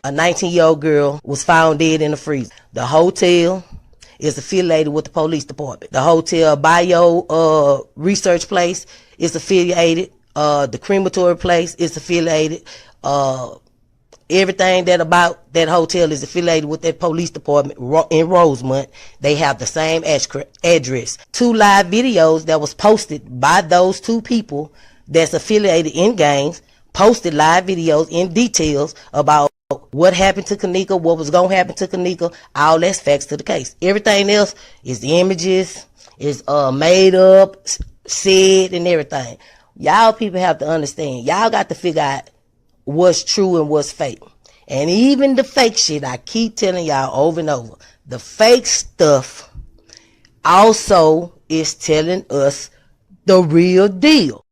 a 19-year-old girl was found dead in the freezer. The hotel is affiliated with the police department. The hotel bio research place is affiliated. The crematory place is affiliated. Everything that about that hotel is affiliated with that police department in Rosemont. They have the same address. 2 live videos that was posted by those 2 people that's affiliated in gangs, posted live videos in details about what happened to Kenneka, what was going to happen to Kenneka. All that's facts to the case. Everything else is the images, is made up, said, and everything. Y'all people have to understand. Y'all got to figure out what's true and what's fake. And even the fake shit, I keep telling y'all over and over, the fake stuff also is telling us the real deal.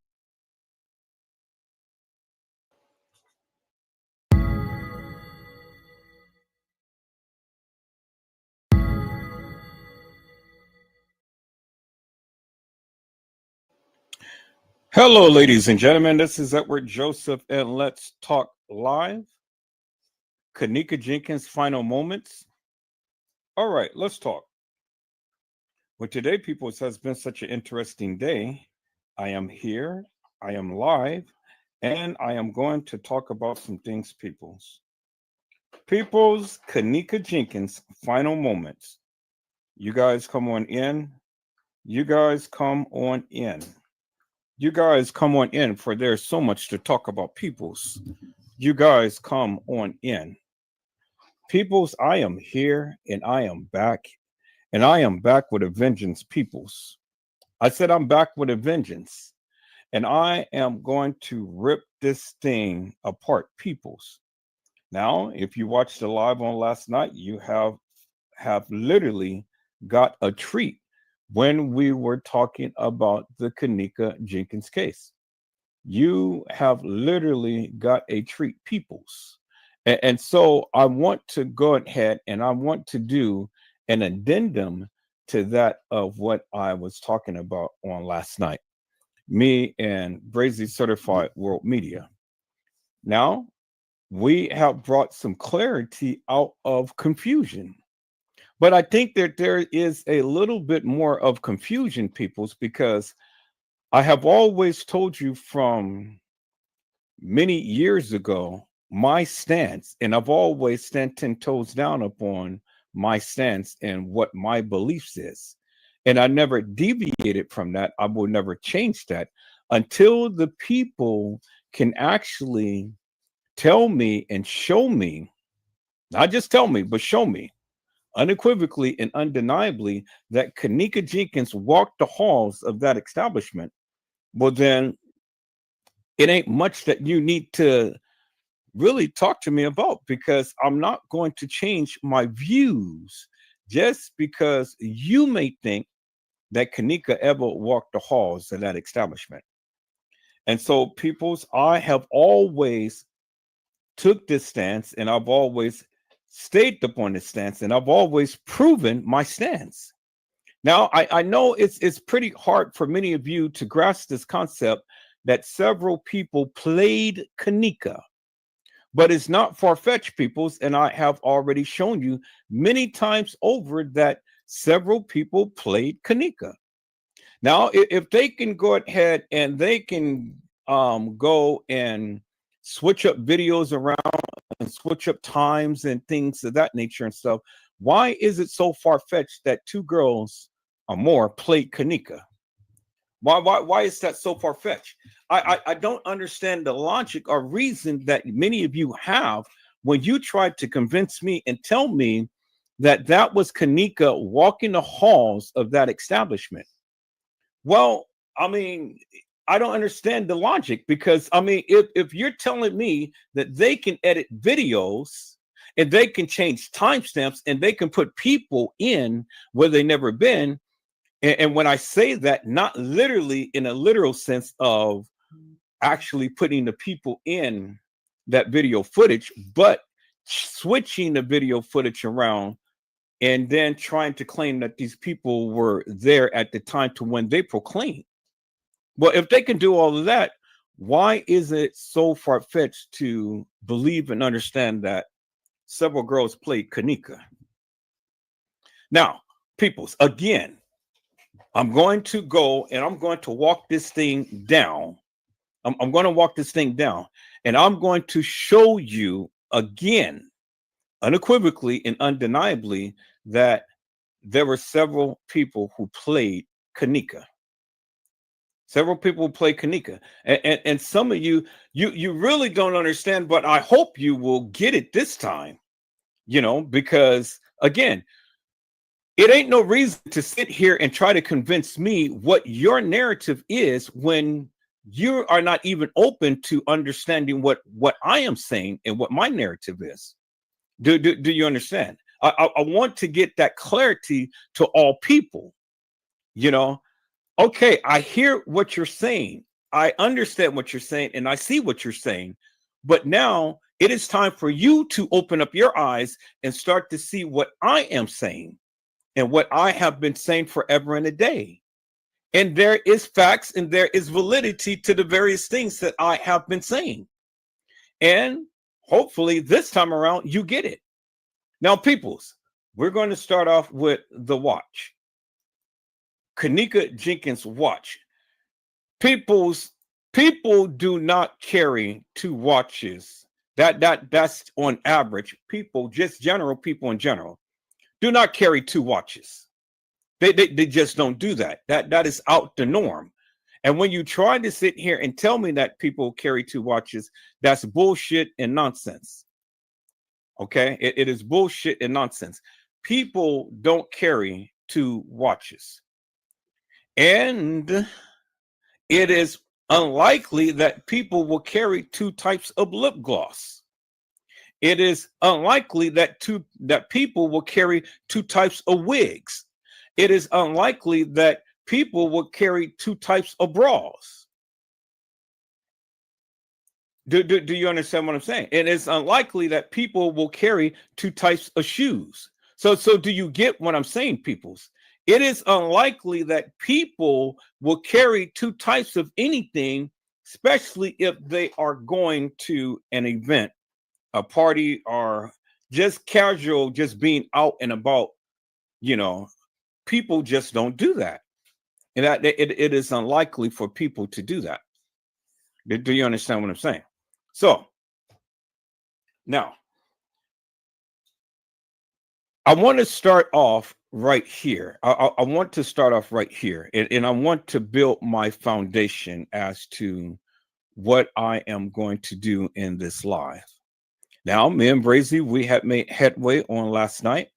Hello, ladies and gentlemen. This is Edward Joseph, and let's talk live. Kenneka Jenkins' final moments. All right, let's talk. Well, today, people, it has been such an interesting day. I am here, I am live, and I am going to talk about some things, peoples. People's Kenneka Jenkins' final moments. You guys come on in. You guys come on in. You guys come on in, for there's so much to talk about, peoples. You guys come on in. Peoples, I am here and I am back. And I am back with a vengeance, peoples. I said I'm back with a vengeance. And I am going to rip this thing apart, peoples. Now, if you watched the live on last night, you have literally got a treat when we were talking about the Kenneka Jenkins case. You have literally got a treat, peoples. And so I want to go ahead and I want to do an addendum to that of what I was talking about on last night. Me and Brazy Certified World Media. Now, we have brought some clarity out of confusion. But I think that there is a little bit more of confusion, peoples, because I have always told you from many years ago my stance, and I've always stand 10 toes down upon my stance and what my beliefs is. And I never deviated from that. I will never change that until the people can actually tell me and show me, not just tell me, but show me unequivocally and undeniably that Kenneka Jenkins walked the halls of that establishment. Well, then it ain't much that you need to really talk to me about, because I'm not going to change my views just because you may think that Kenneka ever walked the halls of that establishment. And so, peoples, I have always took this stance, and I've always stayed upon this stance, and I've always proven my stance. Now, I know it's pretty hard for many of you to grasp this concept that several people played Kenneka, but it's not far-fetched, peoples, and I have already shown you many times over that several people played Kenneka. Now, if they can go ahead and they can go and switch up videos around and switch up times and things of that nature and stuff, why is it so far-fetched that 2 girls or more played Kenneka? Why is that so far-fetched? I don't understand the logic or reason that many of you have when you tried to convince me and tell me that that was Kenneka walking the halls of that establishment. Well, I mean, I don't understand the logic, because I mean, if you're telling me that they can edit videos and they can change timestamps and they can put people in where they never been, and when I say that, not literally in a literal sense of actually putting the people in that video footage, but switching the video footage around and then trying to claim that these people were there at the time to when they proclaimed. Well, if they can do all of that, why is it so far-fetched to believe and understand that several girls played Kenneka. Now, peoples, again, I'm going to go and I'm going to walk this thing down. I'm going to walk this thing down, and I'm going to show you again, unequivocally and undeniably, that there were several people who played Kenneka. Several people play Kenneka, and some of you really don't understand, but I hope you will get it this time. Because again, it ain't no reason to sit here and try to convince me what your narrative is when you are not even open to understanding what I am saying and what my narrative is. Do you understand? I want to get that clarity to all people. Okay, I hear what you're saying. I understand what you're saying, and I see what you're saying. But now it is time for you to open up your eyes and start to see what I am saying and what I have been saying forever and a day. And there is facts and there is validity to the various things that I have been saying. And hopefully this time around, you get it. Now, peoples, we're going to start off with the watch. Kenneka Jenkins watch. People do not carry two watches. That's on average. People, just general people in general, do not carry two watches. They just don't do that. That is out the norm. And when you try to sit here and tell me that people carry two watches, that's bullshit and nonsense. Okay, it is bullshit and nonsense. People don't carry two watches. And it is unlikely that people will carry two types of lip gloss. It is unlikely that people will carry two types of wigs. It is unlikely that people will carry two types of bras. Do you understand what I'm saying? It is unlikely that people will carry two types of shoes. So do you get what I'm saying, peoples? It is unlikely that people will carry two types of anything, especially if they are going to an event, a party, or just casual, just being out and about. People just don't do that. And that it is unlikely for people to do that. Do you understand what I'm saying? So now I want to start off right here. I want to start off right here, and I want to build my foundation as to what I am going to do in this live. Now, me and Brazy, we have made headway on last night,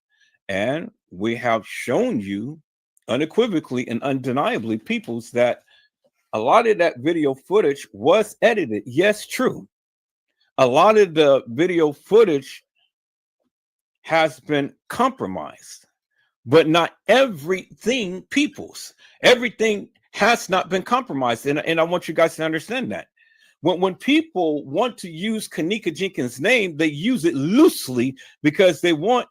and we have shown you unequivocally and undeniably, peoples, that a lot of that video footage was edited. Yes, true. A lot of the video footage has been compromised, but not everything, peoples. Everything has not been compromised. And I want you guys to understand that. When people want to use Kenneka Jenkins' name, they use it loosely because they want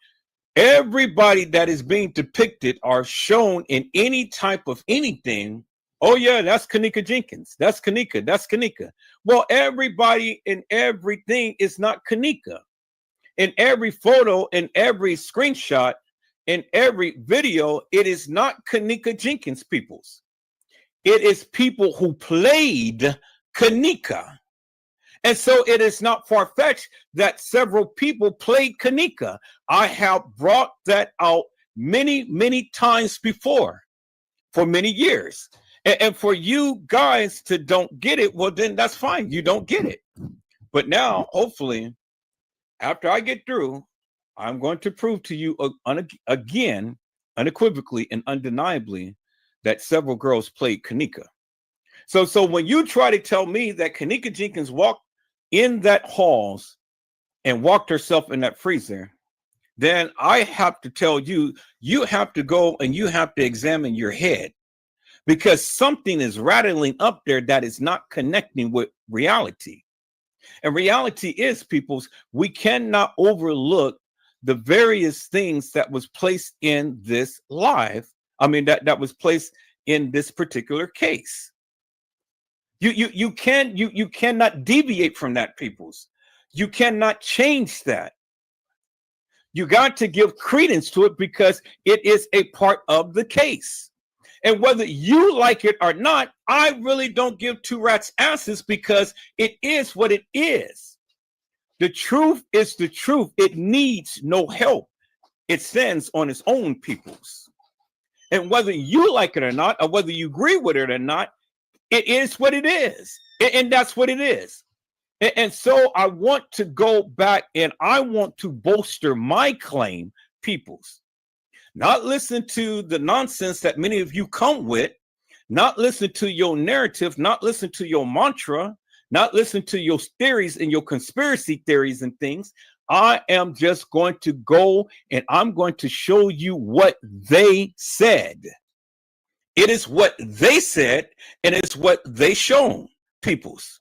everybody that is being depicted or shown in any type of anything. Oh, yeah, that's Kenneka Jenkins. That's Kenneka. That's Kenneka. Well, everybody and everything is not Kenneka. In every photo, in every screenshot, in every video, it is not Kenneka Jenkins, peoples. It is people who played Kenneka. And so it is not far-fetched that several people played Kenneka. I have brought that out many, many times before for many years. And for you guys to don't get it, well, then that's fine. You don't get it. But now, hopefully, after I get through, I'm going to prove to you again, unequivocally and undeniably, that several girls played Kenneka. So when you try to tell me that Kenneka Jenkins walked in that halls and walked herself in that freezer, then I have to tell you, you have to go and you have to examine your head, because something is rattling up there that is not connecting with reality. And reality is, peoples, we cannot overlook the various things that was placed in this live. I mean, that was placed in this particular case. You cannot deviate from that, peoples. You cannot change that. You got to give credence to it because it is a part of the case. And whether you like it or not, I really don't give two rats' asses because it is what it is. The truth is the truth. It needs no help. It stands on its own, peoples. And whether you like it or not, or whether you agree with it or not, it is what it is. And that's what it is. And so I want to go back and I want to bolster my claim, peoples. Not listen to the nonsense that many of you come with, not listen to your narrative, not listen to your mantra, not listen to your theories and your conspiracy theories and things. I am just going to go and I'm going to show you what they said. It is what they said and it's what they shown, peoples.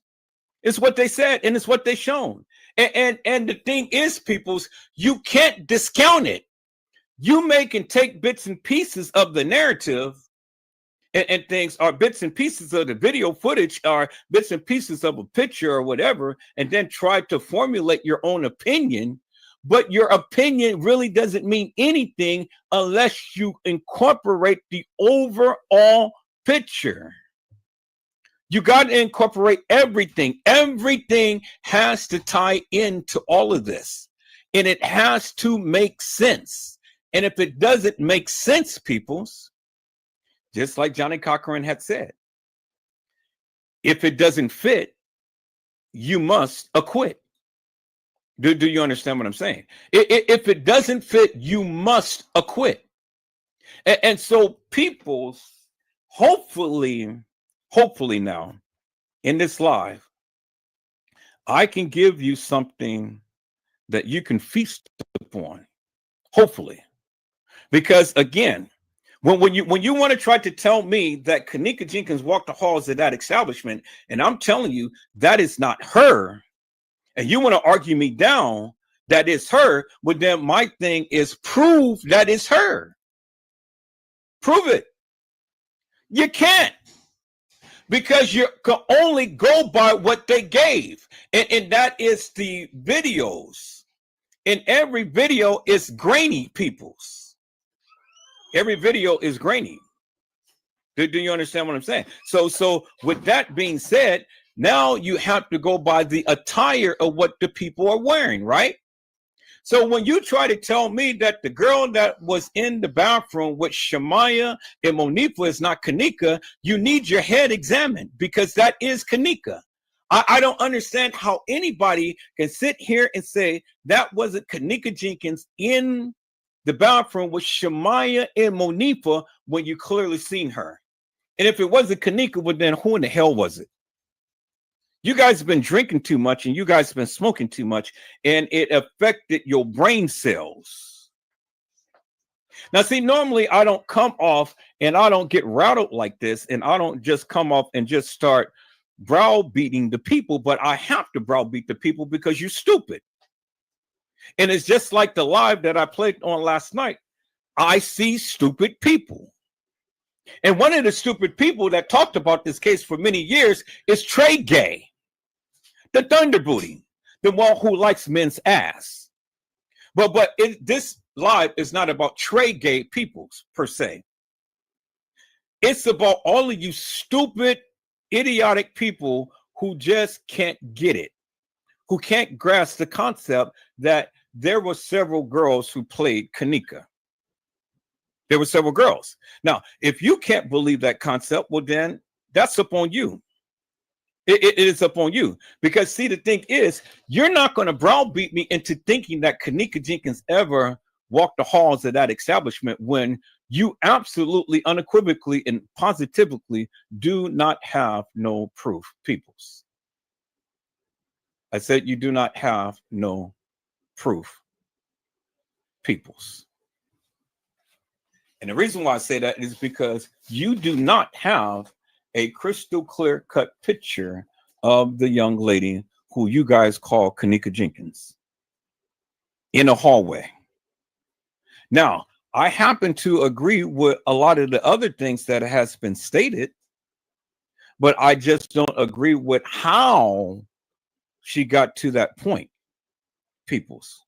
It's what they said and it's what they shown. And the thing is, peoples, you can't discount it. You make and take bits and pieces of the narrative and things, or bits and pieces of the video footage, or bits and pieces of a picture or whatever, and then try to formulate your own opinion. But your opinion really doesn't mean anything unless you incorporate the overall picture. You got to incorporate everything. Everything has to tie into all of this, and it has to make sense. And if it doesn't make sense, peoples, just like Johnny Cochran had said, if it doesn't fit, you must acquit. Do you understand what I'm saying? If it doesn't fit, you must acquit. And so peoples, hopefully now in this live, I can give you something that you can feast upon. Hopefully. Because again, when you want to try to tell me that Kenneka Jenkins walked the halls of that establishment, and I'm telling you that is not her, and you want to argue me down that it's her, well then my thing is prove that it's her. Prove it. You can't, because you can only go by what they gave, and that is the videos. And every video is grainy, peoples. Every video is grainy. Do you understand what I'm saying? So with that being said, now you have to go by the attire of what the people are wearing, right? So when you try to tell me that the girl that was in the bathroom with Shamaya and Monifa is not Kenneka, you need your head examined, because that is Kenneka. I don't understand how anybody can sit here and say that wasn't Kenneka Jenkins in the bathroom with Shamaya and Monifa when you clearly seen her. And if it wasn't Kenneka, well then who in the hell was it? You guys have been drinking too much and you guys have been smoking too much, and it affected your brain cells. Now, see, normally I don't come off and I don't get rattled like this, and I don't just come off and just start browbeating the people, but I have to browbeat the people because you're stupid. And it's just like the live that I played on last night. I see stupid people. And one of the stupid people that talked about this case for many years is Trey Gay, the Thunderbooty, the one who likes men's ass. But this live is not about Trey Gay peoples per se. It's about all of you stupid, idiotic people who just can't get it, who can't grasp the concept that there were several girls who played Kenneka. There were several girls. Now, if you can't believe that concept, well, then that's up on you. It is up on you. Because, see, the thing is, you're not going to browbeat me into thinking that Kenneka Jenkins ever walked the halls of that establishment when you absolutely, unequivocally, and positively do not have no proof, peoples. I said you do not have no proof, peoples. And the reason why I say that is because you do not have a crystal clear cut picture of the young lady who you guys call Kenneka Jenkins in a hallway. Now, I happen to agree with a lot of the other things that has been stated, but I just don't agree with how she got to that point, peoples.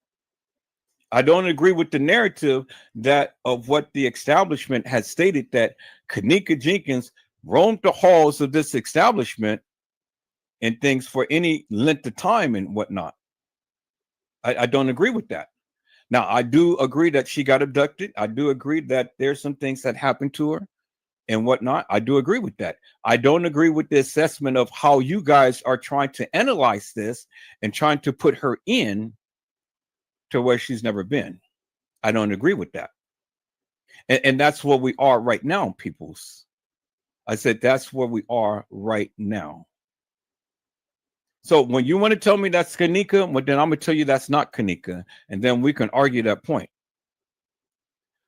I don't agree with the narrative that of what the establishment has stated, that Kenneka Jenkins roamed the halls of this establishment and things for any length of time and whatnot. I don't agree with that. Now, I do agree that she got abducted. I do agree that there's some things that happened to her and whatnot. I do agree with that. I don't agree with the assessment of how you guys are trying to analyze this and trying to put her in to where she's never been. I don't agree with that. And that's where we are right now, peoples. I said that's where we are right now. So when you want to tell me that's Kenneka, well, then I'm going to tell you that's not Kenneka. And then we can argue that point.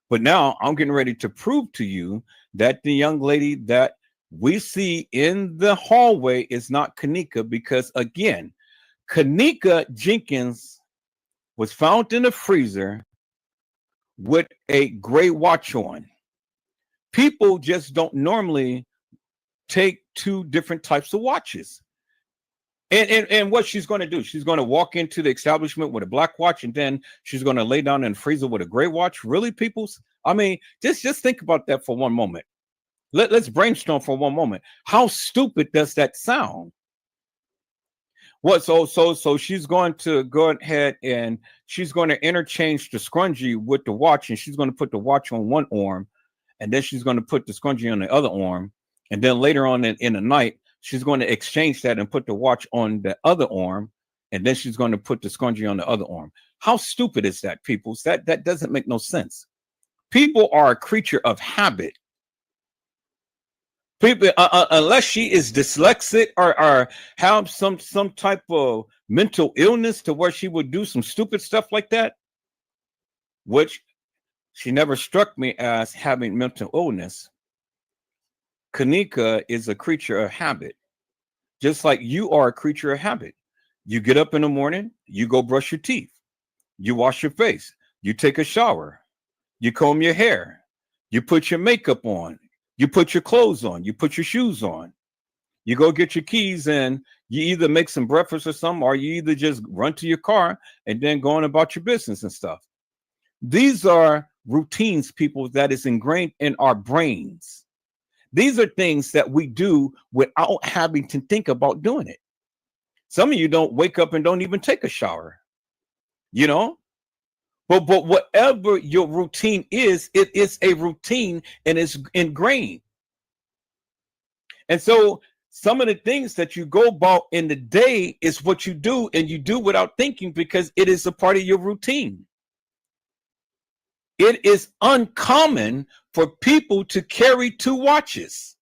But now I'm getting ready to prove to you that the young lady that we see in the hallway is not Kenneka, because, again, Kenneka Jenkins was found in the freezer with a gray watch on. People just don't normally take two different types of watches. And what she's going to do, she's going to walk into the establishment with a black watch, and then she's going to lay down in the freezer with a gray watch. Really, peoples? I mean, just think about that for one moment. Let's brainstorm for one moment. How stupid does that sound? What? So she's going to go ahead and she's going to interchange the scrunchie with the watch, and she's going to put the watch on one arm, and then she's going to put the scrunchie on the other arm, and then later on in the night, she's going to exchange that and put the watch on the other arm, and then she's going to put the scrunchie on the other arm. How stupid is that, people? That doesn't make no sense. People are a creature of habit. People, unless she is dyslexic or have some type of mental illness to where she would do some stupid stuff like that, which she never struck me as having mental illness. Kenneka is a creature of habit, just like you are a creature of habit. You get up in the morning, you go brush your teeth, you wash your face, you take a shower, you comb your hair, you put your makeup on, you put your clothes on, you put your shoes on, you go get your keys, and you either make some breakfast or something, or you either just run to your car and then go on about your business and stuff. These are routines, people, that is ingrained in our brains. These are things that we do without having to think about doing it. Some of you don't wake up and don't even take a shower, you know? But whatever your routine is, it is a routine and it's ingrained. And so some of the things that you go about in the day is what you do, and you do without thinking because it is a part of your routine. It is uncommon for people to carry two watches.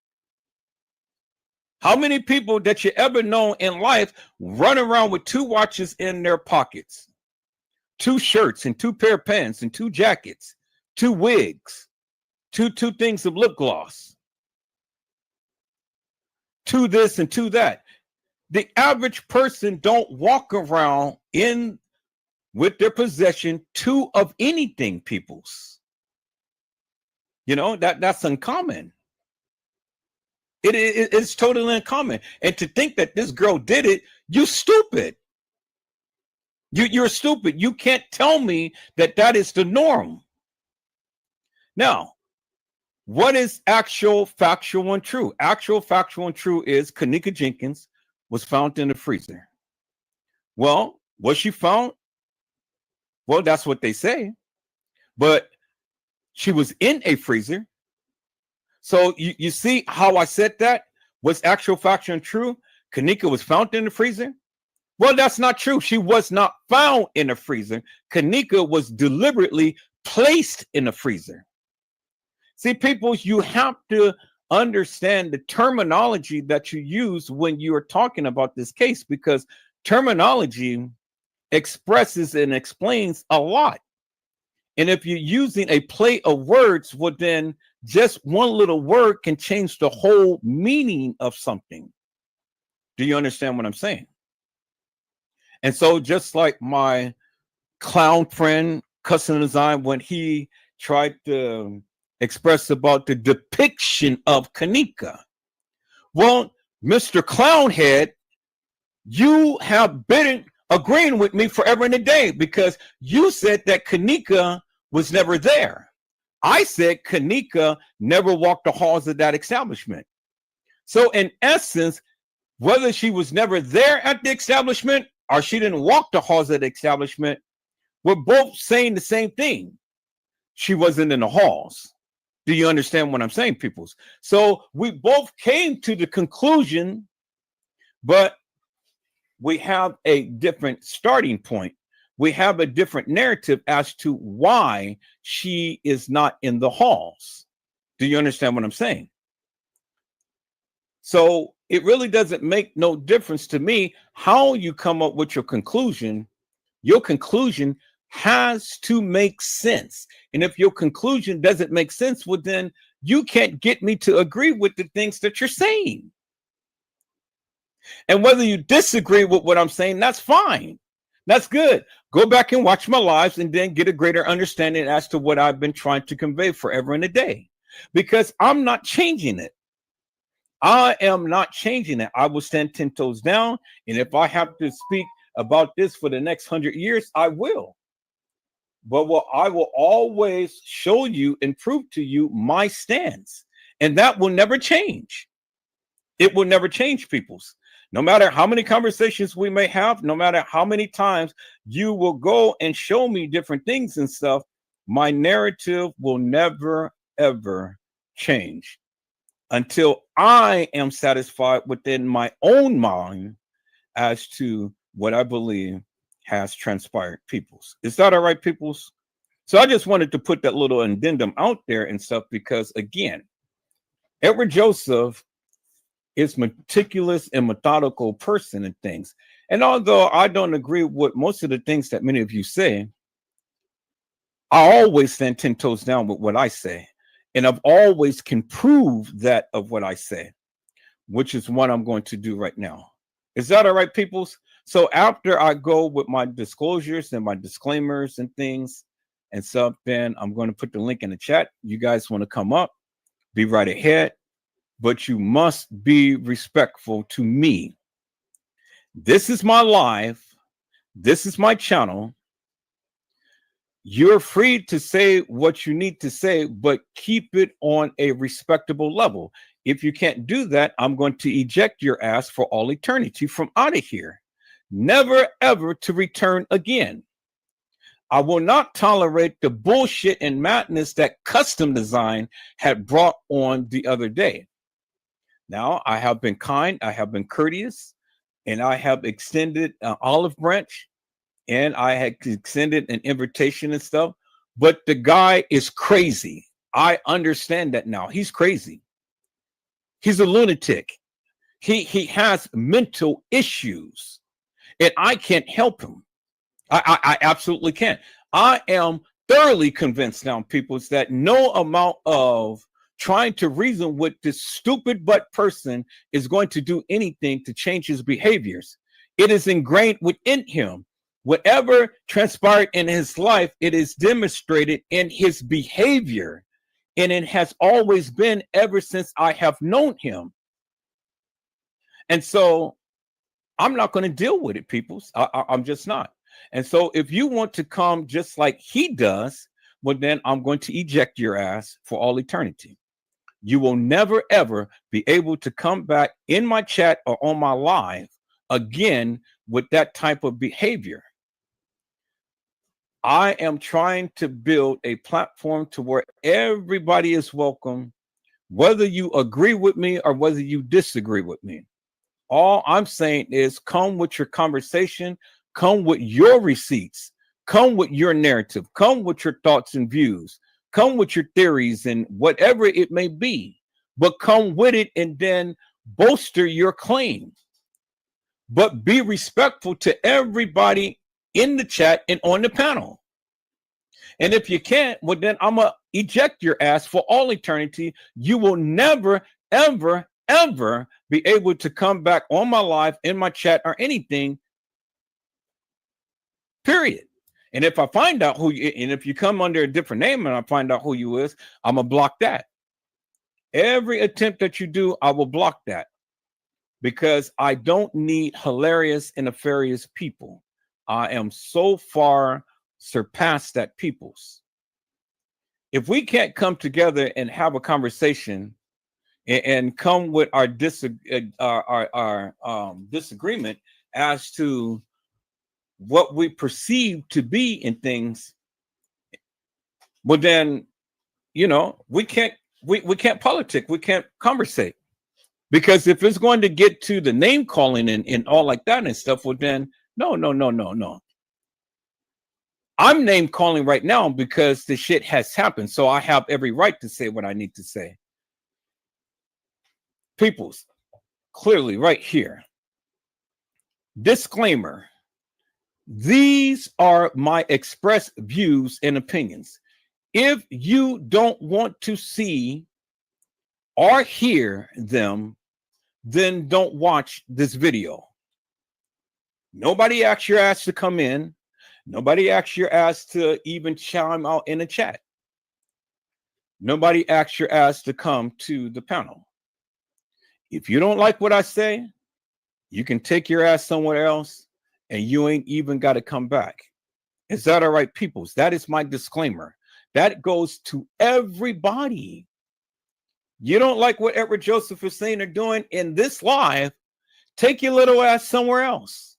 How many people that you ever know in life run around with two watches in their pockets? Two shirts and two pair of pants and two jackets, two wigs, two things of lip gloss, two this and two that. The average person don't walk around in with their possession two of anything, peoples. You know, that's uncommon. It's totally uncommon. And to think that this girl did it, you stupid. You're stupid. You can't tell me that that is the norm. Now, what is actual, factual, and true? Actual, factual, and true is Kenneka Jenkins was found in the freezer. Well, was she found? Well, that's what they say. But she was in a freezer. So you see how I said that was actual, factual, and true? Kenneka was found in the freezer. Well, that's not true. She was not found in a freezer. Kenneka was deliberately placed in a freezer. See, people, you have to understand the terminology that you use when you are talking about this case, because terminology expresses and explains a lot. And if you're using a play of words, well, then just one little word can change the whole meaning of something. Do you understand what I'm saying? And so just like my clown friend, Cousin Design, when he tried to express about the depiction of Kenneka. Well, Mr. Clownhead, you have been agreeing with me forever and a day, because you said that Kenneka was never there. I said Kenneka never walked the halls of that establishment. So in essence, whether she was never there at the establishment or she didn't walk the halls of the establishment, we're both saying the same thing. She wasn't in the halls. Do you understand what I'm saying, peoples? So we both came to the conclusion, but we have a different starting point. We have a different narrative as to why she is not in the halls. Do you understand what I'm saying? So it really doesn't make no difference to me how you come up with your conclusion. Your conclusion has to make sense. And if your conclusion doesn't make sense, well, then you can't get me to agree with the things that you're saying. And whether you disagree with what I'm saying, that's fine. That's good. Go back and watch my lives and then get a greater understanding as to what I've been trying to convey forever and a day, because I'm not changing it. I am not changing it. I will stand 10 toes down. And if I have to speak about this for the next 100 years, I will. But I will always show you and prove to you my stance. And that will never change. It will never change, peoples. No matter how many conversations we may have, no matter how many times you will go and show me different things and stuff, my narrative will never, ever change until I am satisfied within my own mind as to what I believe has transpired, peoples. Is that all right, peoples? So I just wanted to put that little addendum out there and stuff, because again, Edward Joseph is meticulous and methodical person and things. And although I don't agree with most of the things that many of you say, I always stand 10 toes down with what I say. And I've always can prove that of what I say, which is what I'm going to do right now. Is that all right, peoples? So after I go with my disclosures and my disclaimers and things and stuff, then I'm going to put the link in the chat. You guys want to come up, be right ahead, but you must be respectful to me. This is my live. This is my channel. You're free to say what you need to say, but keep it on a respectable level. If you can't do that, I'm going to eject your ass for all eternity from out of here. Never, ever to return again. I will not tolerate the bullshit and madness that Custom Design had brought on the other day. Now, I have been kind, I have been courteous, and I have extended an olive branch, and I had extended an invitation and stuff, but the guy is crazy. I understand that now. He's crazy. He's a lunatic. He has mental issues, and I can't help him. I absolutely can't. I am thoroughly convinced now, people, is that no amount of trying to reason with this stupid butt person is going to do anything to change his behaviors. It is ingrained within him. Whatever transpired in his life, it is demonstrated in his behavior. And it has always been ever since I have known him. And so I'm not going to deal with it, peoples. I'm just not. And so if you want to come just like he does, well, then I'm going to eject your ass for all eternity. You will never, ever be able to come back in my chat or on my live again with that type of behavior. I am trying to build a platform to where everybody is welcome, whether you agree with me or whether you disagree with me. All I'm saying is come with your conversation, come with your receipts, come with your narrative, come with your thoughts and views, come with your theories and whatever it may be, but come with it and then bolster your claim. But be respectful to everybody in the chat and on the panel. And if you can't, well, then I'm going to eject your ass for all eternity. You will never, ever, ever be able to come back on my live, in my chat, or anything, period. And if I find out who you, and if you come under a different name and I find out who you is, I'm going to block that. Every attempt that you do, I will block that. Because I don't need hilarious and nefarious people. I am so far surpassed that peoples. If we can't come together and have a conversation and come with our disagreement as to what we perceive to be in things, well then, we can't politic, we can't conversate. Because if it's going to get to the name calling and all like that and stuff, well then, no. I'm name calling right now because the shit has happened. So I have every right to say what I need to say. Peoples, clearly right here. Disclaimer. These are my express views and opinions. If you don't want to see or hear them, then don't watch this video. Nobody asked your ass to come in. Nobody asked your ass to even chime out in the chat. Nobody asked your ass to come to the panel. If you don't like what I say, you can take your ass somewhere else and you ain't even got to come back. Is that all right, peoples? That is my disclaimer. That goes to everybody. You don't like what Edward Joseph is saying or doing in this live, take your little ass somewhere else.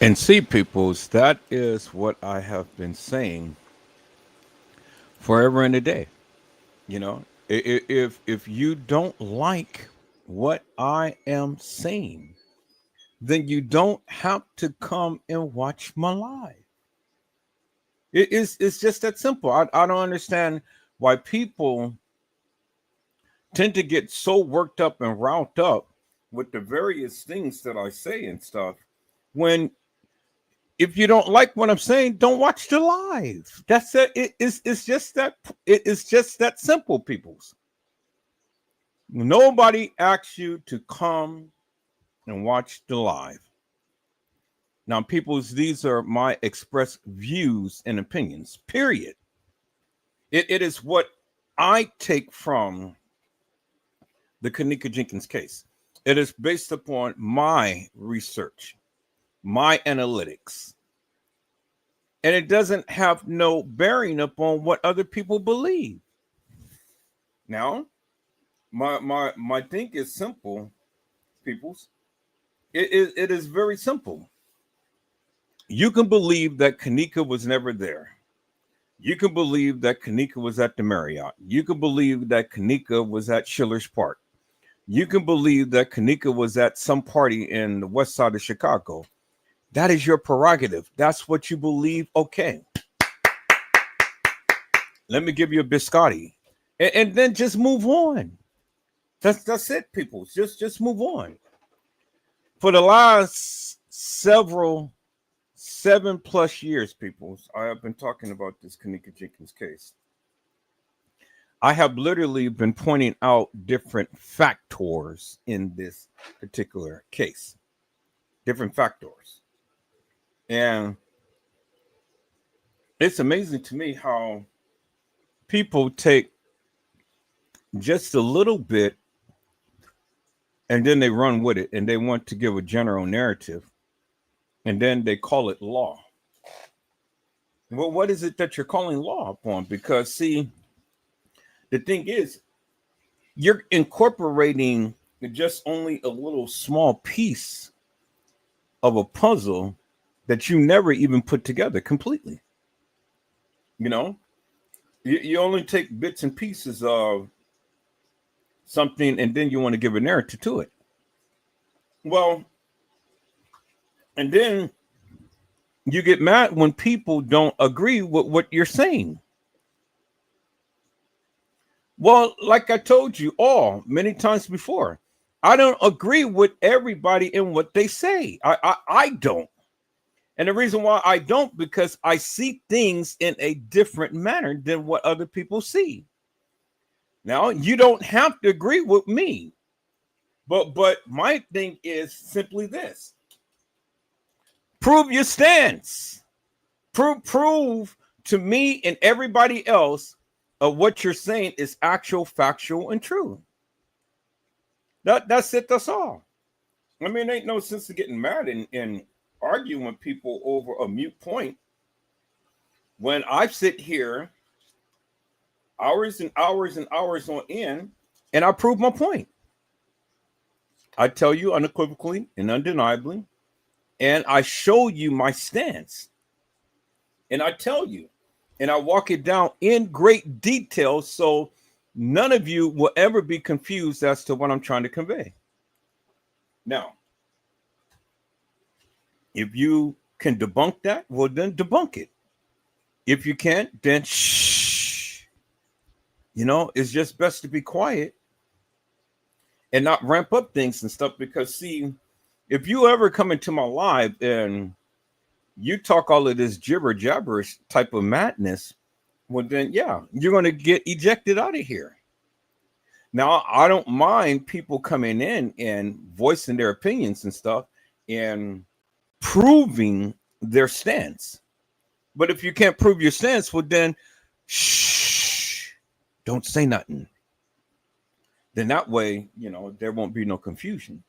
And see, peoples, that is what I have been saying forever and a day. If you don't like what I am saying, then you don't have to come and watch my live. It's just that simple. I don't understand why people tend to get so worked up and riled up with the various things that I say and stuff, when if you don't like what I'm saying, don't watch the live. That's it. It's just that simple, peoples. Nobody asks you to come and watch the live. Now, peoples, these are my express views and opinions, period. It is what I take from the Kenneka Jenkins case. It is based upon my research, my analytics. And it doesn't have no bearing upon what other people believe. Now, my thing is simple, peoples. It is very simple. You can believe that Kenneka was never there. You can believe that Kenneka was at the Marriott. You can believe that Kenneka was at Schiller's Park. You can believe that Kenneka was at some party in the west side of Chicago. That is your prerogative. That's what you believe. Okay. Let me give you a biscotti. And then just move on. That's it, people. Just move on. For the last 7+ years, people, I have been talking about this Kenneka Jenkins case. I have literally been pointing out different factors in this particular case. Different factors. And it's amazing to me how people take just a little bit and then they run with it and they want to give a general narrative and then they call it law. Well, what is it that you're calling law upon? Because, see, the thing is, you're incorporating just only a little small piece of a puzzle that you never even put together completely. You only take bits and pieces of something and then you want to give a narrative to it. Well, and then you get mad when people don't agree with what you're saying. Well, like I told you all many times before, I don't agree with everybody in what they say. I don't. And the reason why I don't, because I see things in a different manner than what other people see. Now, you don't have to agree with me. But my thing is simply this. Prove your stance. Prove to me and everybody else of what you're saying is actual, factual, and true. That's it. That's all. I mean, ain't no sense of getting mad and arguing with people over a mute point when I sit here hours and hours and hours on end and I prove my point. I tell you unequivocally and undeniably, and I show you my stance. And I tell you, and I walk it down in great detail so none of you will ever be confused as to what I'm trying to convey. Now, if you can debunk that, well, then debunk it. If you can't, then shh. You know, it's just best to be quiet and not ramp up things and stuff. Because, see, if you ever come into my live and you talk all of this gibber jabberish type of madness, well, then, yeah, you're going to get ejected out of here. Now, I don't mind people coming in and voicing their opinions and stuff and proving their stance. But if you can't prove your stance, well, then shh, don't say nothing. Then that way, you know, there won't be no confusion,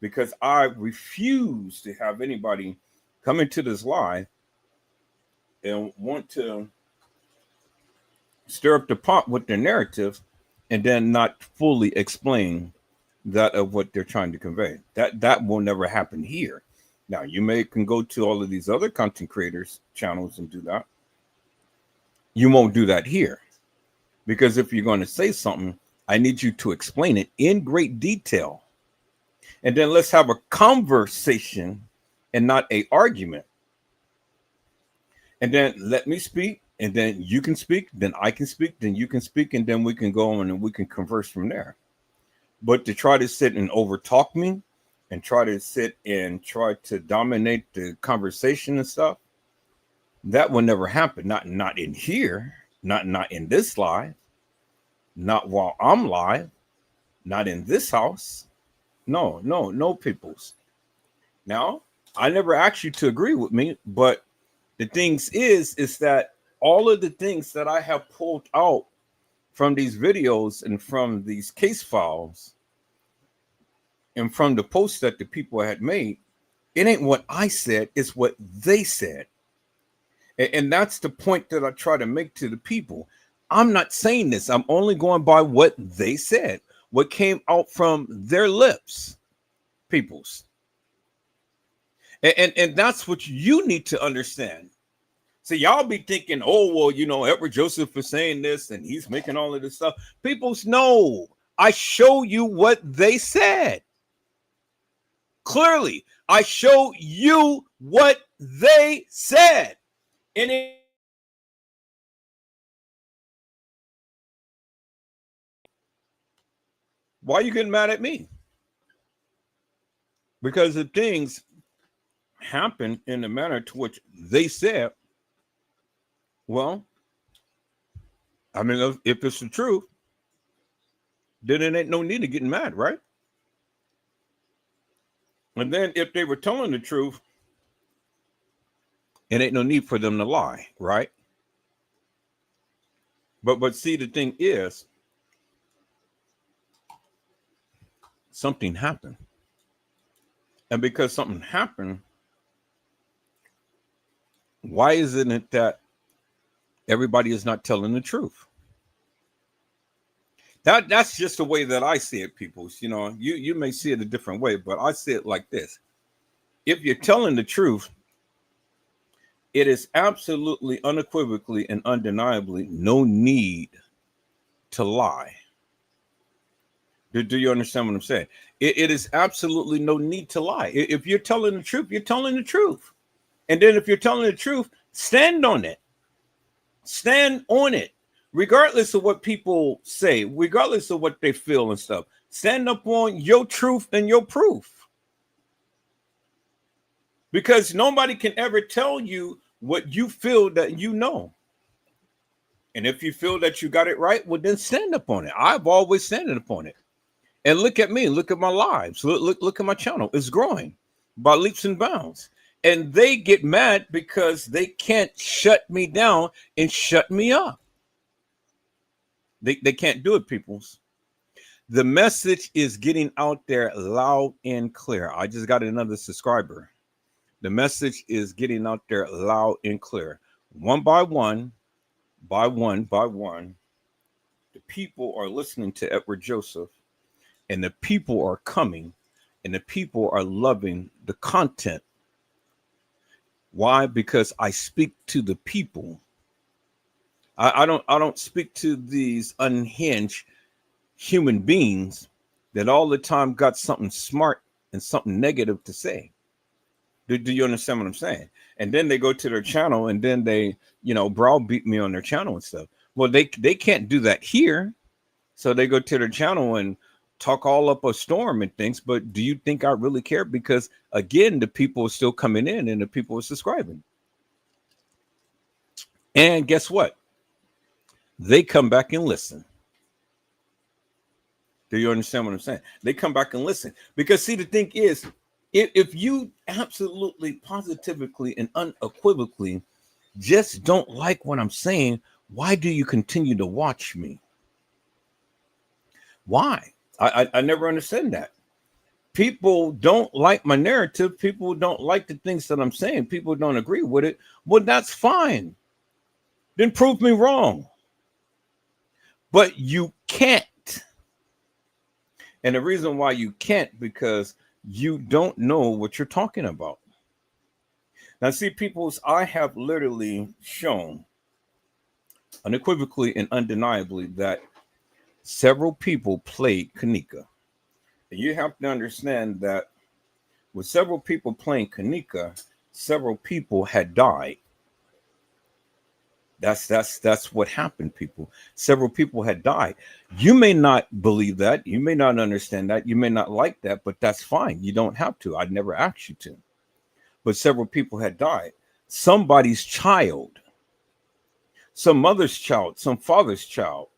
because I refuse to have anybody come into this live and want to stir up the pot with their narrative and then not fully explain that of what they're trying to convey. That will never happen here. Now, you can go to all of these other content creators channels and do that. You won't do that here, because if you're going to say something, I need you to explain it in great detail. And then let's have a conversation and not an argument. And then let me speak, and then you can speak, then I can speak, then you can speak, and then we can go on and we can converse from there. But to try to sit and overtalk me and try to dominate the conversation and stuff, that will never happen. Not in here, not in this live, not while I'm live, not in this house. No, peoples. Now, I never asked you to agree with me, but the things is that all of the things that I have pulled out from these videos and from these case files and from the posts that the people had made, it ain't what I said, it's what they said. And that's the point that I try to make to the people. I'm not saying this. I'm only going by what they said, what came out from their lips, peoples. And that's what you need to understand. So y'all be thinking, oh, well, you know, Edward Joseph is saying this and he's making all of this stuff. Peoples, no, I show you what they said. Clearly, I show you what they said. And why are you getting mad at me? Because if things happen in the manner to which they said, well, I mean, if it's the truth, then it ain't no need of getting mad, right? And then if they were telling the truth, it ain't no need for them to lie, right? But see, the thing is, something happened. And because something happened, why isn't it that everybody is not telling the truth? That's just the way that I see it, people. You know, you may see it a different way, but I see it like this. If you're telling the truth, it is absolutely, unequivocally, and undeniably no need to lie. Do you understand what I'm saying? It is absolutely no need to lie. If you're telling the truth, you're telling the truth. And then if you're telling the truth, stand on it. Stand on it. Regardless of what people say, regardless of what they feel and stuff, stand up on your truth and your proof. Because nobody can ever tell you what you feel that you know. And if you feel that you got it right, well, then stand up on it. I've always standing upon it. And look at me, look at my lives, look at my channel. It's growing by leaps and bounds. And they get mad because they can't shut me down and shut me up. They can't do it, peoples. The message is getting out there loud and clear. I just got another subscriber. The message is getting out there loud and clear. One by one, by one, by one, the people are listening to Edward Joseph, and the people are coming, and the people are loving the content. Why? Because I speak to the people. I don't speak to these unhinged human beings that all the time got something smart and something negative to say. Do you understand what I'm saying? And then they go to their channel and then they, browbeat me on their channel and stuff. Well, they can't do that here. So they go to their channel and talk all up a storm and things. But do you think I really care? Because again, the people are still coming in and the people are subscribing. And guess what? They come back and listen. Do you understand what I'm saying? They come back and listen. Because see, the thing is, if you absolutely, positively, and unequivocally just don't like what I'm saying, why do you continue to watch me? Why? I never understand that. People don't like my narrative. People don't like the things that I'm saying. People don't agree with it. Well, that's fine. Then prove me wrong. But you can't. And the reason why you can't, because you don't know what you're talking about. Now, see, peoples, I have literally shown unequivocally and undeniably that several people played Kenneka. And you have to understand that with several people playing Kenneka, several people had died. That's what happened, people. Several people had died. You may not believe that. You may not understand that. You may not like that, but that's fine. You don't have to. I'd never asked you to. But several people had died. Somebody's child, some mother's child, some father's child,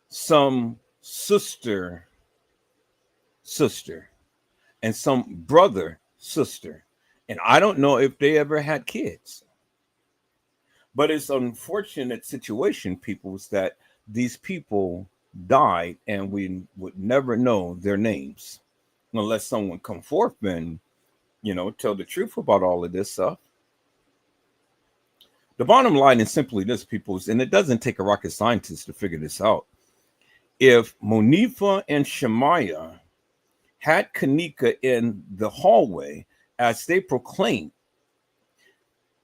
some sister, and some brother, sister. And I don't know if they ever had kids. But it's an unfortunate situation, people, is that these people died and we would never know their names unless someone come forth and, tell the truth about all of this stuff. The bottom line is simply this, people, and it doesn't take a rocket scientist to figure this out. If Monifa and Shemaiah had Kenneka in the hallway as they proclaimed,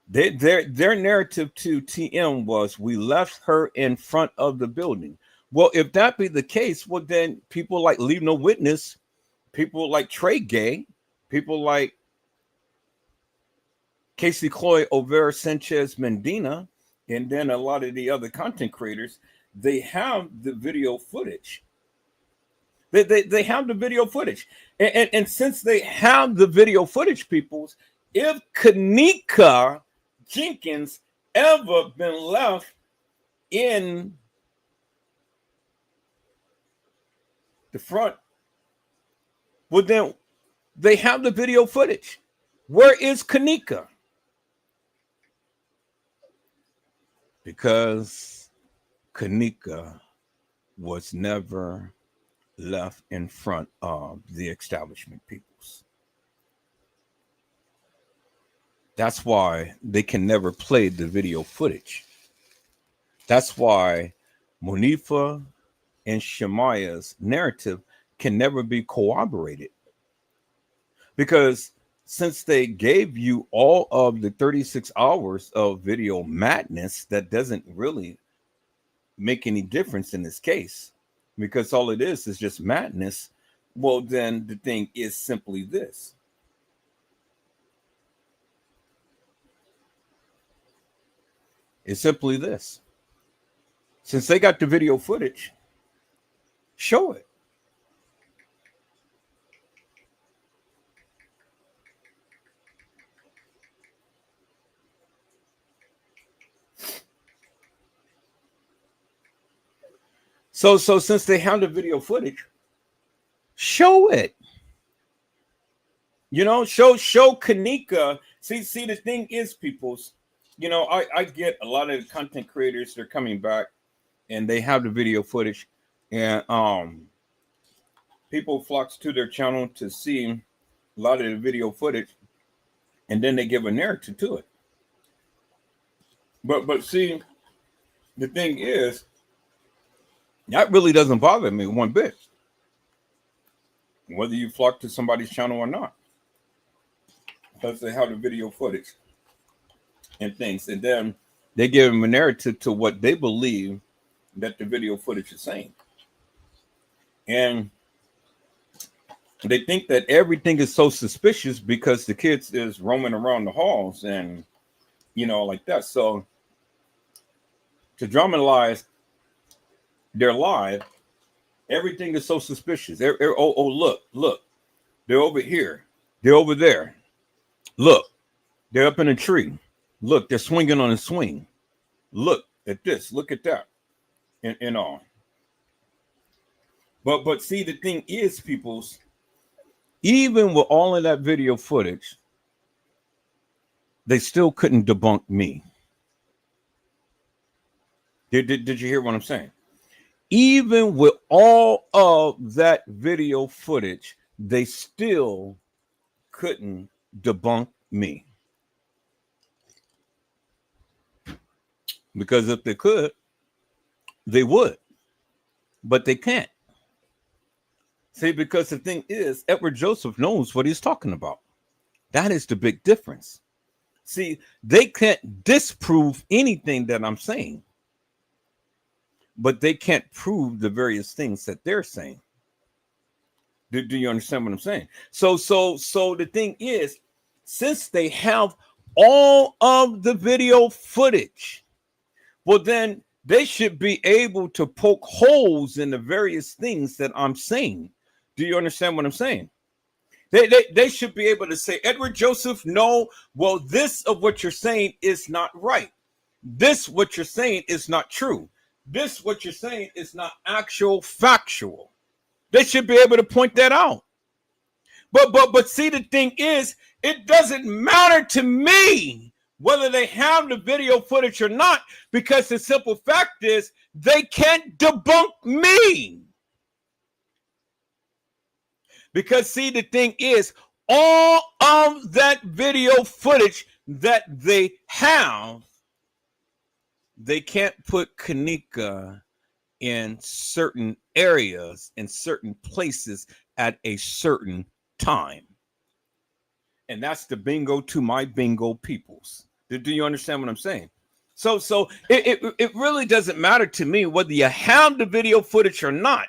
their narrative to TM was, we left her in front of the building. Well, if that be the case, well, then people like Leave No Witness, people like Trey Gay, people like Casey Cloy, Overa Sanchez Mendina, and then a lot of the other content creators, they have the video footage. They have the video footage. And since they have the video footage, peoples, if Kenneka Jenkins ever been left in the front, well, then they have the video footage. Where is Kenneka? Because Kenneka was never left in front of the establishment, peoples. That's why they can never play the video footage. That's why Monifa and Shemaiah's narrative can never be corroborated. Because since they gave you all of the 36 hours of video madness, that doesn't really make any difference in this case. Because all it is just madness. Well, then the thing is simply this. It's simply this. Since they got the video footage, show it. So since they have the video footage, show it. Show Kenneka. See, the thing is, peoples, I get a lot of the content creators, they're coming back and they have the video footage, and people flocks to their channel to see a lot of the video footage. and then they give a narrative to it. But see, the thing is, that really doesn't bother me one bit, whether you flock to somebody's channel or not, because they have the video footage and things, and then they give them a narrative to what they believe that the video footage is saying. And they think that everything is so suspicious because the kids is roaming around the halls and, like that. So to dramatize their life, everything is so suspicious. Look, they're over here. They're over there. Look, they're up in a tree. Look, they're swinging on a swing. Look at this. Look at that. And all. But see, the thing is, peoples, even with all of that video footage, they still couldn't debunk me. Did you hear what I'm saying? Even with all of that video footage, they still couldn't debunk me. Because if they could, they would. But they can't. See, because the thing is, Edward Joseph knows what he's talking about. That is the big difference. See, they can't disprove anything that I'm saying, but they can't prove the various things that they're saying. Do you understand what I'm saying? So the thing is, since they have all of the video footage, well, then they should be able to poke holes in the various things that I'm saying. Do you understand what I'm saying? They should be able to say, Edward Joseph, no, well, this of what you're saying is not right. This what you're saying is not true. This what you're saying is not actual factual. They should be able to point that out. But see, the thing is, it doesn't matter to me whether they have the video footage or not, because the simple fact is they can't debunk me. Because see, the thing is, all of that video footage that they have, they can't put Kenneka in certain areas, in certain places at a certain time. And that's the bingo to my bingo peoples. Do you understand what I'm saying? So it really doesn't matter to me whether you have the video footage or not,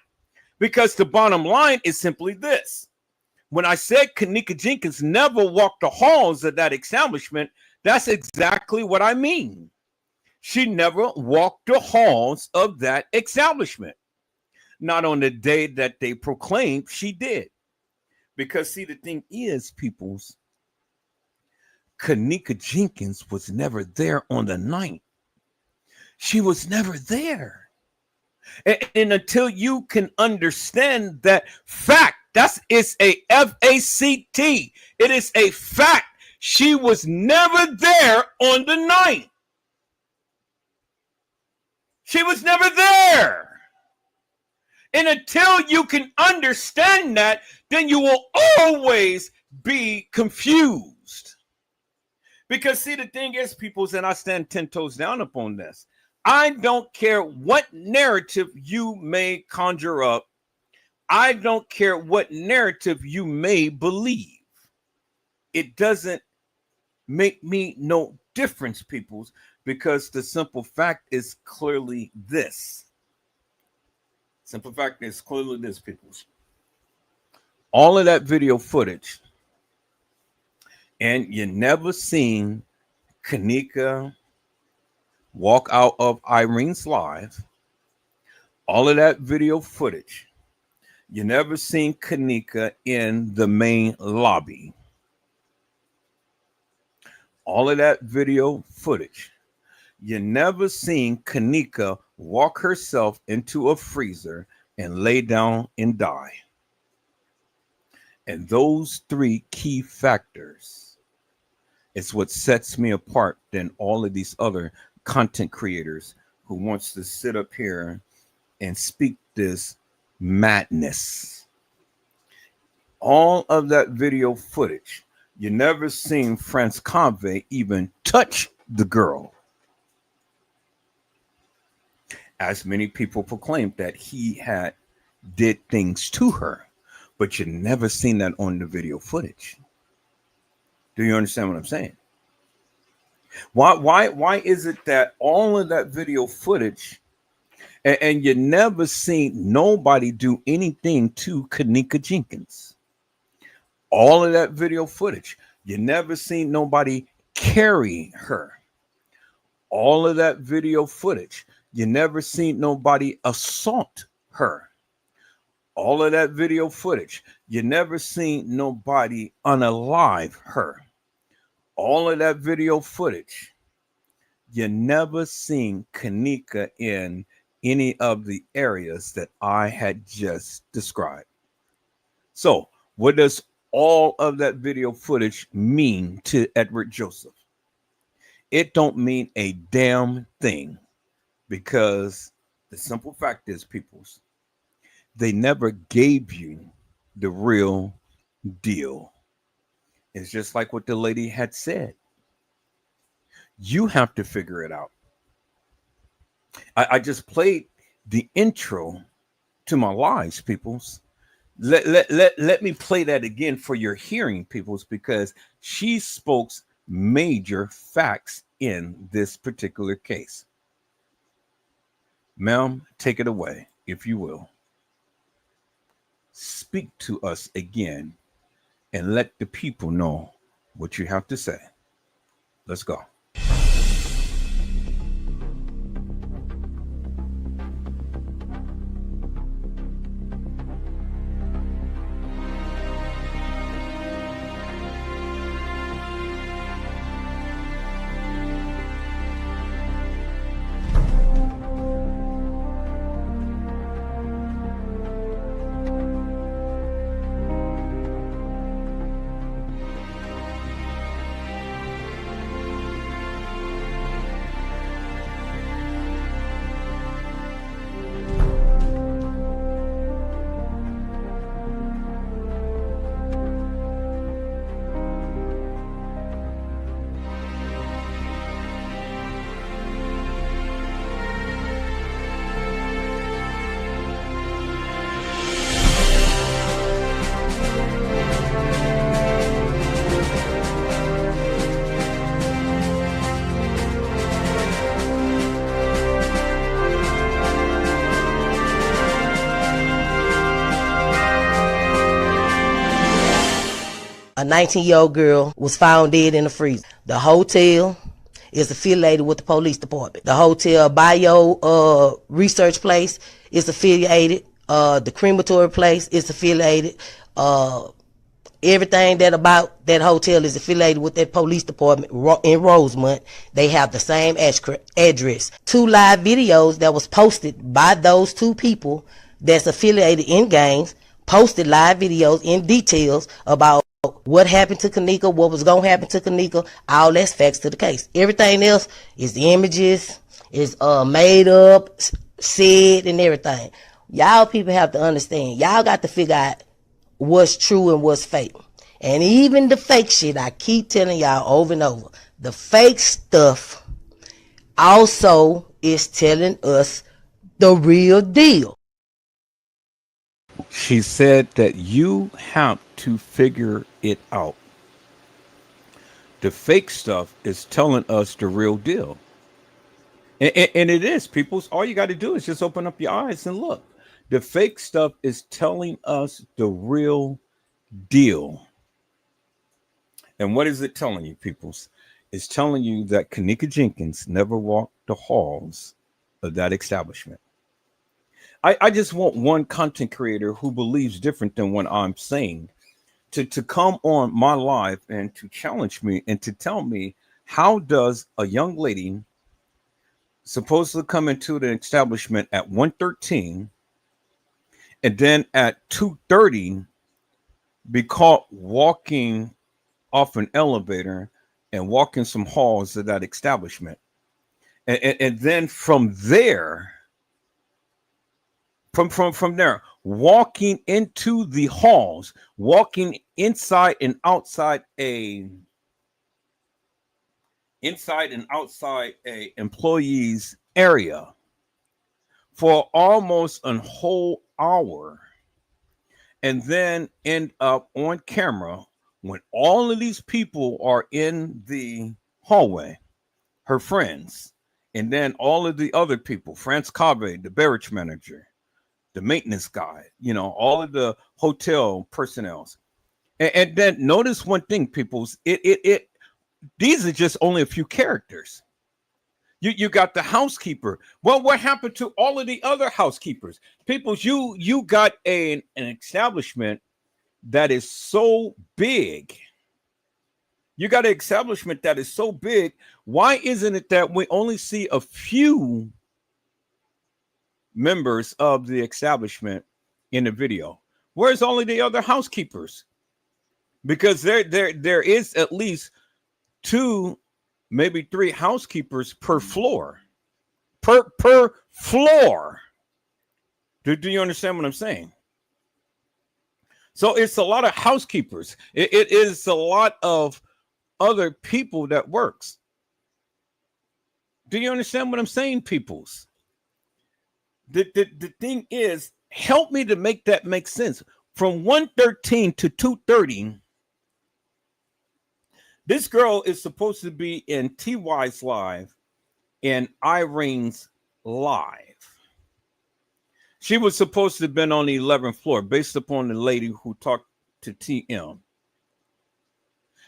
because the bottom line is simply this. When I said Kenneka Jenkins never walked the halls of that establishment, that's exactly what I mean. She never walked the halls of that establishment. Not on the day that they proclaimed she did. Because see, the thing is, peoples, Kenneka Jenkins was never there on the night. She was never there. And until you can understand that fact, it's a F-A-C-T. It is a fact. She was never there on the night. She was never there. And until you can understand that, then you will always be confused. Because see, the thing is, peoples, and I stand 10 toes down upon this, I don't care what narrative you may conjure up. I don't care what narrative you may believe. It doesn't make me no difference, peoples, because the simple fact is clearly this. Simple fact is clearly this, peoples. All of that video footage, and you never seen Kenneka walk out of Irene's live. All of that video footage, you never seen Kenneka in the main lobby. All of that video footage, you never seen Kenneka walk herself into a freezer and lay down and die. And those three key factors is what sets me apart than all of these other content creators who wants to sit up here and speak this madness. All of that video footage, You never seen Franz Convey even touch the girl, as many people proclaimed that he had did things to her, but you never seen that on the video footage. Do you understand what I'm saying? Why is it that all of that video footage and you never seen nobody do anything to Kenneka Jenkins? All of that video footage, you never seen nobody carry her. All of that video footage, you never seen nobody assault her. All of that video footage, you never seen nobody unalive her. All of that video footage, you never seen Kenneka in any of the areas that I had just described. So, what does all of that video footage mean to Edward Joseph? It don't mean a damn thing, because the simple fact is, peoples, they never gave you the real deal. It's just like what the lady had said. You have to figure it out. I just played the intro to my lives, peoples. Let me play that again for your hearing, peoples, because she spoke major facts in this particular case. Ma'am, take it away, if you will. Speak to us again and let the people know what you have to say. Let's go. A 19-year-old girl was found dead in the freezer. The hotel is affiliated with the police department. The hotel bio research place is affiliated. The crematory place is affiliated. Everything that about that hotel is affiliated with that police department in Rosemont. They have the same address. 2 live videos that was posted by those 2 people that's affiliated in gangs, posted live videos in details about what happened to Kenneka, what was going to happen to Kenneka. All that's facts to the case. Everything else is the images, is made up, said, and everything. Y'all people have to understand. Y'all got to figure out what's true and what's fake. And even the fake shit, I keep telling y'all over and over, the fake stuff also is telling us the real deal. She said that you have to figure it out. The fake stuff is telling us the real deal. And it is, people. All you got to do is just open up your eyes and look. The fake stuff is telling us the real deal. And what is it telling you, peoples? It's telling you that Kenneka Jenkins never walked the halls of that establishment. I just want one content creator who believes different than what I'm saying to come on my live and to challenge me and to tell me, how does a young lady supposedly come into the establishment at 1:13 and then at 2:30 be caught walking off an elevator and walking some halls of that establishment, and then from there, from there, walking into the halls, walking inside and outside a employee's area for almost a whole hour, and then end up on camera when all of these people are in the hallway, her friends, and then all of the other people, France Cave, the barracks manager, the maintenance guy, all of the hotel personnel. And then notice one thing, peoples, these are just only a few characters. You got the housekeeper. Well, what happened to all of the other housekeepers? Peoples, you got an establishment that is so big. You got an establishment that is so big. Why isn't it that we only see a few members of the establishment in the video? Where's only the other housekeepers? Because there is at least 2, maybe 3 housekeepers per floor. Per floor. Do you understand what I'm saying? So it's a lot of housekeepers. It is a lot of other people that works. Do you understand what I'm saying, peoples? The thing is, help me to make that make sense. From 1:13 to 2:30, this girl is supposed to be in TY's live and Irene's live. She was supposed to have been on the 11th floor based upon the lady who talked to TM.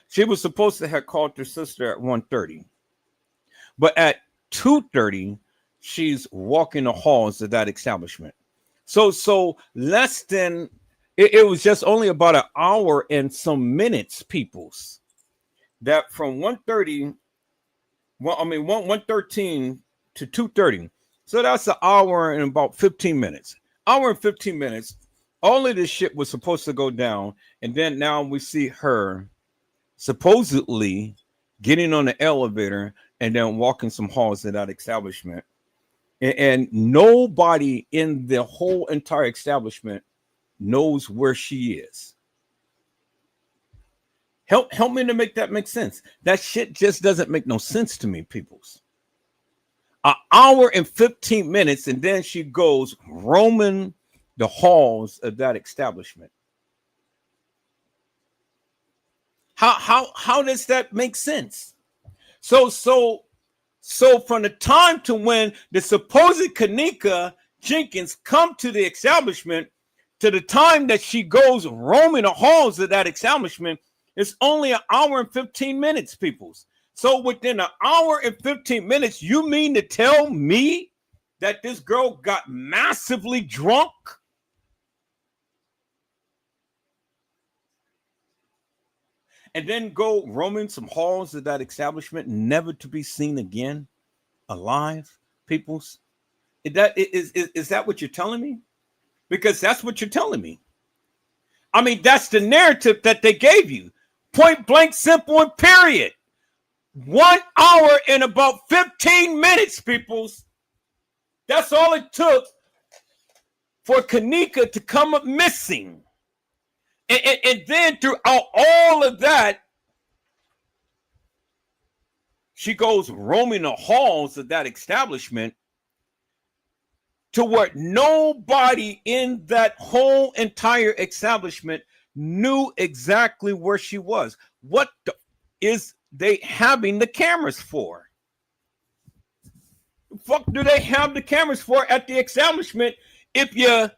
She was supposed to have called her sister at 1:30. But at 2:30, she's walking the halls of that establishment. So less than, it was just only about an hour and some minutes, peoples, that from 1:30, 1:13 to 2:30. So that's an hour and about 15 minutes. Hour and 15 minutes. All of this shit was supposed to go down. And then now we see her supposedly getting on the elevator and then walking some halls of that establishment. And nobody in the whole entire establishment knows where she is. Help me to make that make sense. That shit just doesn't make no sense to me, peoples. An hour and 15 minutes, and then she goes roaming the halls of that establishment. How does that make sense? So from the time to when the supposed Kenneka Jenkins come to the establishment to the time that she goes roaming the halls of that establishment, it's only an hour and 15 minutes, peoples. So within an hour and 15 minutes, you mean to tell me that this girl got massively drunk? And then go roaming some halls of that establishment, never to be seen again, alive, peoples? Is that what you're telling me? Because that's what you're telling me. I mean, that's the narrative that they gave you. Point blank, simple, and period. 1 hour and about 15 minutes, peoples. That's all it took for Kenneka to come up missing. And then throughout all of that, she goes roaming the halls of that establishment to where nobody in that whole entire establishment knew exactly where she was. What is they having the cameras for? The fuck do they have the cameras for at the establishment if you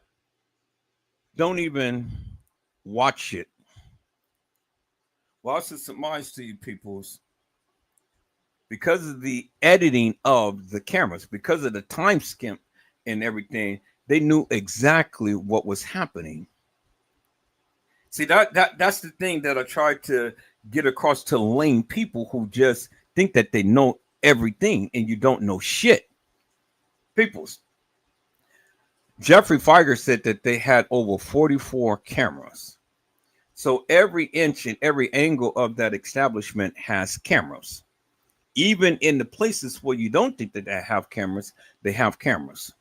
don't even watch it? Well, I'll surmise to you, peoples, because of the editing of the cameras, because of the time skimp and everything, they knew exactly what was happening. See, that's the thing that I try to get across to lame people who just think that they know everything and you don't know shit. Peoples, Jeffrey Feiger said that they had over 44 cameras. So every inch and every angle of that establishment has cameras. Even in the places where you don't think that they have cameras, they have cameras.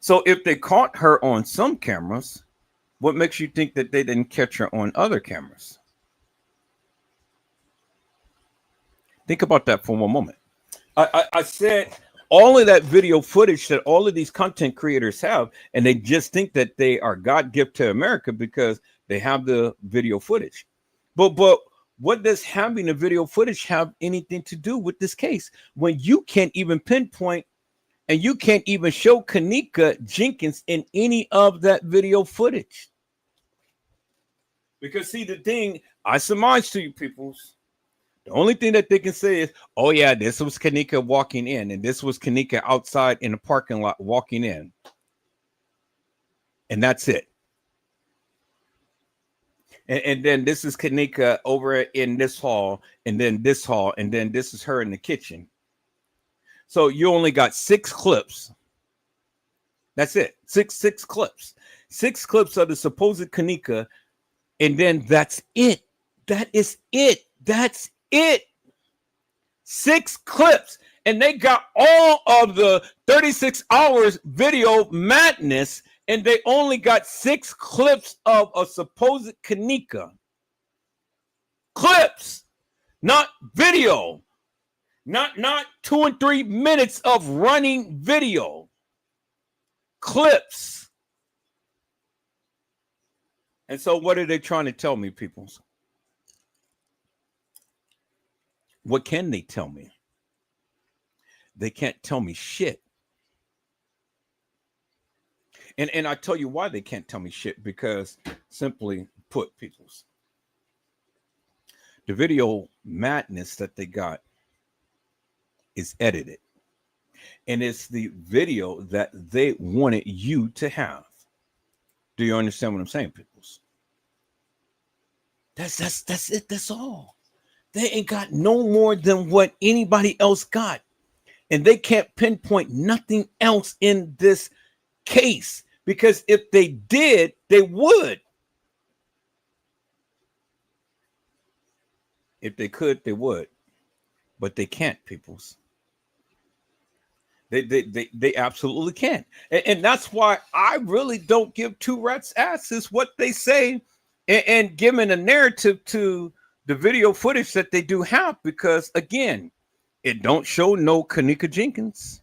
So if they caught her on some cameras, What makes you think that they didn't catch her on other cameras? Think about that for one moment. I said all of that video footage that all of these content creators have, and they just think that they are God gift to America because they have the video footage. But what does having the video footage have anything to do with this case when you can't even pinpoint and you can't even show Kenneka Jenkins in any of that video footage? Because see, the thing I surmise to you peoples, the only thing that they can say is, oh yeah, this was Kenneka walking in, and this was Kenneka outside in the parking lot walking in. And that's it. And then this is Kenneka over in this hall, and then this hall, and then this is her in the kitchen. So you only got 6 clips. That's it. Six clips. 6 clips of the supposed Kenneka, and then that's it. That is it. That's it. 6 clips. And they got all of the 36 hours video madness, and they only got 6 clips of a supposed Kenneka. Clips, not video. Not 2 and 3 minutes of running video. Clips. And so what are they trying to tell me, peoples? What can they tell me? They can't tell me shit. And I tell you why they can't tell me shit, because simply put, peoples, the video madness that they got is edited. And it's the video that they wanted you to have. Do you understand what I'm saying, peoples? That's it. That's all. They ain't got no more than what anybody else got. And they can't pinpoint nothing else in this case, because if they did, they would. If they could, they would. But they can't, peoples. They absolutely can't. And that's why I really don't give 2 rats asses what they say and giving a narrative to the video footage that they do have, because again, it don't show no Kenneka Jenkins.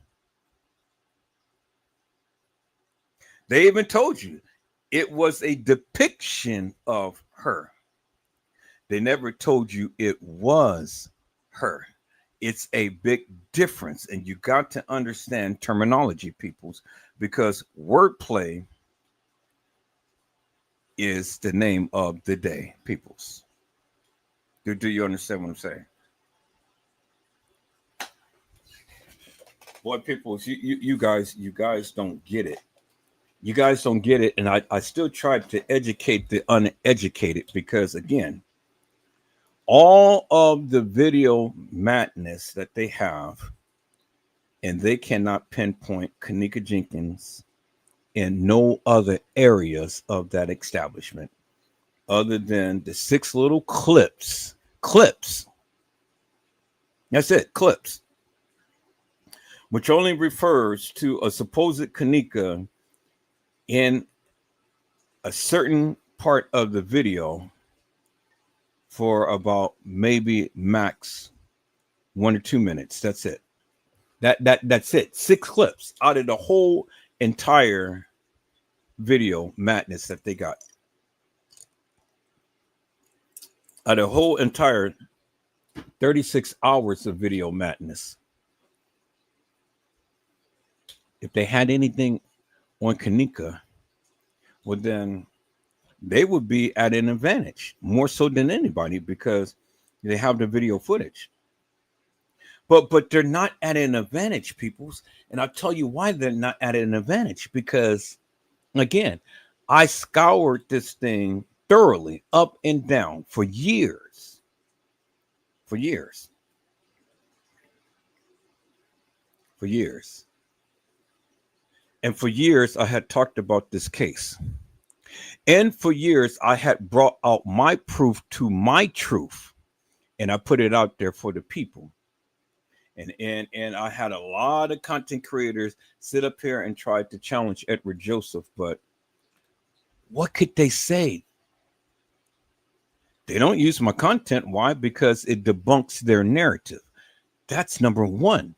They even told you it was a depiction of her. They never told you it was her. It's a big difference, and you got to understand terminology, peoples, because wordplay is the name of the day, peoples. Do you understand what I'm saying? Boy, peoples, you guys don't get it. You guys don't get it, and I still try to educate the uneducated, because again, all of the video madness that they have, and they cannot pinpoint Kenneka Jenkins in no other areas of that establishment other than the 6 little clips. That's it, clips. Which only refers to a supposed Kenneka in a certain part of the video for about maybe max 1 or 2 minutes. That's it. That's it. 6 clips out of the whole entire video madness that they got. Out of the whole entire 36 hours of video madness. If they had anything on Kenneka, well then they would be at an advantage, more so than anybody, because they have the video footage. But they're not at an advantage, peoples. And I'll tell you why they're not at an advantage. Because, again, I scoured this thing thoroughly up and down for years. For years. And for years, I had talked about this case. And for years, I had brought out my proof to my truth. And I put it out there for the people. And I had a lot of content creators sit up here and try to challenge Edward Joseph, but What could they say? They don't use my content. Why? Because it debunks their narrative. That's number one.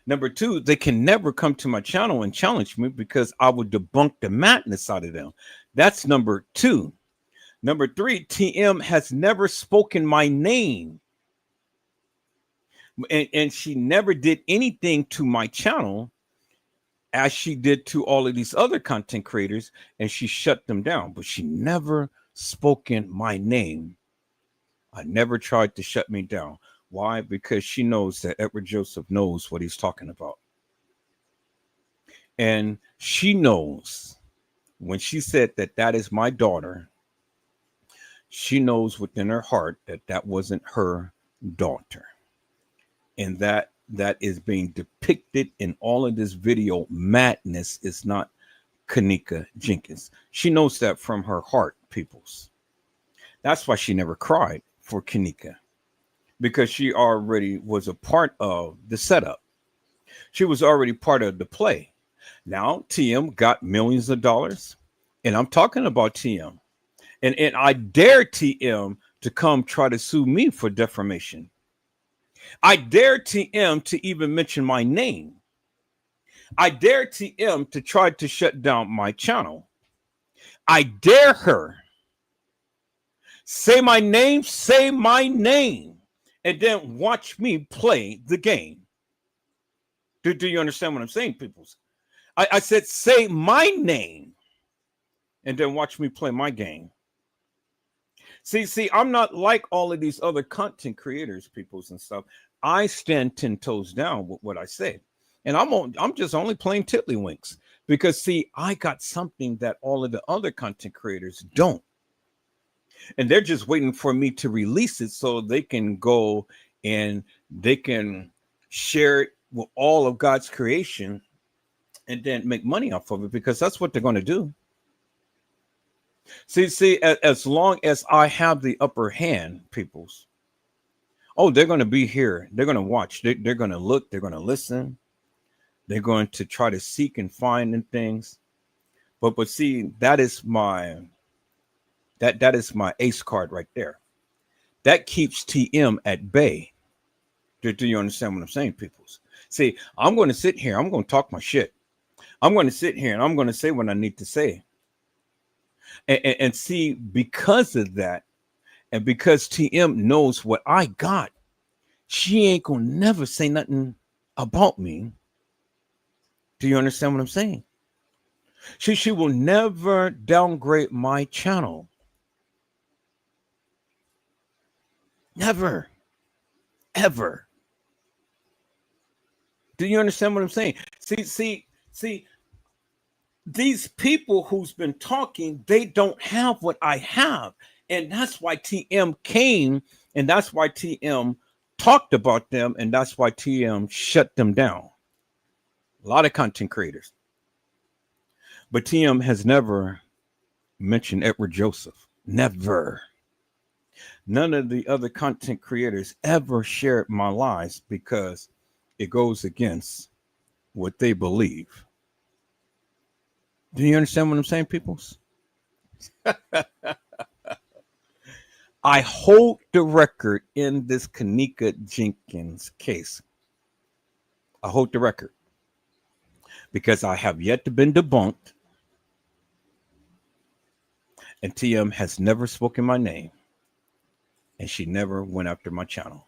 Number two, they can never come to my channel and challenge me because I would debunk the madness out of them. That's number two. Number three, TM has never spoken my name. And she never did anything to my channel as she did to all of these other content creators, and she shut them down. But she never spoken my name. I never tried to shut me down. Why? Because she knows that Edward Joseph knows what he's talking about. And she knows when she said that that is my daughter, she knows within her heart that that wasn't her daughter. And that is being depicted in all of this video madness is not Kenneka Jenkins. She knows that from her heart, peoples. That's why she never cried for Kenneka, because she already was a part of the setup. She was already part of the play. Now TM got millions of dollars, and I'm talking about TM. And I dare TM to come try to sue me for defamation. I dare TM to even mention my name. I dare TM to try to shut down my channel. I dare her. Say my name, and then watch me play the game. Do you understand what I'm saying, peoples? I said, say my name, and then watch me play my game. See, I'm not like all of these other content creators, peoples and stuff. I stand 10 toes down with what I say. And I'm just only playing tiddlywinks because, see, I got something that all of the other content creators don't. And they're just waiting for me to release it so they can go and they can share it with all of God's creation and then make money off of it, because that's what they're going to do. See, as long as I have the upper hand, peoples, oh, they're going to be here. They're going to watch. They're going to look. They're going to listen. They're going to try to seek and find and things. But see, that is my ace card right there. That keeps TM at bay. Do you understand what I'm saying, peoples? See, I'm going to sit here. I'm going to talk my shit. I'm going to sit here and I'm going to say what I need to say. And see, because of that, and because TM knows what I got, she ain't gonna never say nothing about me. Do you understand what I'm saying? She will never downgrade my channel. Never. Ever. Do you understand what I'm saying? See, these people who's been talking, they don't have what I have. And that's why TM came, and that's why TM talked about them, and that's why TM shut them down. A lot of content creators. But TM has never mentioned Edward Joseph. Never. None of the other content creators ever shared my lies because it goes against what they believe. Do you understand what I'm saying, peoples? I hold the record in this Kenneka Jenkins case. I hold the record because I have yet to been debunked, and TM has never spoken my name, and she never went after my channel.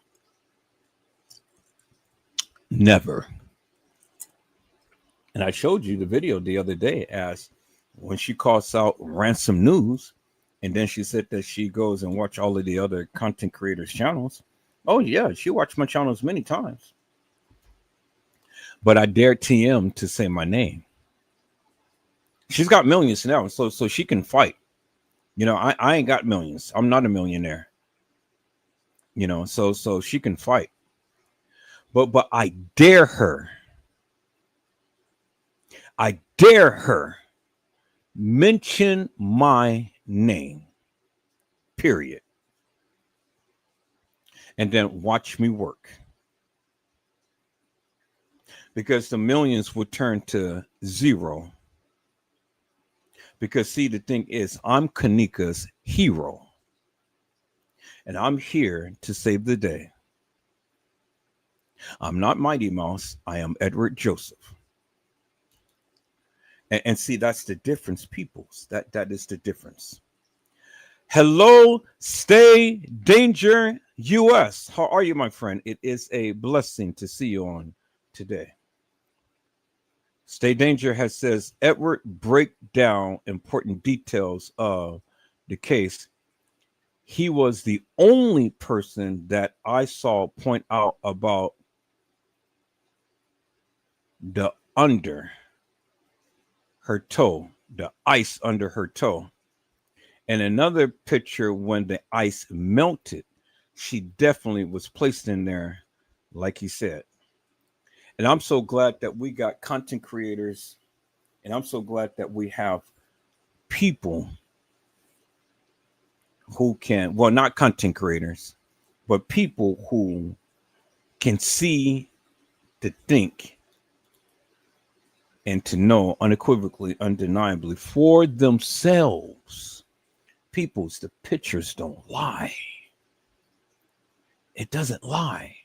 Never. And I showed you the video the other day as when she calls out Ransom News, and then she said that she goes and watch all of the other content creators' channels. Oh yeah, she watched my channels many times. But I dared TM to say my name. She's got millions now, so she can fight. You know, I ain't got millions. I'm not a millionaire. You know, so she can fight. But I dare her. I dare her mention my name, period. And then watch me work. Because the millions would turn to zero. Because see, the thing is, I'm Kenneka's hero, and I'm here to save the day. I'm not Mighty Mouse. I am Edward Joseph. And see, that's the difference, peoples. That is the difference. Hello, Stay Danger US. How are you, my friend? It is a blessing to see you on today. Stay Danger has says, Edward, break down important details of the case. He was the only person that I saw point out about the under her toe, the ice under her toe. And another picture when the ice melted, she definitely was placed in there, like he said. And I'm so glad that we got content creators, and I'm so glad that we have people who can, well, not content creators, but people who can see, to think, and to know unequivocally, undeniably for themselves. People's, the pictures don't lie. It doesn't lie.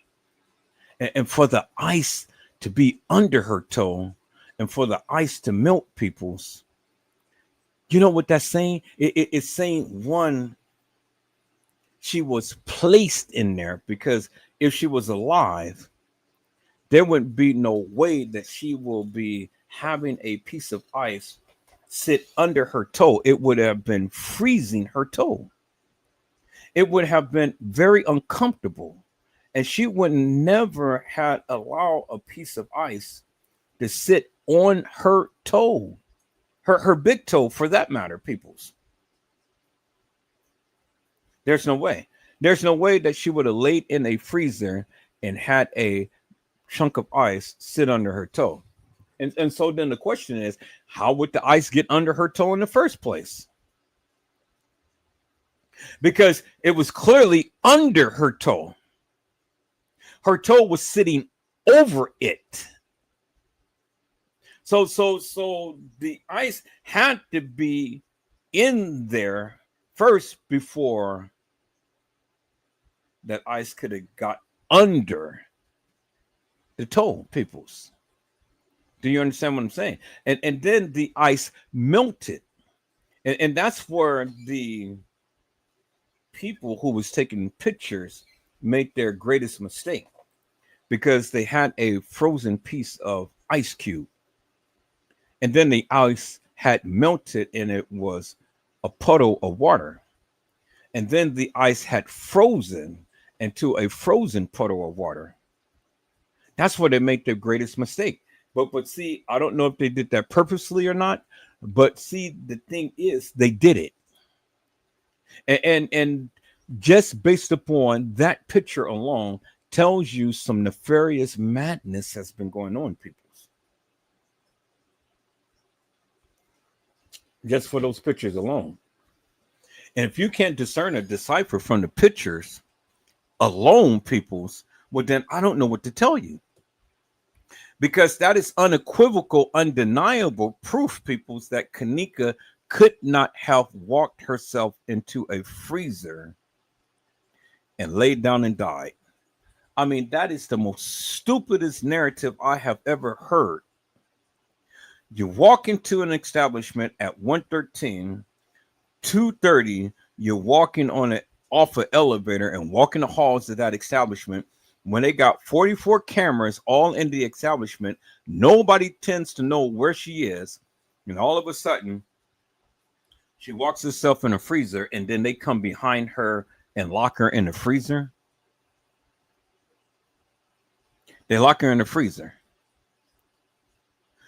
And for the ice to be under her toe and for the ice to melt, people's, you know what that's saying? It's saying, one, she was placed in there, because if she was alive, there wouldn't be no way that she will be having a piece of ice sit under her toe. It would have been freezing her toe. It would have been very uncomfortable. And she would never had allowed a piece of ice to sit on her toe, her big toe for that matter, peoples. There's no way. There's no way that she would have laid in a freezer and had a chunk of ice sit under her toe. And so then the question is, how would the ice get under her toe in the first place? Because it was clearly under her toe. Her toe was sitting over it. So the ice had to be in there first before that ice could have got under the toe, peoples. Do you understand what I'm saying? And then the ice melted. And that's where the people who was taking pictures made their greatest mistake, because they had a frozen piece of ice cube. And then the ice had melted and it was a puddle of water. And then the ice had frozen into a frozen puddle of water. That's where they make their greatest mistake. But see, I don't know if they did that purposely or not. But see, the thing is, they did it. And just based upon that picture alone tells you some nefarious madness has been going on, people. Just for those pictures alone. And if you can't discern or decipher from the pictures alone, peoples, well, then I don't know what to tell you. Because that is unequivocal, undeniable proof, peoples, that Kenneka could not have walked herself into a freezer and laid down and died. I mean, that is the most stupidest narrative I have ever heard. You walk into an establishment at 113, 2:30, you're walking on it off an elevator and walking the halls of that establishment. When they got 44 cameras all in the establishment, nobody tends to know where she is. And all of a sudden, she walks herself in a freezer, and then they come behind her and lock her in the freezer. They lock her in the freezer.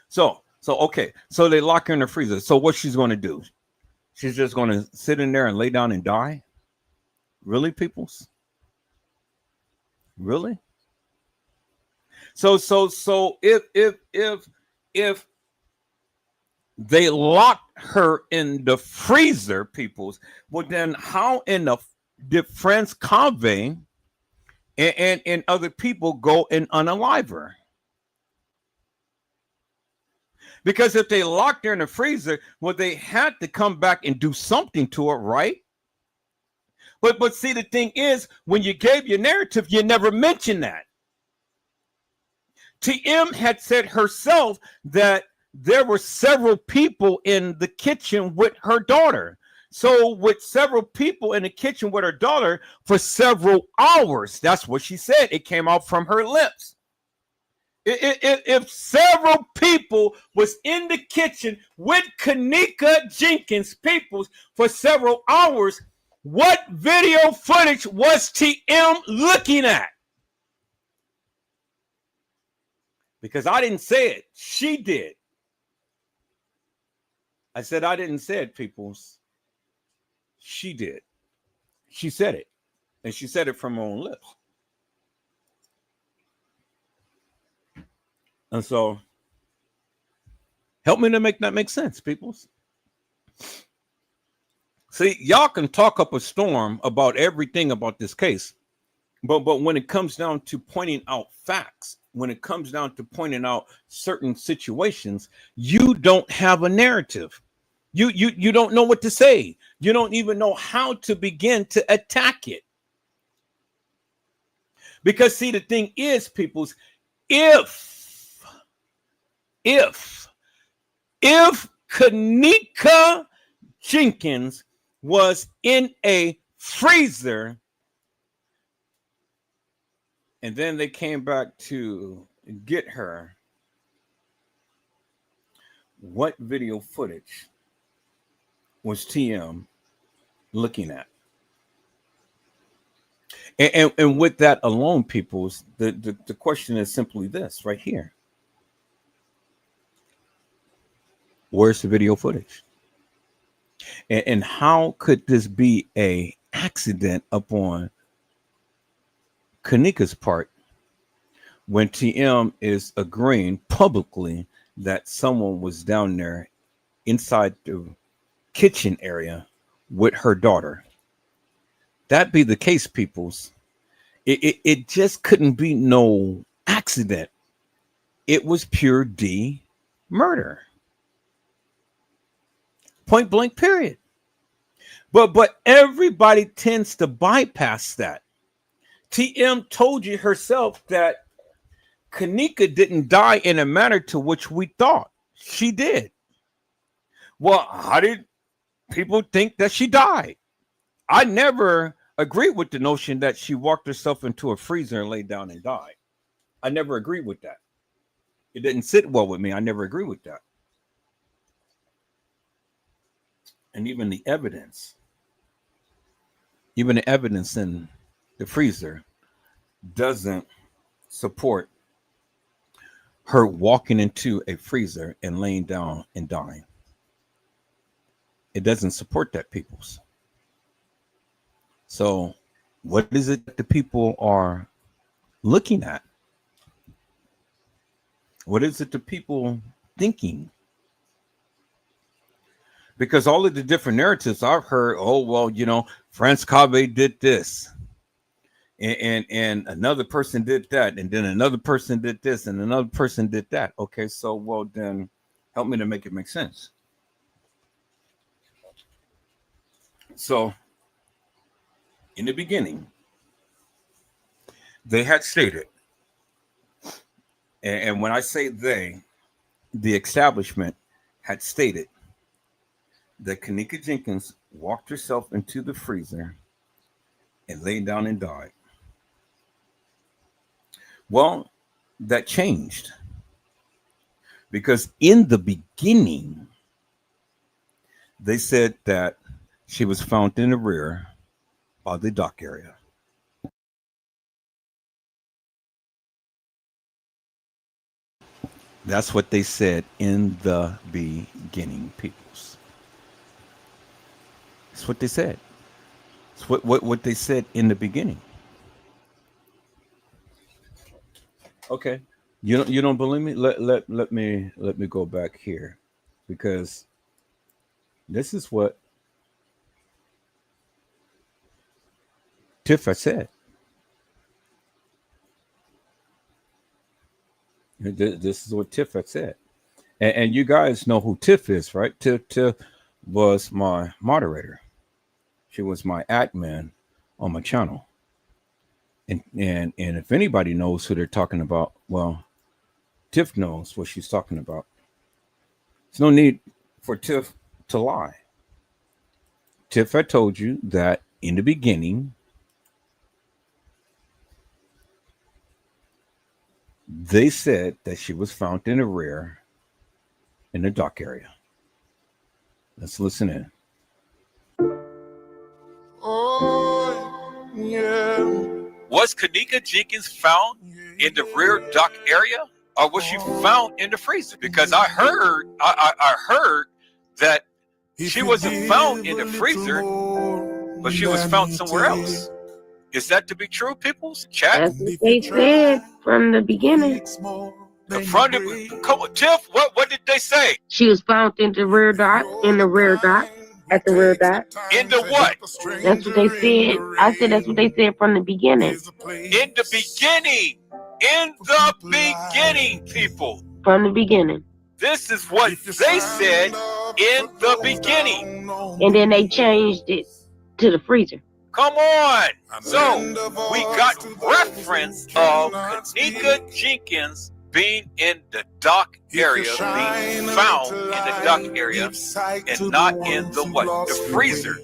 So okay, so they lock her in the freezer. So what she's going to do? She's just going to sit in there and lay down and die? Really, peoples? Really? So if they locked her in the freezer, peoples, well, then how in the did France Cave and other people go and unalive her? Because if they locked her in the freezer, well, they had to come back and do something to her, right? But see, the thing is, when you gave your narrative, you never mentioned that. TM had said herself that there were several people in the kitchen with her daughter. So with several people in the kitchen with her daughter for several hours, that's what she said. It came out from her lips. If several people was in the kitchen with Kenneka Jenkins peoples for several hours, what video footage was TM looking at? Because I didn't say it. She did. I said I didn't say it, peoples. She did. She said it. And she said it from her own lips. And so, help me to make that make sense, peoples. See, y'all can talk up a storm about everything about this case. But when it comes down to pointing out facts, when it comes down to pointing out certain situations, you don't have a narrative. You don't know what to say. You don't even know how to begin to attack it. Because see, the thing is, peoples, if Kenneka Jenkins was in a freezer, and then they came back to get her, what video footage was TM looking at? And with that alone, peoples, the question is simply this right here. Where's the video footage? And how could this be a accident upon Kenneka's part when TM is agreeing publicly that someone was down there inside the kitchen area with her daughter? That be the case, peoples. It just couldn't be no accident. It was pure D murder. Point blank, period. But everybody tends to bypass that. TM told you herself that Kenneka didn't die in a manner to which we thought she did. Well, how did people think that she died? I never agreed with the notion that she walked herself into a freezer and laid down and died. I never agreed with that. It didn't sit well with me. I never agreed with that. And even the evidence in the freezer doesn't support her walking into a freezer and laying down and dying. It doesn't support that, peoples. So what is it that the people are looking at? What is it the people thinking? Because all of the different narratives I've heard, oh, well, you know, France Cave did this. And another person did that. And then another person did this. And another person did that. Okay, so, well, then help me to make it make sense. So, in the beginning, they had stated, and when I say they, the establishment had stated that Kenneka Jenkins walked herself into the freezer and laid down and died. Well, that changed because in the beginning, they said that she was found in the rear of the dock area. That's what they said in the beginning, peoples. That's what they said. It's what they said in the beginning. Okay. You don't believe me? Let me go back here, because this is what Tiff said. This is what Tiff said. And you guys know who Tiff is, right? Tiff was my moderator. She was my admin on my channel. And if anybody knows who they're talking about, well, Tiff knows what she's talking about. There's no need for Tiff to lie. Tiff had told you that in the beginning, they said that she was found in the rear in the dock area. Let's listen in. Oh, yeah. Was Kenneka Jenkins found in the rear dock area, or was she found in the freezer? Because I heard that she wasn't found in the freezer, but she was found somewhere else. Is that to be true, people? Chat. That's what they said from the beginning. Come on, Tiff. What did they say? She was found in the rear dock, at the rear dock. In the what? That's what they said. I said that's what they said from the beginning. In the beginning. In the beginning, people. From the beginning. This is what they said in the beginning. And then they changed it to the freezer. Come on. So we got reference of Kenneka Jenkins being in the dock area, being found in the dock area, and not in the what? The freezer.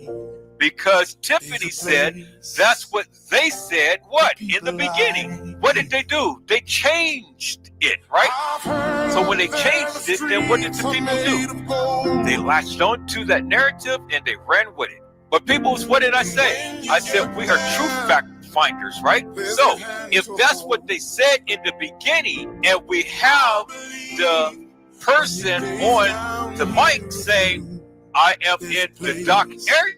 Because Tiffany said that's what they said, what? In the beginning. What did they do? They changed it, right? So when they changed it, then what did the people do? They latched on to that narrative and they ran with it. But people, what did I say? I said we are truth fact finders, right? So if that's what they said in the beginning, and we have the person on the mic saying, I am in the dock area,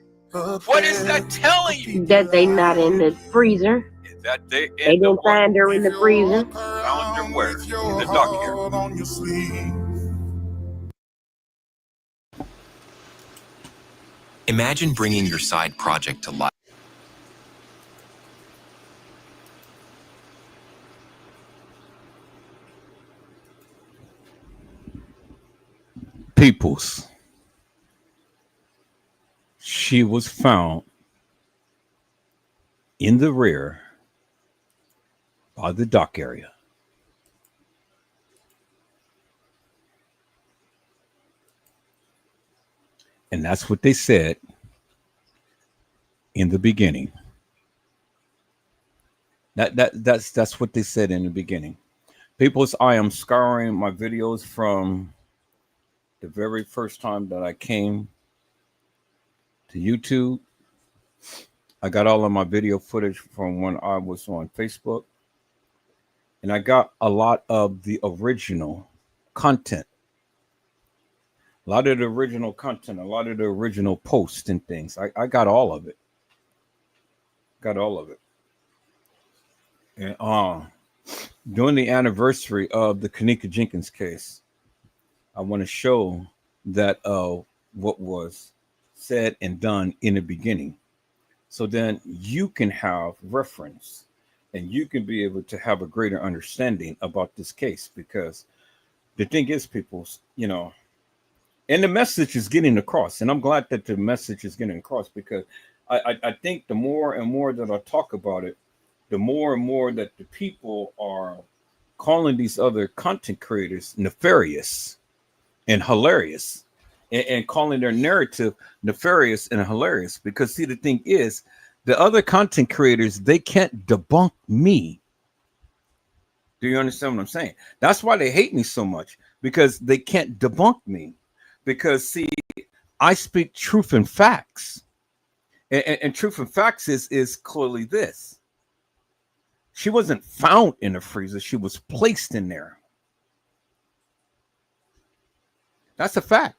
what is that telling you? That they not in the freezer. That they didn't find her in the freezer. Found her where? In the dock area. Imagine bringing your side project to life. Peoples. She was found in the rear by the dock area. And that's what they said in the beginning. That's what they said in the beginning. Peoples, I am scouring my videos from the very first time that I came to YouTube. I got all of my video footage from when I was on Facebook. And I got a lot of the original content. A lot of the original content, a lot of the original posts and things. I got all of it. Got all of it. And during the anniversary of the Kenneka Jenkins case, I want to show that what was said and done in the beginning. So then you can have reference and you can be able to have a greater understanding about this case, because the thing is, people, and the message is getting across, and I'm glad that the message is getting across, because I think the more and more that I talk about it, the more and more that the people are calling these other content creators nefarious and hilarious, and calling their narrative nefarious and hilarious. Because see, the thing is, the other content creators, they can't debunk me. Do you understand what I'm saying? That's why they hate me so much, because they can't debunk me. Because see, I speak truth and facts, and truth and facts is clearly this: she wasn't found in a freezer; she was placed in there. That's a fact.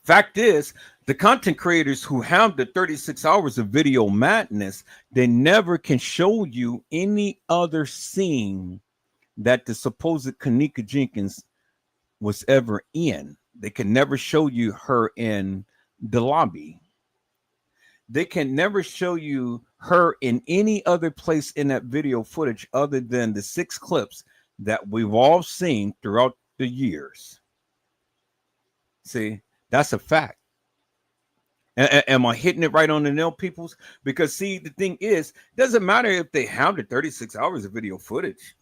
Fact is, the content creators who have the 36 hours of video madness, they never can show you any other scene that the supposed Kenneka Jenkins was ever in. They can never show you her in the lobby. They can never show you her in any other place in that video footage other than the 6 clips that we've all seen throughout the years. See, that's a fact. Am I hitting it right on the nail, peoples? Because see, the thing is, it doesn't matter if they have the 36 hours of video footage.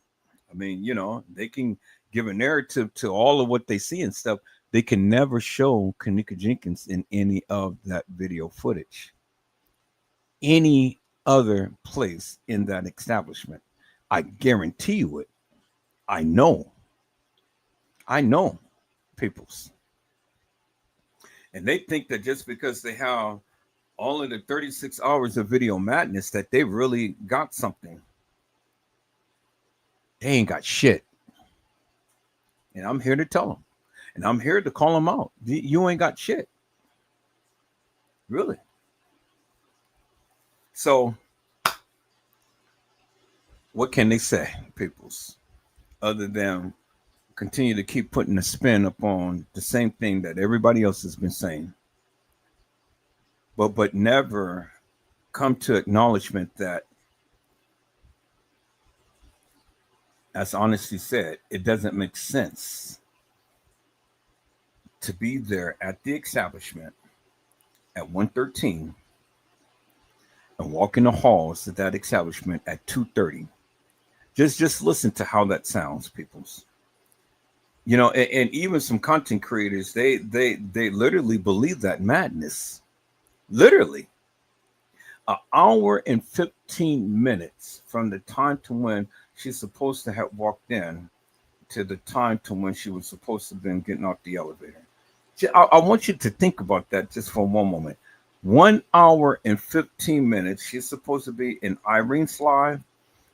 I mean, they can give a narrative to all of what they see and stuff. They can never show Kenneka Jenkins in any of that video footage, any other place in that establishment. I guarantee you it. I know, peoples. And they think that just because they have all of the 36 hours of video madness that they really got something. They ain't got shit. And I'm here to tell them. And I'm here to call them out. You ain't got shit. Really. So, what can they say, peoples, other than continue to keep putting a spin upon the same thing that everybody else has been saying, but never come to acknowledgement that, as Honesty said, it doesn't make sense to be there at the establishment at 1:13 and walk in the halls of that establishment at 2:30. Just listen to how that sounds, peoples. And even some content creators, they literally believe that madness. Literally. An hour and 15 minutes from the time to when she's supposed to have walked in to the time to when she was supposed to have been getting off the elevator. I want you to think about that just for one moment. 1 hour and 15 minutes. She's supposed to be in Irene's live.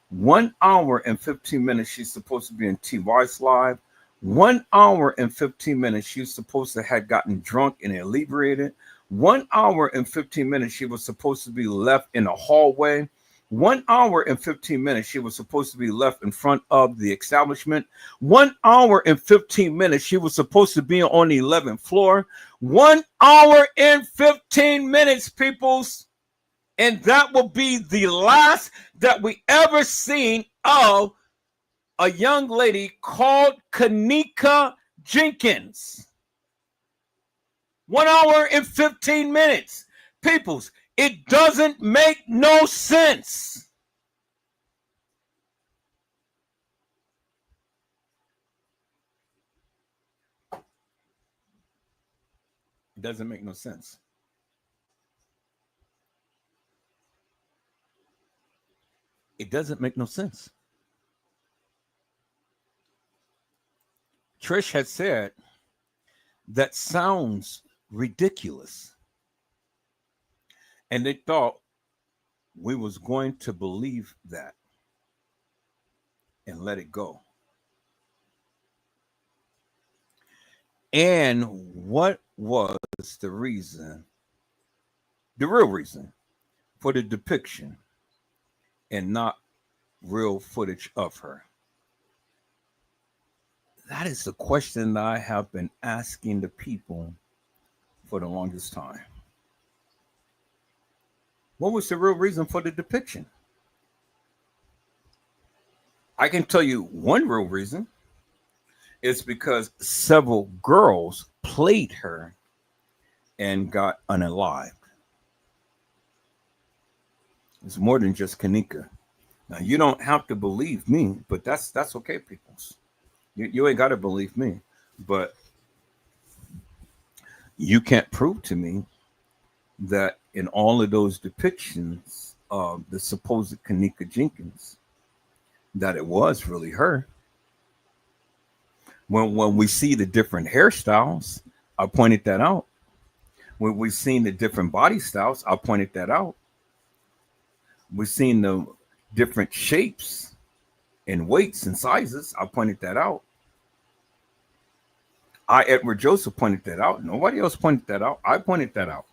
1 hour and 15 minutes. She's supposed to be in TY's live. 1 hour and 15 minutes. She's supposed to have gotten drunk and inebriated. 1 hour and 15 minutes. She was supposed to be left in a hallway. 1 hour and 15 minutes. She was supposed to be left in front of the establishment. 1 hour and 15 minutes. She was supposed to be on the 11th floor. 1 hour and 15 minutes, peoples. And that will be the last that we ever seen of a young lady called Kenneka Jenkins. 1 hour and 15 minutes. Peoples, it doesn't make no sense. It doesn't make no sense. It doesn't make no sense. Trish had said, that sounds ridiculous. And they thought we was going to believe that and let it go. And what was the reason, the real reason for the depiction and not real footage of her? That is the question that I have been asking the people for the longest time. What was the real reason for the depiction? I can tell you one real reason. It's because several girls played her and got unalived. It's more than just Kenneka. Now, you don't have to believe me, but that's okay, peoples. You ain't got to believe me, but you can't prove to me that in all of those depictions of the supposed Kenneka Jenkins, that it was really her. When we see the different hairstyles, I pointed that out. When we've seen the different body styles, I pointed that out. We've seen the different shapes and weights and sizes, I pointed that out. Edward Joseph, pointed that out. Nobody else pointed that out. I pointed that out.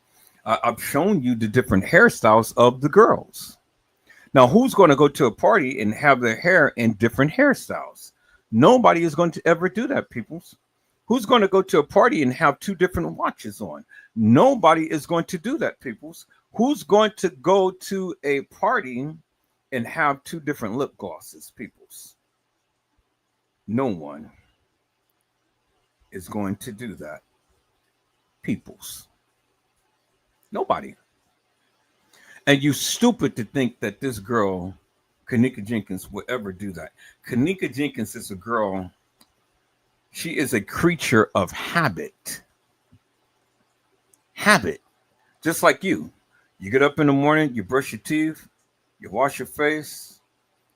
I've shown you the different hairstyles of the girls. Now, who's going to go to a party and have their hair in different hairstyles? Nobody is going to ever do that, peoples. Who's going to go to a party and have two different watches on? Nobody is going to do that, peoples. Who's going to go to a party and have two different lip glosses, peoples? No one. is going to do that. Peoples. Nobody. And you stupid to think that this girl, Kenneka Jenkins, will ever do that. Kenneka Jenkins is a girl. She is a creature of habit. Habit. Just like you. You get up in the morning, you brush your teeth, you wash your face,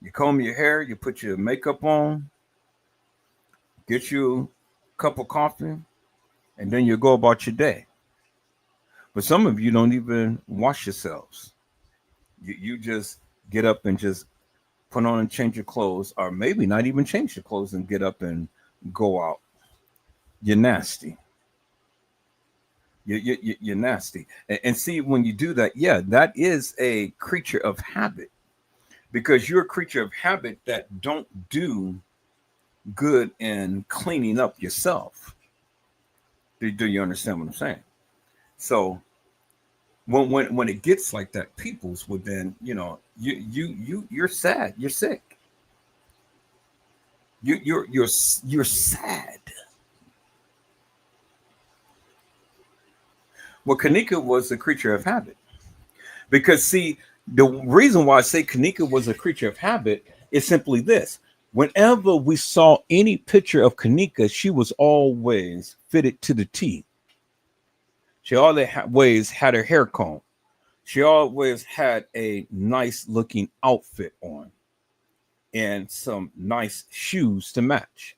you comb your hair, you put your makeup on, get you a cup of coffee, and then you go about your day. But some of you don't even wash yourselves. You just get up and just put on and change your clothes, or maybe not even change your clothes and get up and go out. You're nasty. You're nasty. And see, when you do that, yeah, that is a creature of habit, because you're a creature of habit that don't do good in cleaning up yourself. Do you understand what I'm saying? So when it gets like that, people's would then, you're sad, you're sick. You're sad. Well, Kenneka was a creature of habit. Because, see, the reason why I say Kenneka was a creature of habit is simply this. Whenever we saw any picture of Kenneka, she was always fitted to the T. She always had her hair combed. She always had a nice looking outfit on and some nice shoes to match.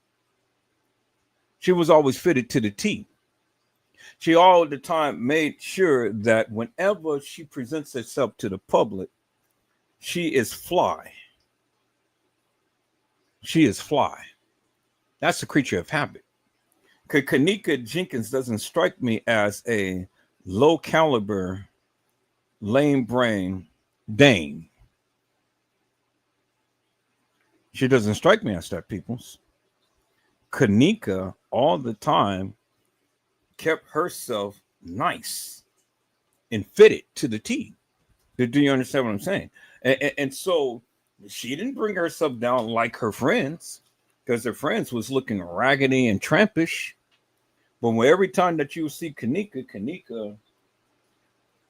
She was always fitted to the T. She all the time made sure that whenever she presents herself to the public, she is fly. She is fly. That's a creature of habit. Kenneka Jenkins doesn't strike me as a low caliber, lame brain dame. She doesn't strike me as that, peoples. Kenneka all the time kept herself nice and fitted to the T. Do you understand what I'm saying? And so she didn't bring herself down like her friends, because her friends was looking raggedy and trampish. But every time that you see Kenneka,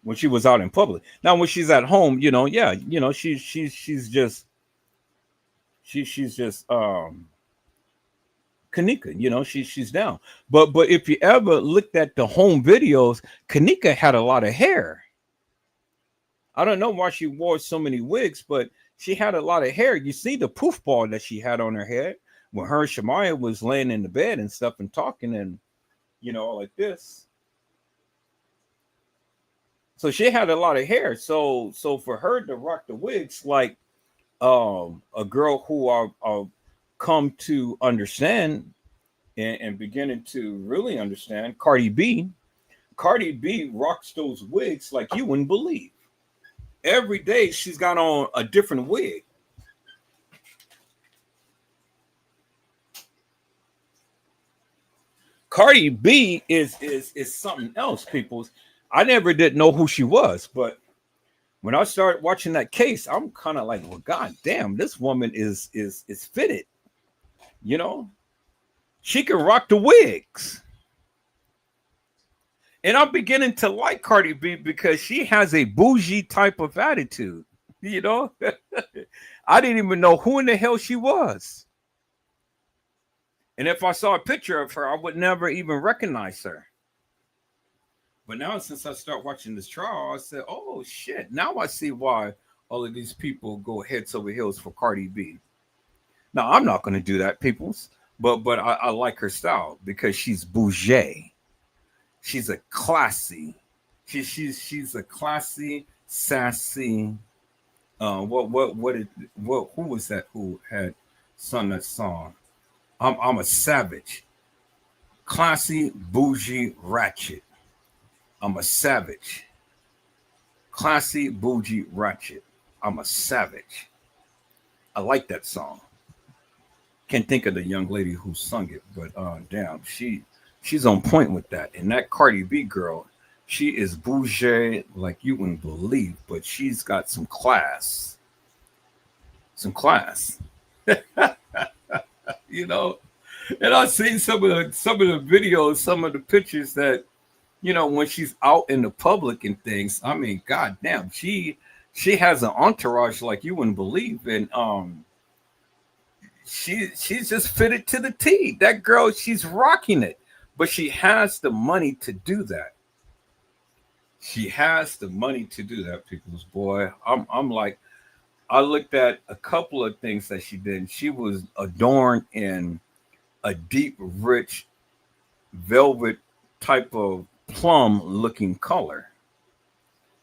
when she was out in public. Now, when she's at home, she's just Kenneka, she's down. But if you ever looked at the home videos, Kenneka had a lot of hair. I don't know why she wore so many wigs, but she had a lot of hair. You see the poof ball that she had on her head when her and Shemaya was laying in the bed and stuff and talking and, like this. So she had a lot of hair. So for her to rock the wigs like a girl who are come to understand and beginning to really understand, Cardi B rocks those wigs like you wouldn't believe. Every day she's got on a different wig. Cardi B is something else, people. I never did know who she was, but when I started watching that case, I'm kind of like, well, god damn, this woman is fitted. She can rock the wigs. And I'm beginning to like Cardi B because she has a bougie type of attitude. I didn't even know who in the hell she was. And if I saw a picture of her, I would never even recognize her. But now, since I start watching this trial, I said, oh, shit. Now I see why all of these people go heads over heels for Cardi B. Now, I'm not going to do that, peoples. But I like her style because she's bougie. She's a classy. She's a classy, sassy. Who was that who had sung that song? I'm a savage. Classy, bougie, ratchet. I'm a savage. Classy, bougie, ratchet. I'm a savage. I like that song. Can't think of the young lady who sung it, but damn, she's on point with that. And that Cardi B girl, she is bougie like you wouldn't believe, but she's got some class. Some class. And I've seen some of the videos, some of the pictures that when she's out in the public and things. I mean, goddamn, she has an entourage like you wouldn't believe, and she's just fitted to the T. That girl, she's rocking it, but she has the money to do that. She has the money to do that, people's boy. I'm like, I looked at a couple of things that she did. She was adorned in a deep, rich velvet type of plum looking color.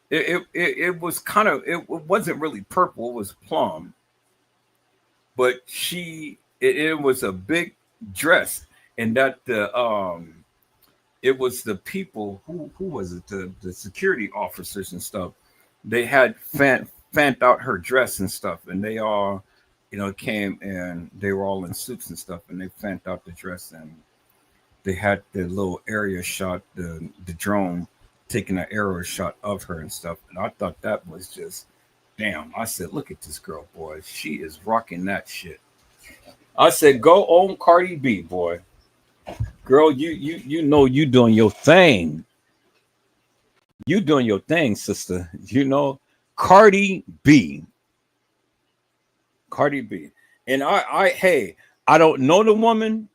It was kind of, it wasn't really purple, it was plum, but it was a big dress, and that the it was the people who was it, the security officers and stuff. They had fanned out her dress and stuff, and they all came, and they were all in suits and stuff, and they fanned out the dress, and they had the little area shot, the drone taking an arrow shot of her and stuff. And I thought that was just damn. I said, look at this girl, boy. She is rocking that shit. I said, go on Cardi B, boy. Girl, you doing your thing. You doing your thing, sister. Cardi B. Cardi B. And hey, I don't know the woman.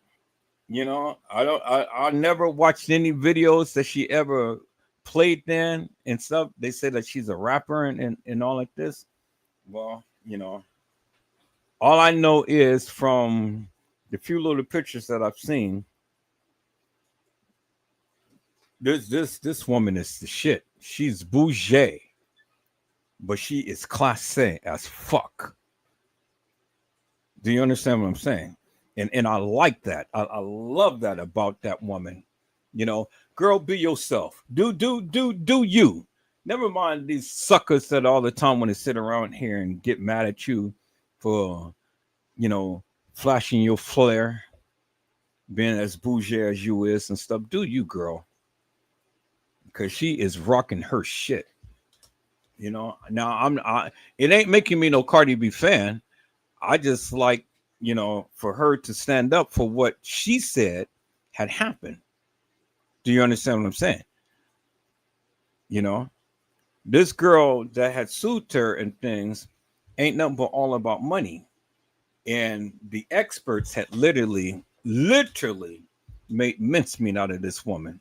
I never watched any videos that she ever played then and stuff. They say that she's a rapper and all like this. Well, all I know is from the few little pictures that I've seen, this woman is the shit. She's bougie, but she is classé as fuck. Do you understand what I'm saying? And I like that. I love that about that woman. Girl, be yourself. Do you. Never mind these suckers that all the time want to sit around here and get mad at you for, flashing your flair, being as bougie as you is and stuff. Do you, girl? Because she is rocking her shit. Now it ain't making me no Cardi B fan. I just like, for her to stand up for what she said had happened. Do you understand what I'm saying? This girl that had sued her and things ain't nothing but all about money. And the experts had literally made mincemeat out of this woman.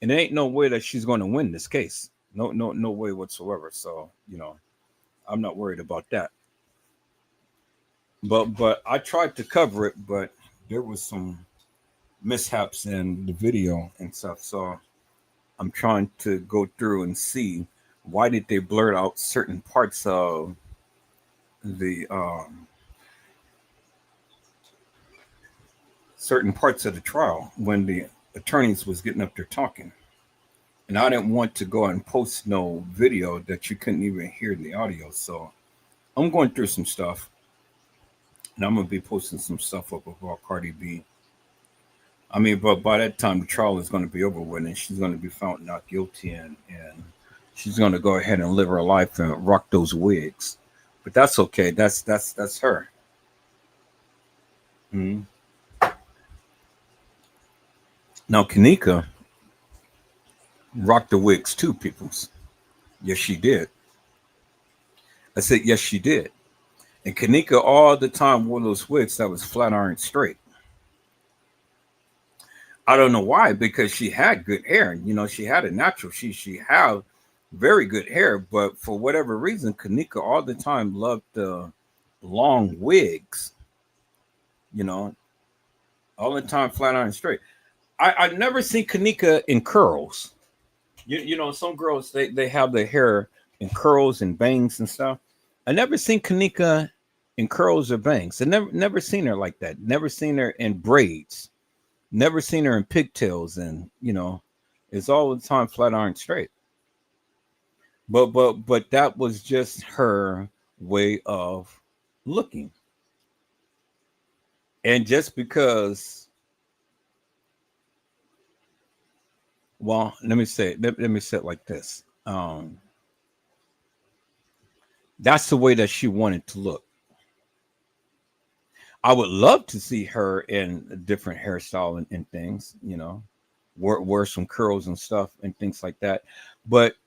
And there ain't no way that she's going to win this case. No way whatsoever. So, I'm not worried about that. But I tried to cover it, but there was some mishaps in the video and stuff. So I'm trying to go through and see why did they blurt out certain parts of the trial when the attorneys was getting up there talking. And I didn't want to go and post no video that you couldn't even hear the audio. So I'm going through some stuff. And I'm going to be posting some stuff up about Cardi B. I mean, but by that time, the trial is going to be over with, and she's going to be found not guilty, and she's going to go ahead and live her life and rock those wigs. But that's okay. That's her. Mm-hmm. Now, Kenneka rocked the wigs too, peoples. Yes, she did. I said, yes, she did. And Kenneka all the time wore those wigs that was flat iron straight. I don't know why, because she had good hair. She had a natural. She had very good hair, but for whatever reason, Kenneka all the time loved the long wigs. All the time flat iron straight. I never seen Kenneka in curls. Some girls they have their hair in curls and bangs and stuff. I never seen Kenneka in curls or bangs. I never seen her like that. Never seen her in braids. Never seen her in pigtails, and it's all the time flat iron straight. But that was just her way of looking. And just because, well, let me say it like this. That's the way that she wanted to look. I would love to see her in a different hairstyle and things, wear some curls and stuff and things like that. But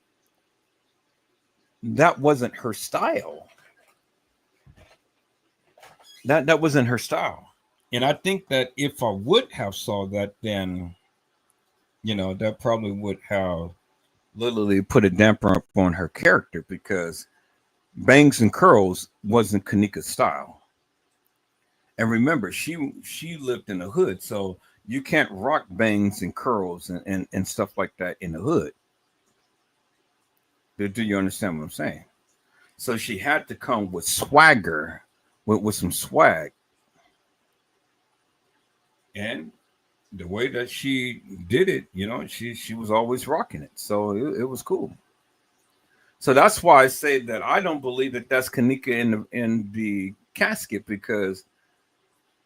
that wasn't her style. That wasn't her style. And I think that if I would have saw that, then, that probably would have literally put a damper up on her character, because bangs and curls wasn't Kenneka's style. And remember, she lived in the hood, so you can't rock bangs and curls and stuff like that in the hood. Do you understand what I'm saying? So she had to come with swagger, with some swag. And the way that she did it, she was always rocking it. So it was cool. So that's why I say that I don't believe that that's Kenneka in the casket, because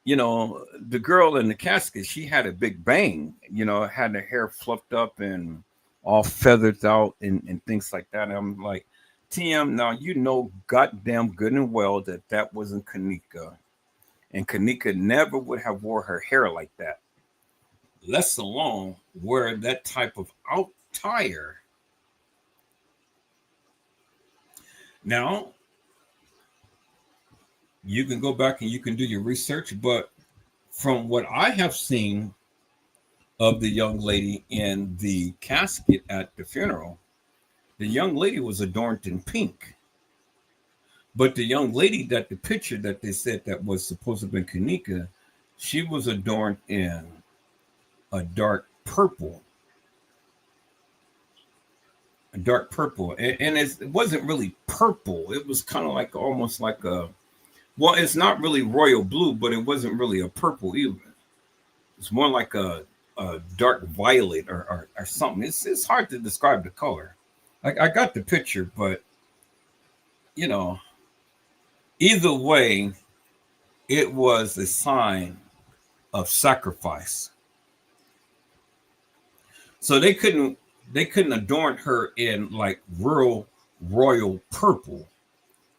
the girl in the casket, she had a big bang, had her hair fluffed up and all feathered out and things like that. And I'm like, TM, now goddamn good and well that wasn't Kenneka. And Kenneka never would have wore her hair like that, less alone wear that type of attire. Now, you can go back and you can do your research, but from what I have seen of the young lady in the casket at the funeral, the young lady was adorned in pink. But the young lady that the picture that they said that was supposed to be Kenneka, she was adorned in a dark purple. A dark purple. And it wasn't really purple. It was kind of like almost like it's not really royal blue, but it wasn't really a purple either. It's more like a dark violet or something. It's hard to describe the color. I got the picture, but either way, it was a sign of sacrifice. So they couldn't adorn her in like real royal purple.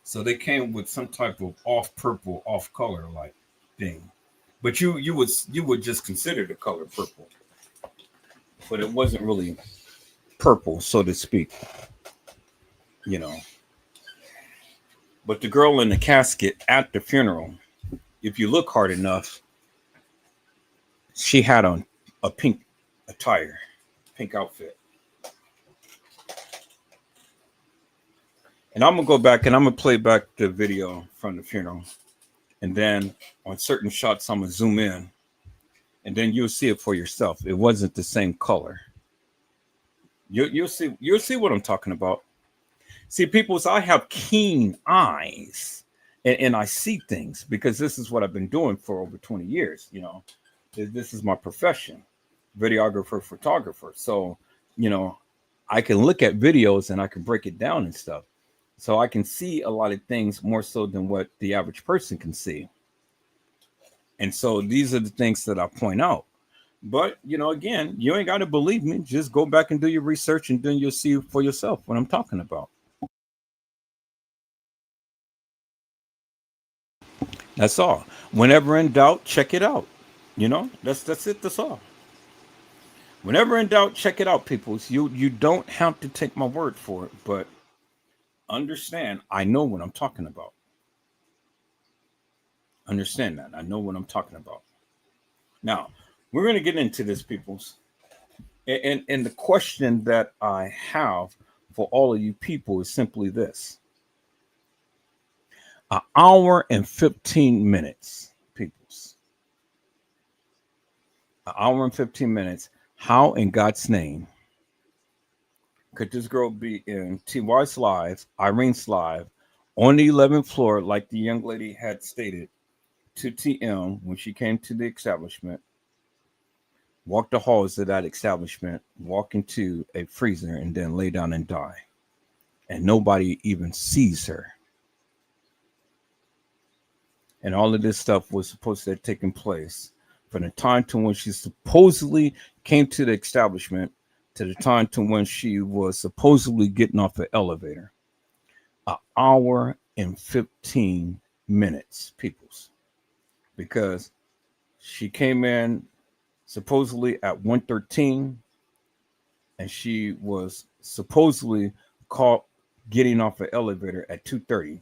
So they came with some type of off purple, off color like thing. But you would just consider the color purple. But it wasn't really purple, so to speak. But the girl in the casket at the funeral, if you look hard enough, she had on a pink attire, pink outfit. And I'm going to go back and I'm going to play back the video from the funeral. And then on certain shots, I'm going to zoom in. And then you'll see it for yourself. It wasn't the same color. You'll see what I'm talking about. See, people, I have keen eyes and I see things because this is what I've been doing for over 20 years. This is my profession, videographer, photographer. So, I can look at videos and I can break it down and stuff. So I can see a lot of things more so than what the average person can see. And so these are the things that I point out. But, again, you ain't got to believe me. Just go back and do your research and then you'll see for yourself what I'm talking about. That's all. Whenever in doubt, check it out. That's it. That's all. Whenever in doubt, check it out, people. You don't have to take my word for it, but understand, I know what I'm talking about. Understand that. I know what I'm talking about. Now, we're going to get into this, peoples. And the question that I have for all of you people is simply this. An hour and 15 minutes, peoples. An hour and 15 minutes. How in God's name could this girl be in TY's live, Irene's live, on the 11th floor, like the young lady had stated to TM when she came to the establishment, walk the halls of that establishment, walk into a freezer, and then lay down and die. And nobody even sees her. And all of this stuff was supposed to have taken place from the time to when she supposedly came to the establishment to the time to when she was supposedly getting off the elevator. An hour and 15 minutes, peoples. because she came in supposedly at 1:13, and she was supposedly caught getting off an elevator at 2:30.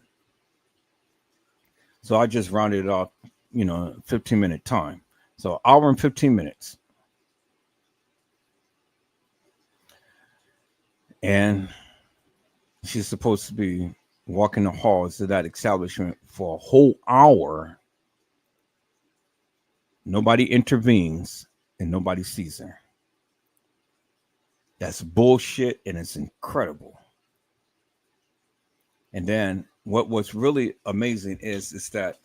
So I just rounded it off, 15-minute time. So hour and 15 minutes. And she's supposed to be walking the halls of that establishment for a whole hour. Nobody intervenes and nobody sees her. That's bullshit, and it's incredible. And then what's really amazing is that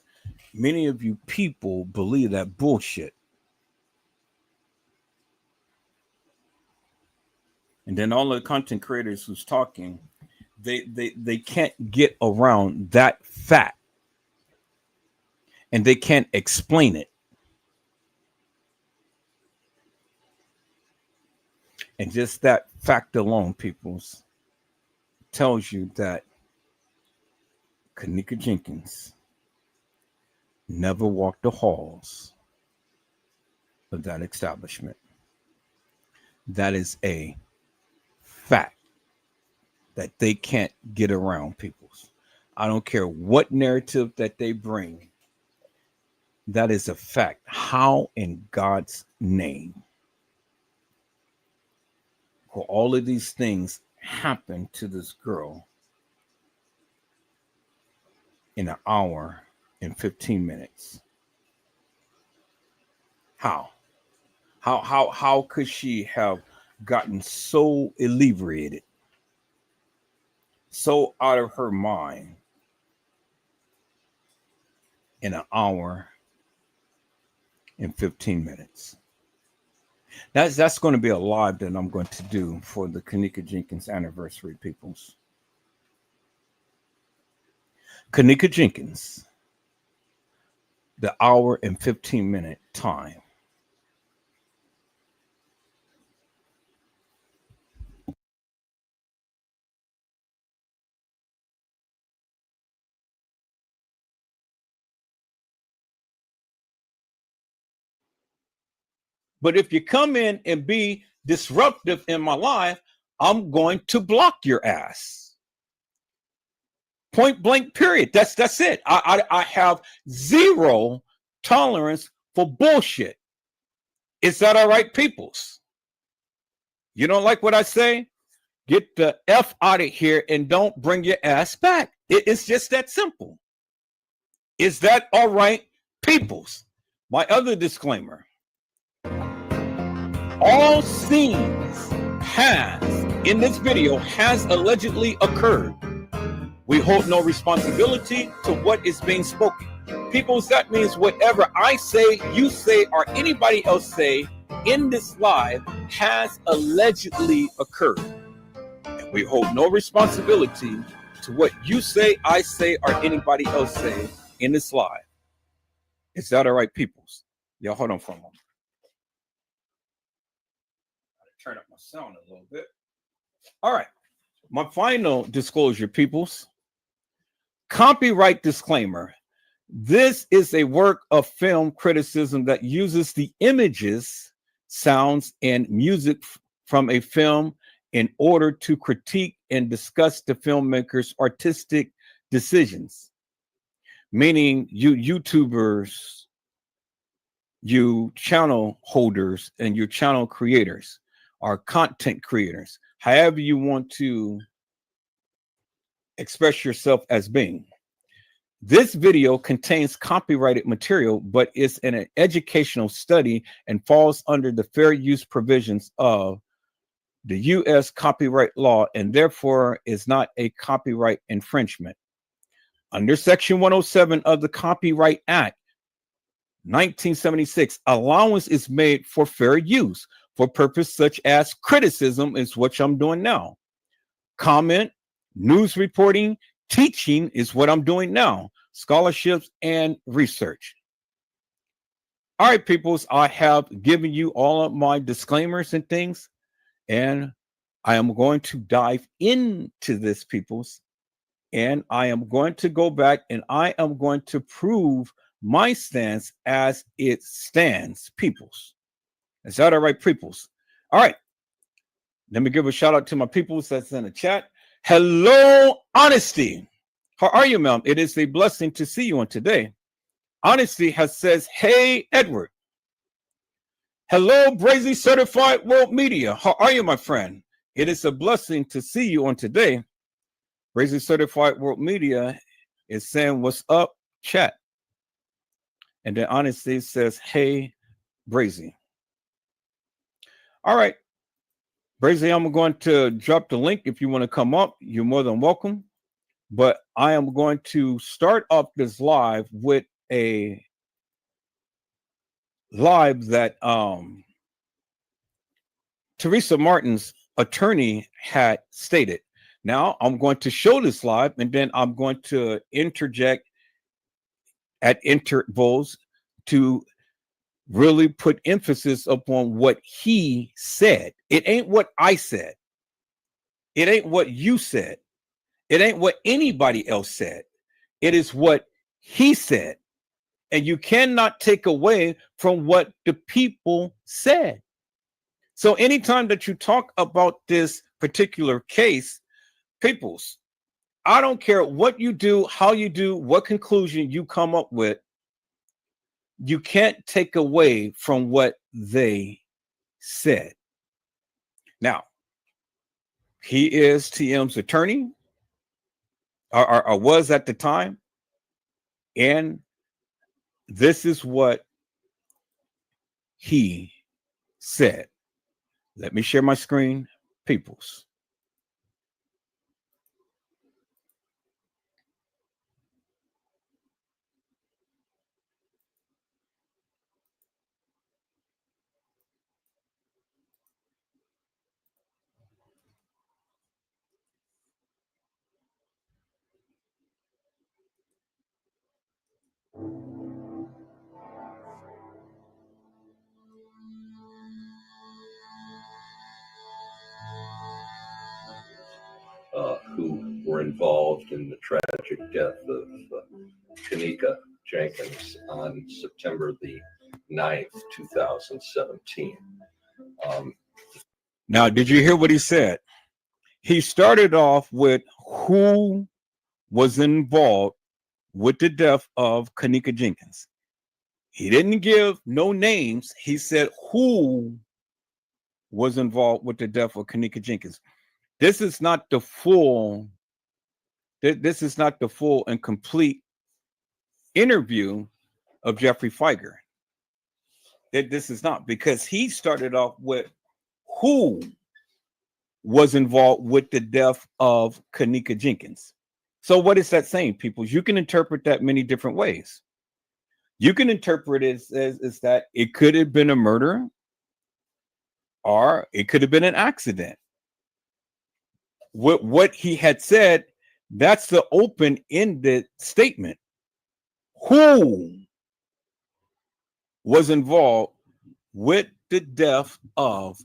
many of you people believe that bullshit. And then all the content creators who's talking, they can't get around that fact. And they can't explain it. And just that fact alone, peoples, tells you that Kenneka Jenkins never walked the halls of that establishment. That is a fact that they can't get around, peoples. I don't care what narrative that they bring. That is a fact. How in God's name will all of these things happen to this girl in an hour and 15 minutes? How could she have gotten so inebriated, so out of her mind in an hour and 15 minutes? That's going to be a live that I'm going to do for the Kenneka Jenkins anniversary, peoples. Kenneka Jenkins, the hour and 15-minute time. But if you come in and be disruptive in my life, I'm going to block your ass. Point blank, period. That's it. I have zero tolerance for bullshit. Is that all right, peoples? You don't like what I say? Get the F out of here and don't bring your ass back. It's just that simple. Is that all right, peoples? My other disclaimer. All scenes in this video has allegedly occurred. We hold no responsibility to what is being spoken. Peoples, that means whatever I say, you say, or anybody else say in this live has allegedly occurred. And we hold no responsibility to what you say, I say, or anybody else say in this live. Is that all right, peoples? Y'all hold on for a moment. Turn up my sound a little bit. All right. My final disclosure, peoples. Copyright disclaimer. This is a work of film criticism that uses the images, sounds, and music from a film in order to critique and discuss the filmmaker's artistic decisions. Meaning you YouTubers, you channel holders, and your channel creators are content creators, however you want to express yourself as being. This video contains copyrighted material, but is an educational study and falls under the fair use provisions of the U.S. copyright law and therefore is not a copyright infringement. Under Section 107 of the Copyright Act, 1976, allowance is made for fair use for purpose such as criticism is what I'm doing now. Comment, news reporting, teaching is what I'm doing now. Scholarships and research. All right, peoples, I have given you all of my disclaimers and things, and I am going to dive into this, peoples, and I am going to go back and I am going to prove my stance as it stands, peoples. Is that all right, peoples? All right. Let me give a shout out to my peoples that's in the chat. Hello, Honesty. How are you, ma'am? It is a blessing to see you on today. Honesty has says, hey, Edward. Hello, Brazy Certified World Media. How are you, my friend? It is a blessing to see you on today. Brazy Certified World Media is saying, what's up, chat? And then Honesty says, hey, Brazy. All right. Brazy, I'm going to drop the link. If you want to come up, you're more than welcome. But I am going to start up this live with a live that Teresa Martin's attorney had stated. Now I'm going to show this live, and then I'm going to interject at intervals to really put emphasis upon what he said. It ain't what I said. It ain't what you said. It ain't what anybody else said. It is what he said. And you cannot take away from what the people said. So anytime that you talk about this particular case, peoples, I don't care what you do, how you do, what conclusion you come up with, you can't take away from what they said. Now, he is TM's attorney, or was at the time, and this is what he said. Let me share my screen, peoples. Who were involved in the tragic death of Kenneka Jenkins on September the 9th, 2017. Now, did you hear what he said? He started off with who was involved with the death of Kenneka Jenkins. He didn't give no names. He said who was involved with the death of Kenneka Jenkins. This is not the full. This is not the full and complete interview of Jeffrey Feiger. This is not, because he started off with who was involved with the death of Kenneka Jenkins. So what is that saying, people? You can interpret that many different ways. You can interpret it as that it could have been a murder, or it could have been an accident. What he had said, that's the open-ended statement. Who was involved with the death of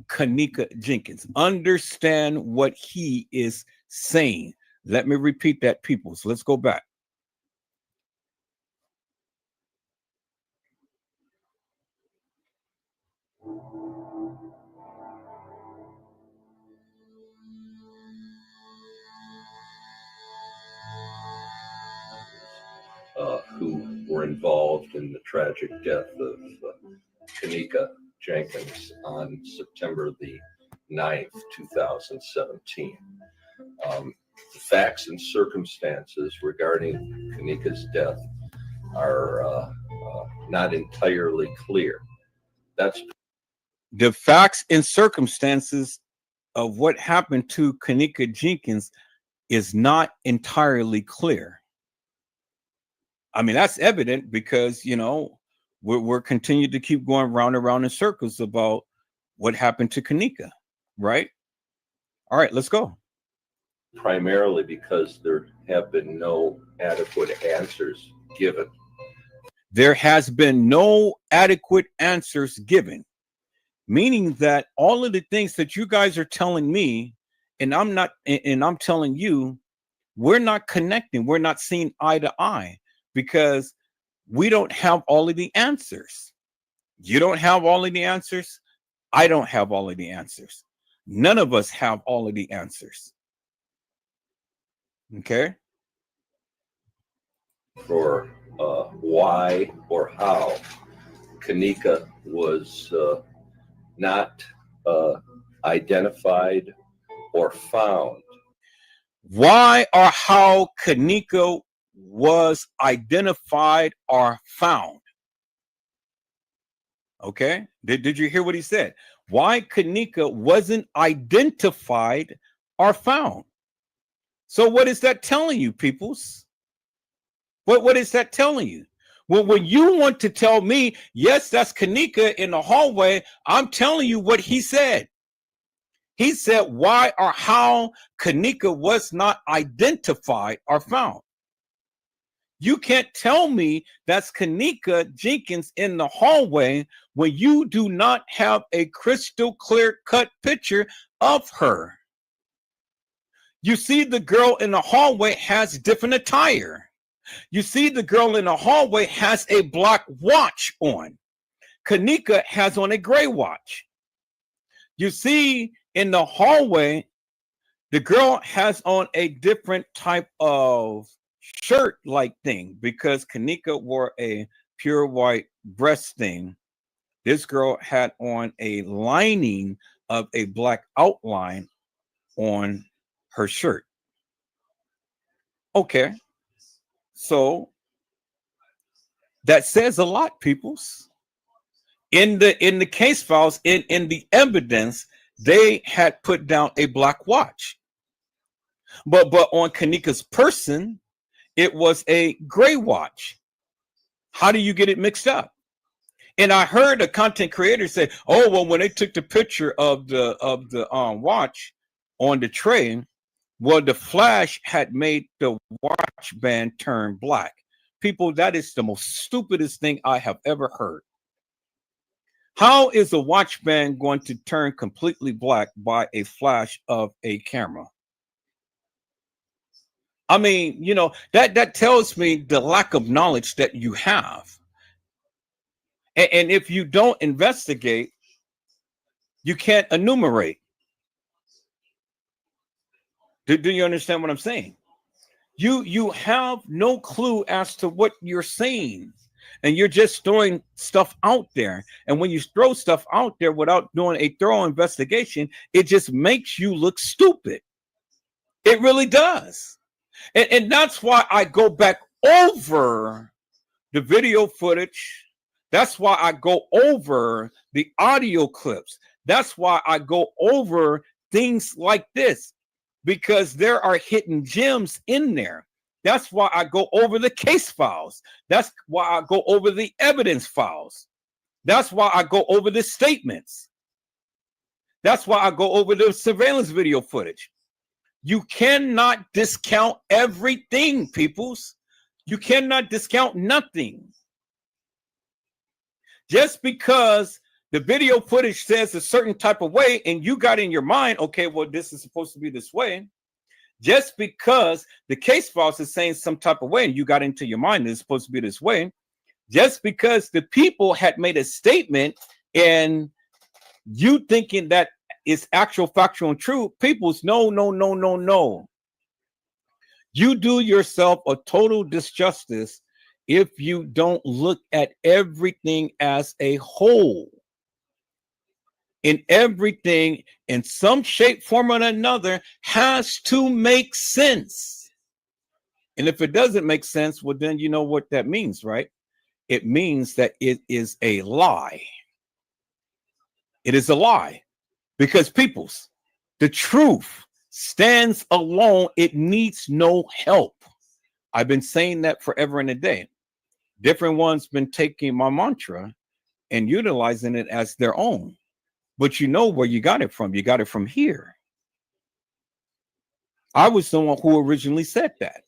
Kenneka Jenkins? Understand what he is saying. Let me repeat that, people. So let's go back. Who were involved in the tragic death of Kenneka Jenkins on September the 9th, 2017. The facts and circumstances regarding Kenneka's death are not entirely clear. That's the facts and circumstances of what happened to Kenneka Jenkins is not entirely clear. I mean, that's evident because, you know, we're continuing to keep going round and round in circles about what happened to Kenneka, right? All right, let's go. primarily because there have been no adequate answers given. There has been no adequate answers given, meaning that all of the things that you guys are telling me, and I'm telling you, we're not connecting. We're not seeing eye to eye, because we don't have all of the answers. You don't have all of the answers. I don't have all of the answers. None of us have all of the answers. Okay? For why or how Kenneka was not identified or found. Why or how Kenneka was identified or found. Okay? Did you hear what he said? Why Kenneka wasn't identified or found. So what is that telling you, peoples? What is that telling you? Well, when you want to tell me, yes, that's Kenneka in the hallway, I'm telling you what he said. He said why or how Kenneka was not identified or found. You can't tell me that's Kenneka Jenkins in the hallway when you do not have a crystal clear cut picture of her. You see the girl in the hallway has different attire. You see the girl in the hallway has a black watch on. Kenneka has on a gray watch. You see in the hallway, the girl has on a different type of shirt-like thing because Kenneka wore a pure white breast thing. This girl had on a lining of a black outline on her shirt. Okay. So that says a lot, peoples. In the case files, in the evidence, they had put down a black watch. But on Kenneka's person, it was a gray watch. How do you get it mixed up? And I heard a content creator say, "Oh, well, when they took the picture of the watch on the tray, well, the flash had made the watch band turn black." People, that is the most stupidest thing I have ever heard. How is a watch band going to turn completely black by a flash of a camera? I mean, you know, that tells me the lack of knowledge that you have. And if you don't investigate, you can't enumerate. Do you understand what I'm saying? You have no clue as to what you're saying, and you're just throwing stuff out there. And when you throw stuff out there without doing a thorough investigation, it just makes you look stupid. It really does. And that's why I go back over the video footage. That's why I go over the audio clips. That's why I go over things like this, because there are hidden gems in there. That's why I go over the case files. That's why I go over the evidence files. That's why I go over the statements. That's why I go over the surveillance video footage. You cannot discount everything, peoples. You cannot discount nothing. Just because the video footage says a certain type of way and you got in your mind, okay, well, this is supposed to be this way. Just because the case files is saying some type of way and you got into your mind that it's supposed to be this way. Just because the people had made a statement and you thinking that it's actual, factual, and true, people's no. You do yourself a total disjustice if you don't look at everything as a whole. In everything, in some shape, form, or another, has to make sense. And if it doesn't make sense, well, then you know what that means, right? It means that it is a lie. It is a lie. Because peoples, the truth stands alone. It needs no help. I've been saying that forever and a day. Different ones been taking my mantra and utilizing it as their own. But you know where you got it from. You got it from here. I was the one who originally said that.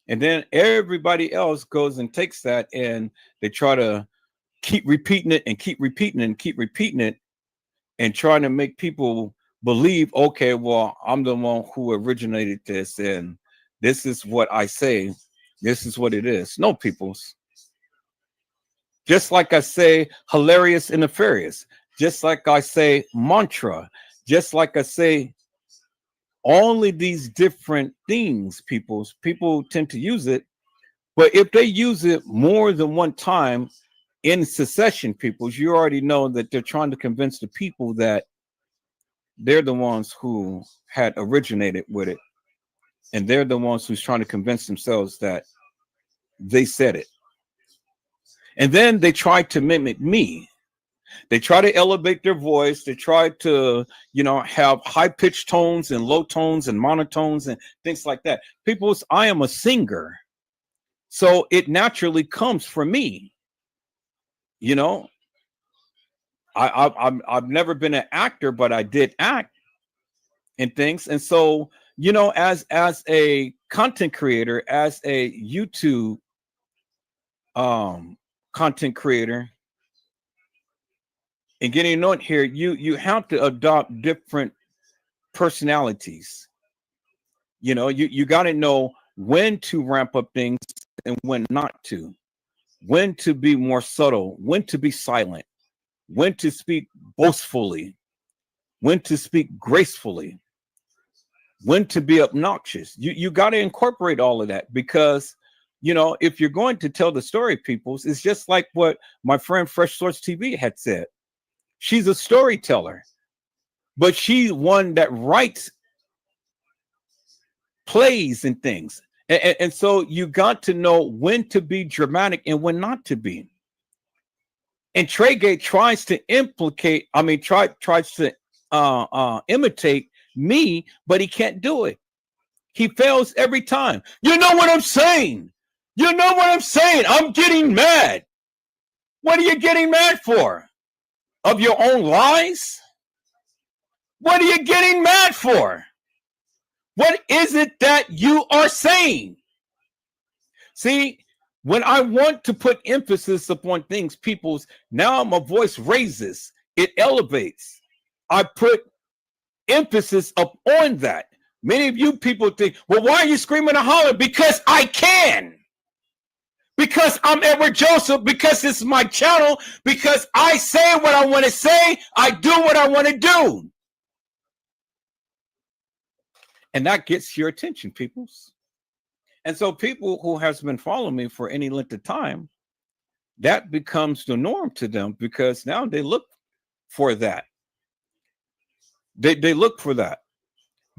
And then everybody else goes and takes that and they try to keep repeating it and keep repeating it and keep repeating it and trying to make people believe, okay, well, I'm the one who originated this and this is what I say. This is what it is. No, peoples. Just like I say hilarious and nefarious, just like I say mantra, just like I say all of these different things, people tend to use it. But if they use it more than one time in succession, peoples, you already know that they're trying to convince the people that they're the ones who had originated with it. And they're the ones who's trying to convince themselves that they said it. And then they try to mimic me. They try to elevate their voice. They try to, have high pitched tones and low tones and monotones and things like that. Peoples, I am a singer. So it naturally comes from me. I've never been an actor, but I did act and things. And so, as a content creator, as a YouTube content creator, and getting on here, you have to adopt different personalities. You got to know when to ramp up things and when not to, when to be more subtle, when to be silent, when to speak boastfully, when to speak gracefully, when to be obnoxious. You got to incorporate all of that, because if you're going to tell the story, peoples, it's just like what my friend Fresh Source TV had said. She's a storyteller, but she's one that writes plays and things. And so you got to know when to be dramatic and when not to be. And Treygate tries to tries to imitate me, but he can't do it. He fails every time. You know what I'm saying? You know what I'm saying? I'm getting mad. What are you getting mad for? Of your own lies? What are you getting mad for? What is it that you are saying? See, when I want to put emphasis upon things, now my voice raises, it elevates. I put emphasis upon that. Many of you people think, well, why are you screaming and hollering? Because I can. Because I'm Edward Joseph, because it's my channel, because I say what I want to say, I do what I want to do. And that gets your attention, peoples. And so people who has been following me for any length of time, that becomes the norm to them, because now they look for that. They look for that.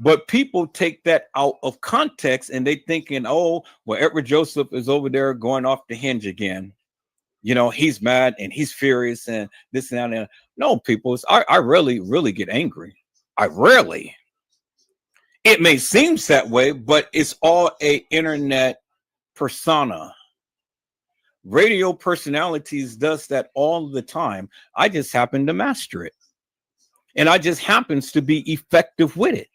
But people take that out of context and they thinking, oh, well, Edward Joseph is over there going off the hinge again. He's mad and he's furious and this and that. And no, people, I really, really get angry. It may seem that way, but it's all a internet persona. Radio personalities does that all the time. I just happen to master it. And I just happens to be effective with it.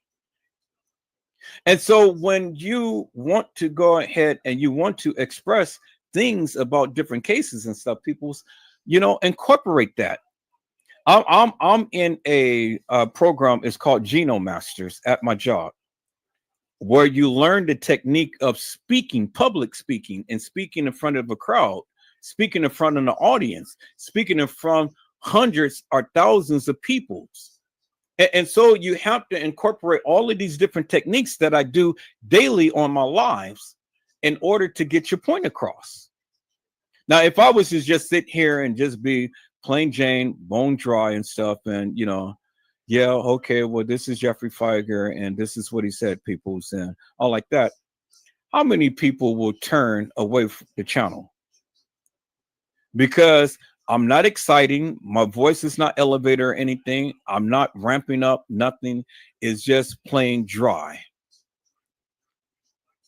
And so when you want to go ahead and you want to express things about different cases and stuff, people's, incorporate that. I'm in a program. It's called Genome Masters at my job, where you learn the technique of speaking, public speaking, and speaking in front of a crowd, speaking in front of the audience, speaking in front of hundreds or thousands of people. And so you have to incorporate all of these different techniques that I do daily on my lives in order to get your point across. Now, if I was to just sit here and just be plain Jane, bone dry and stuff, and, yeah, okay, well, this is Jeffrey Feiger, and this is what he said, peoples, and all like that, how many people will turn away from the channel? Because I'm not exciting. My voice is not elevator or anything. I'm not ramping up. Nothing. Is just plain dry.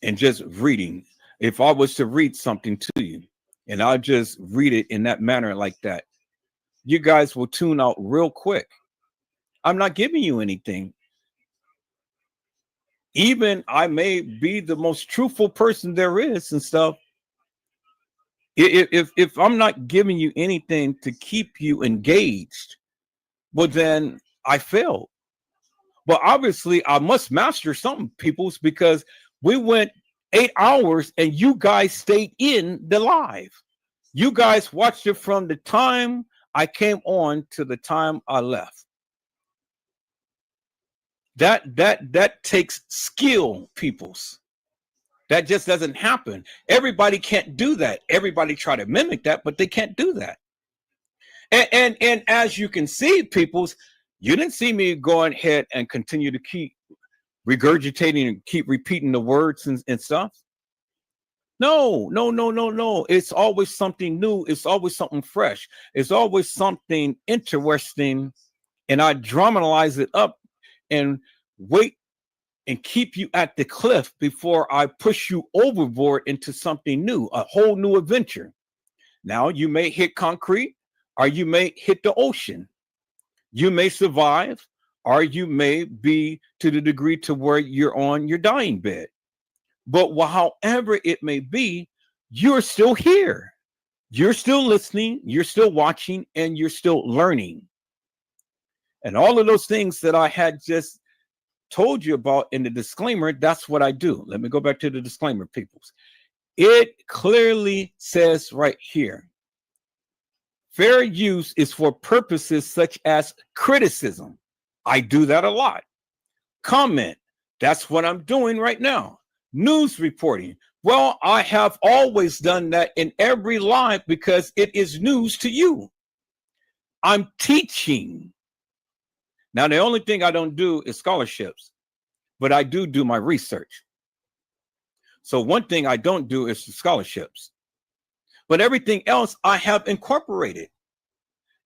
And just reading. If I was to read something to you and I just read it in that manner like that, you guys will tune out real quick. I'm not giving you anything. Even I may be the most truthful person there is and stuff. If I'm not giving you anything to keep you engaged, well, then I failed. But obviously, I must master something, peoples, because we went 8 hours and you guys stayed in the live. You guys watched it from the time I came on to the time I left. That takes skill, peoples. That just doesn't happen. Everybody can't do that. Everybody try to mimic that, but they can't do that. And as you can see, peoples, you didn't see me going ahead and continue to keep regurgitating and keep repeating the words and stuff. No. It's always something new. It's always something fresh. It's always something interesting. And I dramatize it up and wait and keep you at the cliff before I push you overboard into something new, a whole new adventure. Now you may hit concrete, or you may hit the ocean. You may survive, or you may be to the degree to where you're on your dying bed. But however it may be, you're still here. You're still listening, you're still watching, and you're still learning. And all of those things that I had just told you about in the disclaimer, that's what I do. Let me go back to the disclaimer, peoples. It clearly says right here, fair use is for purposes such as criticism. I do that a lot. Comment, that's what I'm doing right now. News reporting. Well, I have always done that in every live because it is news to you. I'm teaching. Now, the only thing I don't do is scholarships, but I do my research. So one thing I don't do is scholarships, but everything else I have incorporated.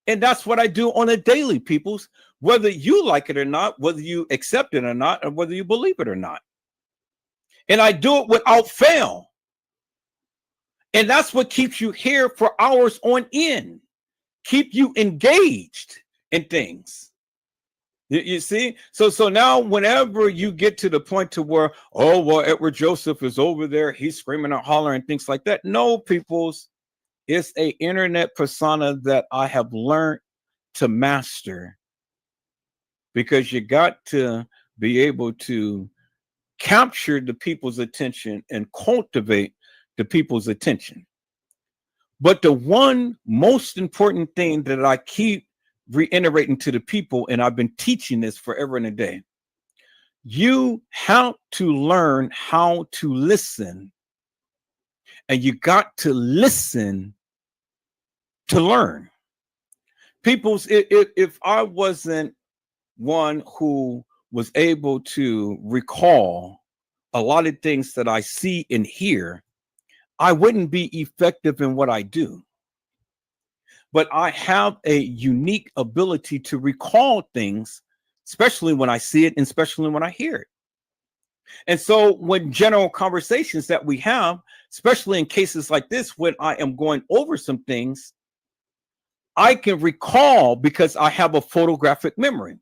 And that's what I do on a daily, peoples, whether you like it or not, whether you accept it or not, or whether you believe it or not. And I do it without fail. And that's what keeps you here for hours on end, keep you engaged in things. You see? So now whenever you get to the point to where, oh, well, Edward Joseph is over there, he's screaming and hollering and things like that. No, peoples, it's a internet persona that I have learned to master, because you got to be able to capture the people's attention and cultivate the people's attention. But the one most important thing that I keep reiterating to the people, and I've been teaching this forever and a day, you have to learn how to listen, and you got to listen to learn. People's, if I wasn't one who was able to recall a lot of things that I see and hear, I wouldn't be effective in what I do. But I have a unique ability to recall things, especially when I see it and especially when I hear it. And so when general conversations that we have, especially in cases like this, when I am going over some things, I can recall because I have a photographic memory.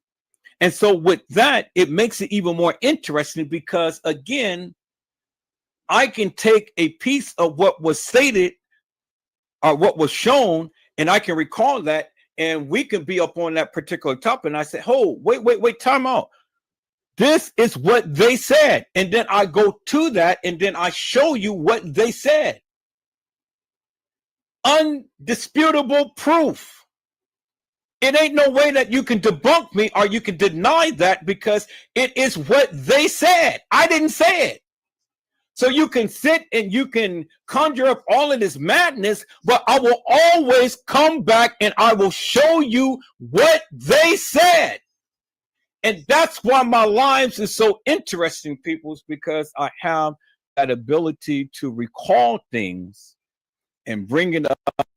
And so with that, it makes it even more interesting because, again, I can take a piece of what was stated or what was shown, and I can recall that, and we can be up on that particular topic. And I say, oh, wait, time out. This is what they said. And then I go to that, and then I show you what they said. Undisputable proof. It ain't no way that you can debunk me or you can deny that, because it is what they said. I didn't say it. So you can sit and you can conjure up all of this madness, but I will always come back and I will show you what they said. And that's why my lives is so interesting, peoples, because I have that ability to recall things and bring it up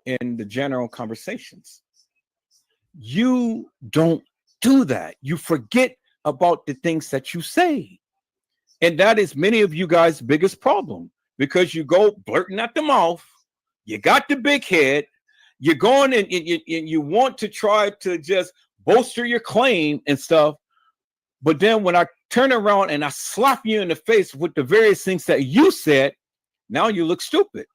in the general conversations. You don't do that. You forget about the things that you say. And that is many of you guys' biggest problem, because you go blurting at the mouth. You got the big head. You're going and you want to try to just bolster your claim and stuff. But then when I turn around and I slap you in the face with the various things that you said, now you look stupid.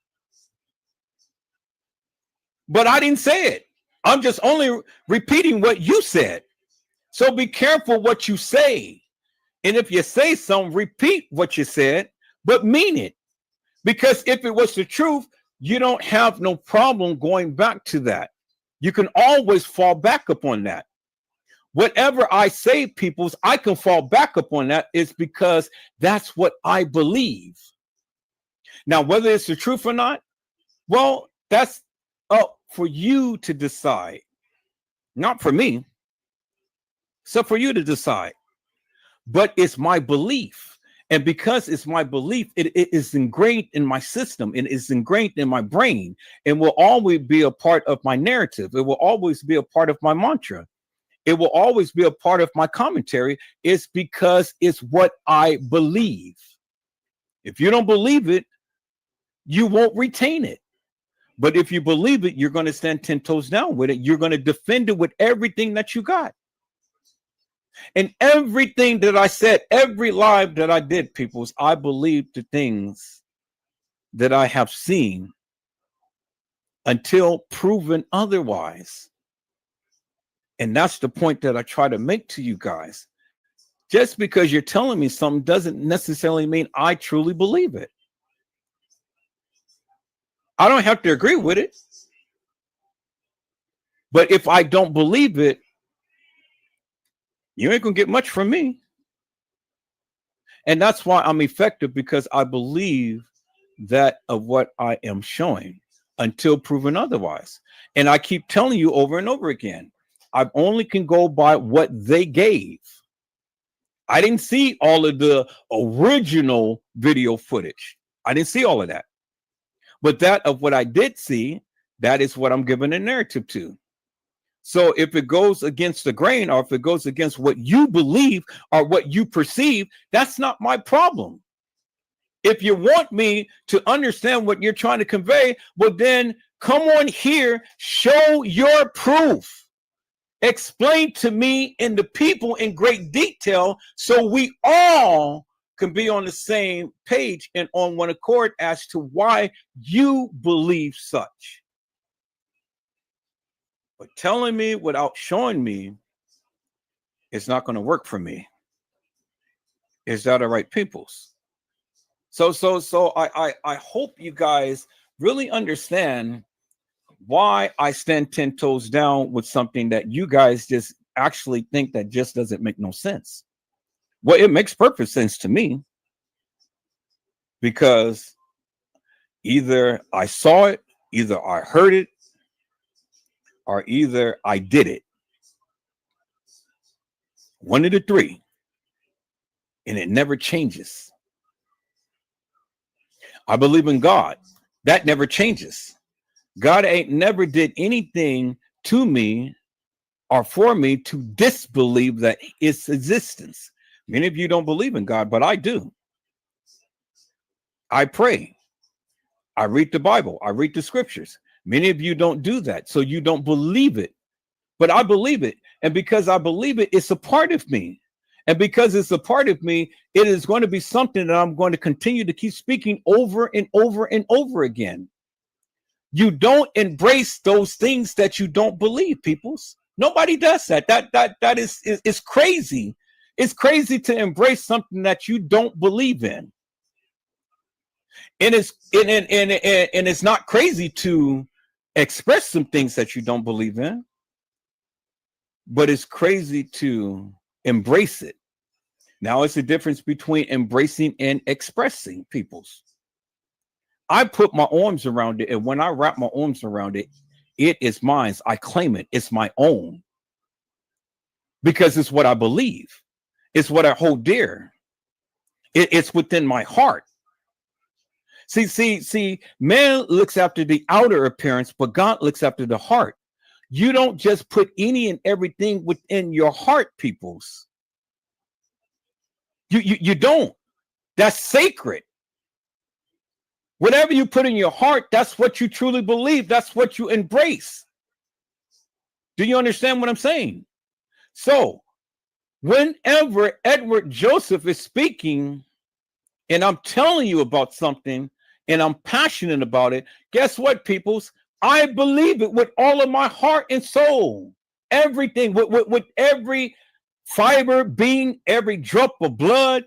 But I didn't say it. I'm just only repeating what you said. So be careful what you say. And if you say something, repeat what you said, but mean it. Because if it was the truth, you don't have no problem going back to that. You can always fall back upon that. Whatever I say, peoples, I can fall back upon that is because that's what I believe. Now, whether it's the truth or not, well, that's up for you to decide, not for me. So for you to decide. But it's my belief. And because it's my belief, it is ingrained in my system. It is ingrained in my brain and will always be a part of my narrative. It will always be a part of my mantra. It will always be a part of my commentary. It's because it's what I believe. If you don't believe it, you won't retain it. But if you believe it, you're going to stand 10 toes down with it. You're going to defend it with everything that you got. And everything that I said, every live that I did, peoples, I believe the things that I have seen until proven otherwise. And that's the point that I try to make to you guys. Just because you're telling me something doesn't necessarily mean I truly believe it. I don't have to agree with it. But if I don't believe it, you ain't gonna get much from me. And that's why I'm effective, because I believe that of what I am showing until proven otherwise. And I keep telling you over and over again, I only can go by what they gave. I didn't see all of the original video footage. I didn't see all of that. But that of what I did see, that is what I'm giving a narrative to. So if it goes against the grain, or if it goes against what you believe or what you perceive, that's not my problem. If you want me to understand what you're trying to convey, well, then come on here, show your proof. Explain to me and the people in great detail so we all can be on the same page and on one accord as to why you believe such. But telling me without showing me, it's not going to work for me. Is that all right, peoples? So I hope you guys really understand why I stand 10 toes down with something that you guys just actually think that just doesn't make no sense. Well, it makes perfect sense to me, because either I saw it, either I heard it, or either I did it. One of the three. And it never changes. I believe in God. That never changes. God ain't never did anything to me or for me to disbelieve that its existence. Many of you don't believe in God, but I do. I pray. I read the Bible. I read the scriptures. Many of you don't do that, so you don't believe it. But I believe it. And because I believe it, it's a part of me. And because it's a part of me, it is going to be something that I'm going to continue to keep speaking over and over and over again. You don't embrace those things that you don't believe, peoples. Nobody does that. That is crazy. It's crazy to embrace something that you don't believe in. And it's not crazy to express some things that you don't believe in, but it's crazy to embrace it. Now, it's the difference between embracing and expressing, peoples. I put my arms around it, and when I wrap my arms around it, it is mine. I claim it. It's my own. Because it's what I believe. It's what I hold dear. It's within my heart. See, man looks after the outer appearance, but God looks after the heart. You don't just put any and everything within your heart, peoples. You don't. That's sacred. Whatever you put in your heart, that's what you truly believe. That's what you embrace. Do you understand what I'm saying? So, whenever Edward Joseph is speaking, and I'm telling you about something, and I'm passionate about it, guess what, peoples? I believe it with all of my heart and soul. Everything, with every fiber, being, every drop of blood,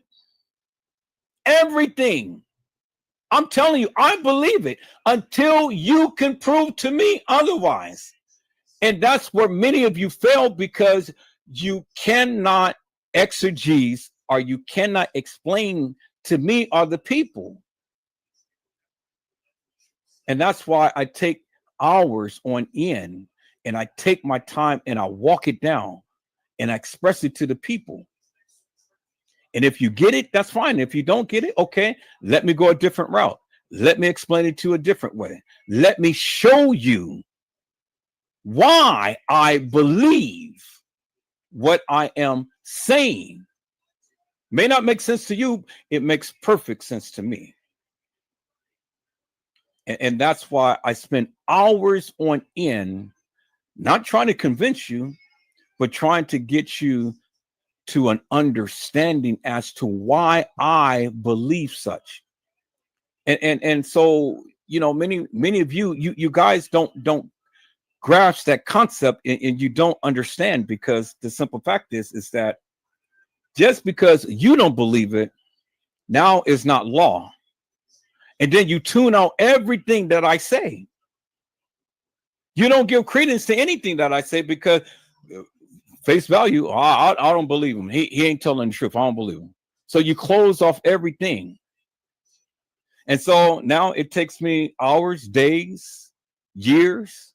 everything. I'm telling you, I believe it until you can prove to me otherwise. And that's where many of you fail, because you cannot exegese, or you cannot explain to me or the people. And that's why I take hours on end, and I take my time and I walk it down and I express it to the people. And if you get it, that's fine. If you don't get it, okay, let me go a different route. Let me explain it to a different way. Let me show you why I believe what I am saying. May not make sense to you. It makes perfect sense to me. And that's why I spend hours on end, not trying to convince you, but trying to get you to an understanding as to why I believe such. And so, you know, many of you guys don't grasp that concept, and you don't understand, because the simple fact is that just because you don't believe it now is not law. And then you tune out everything that I say. You don't give credence to anything that I say, because face value, I don't believe him. He ain't telling the truth. I don't believe him. So you close off everything. And so now it takes me hours, days, years,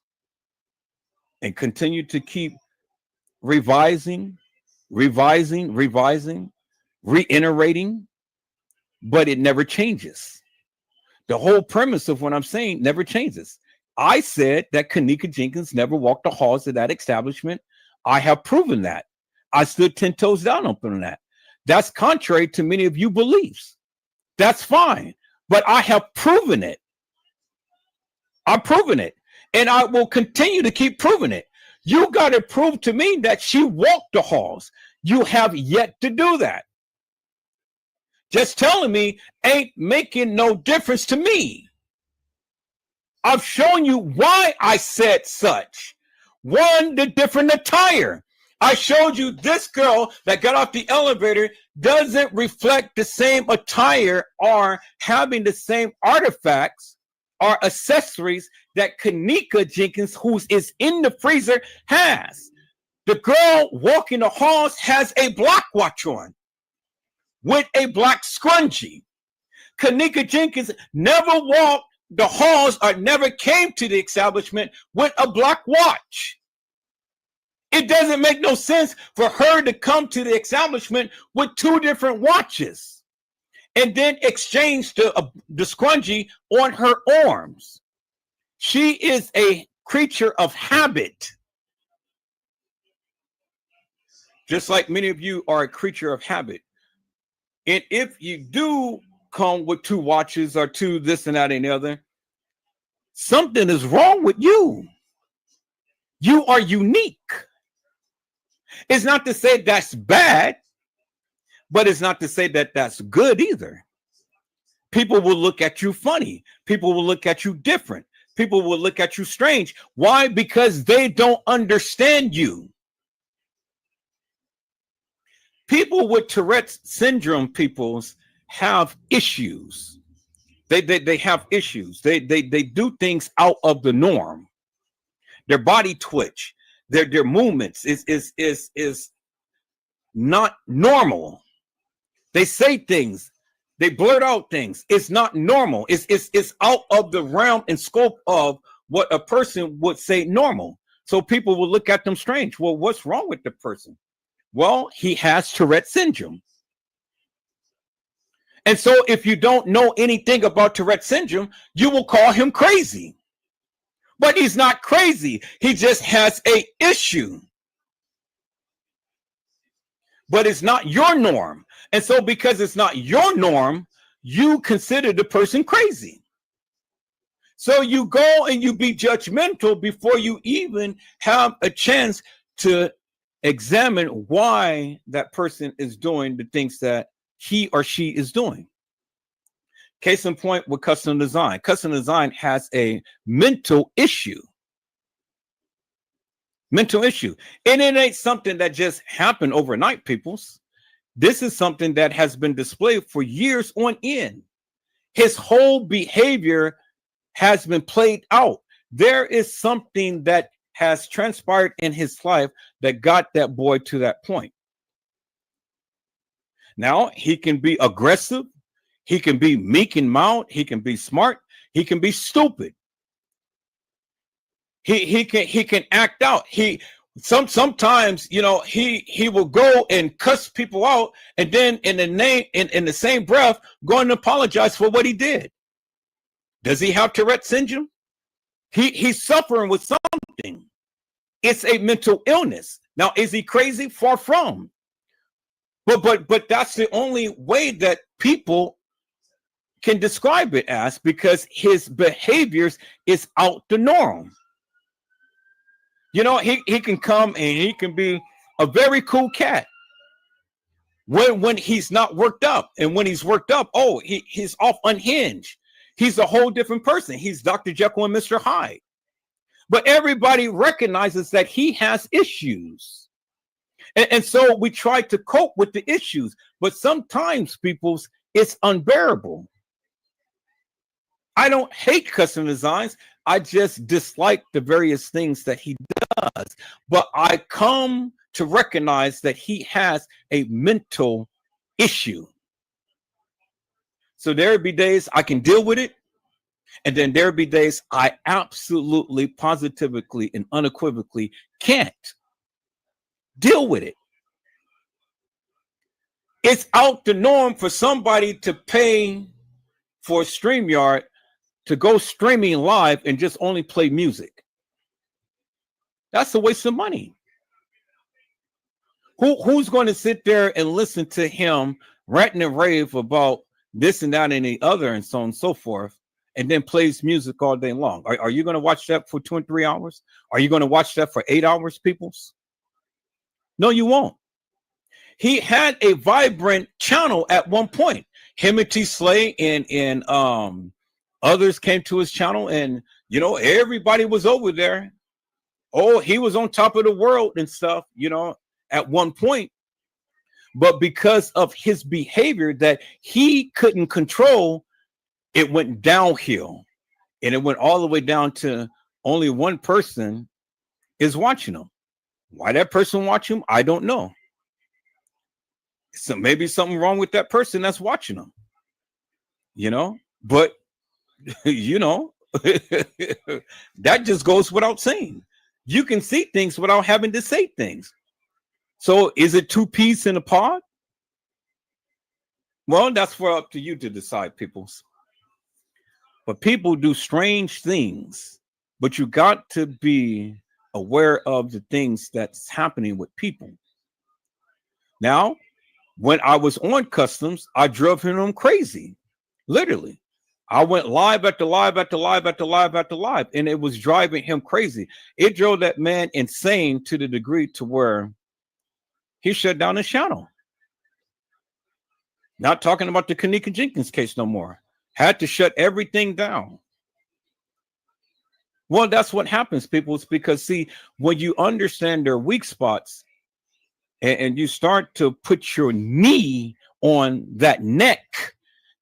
and continue to keep revising, reiterating, but it never changes. The whole premise of what I'm saying never changes. I said that Kenneka Jenkins never walked the halls of that establishment. I have proven that. I stood 10 toes down on that. That's contrary to many of you beliefs. That's fine, but I have proven it. I've proven it, and I will continue to keep proving it. You got to prove to me that she walked the halls. You have yet to do that. Just telling me ain't making no difference to me. I've shown you why I said such. One, the different attire. I showed you this girl that got off the elevator doesn't reflect the same attire or having the same artifacts or accessories that Kenneka Jenkins, who is in the freezer, has. The girl walking the halls has a black watch on with a black scrunchie. Kenneka Jenkins never walked the halls or never came to the establishment with a black watch. It doesn't make no sense for her to come to the establishment with two different watches and then exchange the scrunchie on her arms. She is a creature of habit. Just like many of you are a creature of habit. And if you do come with two watches or two this and that and the other, something is wrong with you. You are unique. It's not to say that's bad, but it's not to say that that's good either. People will look at you funny. People will look at you different. People will look at you strange. Why? Because they don't understand you. People with Tourette's syndrome peoples have issues. They have issues. They do things out of the norm. Their body twitch, their movements is not normal. They say things, they blurt out things. It's not normal. It's out of the realm and scope of what a person would say normal. So people will look at them strange. Well, what's wrong with the person? Well, he has Tourette syndrome. And so if you don't know anything about Tourette syndrome, you will call him crazy. But he's not crazy. He just has an issue. But it's not your norm. And so because it's not your norm, you consider the person crazy. So you go and you be judgmental before you even have a chance to examine why that person is doing the things that he or she is doing. Case in point with custom design. Custom design has a mental issue. Mental issue. And it ain't something that just happened overnight, peoples. This is something that has been displayed for years on end. His whole behavior has been played out. There is something that has transpired in his life that got that boy to that point. Now, he can be aggressive. He can be meek and mild. He can be smart. He can be stupid. He can act out. Sometimes, you know, he will go and cuss people out, and then in the same breath go and apologize for what he did. Does he have Tourette syndrome? He's suffering with something. It's a mental illness. Now, is he crazy? Far from. But that's the only way that people can describe it as, because his behaviors is out the norm. You know, he can come and he can be a very cool cat when he's not worked up. And when he's worked up, oh, he's off unhinged. He's a whole different person. He's Dr. Jekyll and Mr. Hyde. But everybody recognizes that he has issues. And so we try to cope with the issues. But sometimes, people's, it's unbearable. I don't hate custom designs. I just dislike the various things that he does. But I come to recognize that he has a mental issue. So there be days I can deal with it. And then there be days I absolutely, positively, and unequivocally can't deal with it. It's out the norm for somebody to pay for StreamYard to go streaming live and just only play music. That's a waste of money. Who's going to sit there and listen to him ranting and rave about this and that and the other and so on and so forth, and then plays music all day long? Are you going to watch that for 2 and 3 hours? Are you going to watch that for 8 hours, peoples? No, you won't. He had a vibrant channel at one point. Him and T Slay and others came to his channel, and you know, everybody was over there. Oh, he was on top of the world and stuff, you know, at one point. But because of his behavior that he couldn't control, it went downhill. And it went all the way down to only one person is watching him. Why that person watch him, I don't know. So maybe something wrong with that person that's watching him, you know, but you know, that just goes without saying. You can see things without having to say things. So is it 2 peas in a pod? Well, that's for up to you to decide, peoples. But people do strange things, but you got to be aware of the things that's happening with people. Now, when I was on customs, I drove him crazy. Literally. I went live after live after live after live after live, and it was driving him crazy. It drove that man insane to the degree to where he shut down his channel. Not talking about the Kenneka Jenkins case no more. Had to shut everything down. Well, that's what happens, people. It's because, see, when you understand their weak spots and you start to put your knee on that neck,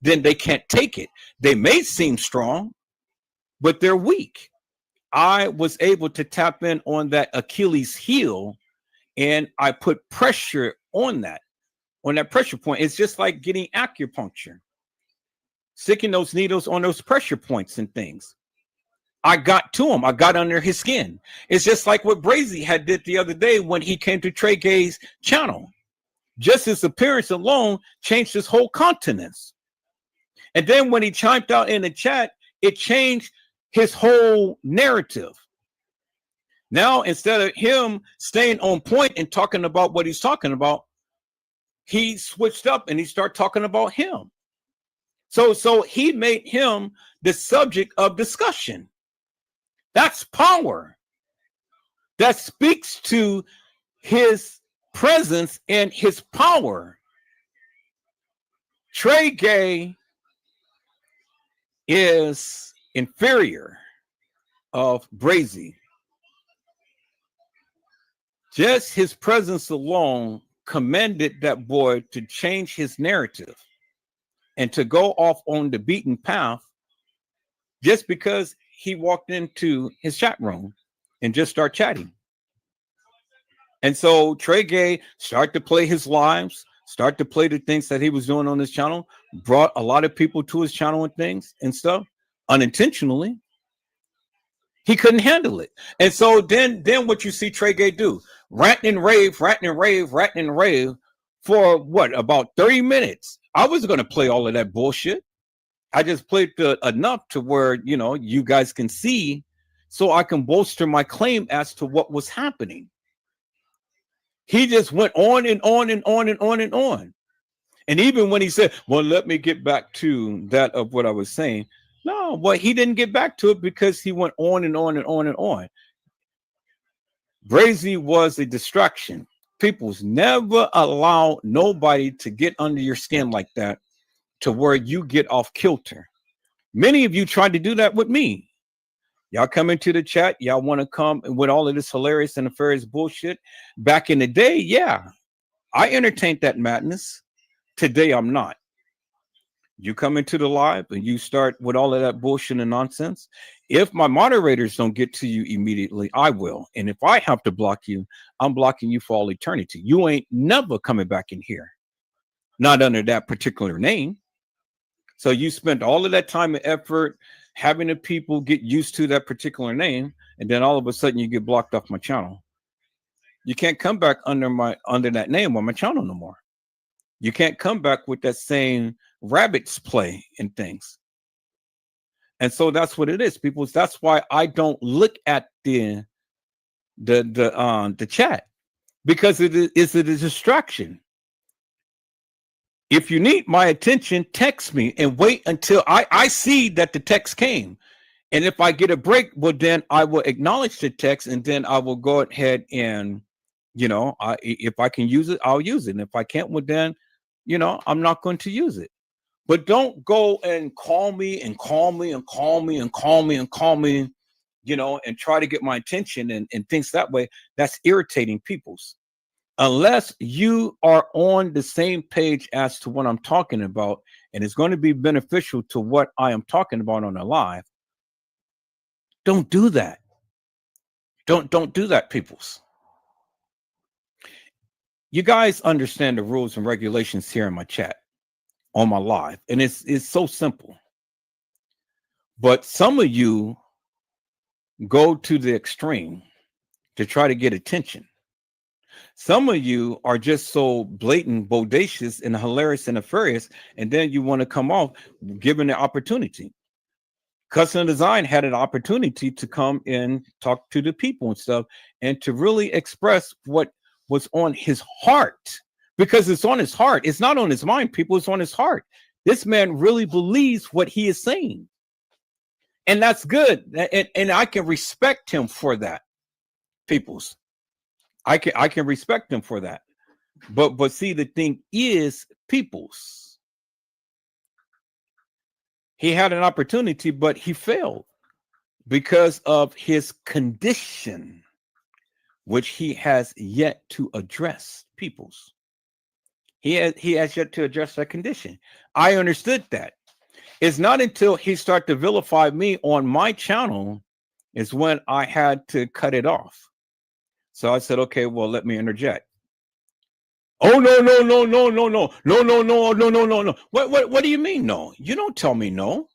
then they can't take it. They may seem strong, but they're weak. I was able to tap in on that Achilles heel, and I put pressure on that pressure point. It's just like getting acupuncture, sticking those needles on those pressure points and things. I got to him. I got under his skin. It's just like what Brazy had did the other day when he came to Trey Gay's channel. Just his appearance alone changed his whole countenance. And then when he chimed out in the chat, it changed his whole narrative. Now, instead of him staying on point and talking about what he's talking about, he switched up and he started talking about him. So he made him the subject of discussion. That's power. That speaks to his presence and his power. Trey Gay is inferior of Brazy. Just his presence alone commended that boy to change his narrative. and to go off on the beaten path just because he walked into his chat room and just start chatting. And so Trey Gay started to play his lives, start to play the things that he was doing on his channel, brought a lot of people to his channel and things and stuff unintentionally. He couldn't handle it. And so then what you see Trey Gay do, ranting and rave for what, about 30 minutes. I wasn't going to play all of that bullshit. I just played enough to where, you know, you guys can see so I can bolster my claim as to what was happening. He just went on and on and on and on and on. And even when he said, well, let me get back to that of what I was saying. No, well, he didn't get back to it because he went on and on and on and on. Brazy was a distraction. People's never allow nobody to get under your skin like that to where you get off kilter. Many of you tried to do that with me. Y'all come into the chat. Y'all want to come with all of this hilarious and nefarious bullshit. Back in the day, yeah, I entertained that madness. Today, I'm not. You come into the live and you start with all of that bullshit and nonsense. If my moderators don't get to you immediately, I will. And if I have to block you, I'm blocking you for all eternity. You ain't never coming back in here. Not under that particular name. So you spent all of that time and effort having the people get used to that particular name, and then all of a sudden you get blocked off my channel. You can't come back under that name on my channel no more. You can't come back with that same rabbits play and things. And so that's what it is, people. That's why I don't look at the chat, because it is a distraction. If you need my attention, text me and wait until I see that the text came. And if I get a break, well, then I will acknowledge the text, and then I will go ahead and, you know, if I can use it, I'll use it. And if I can't, well, then, you know, I'm not going to use it. But don't go and call me and call me and call me and call me and call me, you know, and try to get my attention and things that way. That's irritating people's. Unless you are on the same page as to what I'm talking about, and it's going to be beneficial to what I am talking about on the live, don't do that. Don't do that, peoples. You guys understand the rules and regulations here in my chat, on my live, and it's so simple. But some of you go to the extreme to try to get attention. Some of you are just so blatant, bodacious, and hilarious and nefarious, and then you want to come off given the opportunity. Custom Design had an opportunity to come and talk to the people and stuff, and to really express what was on his heart, because it's on his heart. It's not on his mind, people. It's on his heart. This man really believes what he is saying, and that's good. And I can respect him for that, peoples. I can respect him for that. But see, the thing is, peoples, he had an opportunity, but he failed because of his condition, which he has yet to address, peoples. He has yet to address that condition. I understood that. It's not until he started to vilify me on my channel is when I had to cut it off. So I said, okay, well, let me interject. Oh, no. What do you mean, no? You don't tell me no.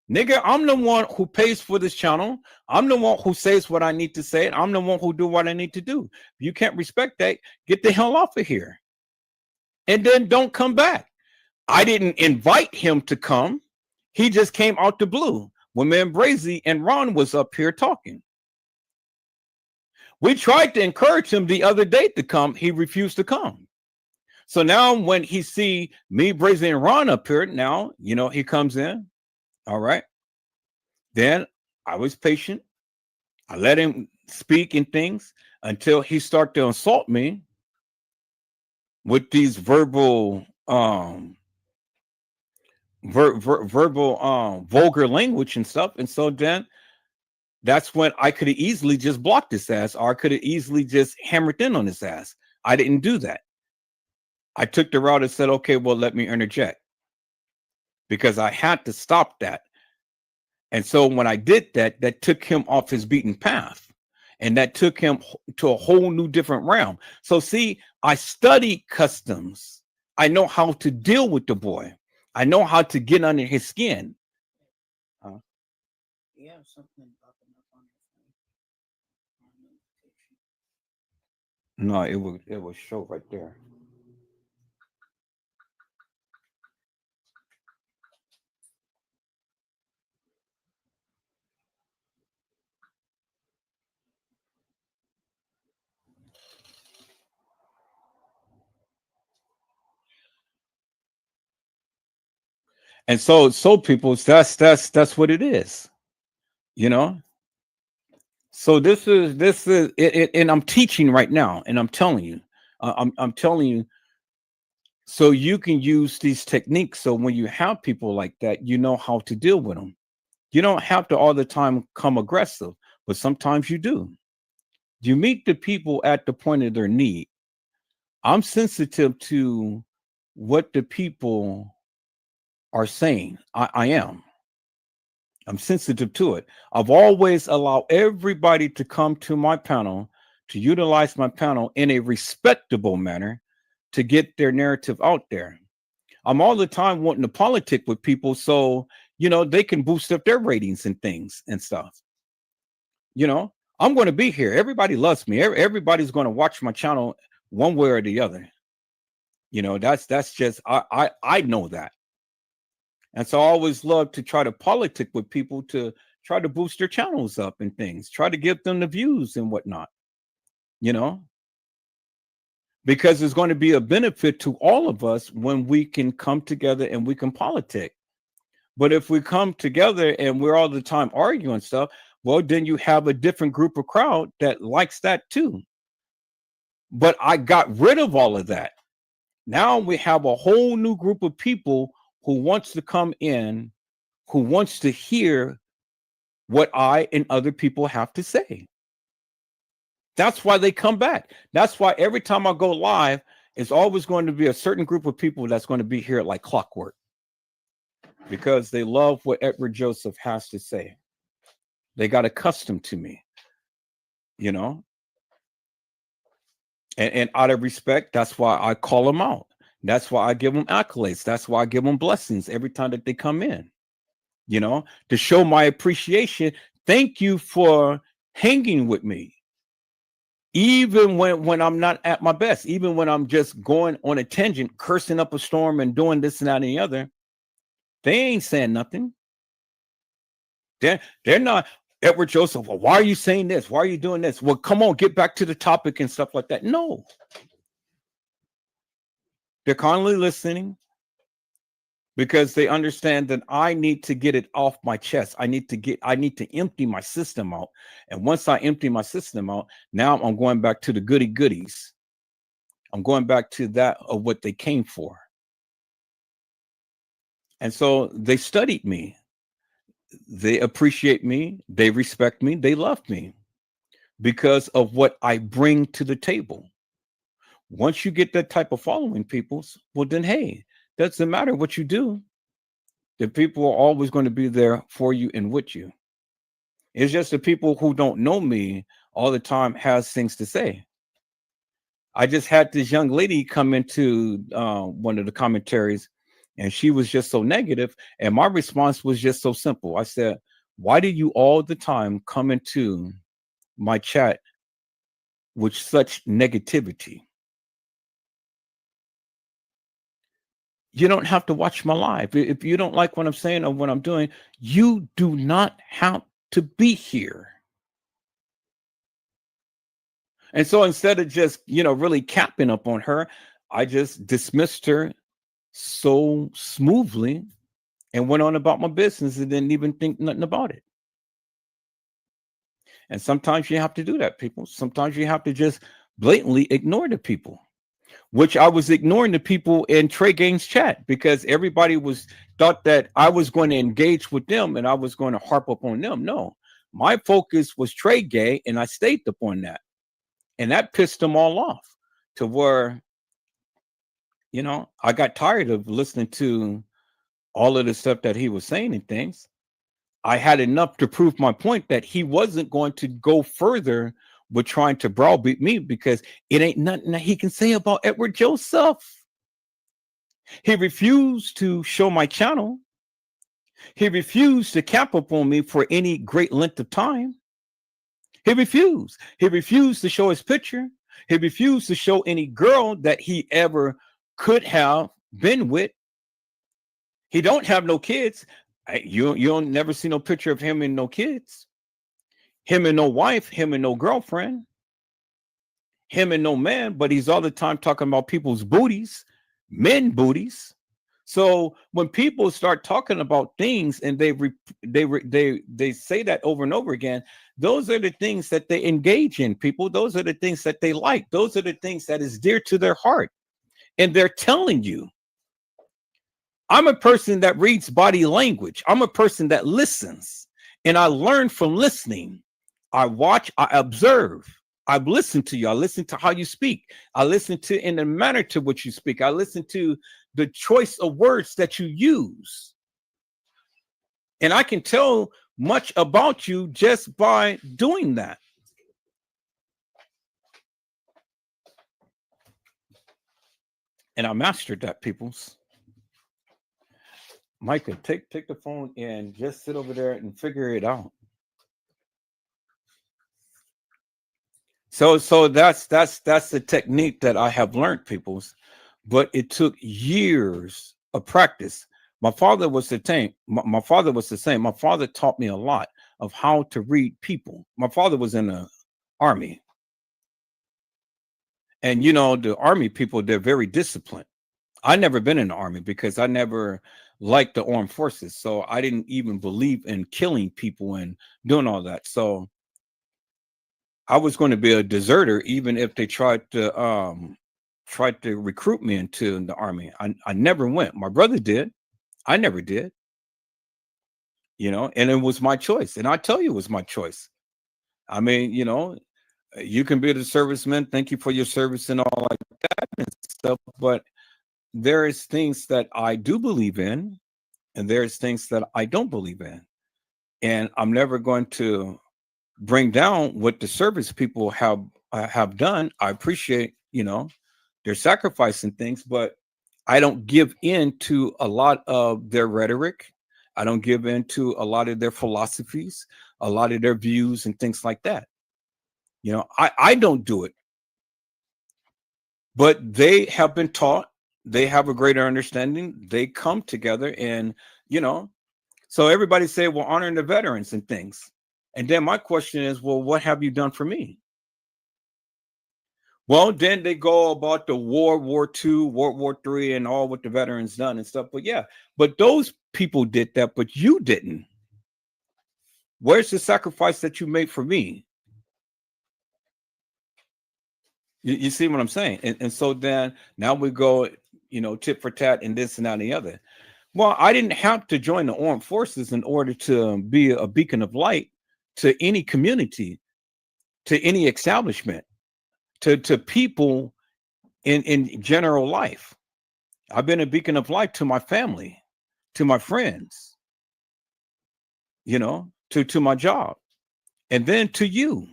Nigga, I'm the one who pays for this channel. I'm the one who says what I need to say. I'm the one who do what I need to do. If you can't respect that, get the hell off of here. And then don't come back. I didn't invite him to come. He just came out the blue when me and Brazy and Ron was up here talking. We tried to encourage him the other day to come. He refused to come. So now when he see me, Brazy, and Ron up here, now, you know, he comes in. All right. Then I was patient. I let him speak in things until he started to insult me with these verbal, vulgar language and stuff. And so then that's when I could have easily just blocked his ass, or I could have easily just hammered in on his ass. I didn't do that. I took the route and said, okay, well, let me interject. because I had to stop that. And so when I did that, that took him off his beaten path, and that took him to a whole new different realm. So see, I studied customs. I know how to deal with the boy. I know how to get under his skin. Yeah, something popping up on No, it will show right there. And so people, that's what it is, you know. So this is it, and I'm teaching right now, and I'm telling you, I'm telling you, so you can use these techniques. So when you have people like that, you know how to deal with them. You don't have to all the time come aggressive, but sometimes you do. You meet the people at the point of their need. I'm sensitive to what the people are saying. I am. I'm sensitive to it. I've always allowed everybody to come to my panel, to utilize my panel in a respectable manner to get their narrative out there. I'm all the time wanting to politic with people so, they can boost up their ratings and things and stuff. I'm going to be here. Everybody loves me. Everybody's going to watch my channel one way or the other. That's just, I know that. And so I always love to try to politic with people to try to boost their channels up and things, try to give them the views and whatnot, because there's going to be a benefit to all of us when we can come together and we can politic. But if we come together and we're all the time arguing stuff, well, then you have a different group of crowd that likes that too. But I got rid of all of that. Now we have a whole new group of people who wants to come in, who wants to hear what I and other people have to say. That's why they come back. That's why every time I go live, it's always going to be a certain group of people that's going to be here like clockwork, because they love what Edward Joseph has to say. They got accustomed to me, and out of respect, that's why I call them out. That's why I give them accolades. That's why I give them blessings every time that they come in, to show my appreciation. Thank you for hanging with me. Even when I'm not at my best, even when I'm just going on a tangent, cursing up a storm and doing this and that and the other, they ain't saying nothing. They're not, Edward Joseph, well, why are you saying this? Why are you doing this? Well, come on, get back to the topic and stuff like that. No. They're kindly listening because they understand that I need to get it off my chest. I need to empty my system out. And once I empty my system out, now I'm going back to the goody goodies. I'm going back to that of what they came for. And so they studied me. They appreciate me. They respect me. They love me because of what I bring to the table. Once you get that type of following, people, well, then, hey, doesn't matter what you do. The people are always going to be there for you and with you. It's just the people who don't know me all the time has things to say. I just had this young lady come into one of the commentaries, and she was just so negative. And my response was just so simple. I said, why do you all the time come into my chat with such negativity? You don't have to watch my live. If you don't like what I'm saying or what I'm doing, you do not have to be here. And so instead of just, really capping up on her, I just dismissed her so smoothly and went on about my business and didn't even think nothing about it. And sometimes you have to do that, people. Sometimes you have to just blatantly ignore the people, which I was ignoring the people in Trey Gaines chat because everybody thought that I was going to engage with them and I was going to harp up on them. No, my focus was Trey Gay, and I stayed up on that. And that pissed them all off to where, I got tired of listening to all of the stuff that he was saying and things, I had enough to prove my point that he wasn't going to go further with trying to browbeat me, because it ain't nothing that he can say about Edward Joseph. He refused to show my channel. He refused to cap up on me for any great length of time. He refused. He refused to show his picture. He refused to show any girl that he ever could have been with. He don't have no kids. You don't never see no picture of him and no kids. Him and no wife, him and no girlfriend, him and no man, but he's all the time talking about people's booties, men booties. So when people start talking about things and they say that over and over again, those are the things that they engage in, people. Those are the things that they like. Those are the things that is dear to their heart. And they're telling you. I'm a person that reads body language. I'm a person that listens, and I learn from listening. I watch, I observe. I listen to you. I listen to how you speak. I listen to in the manner to which you speak. I listen to the choice of words that you use. And I can tell much about you just by doing that. And I mastered that, peoples. Micah, take the phone and just sit over there and figure it out. So that's the technique that I have learned, peoples. But it took years of practice. My father was the same. My father was the same. My father taught me a lot of how to read people. My father was in the army. And you know, the army people, they're very disciplined. I never been in the army because I never liked the armed forces. So I didn't even believe in killing people and doing all that. So I was going to be a deserter, even if they tried to recruit me into the army. I never went. My brother did. I never did. You know, and it was my choice. And I tell you, it was my choice. I mean, you know, you can be the serviceman. Thank you for your service and all like that and stuff. But there is things that I do believe in, and there's things that I don't believe in. And I'm never going to bring down what the service people have done. I appreciate, you know, their sacrifice and things, but I don't give in to a lot of their rhetoric. I don't give in to a lot of their philosophies, a lot of their views and things like that. You know, I don't do it. But they have been taught, they have a greater understanding, they come together and, you know, so everybody say, well, honoring the veterans and things. And then my question is, well, what have you done for me? Well, then they go about the World War II, World War III, and all what the veterans done and stuff. But yeah, but those people did that, but you didn't. Where's the sacrifice that you made for me? You see what I'm saying? And so then now we go, you know, tit for tat and this and that and the other. Well, I didn't have to join the armed forces in order to be a beacon of light to any community, to any establishment, to people in general life. I've been a beacon of light to my family, to my friends, you know, to my job, and then to you.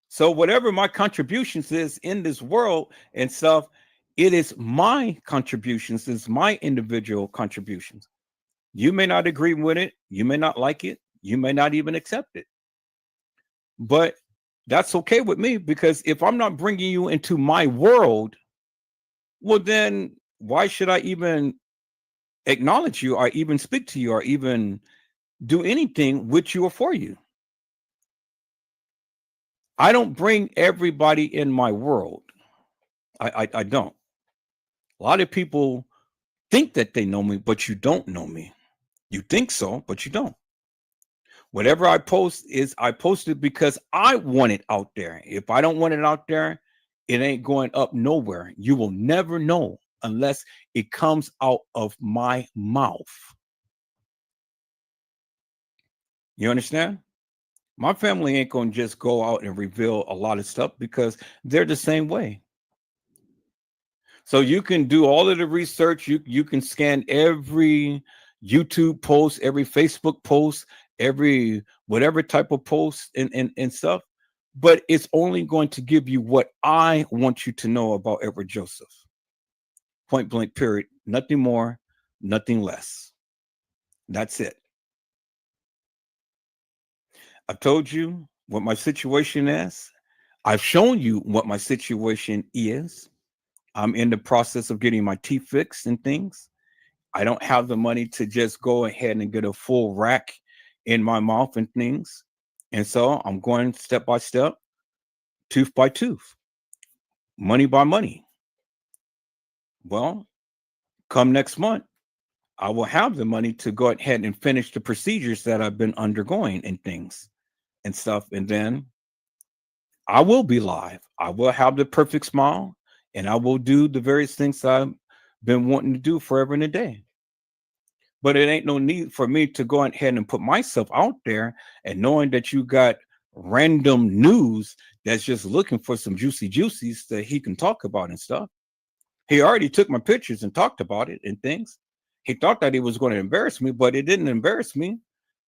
So whatever my contributions is in this world and stuff, it is my contributions, it's my individual contributions. You may not agree with it, you may not like it, you may not even accept it. But that's okay with me, because if I'm not bringing you into my world, well, then why should I even acknowledge you or even speak to you or even do anything with you or for you? I don't bring everybody in my world. I don't. A lot of people think that they know me, but you don't know me. You think so, but you don't. Whatever I post is I post it because I want it out there. If I don't want it out there, it ain't going up nowhere. You will never know unless it comes out of my mouth. You understand? My family ain't going to just go out and reveal a lot of stuff because they're the same way. So you can do all of the research. You can scan every YouTube post, every Facebook post, every whatever type of post and stuff. But it's only going to give you what I want you to know about Edward Joseph. Point blank, period. Nothing more, nothing less. That's it. I've told you what my situation is. I've shown you what my situation is. I'm in the process of getting my teeth fixed and things. I don't have the money to just go ahead and get a full rack in my mouth and things. And so I'm going step by step, tooth by tooth, money by money. Well, come next month, I will have the money to go ahead and finish the procedures that I've been undergoing and things and stuff. And then I will be live. I will have the perfect smile. And I will do the various things I've been wanting to do forever and a day. But it ain't no need for me to go ahead and put myself out there and knowing that you got random news that's just looking for some juicies that he can talk about and stuff. He already took my pictures and talked about it and things. He thought that he was going to embarrass me, but it didn't embarrass me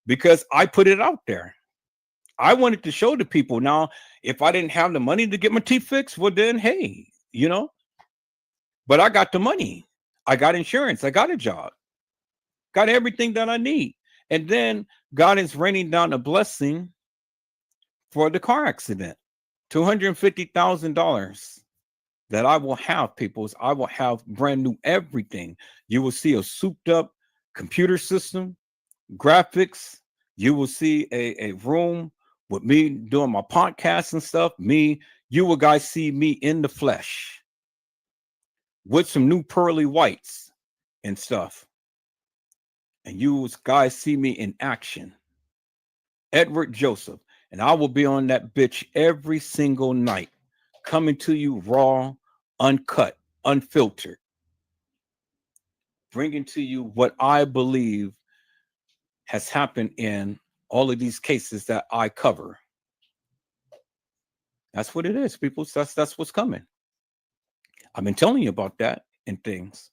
because I put it out there. I wanted to show the people. Now, if I didn't have the money to get my teeth fixed, well, then, hey, but I got the money. I got insurance. I got a job. Got everything that I need. And then God is raining down a blessing for the car accident. $250,000 that I will have, peoples. I will have brand new everything. You will see a souped up computer system, graphics. You will see a room with me doing my podcast and stuff. You will guys see me in the flesh with some new pearly whites and stuff. And you guys see me in action. Edward Joseph. And I will be on that bitch every single night, coming to you raw, uncut, unfiltered. Bringing to you what I believe has happened in all of these cases that I cover. That's what it is, people. That's what's coming. I've been telling you about that and things.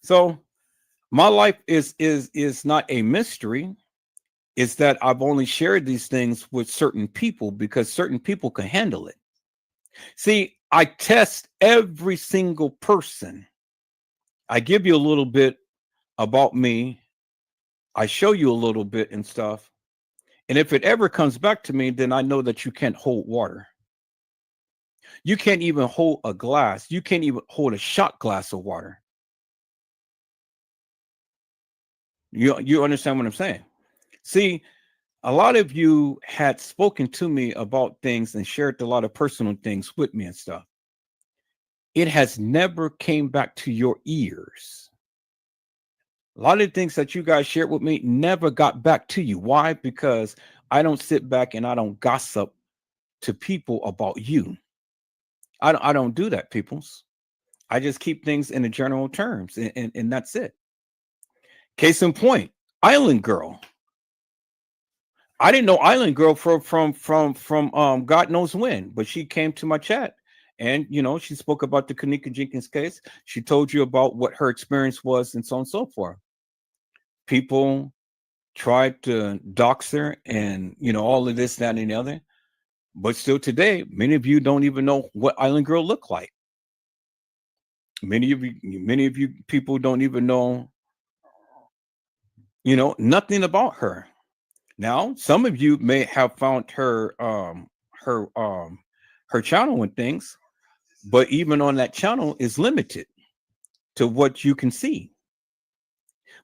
So my life is not a mystery. It's that I've only shared these things with certain people because certain people can handle it. See, I test every single person. I give you a little bit about me. I show you a little bit and stuff. And if it ever comes back to me, then I know that you can't hold water. You can't even hold a glass. You can't even hold a shot glass of water. You understand what I'm saying? See, a lot of you had spoken to me about things and shared a lot of personal things with me and stuff. It has never came back to your ears. A lot of things that you guys shared with me never got back to you. Why? Because I don't sit back and I don't gossip to people about you. I don't do that, peoples. I just keep things in the general terms, and that's it. Case in point, Island Girl. I didn't know Island Girl from God knows when, but she came to my chat and she spoke about the Kenneka Jenkins case. She told you about what her experience was and so on and so forth. People tried to dox her and all of this, that, and the other. But still today, many of you don't even know what Island Girl looked like. Many of you people don't even know, nothing about her. Now, some of you may have found her channel and things, but even on that channel is limited to what you can see.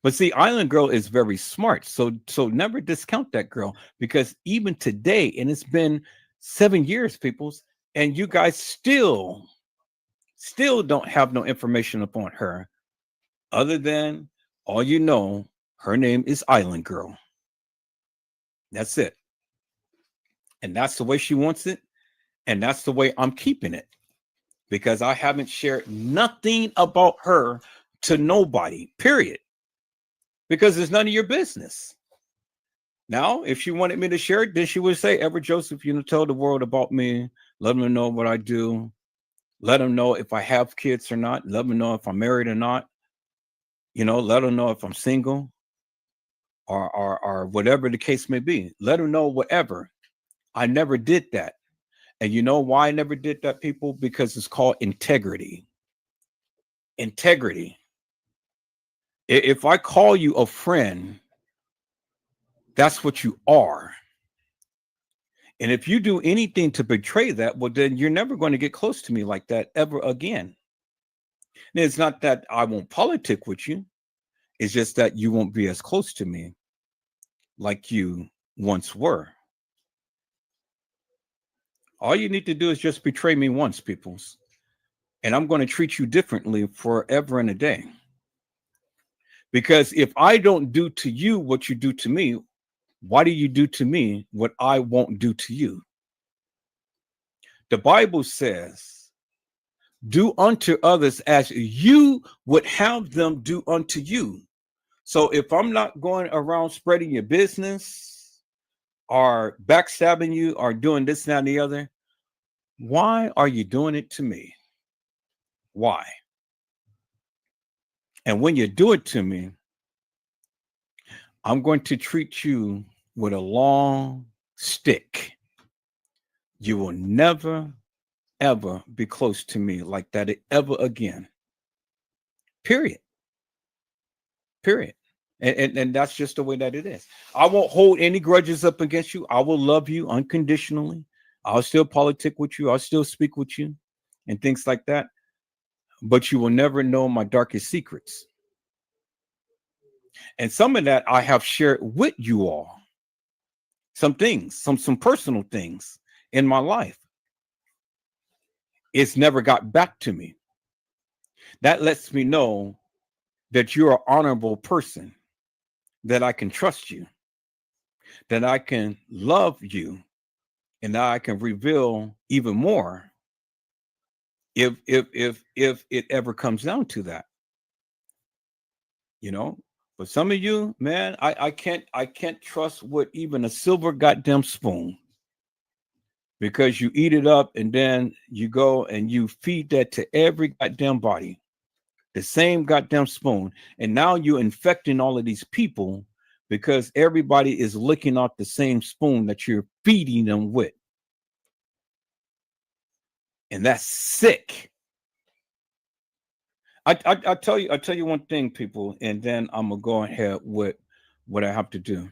But see, Island Girl is very smart. So never discount that girl, because even today, and it's been 7 years, peoples, and you guys still don't have no information upon her other than all you know, her name is Island Girl. That's it. And that's the way she wants it. And that's the way I'm keeping it, because I haven't shared nothing about her to nobody, period. Because it's none of your business. Now, if she wanted me to share it, then she would say, Edward Joseph, tell the world about me. Let them know what I do. Let them know if I have kids or not. Let them know if I'm married or not. Let them know if I'm single or whatever the case may be. Let them know whatever. I never did that. And you know why I never did that, people? Because it's called integrity. Integrity. If I call you a friend, that's what you are. And if you do anything to betray that, well, then you're never going to get close to me like that ever again. And it's not that I won't politic with you. It's just that you won't be as close to me like you once were. All you need to do is just betray me once, peoples. And I'm going to treat you differently forever and a day. Because if I don't do to you what you do to me, why do you do to me what I won't do to you? The Bible says, do unto others as you would have them do unto you. So if I'm not going around spreading your business or backstabbing you or doing this, that, and the other, why are you doing it to me? Why? And when you do it to me, I'm going to treat you with a long stick. You will never, ever be close to me like that ever again. Period. Period. And that's just the way that it is. I won't hold any grudges up against you. I will love you unconditionally. I'll still politic with you. I'll still speak with you and things like that. But you will never know my darkest secrets. And some of that I have shared with you all. Some things, some personal things in my life. It's never got back to me. That lets me know that you're an honorable person, that I can trust you, that I can love you, and that I can reveal even more if it ever comes down to that. But some of you, man, I can't trust with even a silver goddamn spoon, because you eat it up and then you go and you feed that to every goddamn body, the same goddamn spoon. And now you're infecting all of these people because everybody is licking off the same spoon that you're feeding them with. And that's sick. I tell you one thing, people, and then I'm gonna go ahead with what I have to do.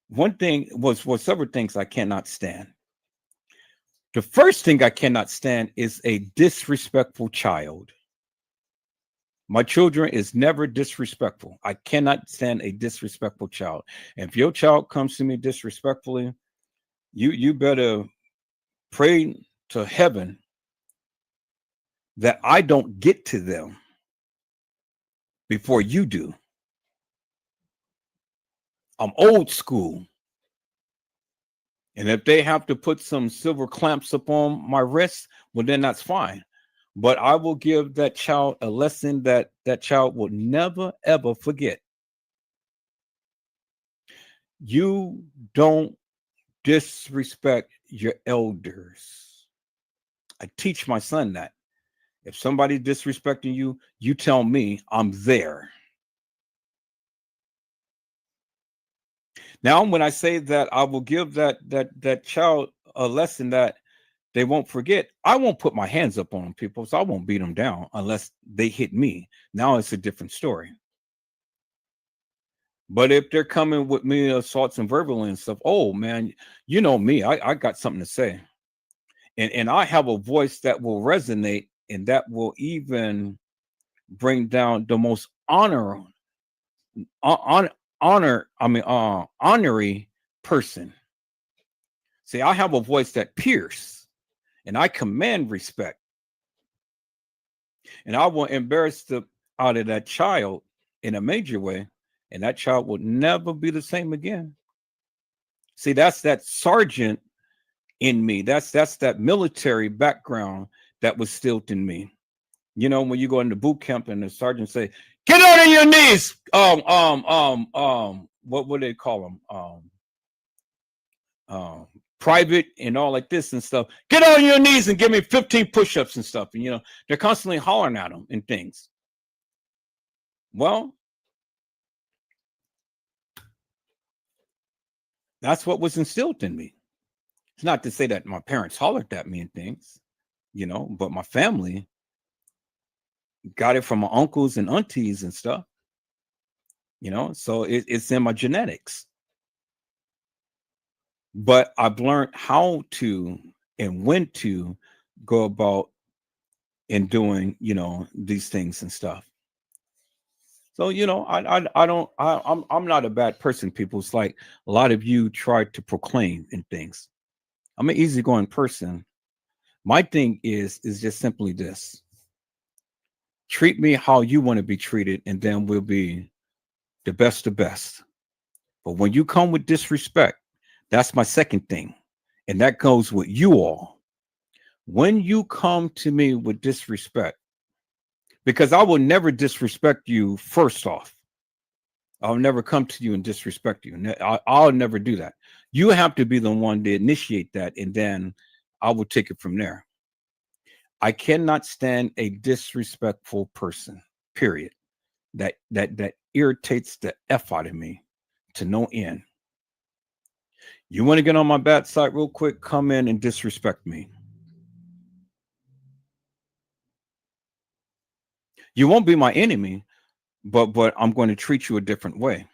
One thing was several things I cannot stand. The first thing I cannot stand is a disrespectful child. My children is never disrespectful. I cannot stand a disrespectful child. And if your child comes to me disrespectfully, you better pray to heaven that I don't get to them before you do. I'm old school. And if they have to put some silver clamps upon my wrist, well, then that's fine. But I will give that child a lesson that child will never, ever forget. You don't disrespect your elders. I teach my son that. If somebody's disrespecting you, you tell me, I'm there. Now, when I say that I will give that child a lesson that they won't forget, I won't put my hands up on them, people. So I won't beat them down unless they hit me. Now it's a different story. But if they're coming with me assaults and verbal and stuff, oh man, you know me, I got something to say. And I have a voice that will resonate and that will even bring down the most honorary person. See, I have a voice that pierces. And I command respect. And I will embarrass the out of that child in a major way. And that child will never be the same again. See, that's that sergeant in me. That's that military background that was still in me. You know, when you go into boot camp and the sergeant say, get on your knees. What would they call them? private and all like this and stuff. Get on your knees and give me 15 push-ups and stuff. And, you know, they're constantly hollering at them and things. Well, that's what was instilled in me. It's not to say that my parents hollered at me and things, you know, but my family got it from my uncles and aunties and stuff, you know, so it's in my genetics. But I've learned how to and when to go about in doing, you know, these things and stuff. So, you know, I'm not a bad person, people. It's like a lot of you try to proclaim and things. I'm an easygoing person. My thing is just simply this: treat me how you want to be treated, and then we'll be the best of best. But when you come with disrespect, that's my second thing, and that goes with you all. When you come to me with disrespect, because I will never disrespect you. First off, I'll never come to you and disrespect you. I'll never do that. You have to be the one to initiate that, and then I will take it from there. I cannot stand a disrespectful person, period. That irritates the F out of me to no end. You want to get on my bad side real quick? Come in and disrespect me. You won't be my enemy, but I'm going to treat you a different way.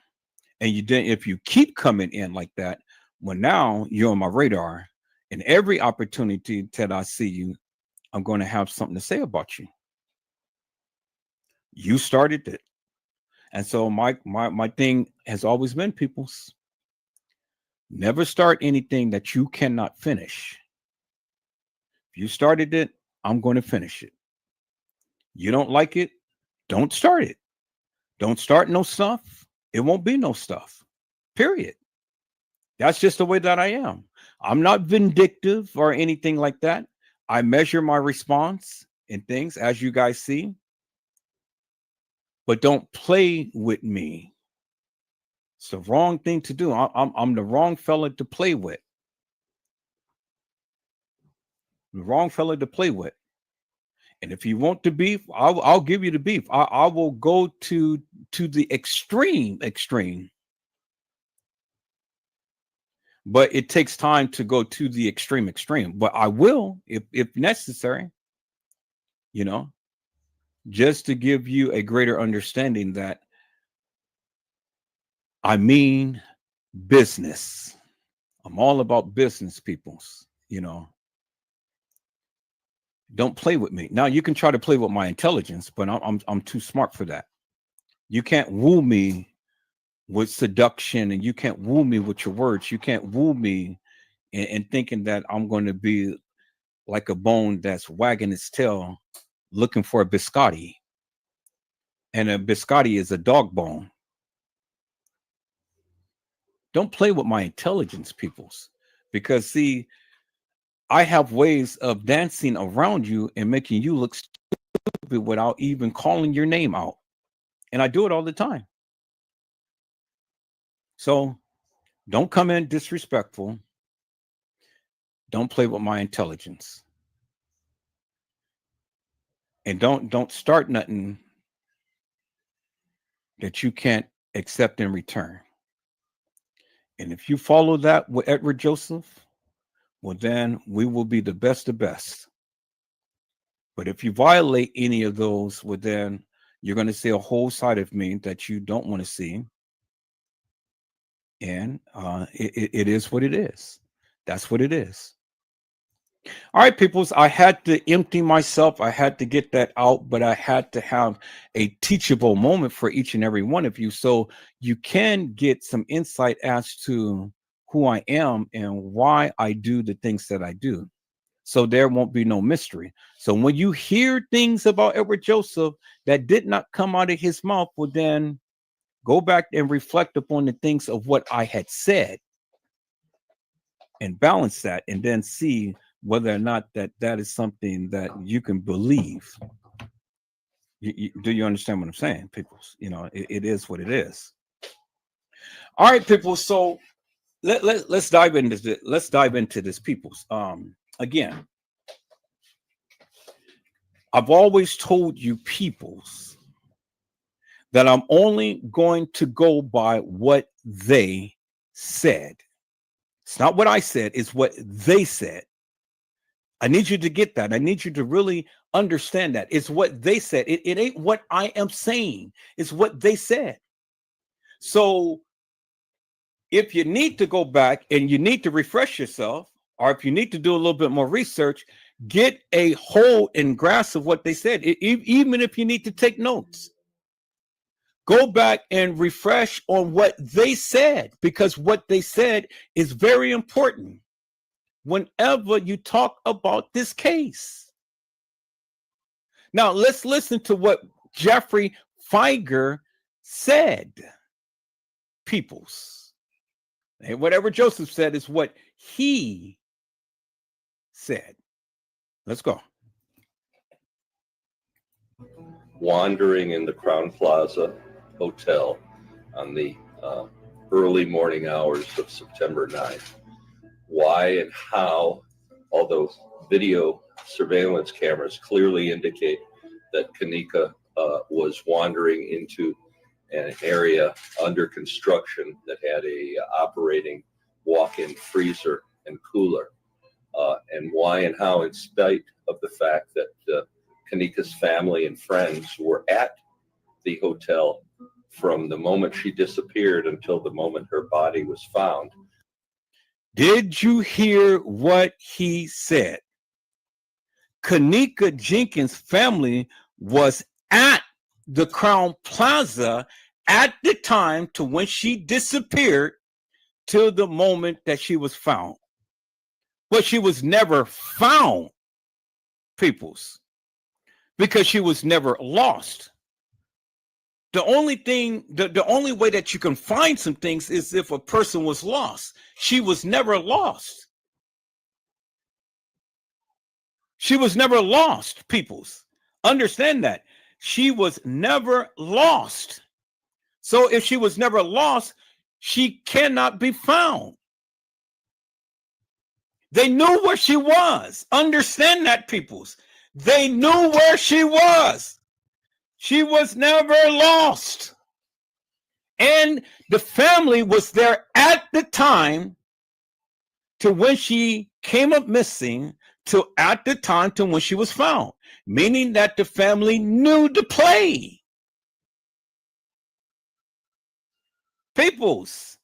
And you didn't. If you keep coming in like that, well, now you're on my radar, and every opportunity that I see you, I'm going to have something to say about you. You started it, and so my thing has always been, people's, never start anything that you cannot finish. If you started it, I'm going to finish it. You don't like it, don't start it. Don't start no stuff. It won't be no stuff. Period. That's just the way that I am. I'm not vindictive or anything like that. I measure my response and things, as you guys see. But don't play with me. It's the wrong thing to do. I'm the wrong fella to play with. The wrong fella to play with. And if you want the beef, I'll give you the beef. I will go to the extreme. But it takes time to go to the extreme. But I will, if necessary, you know, just to give you a greater understanding that I mean business. I'm all about business, peoples, you know. Don't play with me. Now you can try to play with my intelligence, but I'm too smart for that. You can't woo me with seduction, and you can't woo me with your words. You can't woo me in thinking that I'm going to be like a bone that's wagging its tail looking for a biscotti. And a biscotti is a dog bone. Don't play with my intelligence, peoples, because see, I have ways of dancing around you and making you look stupid without even calling your name out. And I do it all the time. So don't come in disrespectful. Don't play with my intelligence. And don't start nothing that you can't accept in return. And if you follow that with Edward Joseph, well, then we will be the best of best. But if you violate any of those, well, then you're going to see a whole side of me that you don't want to see. And it is what it is. That's what it is. All right, peoples, I had to empty myself. I had to get that out, but I had to have a teachable moment for each and every one of you, so you can get some insight as to who I am and why I do the things that I do. So there won't be no mystery. So when you hear things about Edward Joseph that did not come out of his mouth, well, then go back and reflect upon the things of what I had said and balance that, and then see whether or not that is something that you can believe. Do you understand what I'm saying, people? You know, it is what it is. All right, people. So let's dive into this. Let's dive into this, peoples. Again, I've always told you, peoples, that I'm only going to go by what they said. It's not what I said, it's what they said. I need you to get that. I need you to really understand that. It's what they said. It ain't what I am saying. It's what they said. So if you need to go back and you need to refresh yourself, or if you need to do a little bit more research, get a hold and grasp of what they said. Even if you need to take notes, go back and refresh on what they said, because what they said is very important whenever you talk about this case. Now, let's listen to what Jeffrey Feiger said, peoples. And whatever Joseph said is what he said. Let's go. Wandering in the Crown Plaza Hotel on the early morning hours of September 9th. Why and how, although video surveillance cameras clearly indicate that Kenneka was wandering into an area under construction that had a operating walk-in freezer and cooler, and why and how, in spite of the fact that Kenneka's family and friends were at the hotel from the moment she disappeared until the moment her body was found. Did you hear what he said? Kenneka Jenkins' family was at the Crown Plaza at the time to when she disappeared till the moment that she was found. But she was never found, peoples, because she was never lost. The only thing, the only way that you can find some things is if a person was lost. She was never lost. She was never lost, peoples. Understand that. She was never lost. So if she was never lost, she cannot be found. They knew where she was. Understand that, peoples. They knew where she was. She was never lost. And the family was there at the time to when she came up missing, to at the time to when she was found, meaning that the family knew the play. Peoples,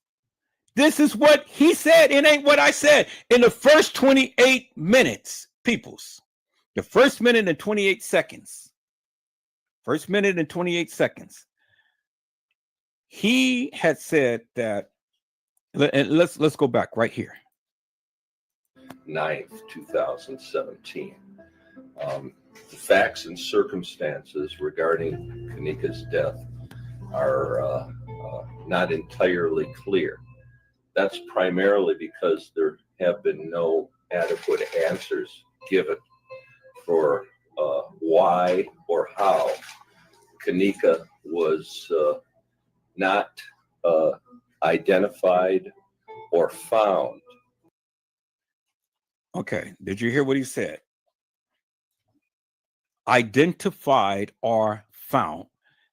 this is what he said. It ain't what I said. In the first 28 minutes, peoples, the first minute and 28 seconds, first minute and 28 seconds, he had said that, and let's go back right here. 9th, 2017. The facts and circumstances regarding Kenneka's death are not entirely clear. That's primarily because there have been no adequate answers given for why or how Kenneka was not identified or found. Okay, did you hear what he said? Identified or found.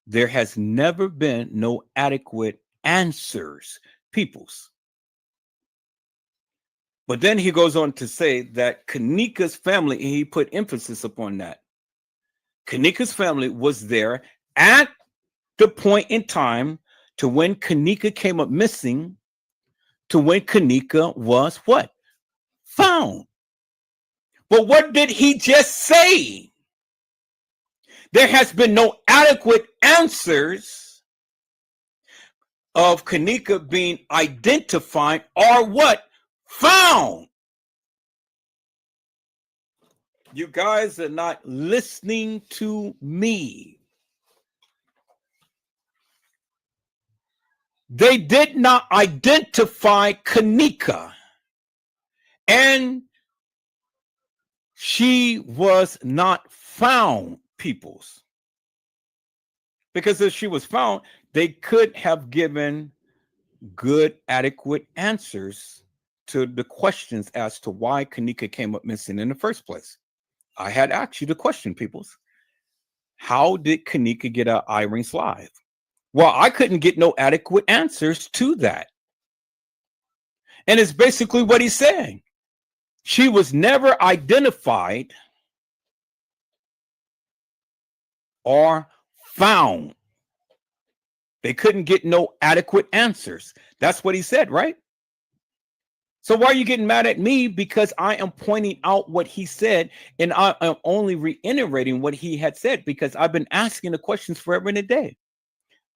There has never been no adequate answers, peoples. But then he goes on to say that Kenneka's family, and he put emphasis upon that. Kenneka's family was there at the point in time to when Kenneka came up missing, to when Kenneka was what? Found. But what did he just say? There has been no adequate answers of Kenneka being identified or what? Found. You guys are not listening to me. They did not identify Kenneka, and she was not found, peoples. Because if she was found, they could have given good, adequate answers to the questions as to why Kenneka came up missing in the first place. I had asked you the question, peoples. How did Kenneka get out Irene's live? Well, I couldn't get no adequate answers to that. And it's basically what he's saying. She was never identified or found. They couldn't get no adequate answers. That's what he said, right? So why are you getting mad at me? Because I am pointing out what he said, and I am only reiterating what he had said, because I've been asking the questions forever and a day.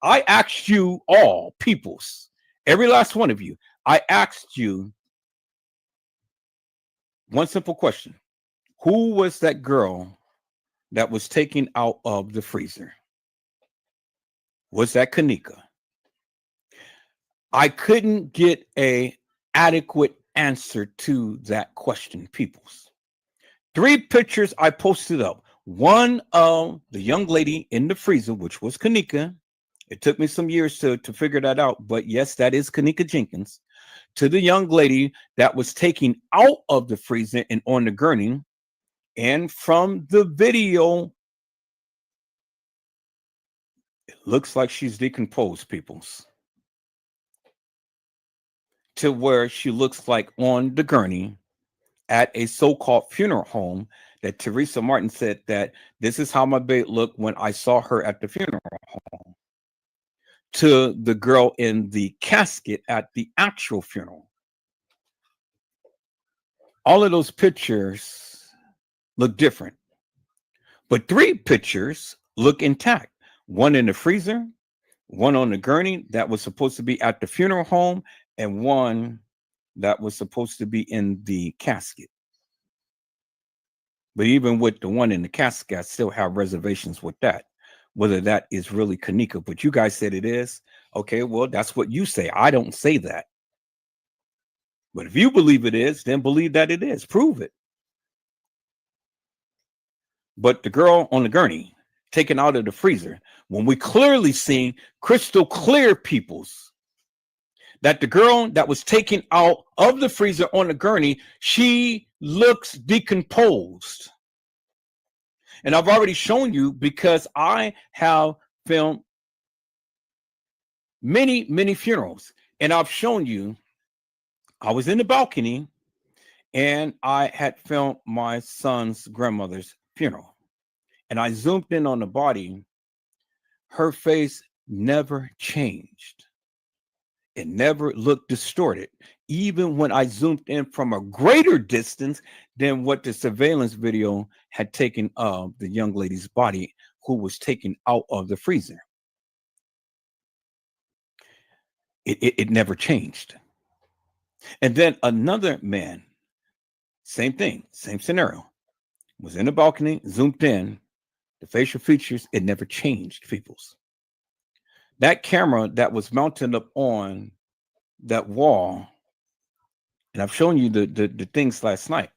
I asked you all, peoples, every last one of you, I asked you one simple question. Who was that girl that was taken out of the freezer? Was that Kenneka? I couldn't get a adequate answer to that question, peoples. 3 pictures I posted up. One of the young lady in the freezer, which was Kenneka. It took me some years to figure that out, but yes, that is Kenneka Jenkins. To the young lady that was taken out of the freezer and on the gurney. And from the video, it looks like she's decomposed, peoples. To where she looks like on the gurney at a so-called funeral home that Teresa Martin said that this is how my babe looked when I saw her at the funeral home. To the girl in the casket at the actual funeral. All of those pictures look different, but 3 pictures look intact. One in the freezer, one on the gurney that was supposed to be at the funeral home, and one that was supposed to be in the casket. But even with the one in the casket, I still have reservations with that, whether that is really Kenneka. But you guys said it is. Okay, well, that's what you say. I don't say that. But if you believe it is, then believe that it is. Prove it. But the girl on the gurney taken out of the freezer, when we clearly seen crystal clear, peoples, that the girl that was taken out of the freezer on the gurney, she looks decomposed. And I've already shown you, because I have filmed many, many funerals. And I've shown you, I was in the balcony and I had filmed my son's grandmother's funeral. And I zoomed in on the body. Her face never changed. It never looked distorted, even when I zoomed in from a greater distance than what the surveillance video had taken of the young lady's body who was taken out of the freezer. It never changed. And then another man, same thing, same scenario, was in the balcony, zoomed in, the facial features, it never changed, peoples. That camera that was mounted up on that wall, and I've shown you the things last night.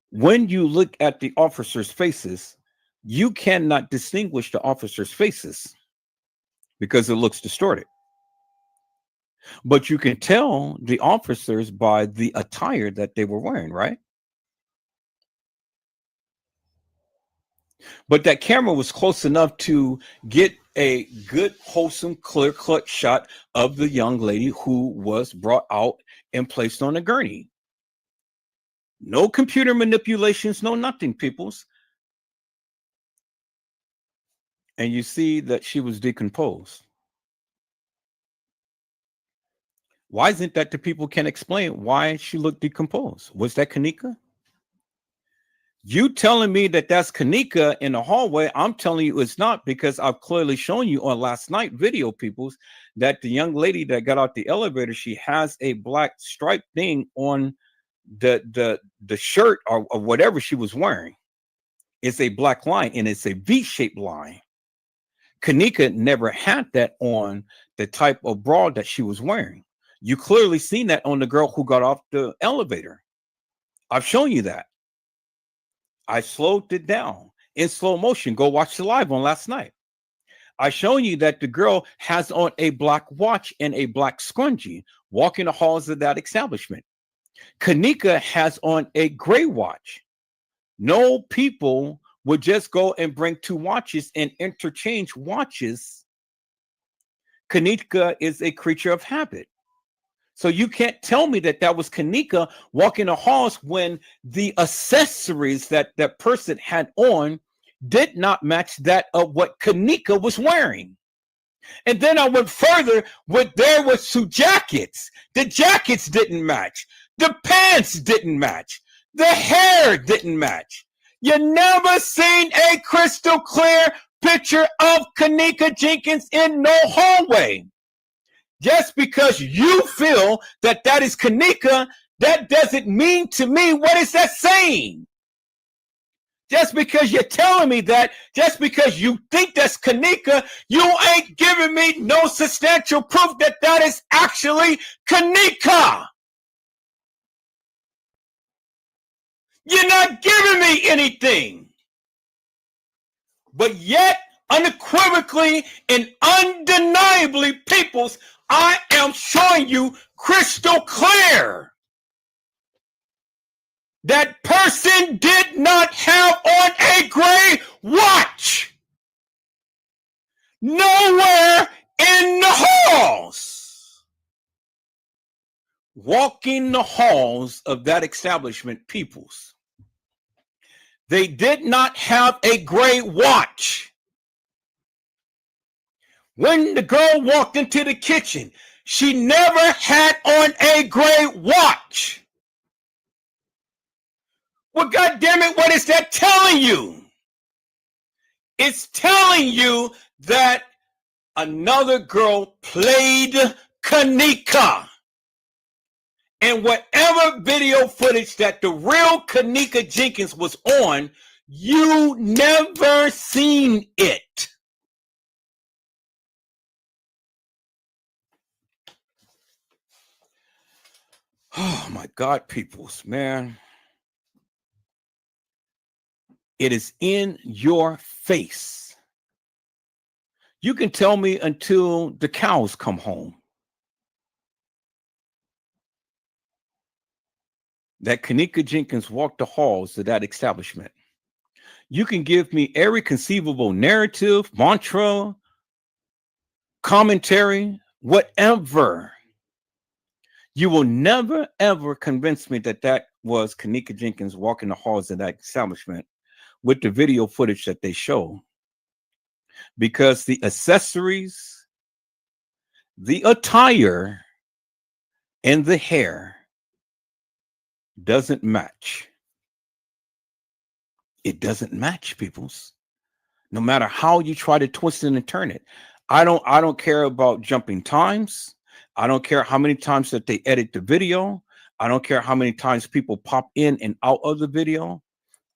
When you look at the officers' faces, you cannot distinguish the officers' faces because it looks distorted. But you can tell the officers by the attire that they were wearing, right? But that camera was close enough to get a good, wholesome, clear-cut shot of the young lady who was brought out and placed on a gurney. No computer manipulations, no nothing, peoples. And you see that she was decomposed. Why isn't that the people can explain why she looked decomposed? Was that Kenneka? You telling me that that's Kenneka in the hallway, I'm telling you it's not, because I've clearly shown you on last night video, peoples, that the young lady that got out the elevator, she has a black stripe thing on the shirt or whatever she was wearing. It's a black line, and it's a V-shaped line. Kenneka never had that on the type of bra that she was wearing. You clearly seen that on the girl who got off the elevator. I've shown you that. I slowed it down in slow motion. Go watch the live on last night. I shown you that the girl has on a black watch and a black scrunchie walking the halls of that establishment. Kenneka has on a gray watch. No people would just go and bring two watches and interchange watches. Kenneka is a creature of habit. So you can't tell me that that was Kenneka walking the halls when the accessories that that person had on did not match that of what Kenneka was wearing. And then I went further with there was two jackets. The jackets didn't match. The pants didn't match. The hair didn't match. You never seen a crystal clear picture of Kenneka Jenkins in no hallway. Just because you feel that that is Kenneka, that doesn't mean to me, what is that saying? Just because you're telling me that, just because you think that's Kenneka, you ain't giving me no substantial proof that that is actually Kenneka. You're not giving me anything. But yet, unequivocally and undeniably, peoples, I am showing you crystal clear. That person did not have on a gray watch. Nowhere in the halls. Walking the halls of that establishment, peoples. They did not have a gray watch. When the girl walked into the kitchen, she never had on a gray watch. Well, goddammit, what is that telling you? It's telling you that another girl played Kenneka. And whatever video footage that the real Kenneka Jenkins was on, you never seen it. Oh my God, peoples, man. It is in your face. You can tell me until the cows come home that Kenneka Jenkins walked the halls of that establishment. You can give me every conceivable narrative, mantra, commentary, whatever. You will never, ever convince me that that was Kenneka Jenkins walking the halls of that establishment with the video footage that they show. Because the accessories, the attire, and the hair doesn't match. It doesn't match, peoples. No matter how you try to twist it and turn it. I don't care about jumping times. I don't care how many times that they edit the video. I don't care how many times people pop in and out of the video.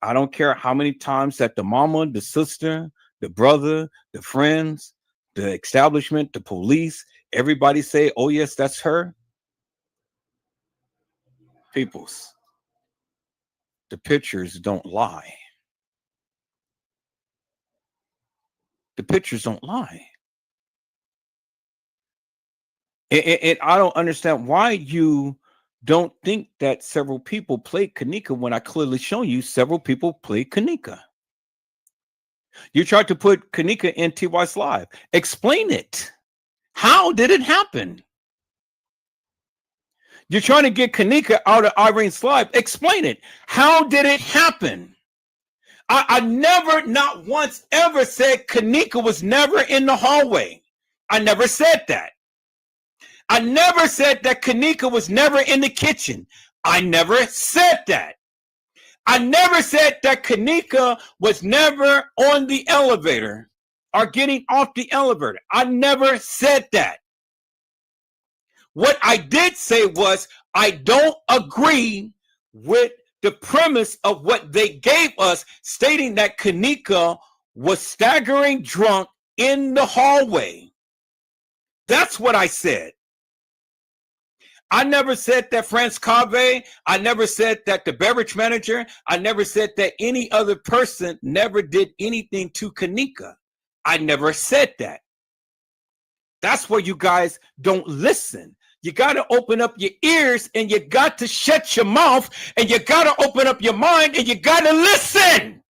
I don't care how many times that the mama, the sister, the brother, the friends, the establishment, the police, everybody say, oh yes, that's her. Peoples, the pictures don't lie. The pictures don't lie. And I don't understand why you don't think that several people played Kenneka when I clearly show you several people played Kenneka. You tried to put Kenneka in TY's live. Explain it. How did it happen? You're trying to get Kenneka out of Irene's live. Explain it. How did it happen? I never, not once, ever said Kenneka was never in the hallway. I never said that. I never said that Kenneka was never in the kitchen. I never said that. I never said that Kenneka was never on the elevator or getting off the elevator. I never said that. What I did say was I don't agree with the premise of what they gave us, stating that Kenneka was staggering drunk in the hallway. That's what I said. I never said that France Cave. I never said that the beverage manager. I never said that any other person never did anything to Kenneka. I never said that. That's where you guys don't listen. You got to open up your ears and you got to shut your mouth and you got to open up your mind and you got to listen.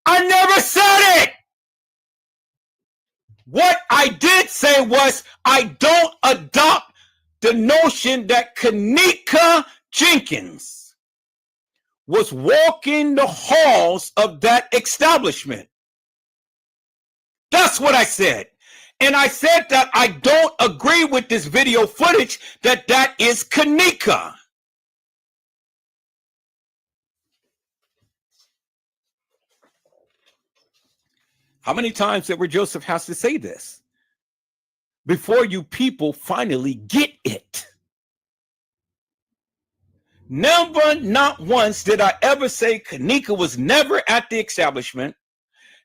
I never said it. What I did say was I don't adopt the notion that Kenneka Jenkins was walking the halls of that establishment. That's what I said. And I said that I don't agree with this video footage that is Kenneka. How many times Edward Joseph has to say this before you people finally get it? Never, not once did I ever say Kenneka was never at the establishment,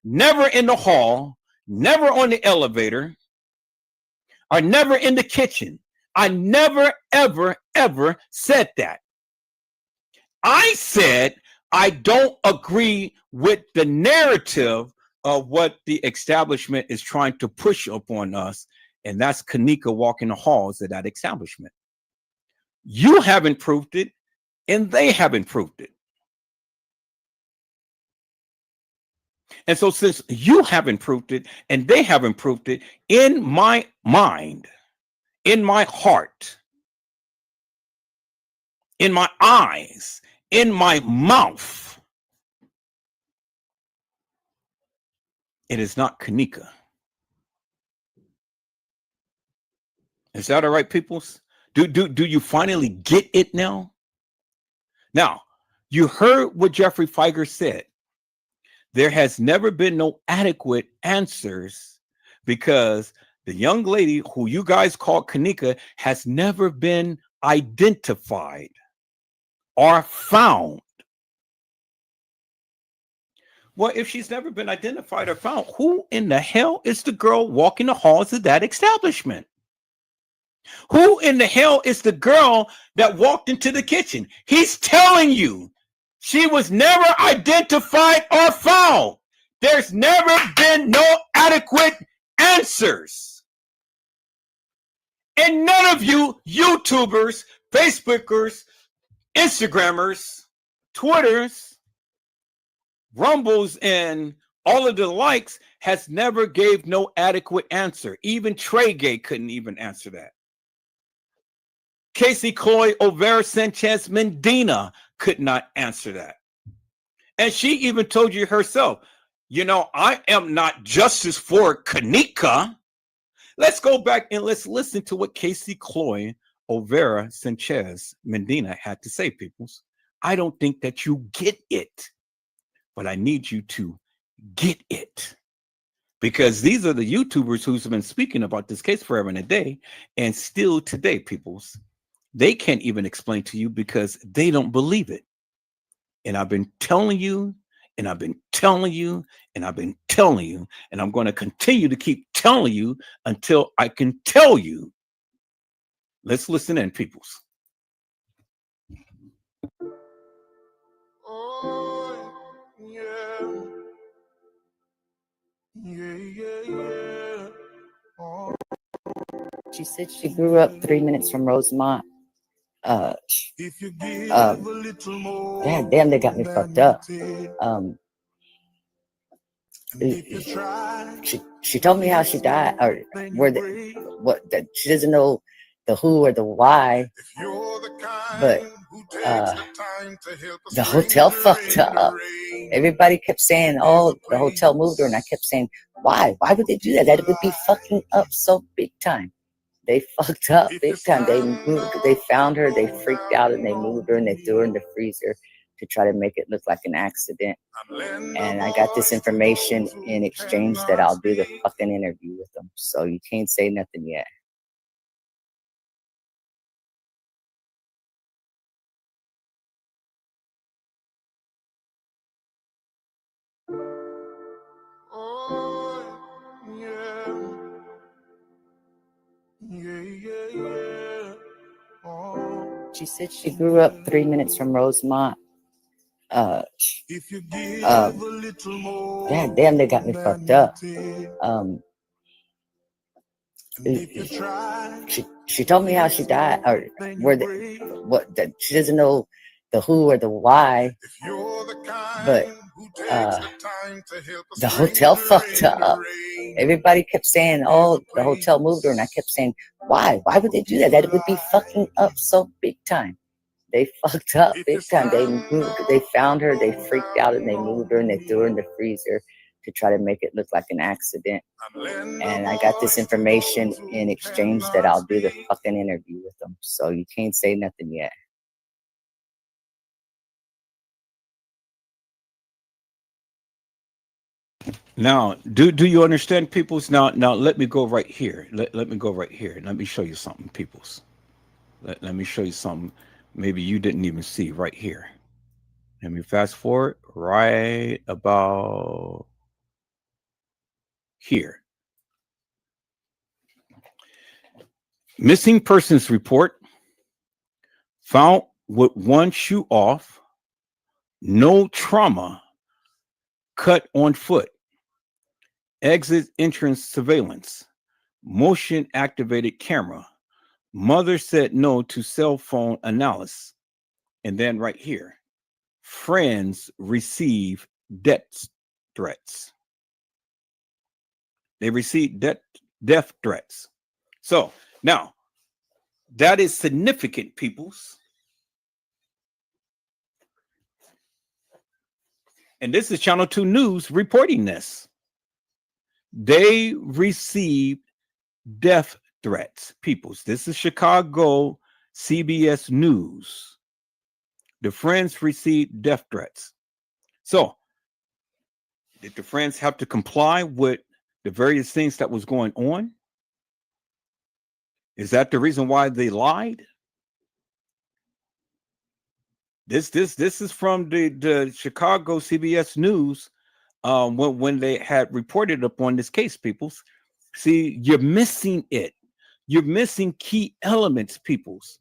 never in the hall, never on the elevator, or never in the kitchen. I never, ever, ever said that. I said I don't agree with the narrative of what the establishment is trying to push upon us, and that's Kenneka walking the halls of that establishment. You haven't proved it, and they haven't proved it. And so since you haven't proved it and they haven't proved it, in my mind, in my heart, in my eyes, in my mouth, it is not Kenneka. Is that all right, peoples? Do you finally get it now? Now, you heard what Jeffrey Feiger said. There has never been no adequate answers because the young lady who you guys call Kenneka has never been identified or found. Well, if she's never been identified or found, who in the hell is the girl walking the halls of that establishment? Who in the hell is the girl that walked into the kitchen? He's telling you she was never identified or found. There's never been no adequate answers. And none of you YouTubers, Facebookers, Instagrammers, Twitters, Rumbles, and all of the likes has never gave no adequate answer. Even Trey Gay couldn't even answer that. Casey Chloe Overa Sanchez Medina could not answer that. And she even told you herself, you know, I am not justice for Kenneka. Let's go back and let's listen to what Casey Chloe Overa Sanchez Medina had to say, peoples. I don't think that you get it, but I need you to get it. Because these are the YouTubers who's been speaking about this case forever and a day, and still today, peoples, they can't even explain to you because they don't believe it. And I've been telling you, and I've been telling you, and I've been telling you, and I'm going to continue to keep telling you until I can tell you. Let's listen in, peoples. Oh, yeah. Yeah. Oh. She said she grew up 3 minutes from Rosemont. If you give a little more, God damn, they got me fucked up. She told me how she died, or that she doesn't know the who or the why, but the hotel fucked her up. Everybody kept saying, oh, the hotel moved her, and I kept saying, why would they do that? That would be fucking up so big time. They fucked up big time. They found her, they freaked out, and they moved her, and they threw her in the freezer to try to make it look like an accident. And I got this information in exchange that I'll do the fucking interview with them. So you can't say nothing yet. oh, yeah. Yeah. Oh. She said she grew up 3 minutes from Rosemont. If you give a little God damn, they got me fucked up. She told me how she died, or that she doesn't know the who or the why, but the hotel fucked up. Everybody kept saying, "Oh, the hotel moved her," and I kept saying, "Why? Why would they do that? That would be fucking up so big time." They fucked up big time. They found her, they freaked out, and they moved her, and they threw her in the freezer to try to make it look like an accident. And I got this information in exchange that I'll do the fucking interview with them. So you can't say nothing yet. Now, do you understand, peoples? Now let me go right here. Let me go right here. Let me show you something, peoples. Let me show you something maybe you didn't even see right here. Let me fast forward right about here. Missing persons report found with one shoe off, no trauma, cut on foot, exit entrance surveillance, motion activated camera. Mother said no to cell phone analysis. And then right here, friends receive death threats. They receive death threats. So now that is significant, peoples. And this is Channel 2 News reporting this. They received death threats, peoples. This is Chicago CBS News. The friends received death threats. So, did the friends have to comply with the various things that was going on? Is that the reason why they lied? This is from the Chicago CBS News when they had reported upon this case, peoples. See, you're missing it. You're missing key elements, peoples.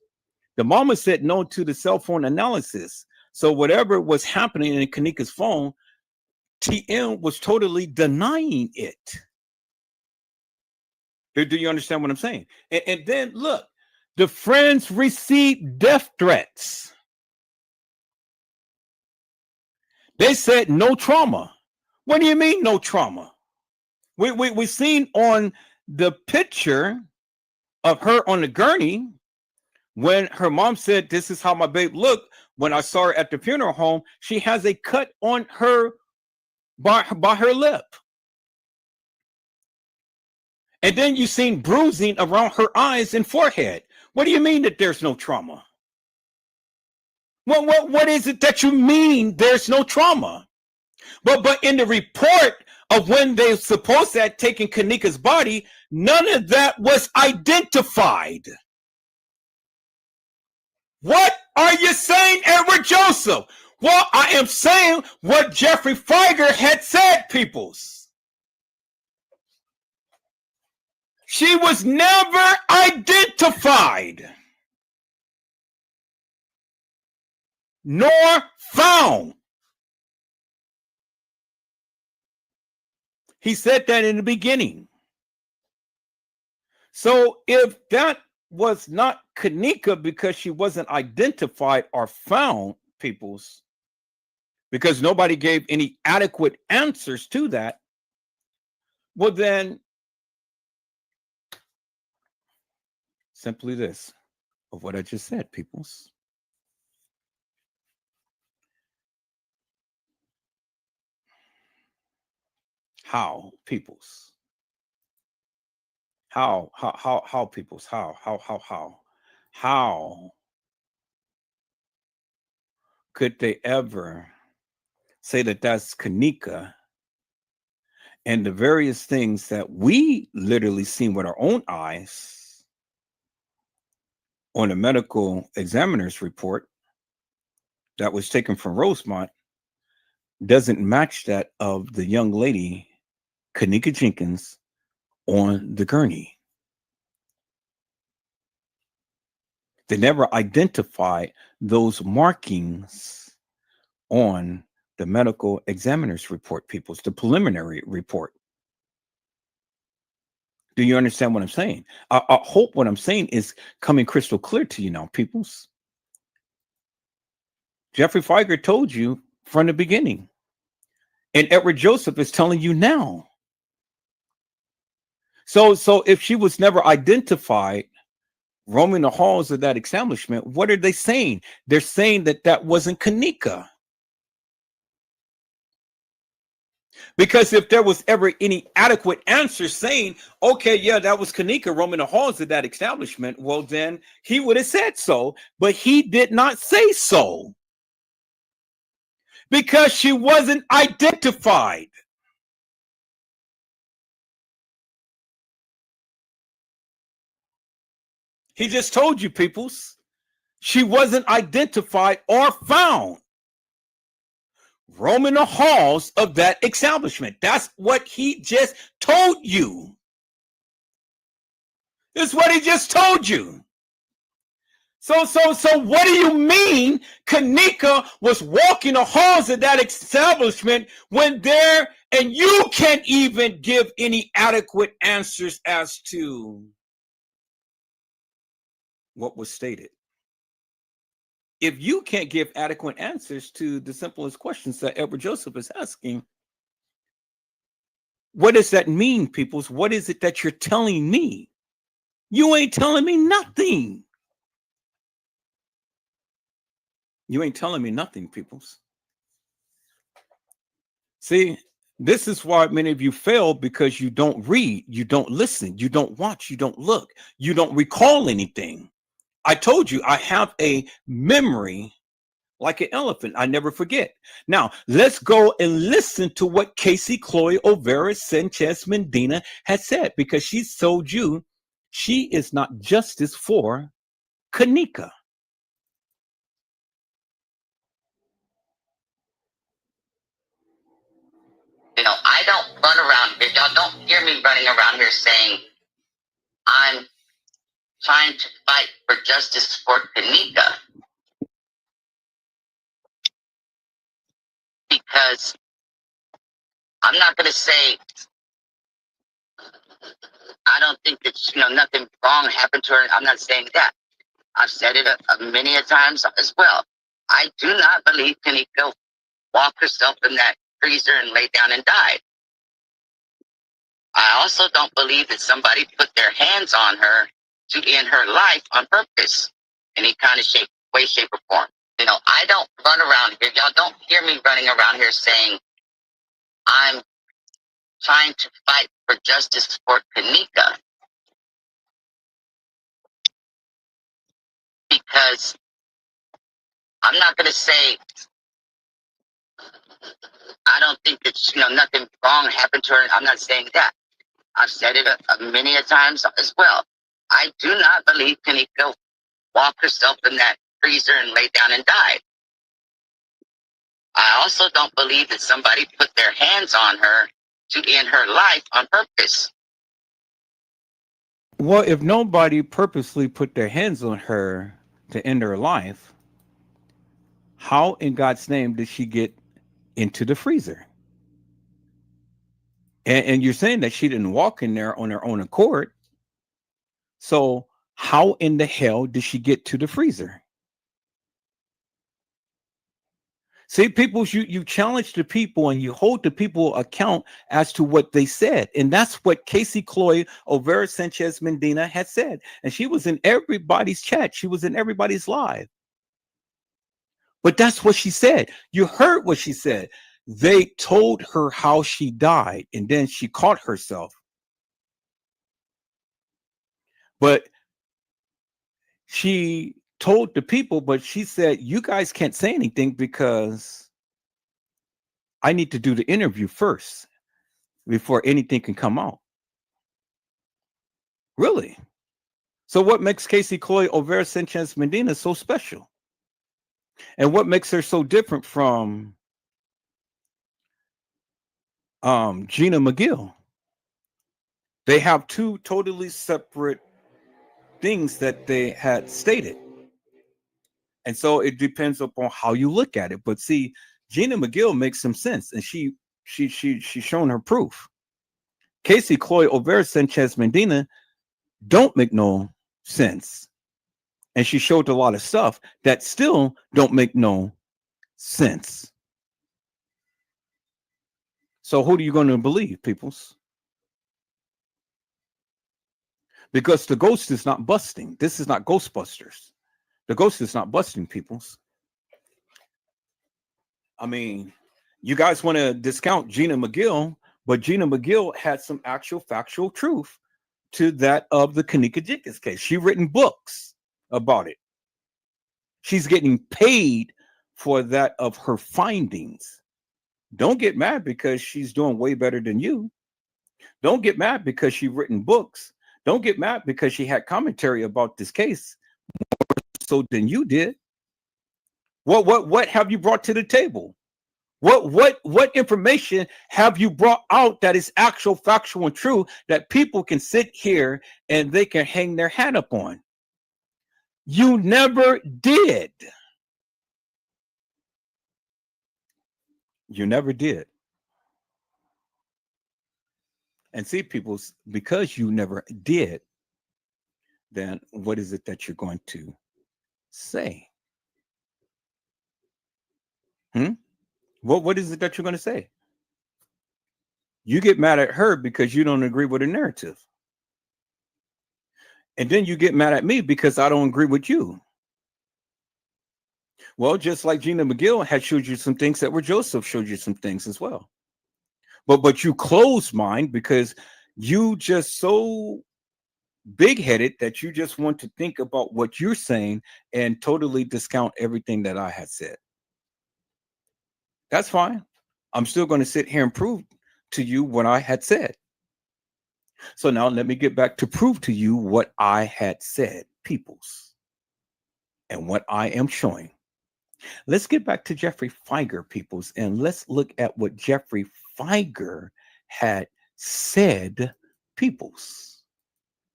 The mama said no to the cell phone analysis. So whatever was happening in Kenneka's phone, TM was totally denying it. Do you understand what I'm saying? And then look, the friends received death threats. They said no trauma. What do you mean no trauma? We seen on the picture of her on the gurney when her mom said, "This is how my babe looked." When I saw her at the funeral home, she has a cut on her by her lip. And then you seen bruising around her eyes and forehead. What do you mean that there's no trauma? What is it that you mean there's no trauma? But in the report of when they supposed to have taken Kenneka's body, none of that was identified. What are you saying, Edward Joseph? Well, I am saying what Jeffrey Feiger had said, peoples. She was never identified nor found. He said that in the beginning. So if that was not Kenneka because she wasn't identified or found, peoples, because nobody gave any adequate answers to that, well then, simply this of what I just said, peoples. How, peoples? How peoples? How could they ever say that that's Kenneka and the various things that we literally seen with our own eyes on the medical examiner's report that was taken from Rosemont doesn't match that of the young lady, Kenneka Jenkins, on the gurney. They never identified those markings on the medical examiner's report, peoples, the preliminary report. Do you understand what I'm saying? I hope what I'm saying is coming crystal clear to you now, peoples. Jeffrey Feiger told you from the beginning, and Edward Joseph is telling you now. So if she was never identified roaming the halls of that establishment, what are they saying? They're saying that that wasn't Kenneka. Because if there was ever any adequate answer saying, okay, yeah, that was Kenneka roaming the halls of that establishment, well, then he would have said so, but he did not say so. Because she wasn't identified. He just told you, peoples, she wasn't identified or found roaming the halls of that establishment. That's what he just told you. That's what he just told you. So what do you mean Kenneka was walking the halls of that establishment when there, and you can't even give any adequate answers as to what was stated? If you can't give adequate answers to the simplest questions that Edward Joseph is asking, what does that mean, peoples? What is it that you're telling me? You ain't telling me nothing. You ain't telling me nothing, peoples. See, this is why many of you fail, because you don't read, you don't listen, you don't watch, you don't look, you don't recall anything. I told you I have a memory like an elephant. I never forget. Now, let's go and listen to what Casey Chloe Olvera Sanchez Medina has said, because she told you she is not justice for Kenneka. I don't run around here. Y'all don't hear me running around here saying I'm trying to fight for justice for Kenneka. Because I'm not going to say I don't think that nothing wrong happened to her. I'm not saying that. I've said it many a times as well. I do not believe Kenneka walked herself in that freezer and laid down and died. I also don't believe that somebody put their hands on her to end her life on purpose, any kind of way, shape, or form. I don't run around here. Y'all don't hear me running around here saying I'm trying to fight for justice for Kenneka. Because I'm not going to say I don't think that nothing wrong happened to her. I'm not saying that. I've said it many a times as well. I do not believe Kenneka walked herself in that freezer and laid down and died. I also don't believe that somebody put their hands on her to end her life on purpose. Well, if nobody purposely put their hands on her to end her life, how in God's name did she get into the freezer? And you're saying that she didn't walk in there on her own accord. So how in the hell did she get to the freezer? See, people, you challenge the people and you hold the people account as to what they said. And that's what Casey Chloe Olvera Sanchez Medina had said. And she was in everybody's chat. She was in everybody's live. But that's what she said. You heard what she said. They told her how she died, and then she caught herself. But she told the people, but she said, you guys can't say anything because I need to do the interview first before anything can come out. Really? So what makes Casey Chloe Olvera Sanchez Medina so special? And what makes her so different from Gina McGill? They have two totally separate things that they had stated. And so it depends upon how you look at it. But see, Gina McGill makes some sense, and she's shown her proof. Casey Chloe Olvera Sanchez Medina don't make no sense. And she showed a lot of stuff that still don't make no sense. So who are you going to believe, peoples? Because the ghost is not busting. This is not Ghostbusters. The ghost is not busting, peoples. I mean, you guys want to discount Gina McGill, but Gina McGill had some actual factual truth to that of the Kenneka Jenkins case. She's written books about it. She's getting paid for that of her findings. Don't get mad because she's doing way better than you. Don't get mad because she's written books. Don't get mad because she had commentary about this case more so than you did. What have you brought to the table? What information have you brought out that is actual, factual, and true that people can sit here and they can hang their hat up on? You never did. You never did. And see, people, because you never did, then what is it that you're going to say? What is it that you're going to say? You get mad at her because you don't agree with her narrative. And then you get mad at me because I don't agree with you. Well, just like Gina McGill had showed you some things that were Joseph showed you some things as well. But you closed mind because you just so big-headed that you just want to think about what you're saying and totally discount everything that I had said. That's fine. I'm still going to sit here and prove to you what I had said. So now let me get back to prove to you what I had said, peoples, and what I am showing. Let's get back to Jeffrey Fieger, peoples, and let's look at what Jeffrey Fieger had said, peoples,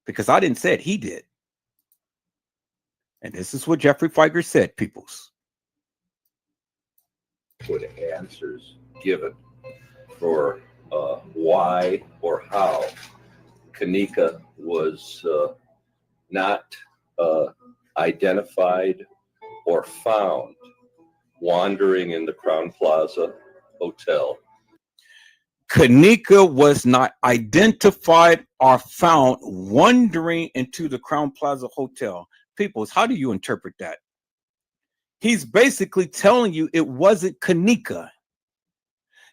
because I didn't say it, he did. And this is what Jeffrey Fieger said, peoples. With answers given for why or how Kenneka was not identified or found wandering in the Crown Plaza Hotel. Kenneka was not identified or found wandering into the Crown Plaza Hotel. Peoples, how do you interpret that? He's basically telling you it wasn't Kenneka.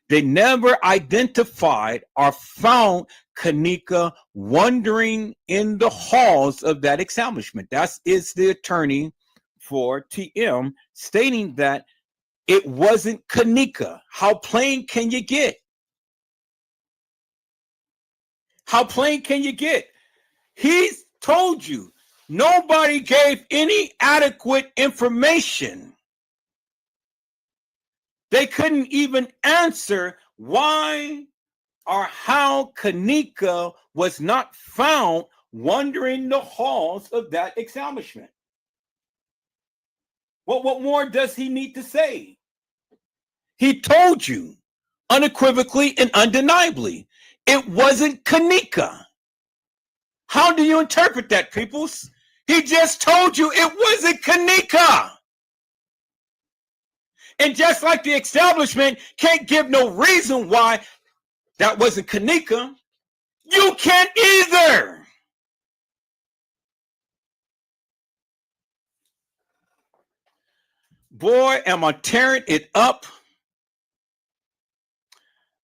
They never identified or found Kenneka wandering in the halls of that establishment. That is the attorney for TM stating that it wasn't Kenneka. How plain can you get? How plain can you get? He's told you nobody gave any adequate information. They couldn't even answer why or how Kenneka was not found wandering the halls of that establishment. What more does he need to say? He told you unequivocally and undeniably it wasn't Kenneka. How do you interpret that, peoples? He just told you it wasn't Kenneka. And just like the establishment can't give no reason why that wasn't Kenneka, you can't either. Boy, am I tearing it up.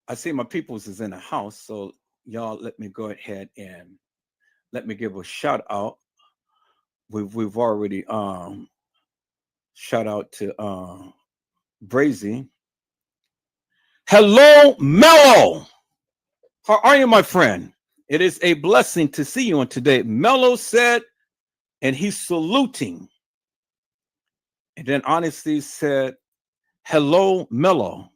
I see my peoples is in the house, so y'all let me go ahead and let me give a shout out. We've already shout out to Brazy. Hello, Mello. How are you, my friend? It is a blessing to see you on today. Mello said, and he's saluting. And then Honesty said, hello, Mello.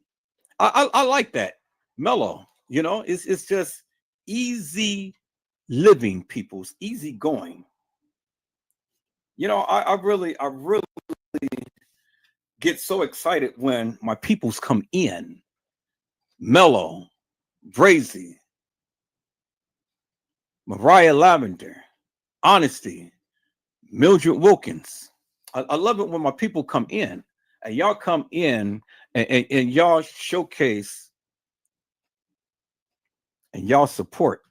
I like that. Mellow, you know, it's just easy living, people's easy going. You know, I really get so excited when my peoples come in. Mellow, Brazy, Mariah Lavender, Honesty, Mildred Wilkins. I love it when my people come in and y'all come in and y'all showcase and y'all support.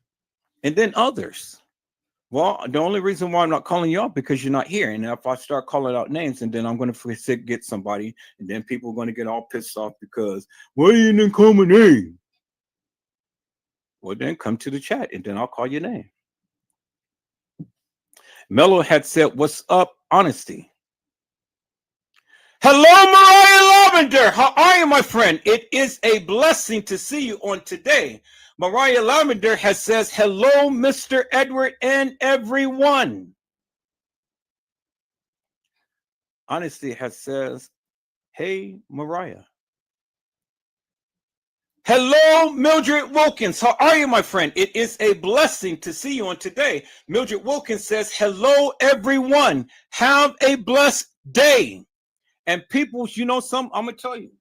And then others. Well, the only reason why I'm not calling you out because you're not here. And if I start calling out names, and then I'm going to get somebody, and then people are going to get all pissed off because, well, you didn't call my name. Well, then come to the chat, and then I'll call your name. Mello had said, "What's up, Honesty?" Hello, Mariah Lavender. How are you, my friend? It is a blessing to see you on today. Mariah Lavender has says, hello, Mr. Edward and everyone. Honesty has says, hey, Mariah. Hello, Mildred Wilkins. How are you, my friend? It is a blessing to see you on today. Mildred Wilkins says, hello, everyone. Have a blessed day. And people, you know something? I'm going to tell you.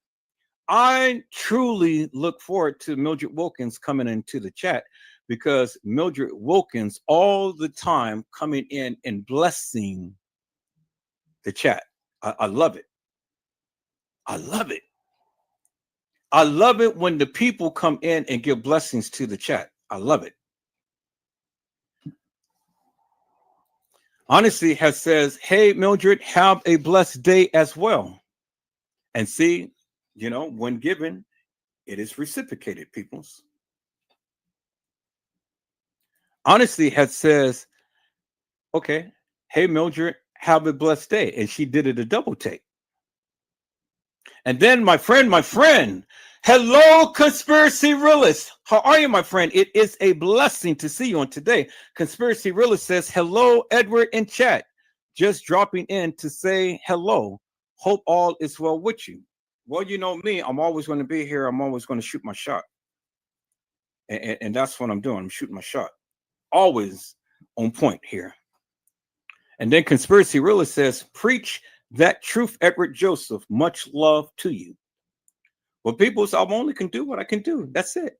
I truly look forward to Mildred Wilkins coming into the chat because Mildred Wilkins all the time coming in and blessing the chat. I love it. I love it. I love it when the people come in and give blessings to the chat. I love it. Honesty has says, hey, Mildred, have a blessed day as well. And see, you know, when given, it is reciprocated, peoples. Honesty has says, okay, hey, Mildred, have a blessed day. And she did it a double take. And then my friend, hello, Conspiracy Realist. How are you, my friend? It is a blessing to see you on today. Conspiracy Realist says, hello, Edward in chat. Just dropping in to say hello. Hope all is well with you. Well, you know me, I'm always going to be here. I'm always going to shoot my shot. And that's what I'm doing. I'm shooting my shot. Always on point here. And then Conspiracy Realist says, preach that truth, Edward Joseph. Much love to you. Well, people, so I only can do what I can do. That's it.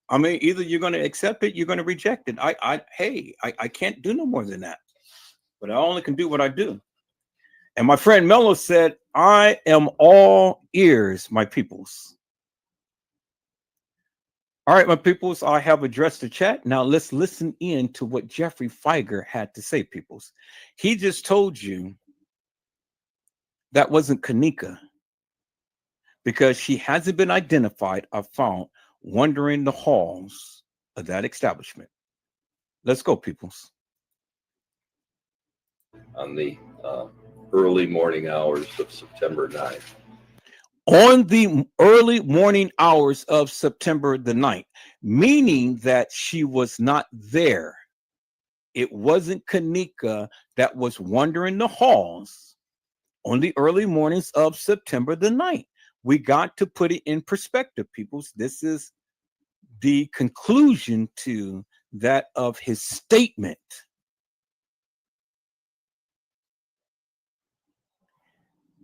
I mean, either you're going to accept it, you're going to reject it. I can't do no more than that. But I only can do what I do. And my friend Mello said, I am all ears, my peoples. All right, my peoples, I have addressed the chat. Now let's listen in to what Jeffrey Feiger had to say, peoples. He just told you that wasn't Kenneka because she hasn't been identified or found wandering the halls of that establishment. Let's go, peoples. On the early morning hours of September 9th. On the early morning hours of September the 9th, meaning that she was not there. It wasn't Kenneka that was wandering the halls on the early mornings of September the 9th. We got to put it in perspective, peoples. This is the conclusion to that of his statement.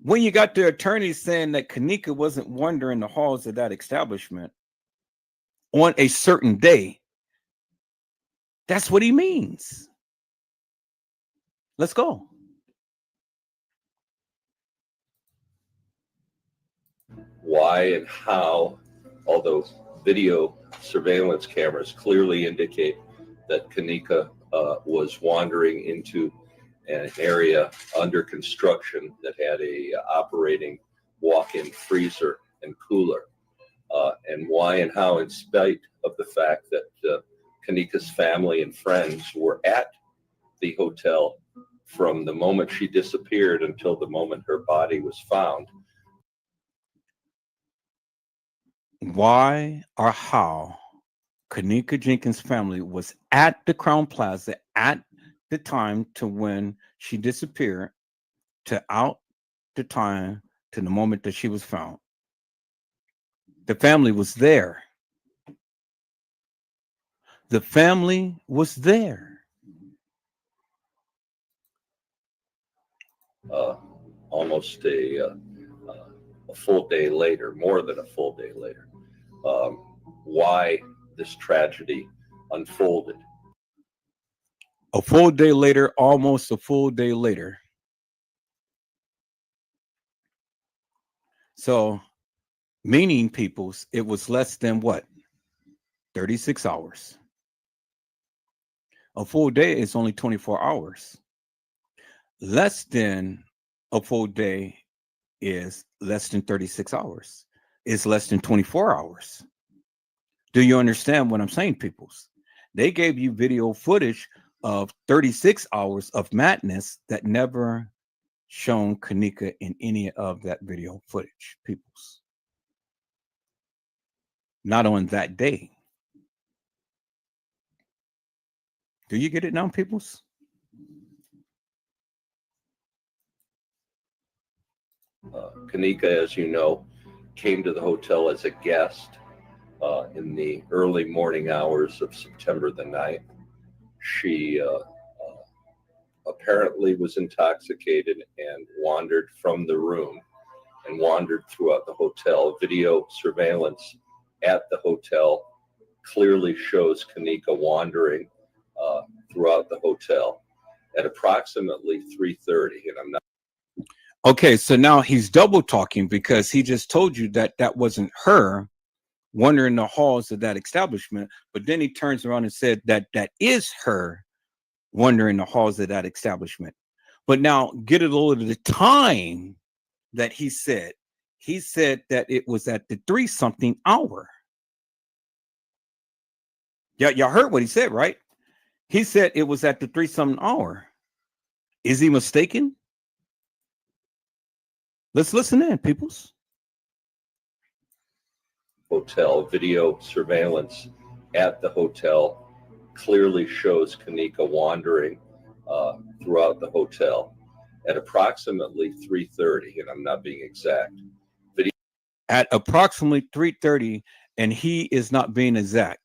When you got the attorney saying that Kenneka wasn't wandering the halls of that establishment on a certain day, that's what he means. Let's go. Why and how, although video surveillance cameras clearly indicate that Kenneka was wandering into an area under construction that had a operating walk-in freezer and cooler, and why and how, in spite of the fact that Kenneka's family and friends were at the hotel from the moment she disappeared until the moment her body was found. Why or how Kenneka Jenkins' family was at the Crown Plaza at the time to when she disappeared to out the time to the moment that she was found. The family was there. The family was there. Almost a a full day later, more than a full day later, why this tragedy unfolded. A full day later, almost a full day later. So, meaning, peoples, it was less than what? 36 hours. A full day is only 24 hours. Less than a full day is less than 36 hours. It's less than 24 hours. Do you understand what I'm saying, peoples? They gave you video footage of 36 hours of madness that never shown Kenneka in any of that video footage, peoples. Not on that day. Do you get it now, peoples? Kenneka, as you know, came to the hotel as a guest in the early morning hours of September the 9th. She apparently was intoxicated and wandered from the room and wandered throughout the hotel. Video surveillance at the hotel clearly shows Kenneka wandering throughout the hotel at approximately 3:30, and I'm not. Okay, so now he's double talking because he just told you that that wasn't her wandering the halls of that establishment, but then he turns around and said that that is her wandering the halls of that establishment. But now get a load of the time that he said. He said that it was at the 3-something hour. Yeah, y'all heard what he said, right? He said it was at the 3-something hour. Is he mistaken? Let's listen in, peoples. Hotel video surveillance at the hotel clearly shows Kenneka wandering throughout the hotel at approximately 3:30, and I'm not being exact. Video at approximately 3:30, and he is not being exact.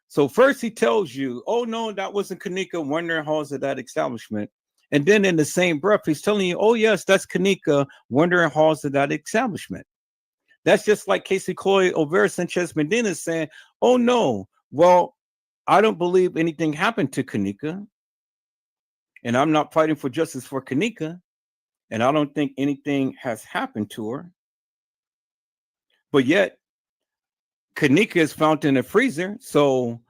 So first he tells you, oh no, that wasn't Kenneka wandering halls of that establishment. And then in the same breath, he's telling you, oh yes, that's Kenneka wandering halls of that establishment. That's just like Casey Cloyd Olvera Sanchez Medina saying, oh no, well, I don't believe anything happened to Kenneka. And I'm not fighting for justice for Kenneka. And I don't think anything has happened to her. But yet, Kenneka is found in a freezer. So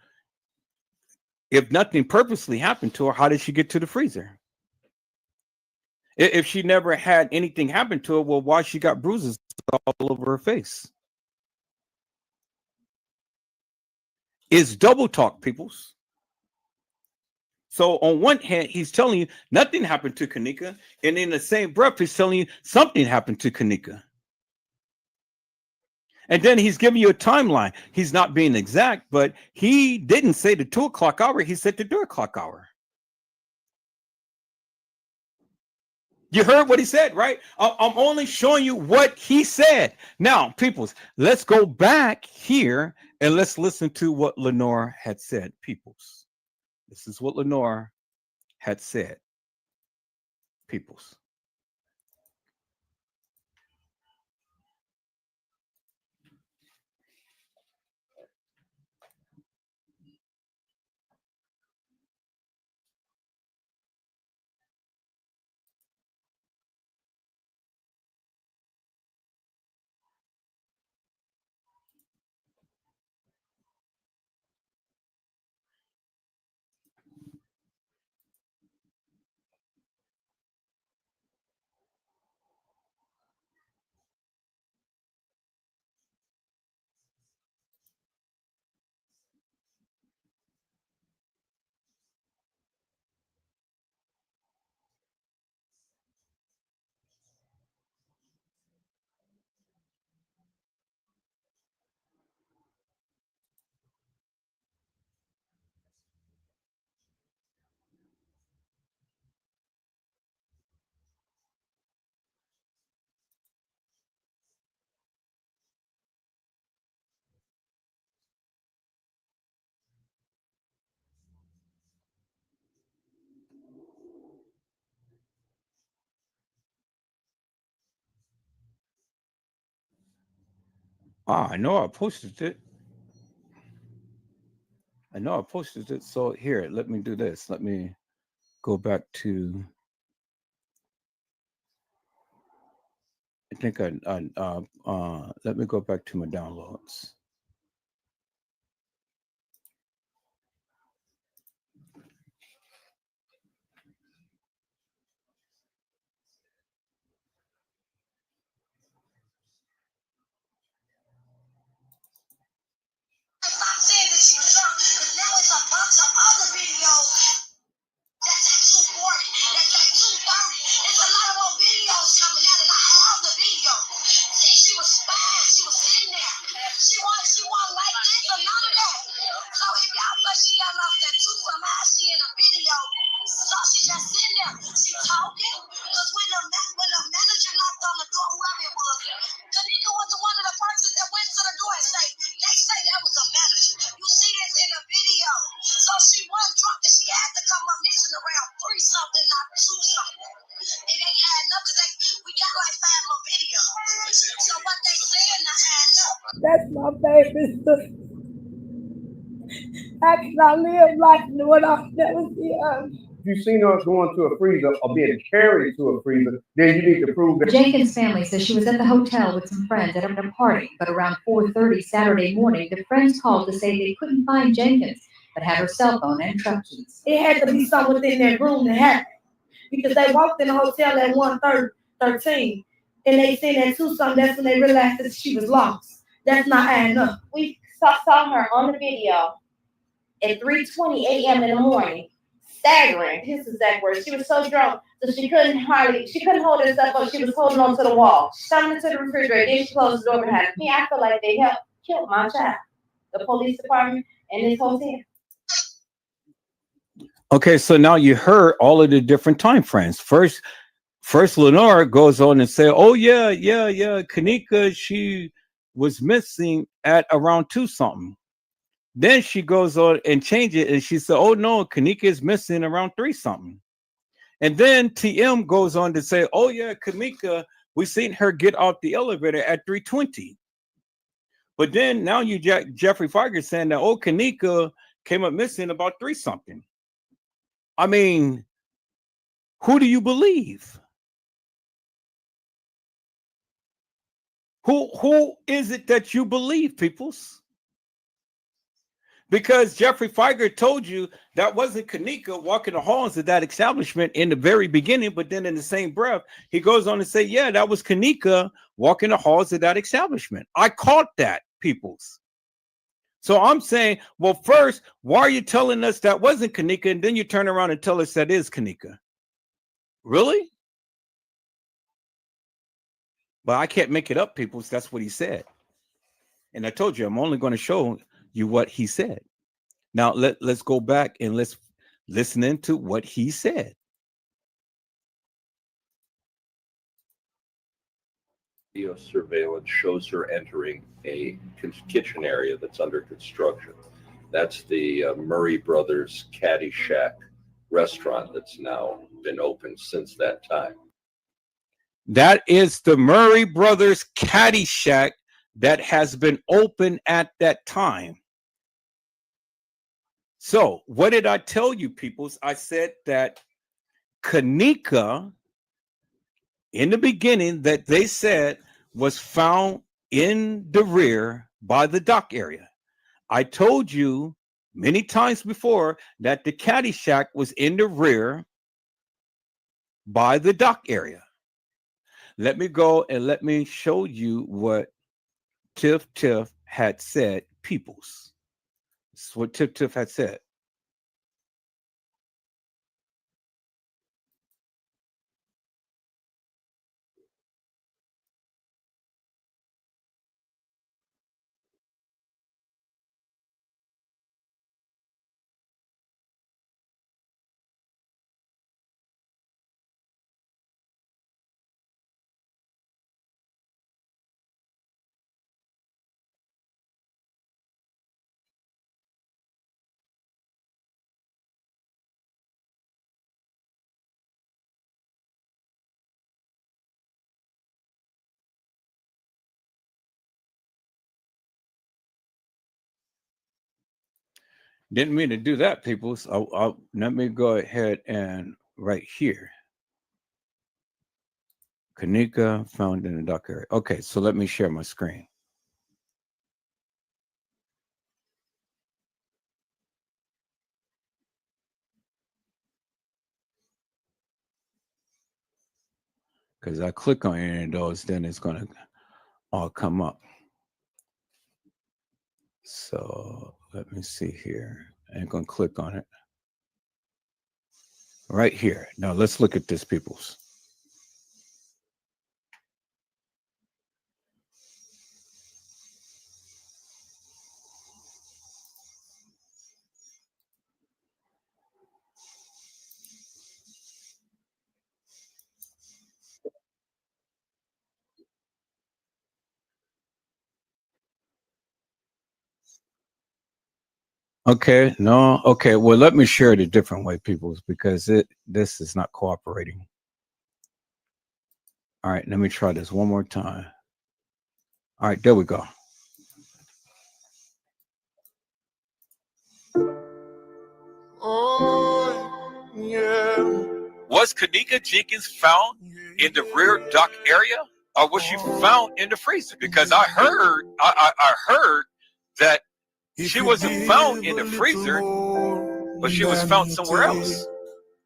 if nothing purposely happened to her, how did she get to the freezer? If she never had anything happen to her, well, why she got bruises all over her face? It's double talk, peoples. So on one hand, he's telling you nothing happened to Kenneka, and in the same breath, he's telling you something happened to Kenneka. And then he's giving you a timeline. He's not being exact, but he didn't say the 2 o'clock hour. He said the 3 o'clock hour. You heard what he said, right? I'm only showing you what he said. Now, peoples, let's go back here and let's listen to what Lenore had said, peoples. This is what Lenore had said, peoples. Ah, I know I posted it. I know I posted it. So here, let me do this. Let me go back to. I think let me go back to my downloads. Stop saying that she's drunk, because now it's a bunch of other videos. That's at 240. That's at 230. There's a lot of more videos coming out, and I have the video. See, she was fast. She was sitting there. She won like this or none of that. So if y'all thought she got lost at two, somehow she in a video. So she just sitting there. She talking. Because when the manager knocked on the door, whoever it was, Kenneka was one of the persons that went to the door and they say that was a manager. You see this in the video. So she was drunk and she had to come up missing around 3 something, not 2 something. And they had enough because we got like 5 more videos. So what they saying to add up. That's my favorite sister. I cannot live life knowing I've never seen her. If you've seen her going to a freezer or being carried to a freezer, then you need to prove that. Jenkins' family says she was at the hotel with some friends at a party, but around 4:30 Saturday morning, the friends called to say they couldn't find Jenkins, but had her cell phone and truck keys. It had to be something within that room that happened, because they walked in the hotel at 1:13, and they seen at 2 something. That's when they realized that she was lost. That's not adding up. We saw her on the video at 3:20 a.m. in the morning, staggering. His exact words. She was so drunk that she couldn't hold herself up. She was holding on to the wall. She summoned to the refrigerator. Then she closed the door behind her. I feel like they helped kill my child. The police department and this hotel. Okay, so now you heard all of the different time frames. First Lenore goes on and say, "Oh yeah, Kenneka, she was missing at around 2 something." Then she goes on and change it, and she said, "Oh no, Kenneka is missing around 3 something." And then TM goes on to say, "Oh yeah, Kenneka, we seen her get out the elevator at 3:20." But then now you Jeffrey Feiger saying that, "Oh, Kenneka came up missing about 3 something." I mean, who do you believe? Who is it that you believe, peoples? Because Jeffrey Feiger told you that wasn't Kenneka walking the halls of that establishment in the very beginning, but then in the same breath, he goes on to say, yeah, that was Kenneka walking the halls of that establishment. I caught that, peoples. So I'm saying, well, first, why are you telling us that wasn't Kenneka, and then you turn around and tell us that is Kenneka? Really? But I can't make it up, peoples. That's what he said. And I told you, I'm only going to show you what he said. Now, let's go back and let's listen into what he said. Video surveillance shows her entering a kitchen area that's under construction. That's the Murray Brothers Caddy Shack restaurant that's now been open since that time. That is the Murray Brothers Caddy Shack that has been open at that time. So what did I tell you, peoples? I said that Kenneka, in the beginning, that they said was found in the rear by the dock area. I told you many times before that the Caddy Shack was in the rear by the dock area. Let me go and let me show you what Tiff had said, peoples. This is what Tiff had said. Didn't mean to do that, people. So let me go ahead and right here. Kenneka found in the dock area. Okay, so let me share my screen. Because I click on any of those, then it's going to all come up. So let me see here. I'm going to click on it. Right here. Now let's look at this, peoples. Okay, no, okay. Well, let me share it a different way, peoples, because this is not cooperating. All right, let me try this one more time. All right, there we go. Oh, yeah. Was Kenneka Jenkins found in the rear dock area, or was she found in the freezer? Because I heard that she wasn't found in the freezer, but she was found somewhere else.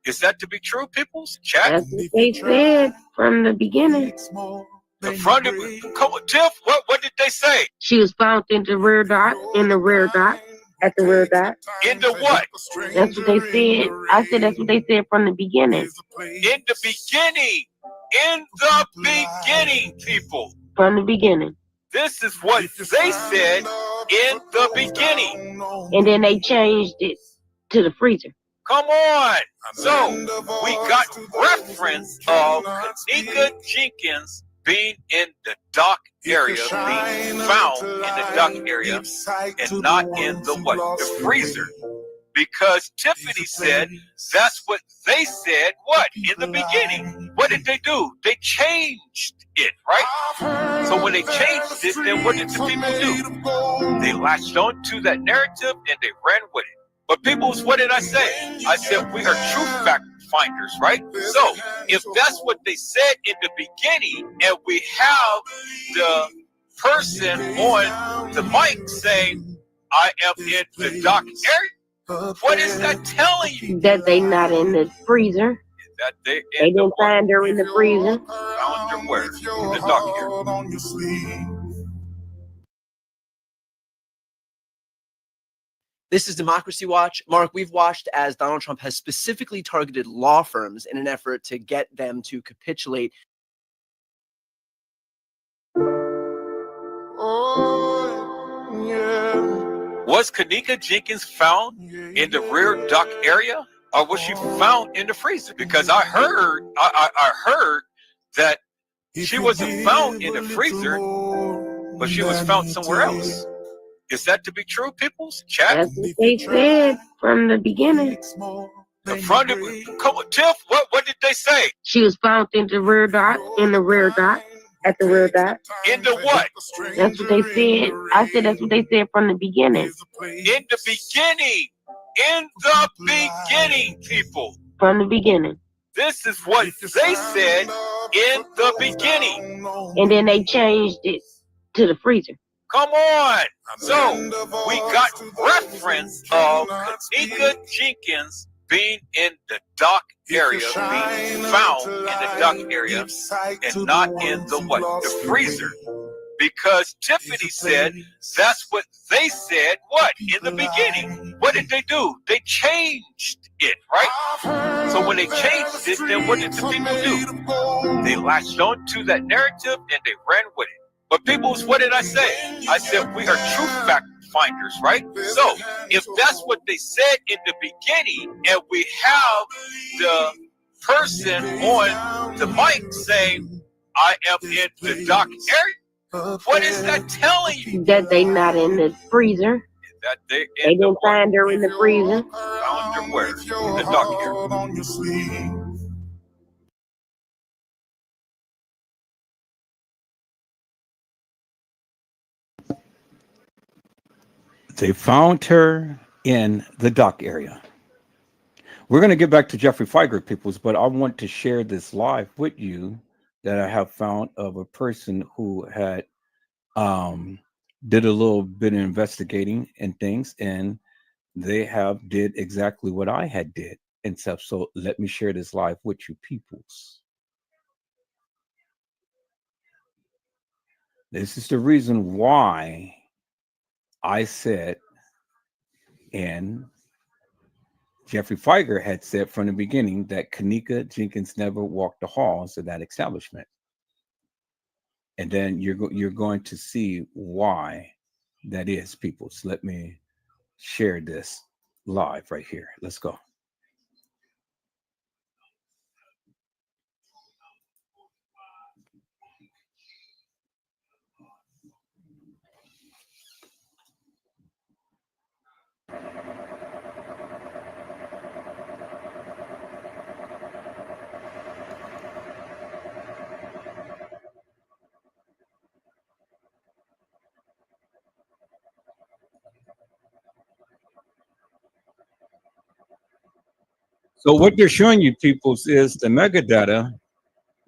Is that to be true, people's chat? That's what they said from the beginning. From the Tiff, what did they say? She was found in the rear dock, at the rear dock. In the what? That's what they said. I said that's what they said from the beginning. In the beginning. In the beginning, people. From the beginning. This is what they said in the beginning. And then they changed it to the freezer. Come on. So we got reference of Kenneka Jenkins being in the dock area, being found in the dock area, and not in the what? The freezer. Because Tiffany said that's what they said, what? In the beginning. What did they do? They changed it, right? So when they changed it, then what did the people do? They latched on to that narrative and they ran with it. But peoples, what did I say? I said we are true fact finders, right? So if that's what they said in the beginning, and we have the person on the mic saying, I am in the dock area, what is that telling you? That they not in the freezer. That they didn't find her in the freezer. Found her where? In the dock area. This is Democracy Watch. Mark, we've watched as Donald Trump has specifically targeted law firms in an effort to get them to capitulate. Oh, yeah. Was Kenneka Jenkins found in the rear dock area, or was she found in the freezer? Because I heard that she wasn't found in the freezer, but she was found somewhere else. Is that to be true, peoples? Chat? That's what they said from the beginning. From the, come on, Tiff, what did they say? She was found in the rear dock, at the rear dock. In the what? That's what they said. I said that's what they said from the beginning. In the beginning. In the beginning, people. From the beginning. This is what they said in the beginning. And then they changed it to the freezer. Come on. So we got reference of Kenneka Jenkins being in the dock area, being found in the dock area, and not in the what? The freezer. Because Tiffany said that's what they said, what? In the beginning. What did they do? They changed it, right? So when they changed it, then what did the people do? They latched on to that narrative and they ran with it. But peoples, what did I say? I said we are true fact finders, right? So if that's what they said in the beginning, and we have the person on the mic saying, I am in the dock area, what is that telling you? That they not in the freezer. That they didn't find her in the freezer. Found her where? In the dock area. They found her in the dock area. We're going to get back to Jeffrey Feiger, peoples, but I want to share this live with you that I have found of a person who had um, did a little bit of investigating and things, and they have did exactly what I had did and stuff. So let me share this live with you, peoples. This is the reason why I said, and Jeffrey Feiger had said from the beginning, that Kenneka Jenkins never walked the halls of that establishment. And then you're going to see why that is, people. So let me share this live right here. Let's go. So what they're showing you, peoples, is the metadata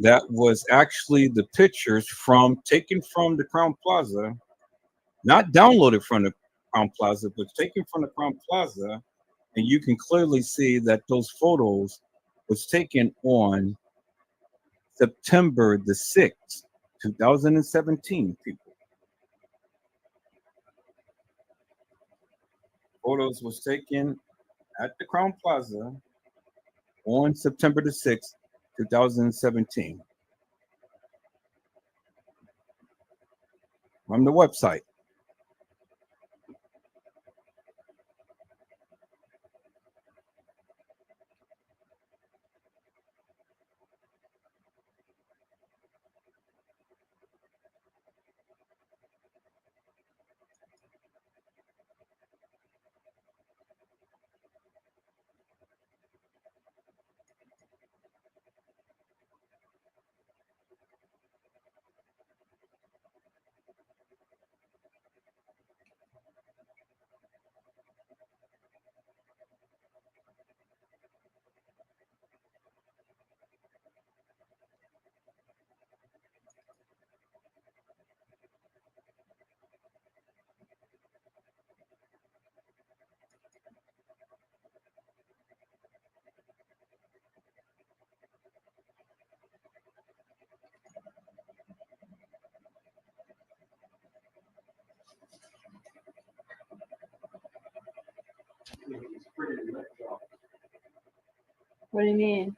that was actually the pictures from taken from the Crown Plaza, not downloaded from the Crown Plaza, but taken from the Crown Plaza. And you can clearly see that those photos was taken on September the 6th, 2017, people. Photos was taken at the Crown Plaza on September the 6th, 2017. From the website. What do you mean?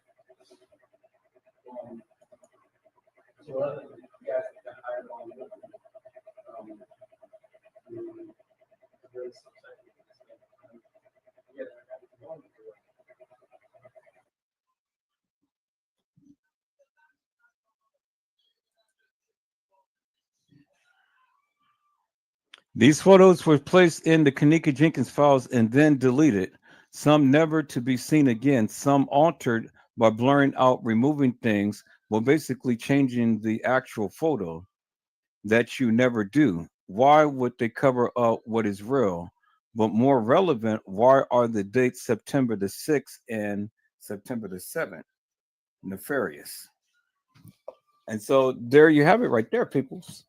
These photos were placed in the Kenneka Jenkins files and then deleted, some never to be seen again, some altered by blurring out, removing things, well, basically changing the actual photo that you never do. Why would they cover up what is real? But more relevant, why are the dates September the 6th and September the 7th nefarious? And so there you have it right there, peoples.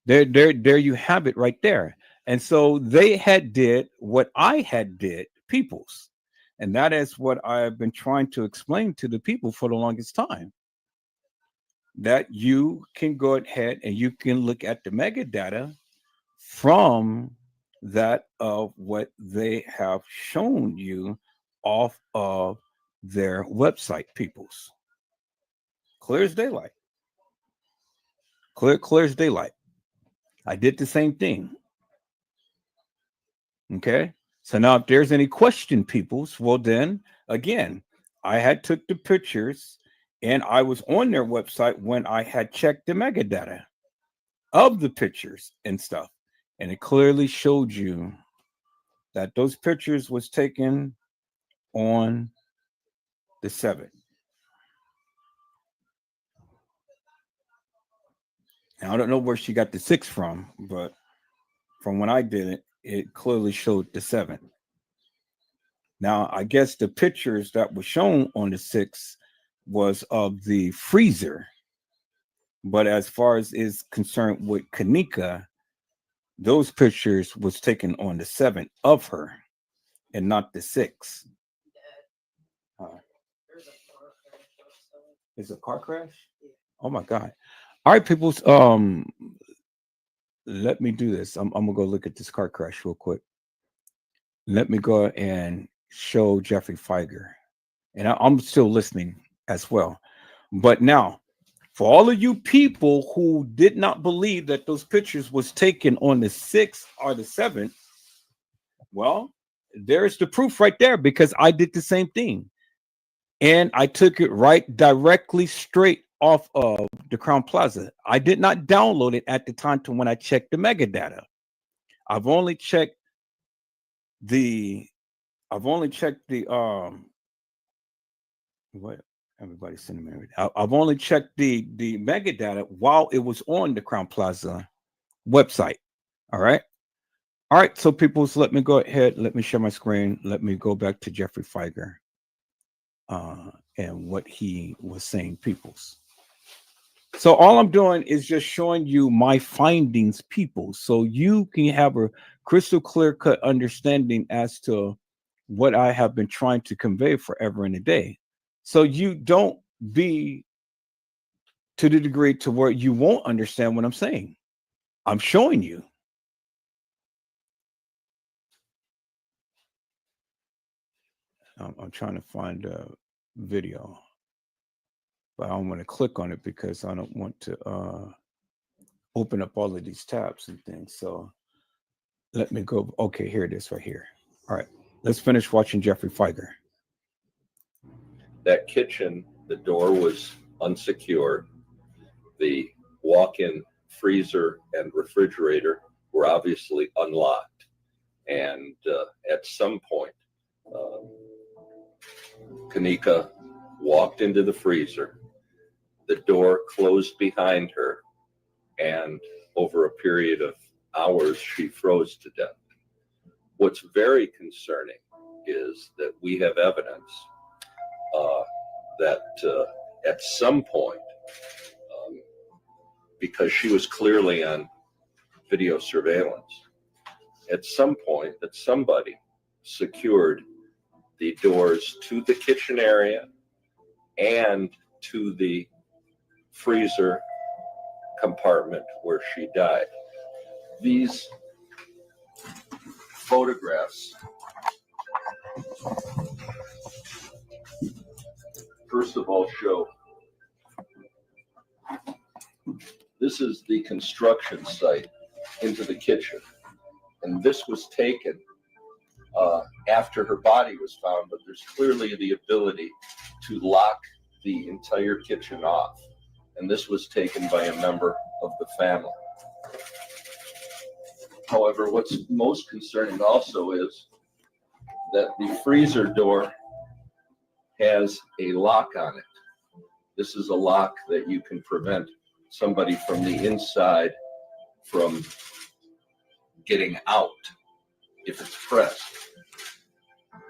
There you have it right there. And so they had did what I had did, peoples. And that is what I've been trying to explain to the people for the longest time. That you can go ahead and you can look at the metadata from that of what they have shown you off of their website, peoples. Clear as daylight. Clear as daylight. I did the same thing. Okay. So now if there's any question, peoples, well then again, I had took the pictures and I was on their website when I had checked the metadata of the pictures and stuff. And it clearly showed you that those pictures was taken on the 7th. Now, I don't know where she got the 6 from, but from when I did it, it clearly showed the 7th. Now, I guess the pictures that were shown on the 6th was of the freezer. But as far as is concerned with Kenneka, those pictures was taken on the 7th of her and not the 6th. Is a car crash? Oh my God. All right, people. Let me do this. I'm gonna go look at this car crash real quick. Let me go and show Jeffrey Feiger. And I'm still listening as well. But now, for all of you people who did not believe that those pictures was taken on the 6th or the 7th, well, there's the proof right there, because I did the same thing. And I took it right directly straight off of the Crown Plaza. I did not download it at the time to when I checked the metadata. I've only checked the what everybody's sending me. I've only checked the metadata while it was on the Crown Plaza website. All right. So people, so let me go ahead. Let me share my screen. Let me go back to Jeffrey Feiger and what he was saying, peoples. So all I'm doing is just showing you my findings, people, so you can have a crystal clear cut understanding as to what I have been trying to convey forever and a day. So you don't be to the degree to where you won't understand what I'm saying. I'm showing you. I'm trying to find a video, but I don't want to click on it because I don't want to open up all of these tabs and things. So let me go. Okay, here it is right here. All right, let's finish watching Jeffrey Feiger. That kitchen, the door was unsecured. The walk-in freezer and refrigerator were obviously unlocked. And at some point, Kenneka walked into the freezer. The door closed behind her, and over a period of hours, she froze to death. What's very concerning is that we have evidence that at some point, because she was clearly on video surveillance, at some point that somebody secured the doors to the kitchen area and to the freezer compartment where she died. These photographs, first of all, show this is the construction site into the kitchen. And this was taken after her body was found, but there's clearly the ability to lock the entire kitchen off. And this was taken by a member of the family. However, what's most concerning also is that the freezer door has a lock on it. This is a lock that you can prevent somebody from the inside from getting out if it's pressed.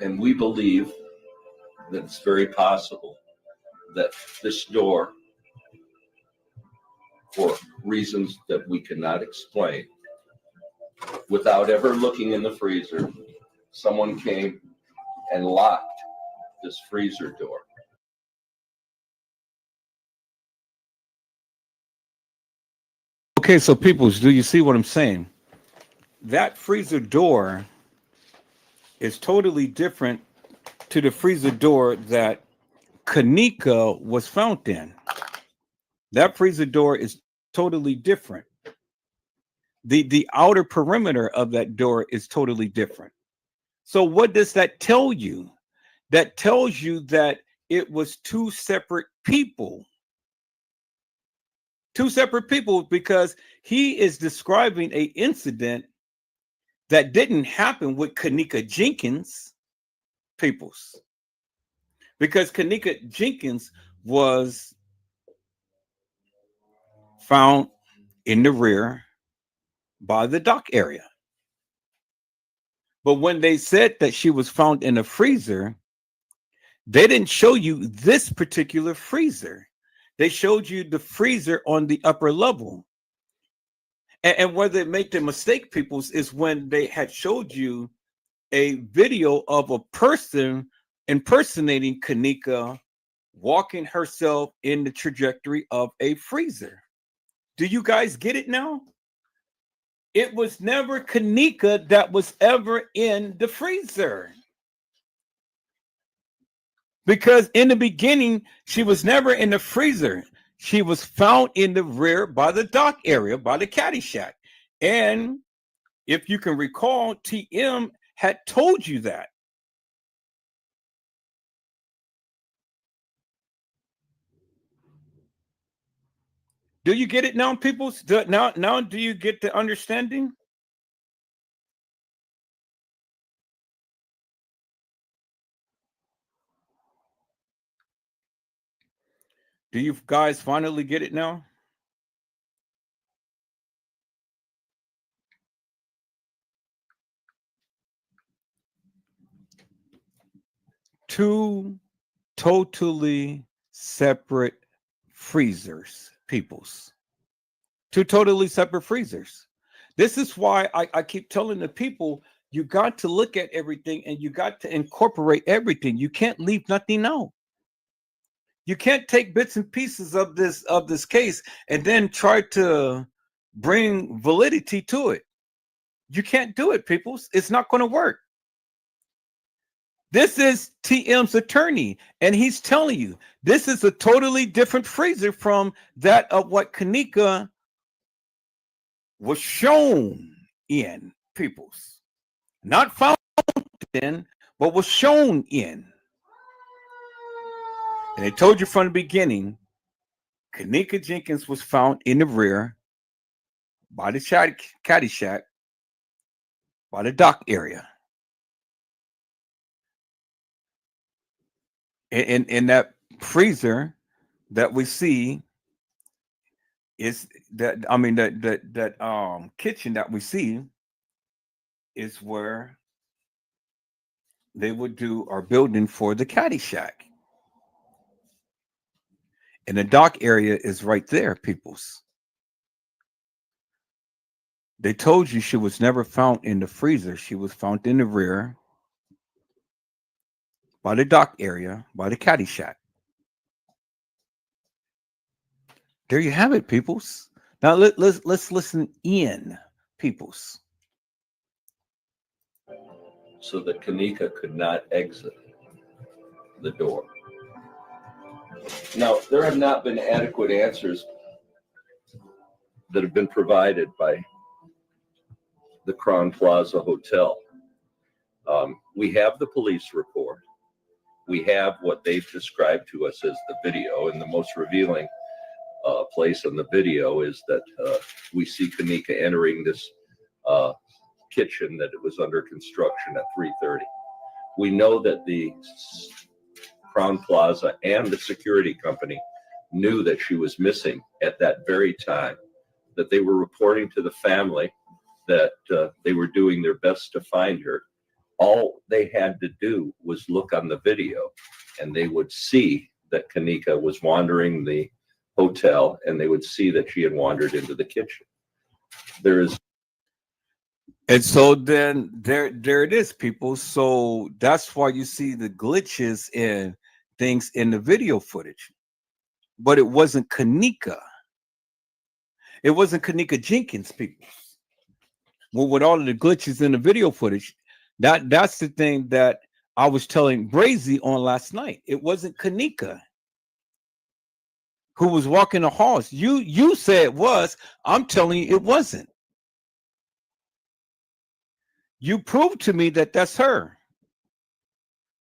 And we believe that it's very possible that this door, for reasons that we cannot explain, without ever looking in the freezer, someone came and locked this freezer door. Okay, so people, do you see what I'm saying? That freezer door is totally different to the freezer door that Kenneka was found in. That freezer door is totally different. The outer perimeter of that door is totally different. So what does that tell you? That tells you that it was two separate people. Two separate people, because he is describing an incident that didn't happen with Kenneka Jenkins, peoples. Because Kenneka Jenkins was found in the rear by the dock area. But when they said that she was found in a freezer, they didn't show you this particular freezer. They showed you the freezer on the upper level. And where they make the mistake, peoples, is when they had showed you a video of a person impersonating Kenneka walking herself in the trajectory of a freezer. Do you guys get it now? It was never Kenneka that was ever in the freezer. Because in the beginning, she was never in the freezer. She was found in the rear by the dock area, by the caddy shack. And if you can recall, TM had told you that. Do you get it now, people? Now do you get the understanding? Do you guys finally get it now? Two totally separate freezers, peoples. Two totally separate freezers. This is why I keep telling the people, you got to look at everything and you got to incorporate everything. You can't leave nothing out. You can't take bits and pieces of this case and then try to bring validity to it. You can't do it, people. It's not going to work. This is TM's attorney, and he's telling you this is a totally different freezer from that of what Kenneka was shown in, peoples. Not found in, but was shown in. And they told you from the beginning, Kenneka Jenkins was found in the rear by the caddy shack, by the dock area. In that freezer that we see is that, I mean, that kitchen that we see is where they would do our building for the caddy shack. And the dock area is right there, peoples. They told you she was never found in the freezer. She was found in the rear by the dock area, by the caddy shack. There you have it, peoples. Now let's listen in, peoples. So that Kenneka could not exit the door. Now, there have not been adequate answers that have been provided by the Crown Plaza Hotel. We have the police report. We have what they've described to us as the video, and the most revealing place on the video is that we see Kenneka entering this kitchen that it was under construction at 3:30. We know that the Crown Plaza and the security company knew that she was missing at that very time, that they were reporting to the family that they were doing their best to find her. All they had to do was look on the video and they would see that Kenneka was wandering the hotel, and they would see that she had wandered into the kitchen. And so then there it is, people. So that's why you see the glitches and things in the video footage. But it wasn't Kenneka. It wasn't Kenneka Jenkins, people. Well, with all of the glitches in the video footage, that's the thing that I was telling Brazy on last night. It wasn't Kenneka who was walking the halls. You said it was. I'm telling you it wasn't. You proved to me that that's her.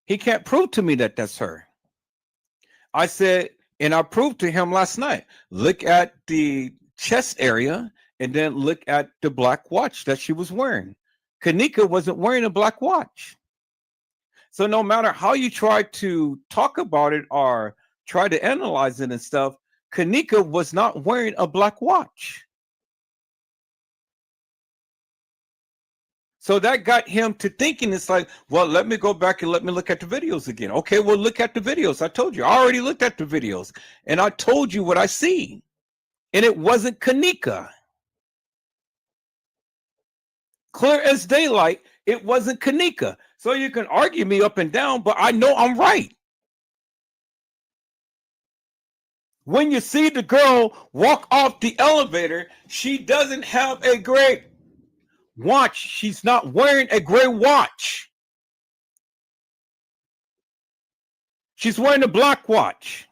He can't prove to me that that's her. I said, and I proved to him last night, look at the chest area and then look at the black watch that she was wearing. Kenneka wasn't wearing a black watch. So no matter how you try to talk about it or try to analyze it and stuff, Kenneka was not wearing a black watch. So that got him to thinking, it's like, well, let me go back and let me look at the videos again. Okay, well, look at the videos. I told you, I already looked at the videos, and I told you what I see. And it wasn't Kenneka. Clear as daylight, it wasn't Kenneka. So you can argue me up and down, but I know I'm right. When you see the girl walk off the elevator, she doesn't have a gray watch. She's not wearing a gray watch. She's wearing a black watch.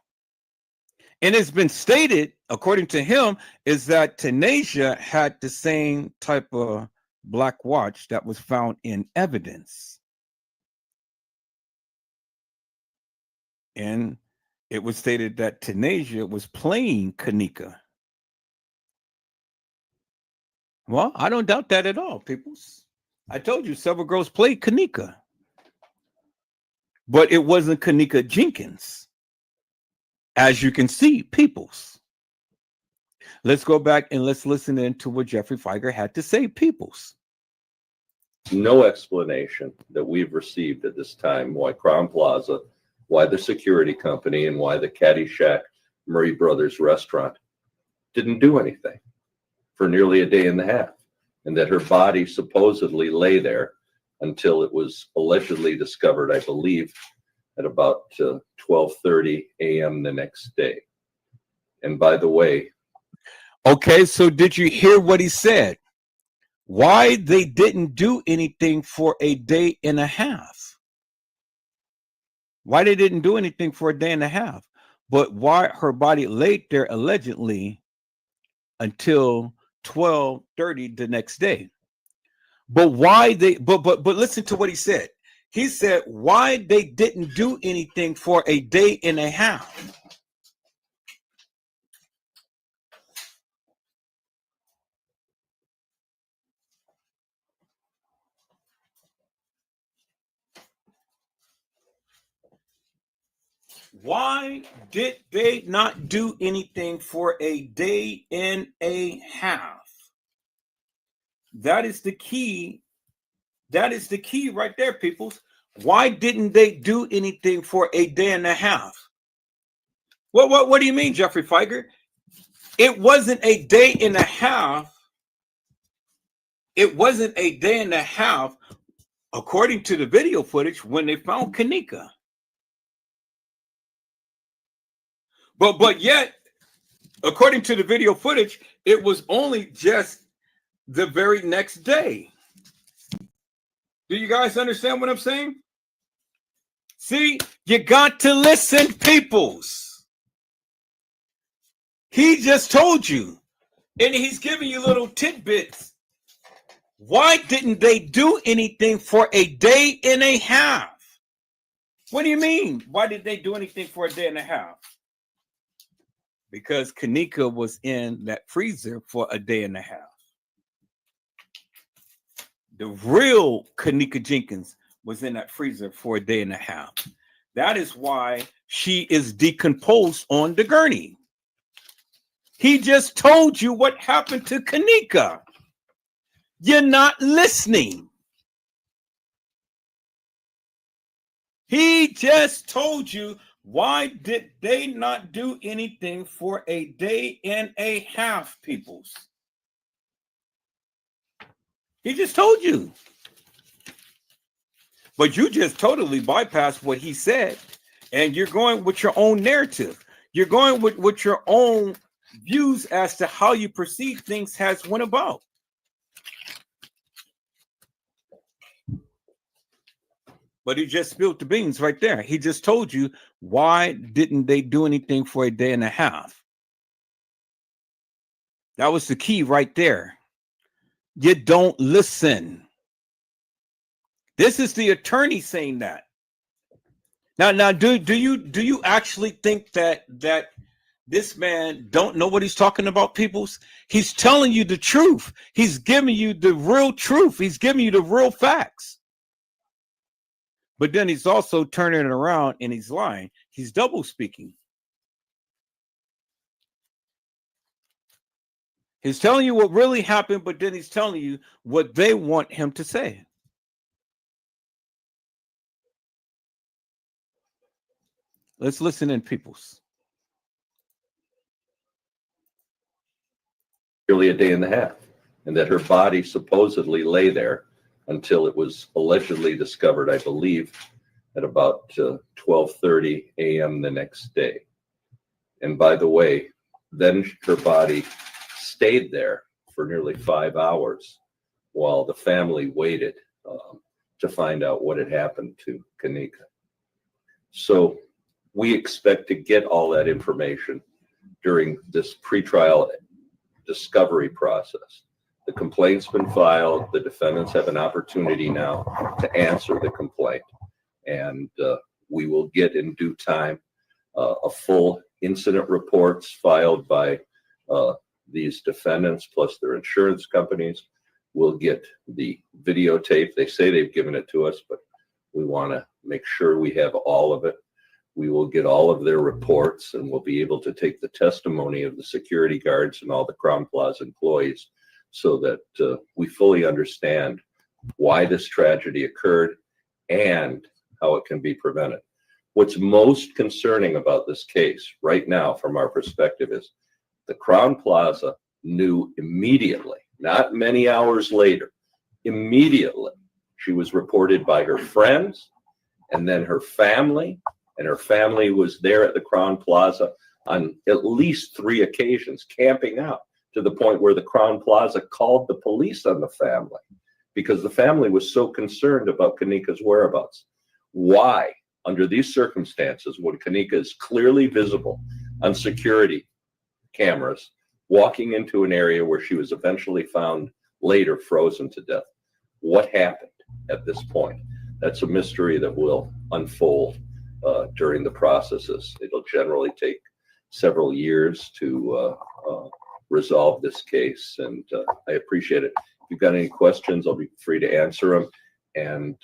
And it's been stated, according to him, is that Tanisha had the same type of black watch that was found in evidence. And it was stated that Tanisha was playing Kenneka. Well, I don't doubt that at all, peoples. I told you several girls played Kenneka. But it wasn't Kenneka Jenkins. As you can see, peoples. Let's go back and let's listen into what Jeffrey Feiger had to say, peoples. No explanation that we've received at this time why Crown Plaza, why the security company, and why the Caddyshack Murray Brothers restaurant didn't do anything for nearly a day and a half, and that her body supposedly lay there until it was allegedly discovered, I believe, at about 12:30 a.m. the next day. And by the way, okay, so did you hear what he said? Why they didn't do anything for a day and a half? Why they didn't do anything for a day and a half? But why her body laid there allegedly until 12:30 the next day? But why they? But listen to what he said. He said why they didn't do anything for a day and a half. Why did they not do anything for a day and a half? That is the key. That is the key right there, peoples. Why didn't they do anything for a day and a half? What do you mean, Jeffrey Feiger? It wasn't a day and a half. It wasn't a day and a half, according to the video footage, when they found Kenneka. But yet, according to the video footage, it was only just the very next day. Do you guys understand what I'm saying? See, you got to listen, peoples. He just told you, and he's giving you little tidbits. Why didn't they do anything for a day and a half? What do you mean? Why did they do anything for a day and a half? Because Kenneka was in that freezer for a day and a half. The real Kenneka Jenkins was in that freezer for a day and a half. That is why she is decomposed on the gurney. He just told you what happened to Kenneka. You're not listening. He just told you why did they not do anything for a day and a half, peoples. He just told you. But you just totally bypassed what he said, and you're going with your own narrative. You're going with your own views as to how you perceive things has went about. But he just spilled the beans right there. He just told you why didn't they do anything for a day and a half. That was the key right there. You don't listen. This is the attorney saying that. Now, do you actually think that this man don't know what he's talking about, peoples? He's telling you the truth. He's giving you the real truth. He's giving you the real facts. But then he's also turning it around and he's lying. He's double speaking. He's telling you what really happened, but then he's telling you what they want him to say. Let's listen in, peoples. Nearly a day and a half, and that her body supposedly lay there until it was allegedly discovered, I believe, at about 12:30 a.m. the next day. And by the way, then her body stayed there for nearly 5 hours while the family waited to find out what had happened to Kenneka. So we expect to get all that information during this pretrial discovery process. The complaint's been filed. The defendants have an opportunity now to answer the complaint. And we will get in due time a full incident reports filed by these defendants plus their insurance companies. We'll get the videotape. They say they've given it to us, but we want to make sure we have all of it. We will get all of their reports, and we'll be able to take the testimony of the security guards and all the Crown Plaza employees so that we fully understand why this tragedy occurred and how it can be prevented. What's most concerning about this case right now from our perspective is the Crown Plaza knew immediately, not many hours later, immediately. She was reported by her friends and then her family, and her family was there at the Crown Plaza on at least 3 occasions, camping out to the point where the Crown Plaza called the police on the family because the family was so concerned about Kenneka's whereabouts. Why, under these circumstances, when Kenneka is clearly visible on security cameras, walking into an area where she was eventually found later frozen to death? What happened at this point? That's a mystery that will unfold during the processes. It'll generally take several years to resolve this case, and I appreciate it. If you've got any questions, I'll be free to answer them, and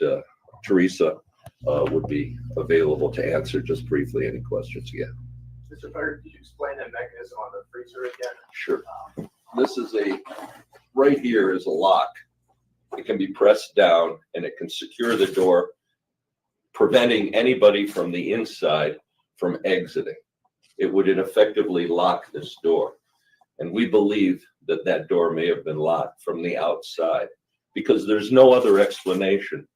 Teresa would be available to answer just briefly any questions you have. Mr. Frederick, could you explain the mechanism on the freezer again? Sure. This is right here is a lock. It can be pressed down and it can secure the door, preventing anybody from the inside from exiting. It would effectively lock this door. And we believe that that door may have been locked from the outside because there's no other explanation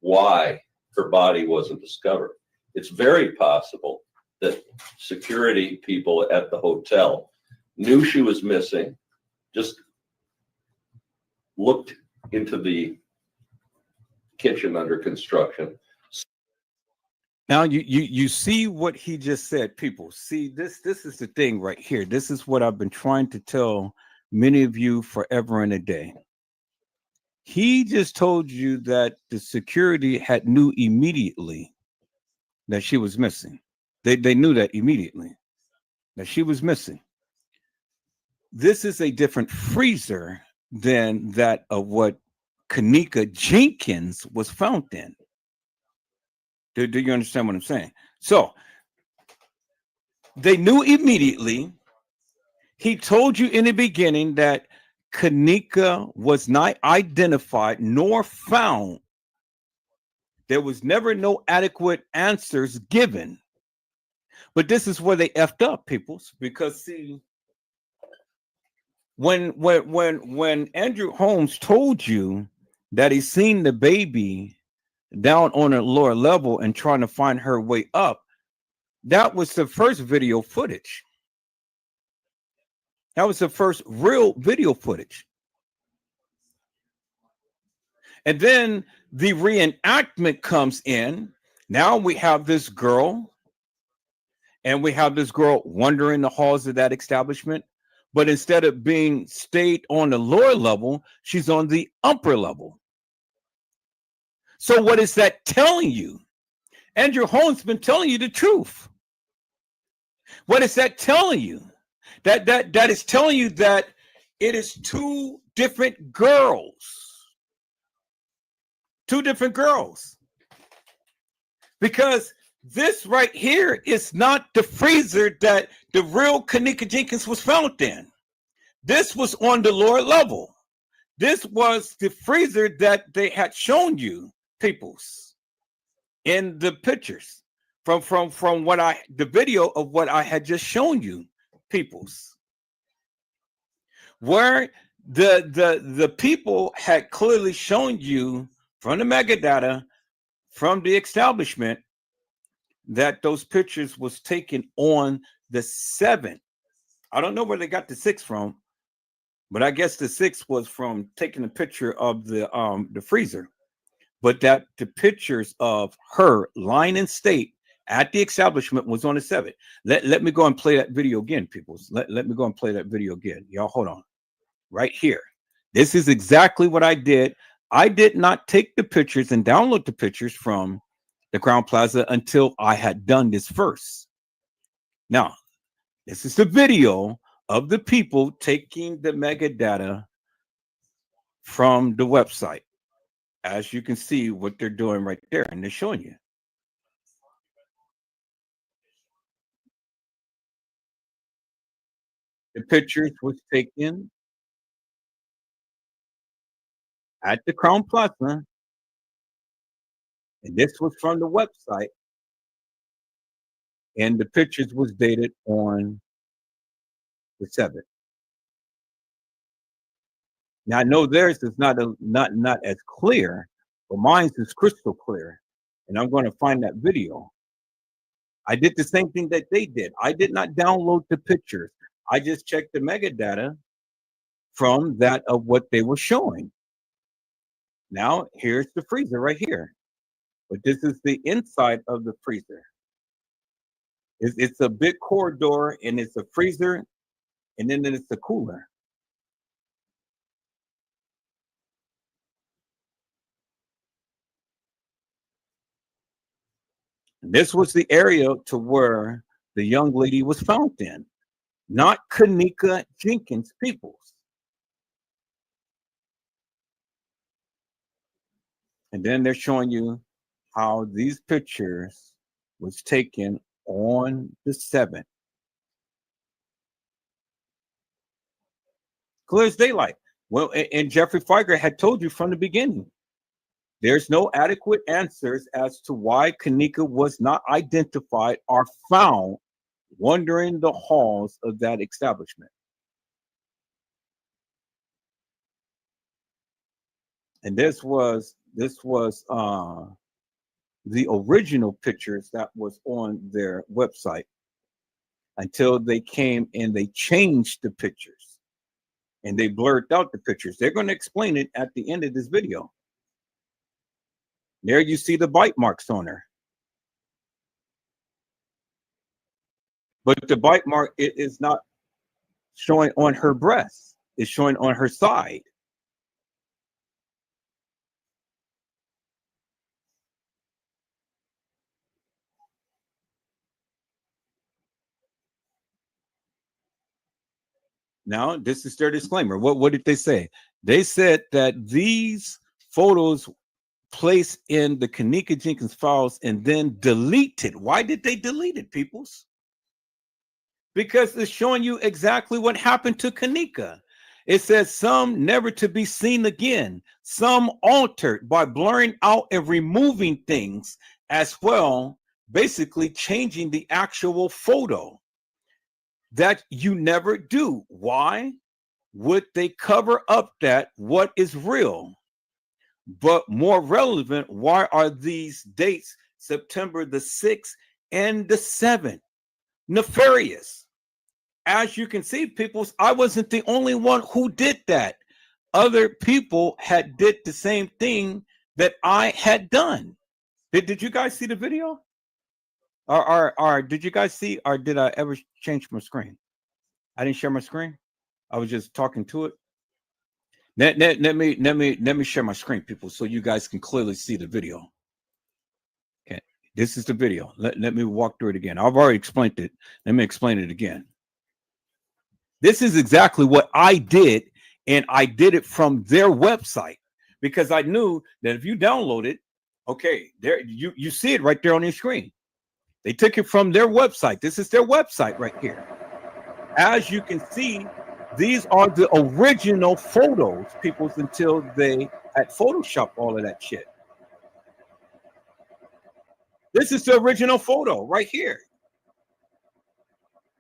why her body wasn't discovered. It's very possible that security people at the hotel knew she was missing, just looked into the kitchen under construction. Now you see what he just said, people. See, this is the thing right here. This is what I've been trying to tell many of you forever and a day. He just told you that the security knew immediately that she was missing. They knew that immediately that she was missing. This is a different freezer than that of what Kenneka Jenkins was found in. Do you understand what I'm saying? So they knew immediately. He told you in the beginning that Kenneka was not identified nor found. There was never no adequate answers given. But this is where they effed up, peoples, because see, when Andrew Holmes told you that he seen the baby down on a lower level and trying to find her way up, that was the first video footage. That was the first real video footage. And then the reenactment comes in. Now we have this girl, and we have this girl wandering the halls of that establishment. But instead of being stayed on the lower level, she's on the upper level. So what is that telling you? Andrew Holmes been telling you the truth. What is that telling you? That is telling you that it is 2 different girls. 2 different girls. Because this right here is not the freezer that the real Kenneka Jenkins was found in. This was on the lower level. This was the freezer that they had shown you, peoples, in the pictures from what the video of what I had just shown you, peoples, where the people had clearly shown you from the metadata from the establishment that those pictures was taken on the 7th. I don't know where they got the 6 from, but I guess the 6 was from taking a picture of the freezer. But that the pictures of her lying in state at the establishment was on the 7th. Let me go and play that video again, people. Let me go and play that video again. Y'all hold on. Right here. This is exactly what I did. I did not take the pictures and download the pictures from the Crown Plaza until I had done this first. Now, this is the video of the people taking the metadata from the website. As you can see what they're doing right there, and they're showing you. The pictures was taken at the Crown Plaza, and this was from the website, and the pictures was dated on the 7th. Now I know theirs is not as clear, but mine is crystal clear, and I'm going to find that video. I did the same thing that they did. I did not download the pictures. I just checked the metadata from that of what they were showing. Now here's the freezer right here, but this is the inside of the freezer. It's a big corridor, and it's a freezer, and then it's a cooler. This was the area to where the young lady was found in, not Kenneka Jenkins, peoples. And then they're showing you how these pictures was taken on the 7th. Clear as daylight. Well, and Jeffrey Feiger had told you from the beginning, there's no adequate answers as to why Kenneka was not identified or found wandering the halls of that establishment. And this was the original pictures that was on their website until they came and they changed the pictures and they blurred out the pictures. They're going to explain it at the end of this video. There you see the bite marks on her. But the bite mark, it is not showing on her breast. It's showing on her side. Now, this is their disclaimer. What did they say? They said that these photos placed in the Kenneka Jenkins files and then deleted. Why did they delete it, peoples? Because it's showing you exactly what happened to Kenneka. It says some never to be seen again, some altered by blurring out and removing things as well, basically changing the actual photo that you never do. Why would they cover up that what is real? But more relevant, why are these dates September the 6th and the 7th nefarious? As you can see, people, I wasn't the only one who did that. Other people had did the same thing that I had done. Did you guys see the video? Or did you guys see, or did I ever change my screen? I didn't share my screen. I was just talking to it. Let me share my screen, people, so you guys can clearly see the video. Okay, this is the video. Let me walk through it again. I've already explained it. Let me explain it again. This is exactly what I did, and I did it from their website because I knew that if you download it, okay, there you see it right there on your screen. They took it from their website. This is their website right here. As you can see, These are the original photos, peoples, until they had Photoshopped all of that shit. This is the original photo right here.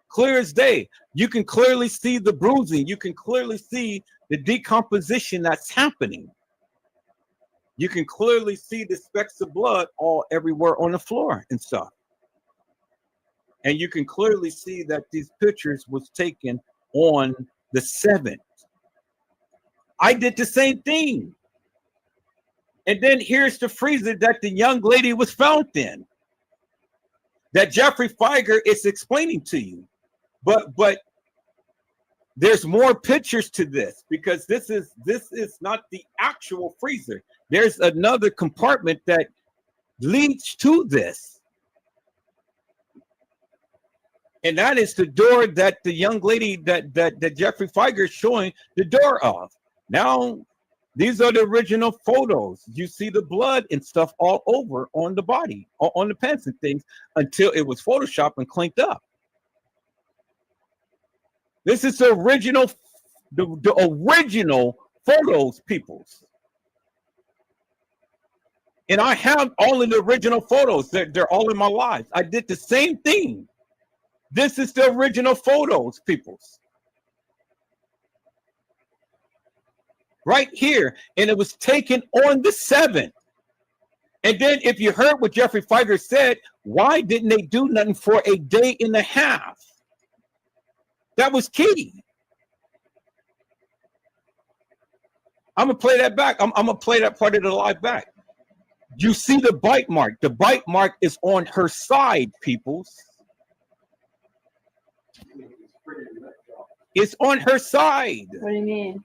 Clear as day. You can clearly see the bruising. You can clearly see the decomposition that's happening. You can clearly see the specks of blood all everywhere on the floor and stuff. And you can clearly see that these pictures was taken on the 7th. I did the same thing. And then here's the freezer that the young lady was found in, that Jeffrey Feiger is explaining to you. But there's more pictures to this, because this is not the actual freezer. There's another compartment that leads to this. And that is the door that the young lady that Jeffrey Feiger is showing the door of. Now, these are the original photos. You see the blood and stuff all over on the body, on the pants and things, until it was photoshopped and cleaned up. This is the original, the original photos, peoples. And I have all of the original photos. They're all in my life. I did the same thing. This is the original photos, peoples. Right here. And it was taken on the 7th. And then if you heard what Jeffrey Feiger said, why didn't they do nothing for a day and a half? That was key. I'm going to play that back. I'm going to play that part of the live back. You see the bite mark. The bite mark is on her side, peoples. It's on her side. What do you mean?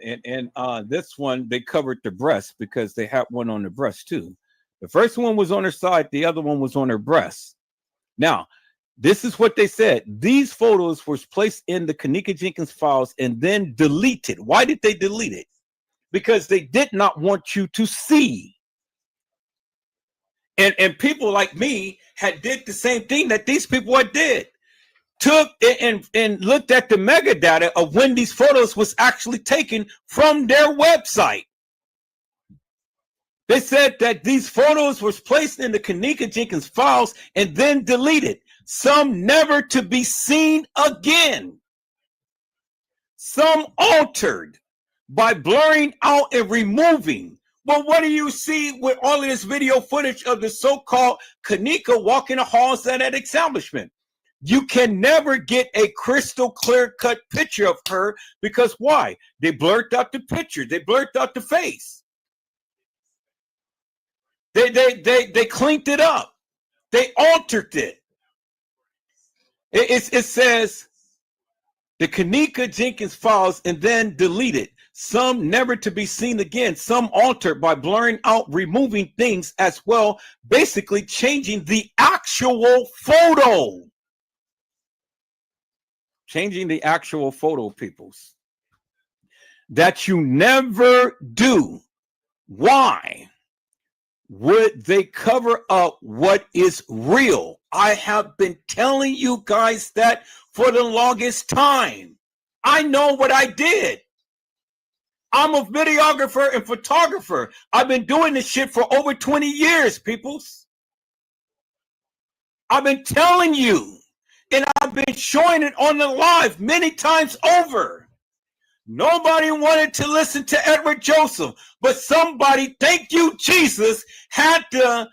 And this one, they covered the breast because they had one on the breast too. The first one was on her side. The other one was on her breast. Now, this is what they said. These photos were placed in the Kenneka Jenkins files and then deleted. Why did they delete it? Because they did not want you to see. And people like me had did the same thing that these people had did. Took and looked at the metadata of when these photos was actually taken from their website. They said that these photos were placed in the Kenneka Jenkins files and then deleted, some never to be seen again, some altered by blurring out and removing. Well, what do you see with all of this video footage of the so-called Kenneka walking the halls at that establishment? You can never get a crystal clear-cut picture of her because why? They blurred out the picture. They blurred out the face. They cleaned it up. They altered it. It says the Kenneka Jenkins files and then deleted. Some never to be seen again. Some altered by blurring out, removing things as well, basically changing the actual photo. Changing the actual photo, peoples. That you never do. Why would they cover up what is real? I have been telling you guys that for the longest time. I know what I did. I'm a videographer and photographer. I've been doing this shit for over 20 years, peoples. I've been telling you, and I've been showing it on the live many times over. Nobody wanted to listen to Edward Joseph, but somebody, thank you, Jesus, had the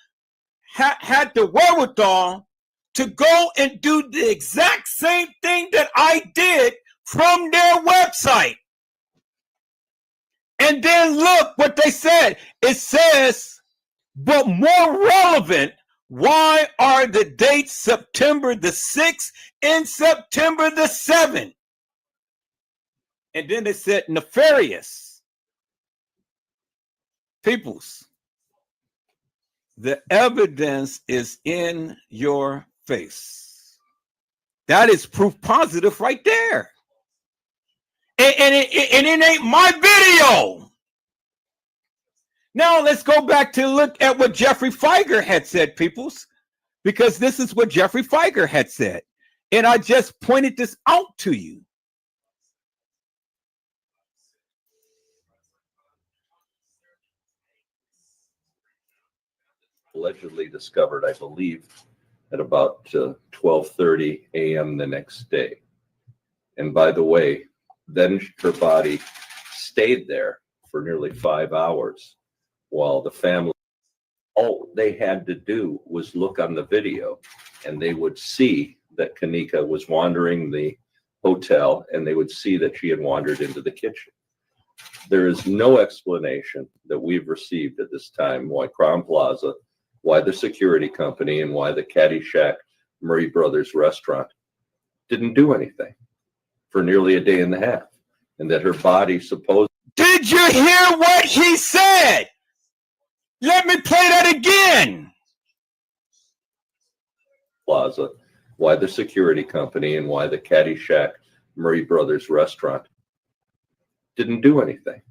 wherewithal to go and do the exact same thing that I did from their website. And then look what they said. It says, but more relevant, why are the dates September the 6th and September the 7th? And then they said nefarious. Peoples, the evidence is in your face. That is proof positive right there. And it ain't my video. Now let's go back to look at what Jeffrey Feiger had said, peoples, because this is what Jeffrey Feiger had said. And I just pointed this out to you. Allegedly discovered, I believe, at about 12:30 a.m. the next day. And by the way, then her body stayed there for nearly 5 hours while the family, all they had to do was look on the video and they would see that Kenneka was wandering the hotel and they would see that she had wandered into the kitchen. There is no explanation that we've received at this time why Crown Plaza, why the security company, and why the Caddyshack Murray Brothers restaurant didn't do anything for nearly a day and a half, and that her body supposedly... Did you hear what he said? Let me play that again. Plaza, why the security company, and why the Caddyshack Murray Brothers restaurant didn't do anything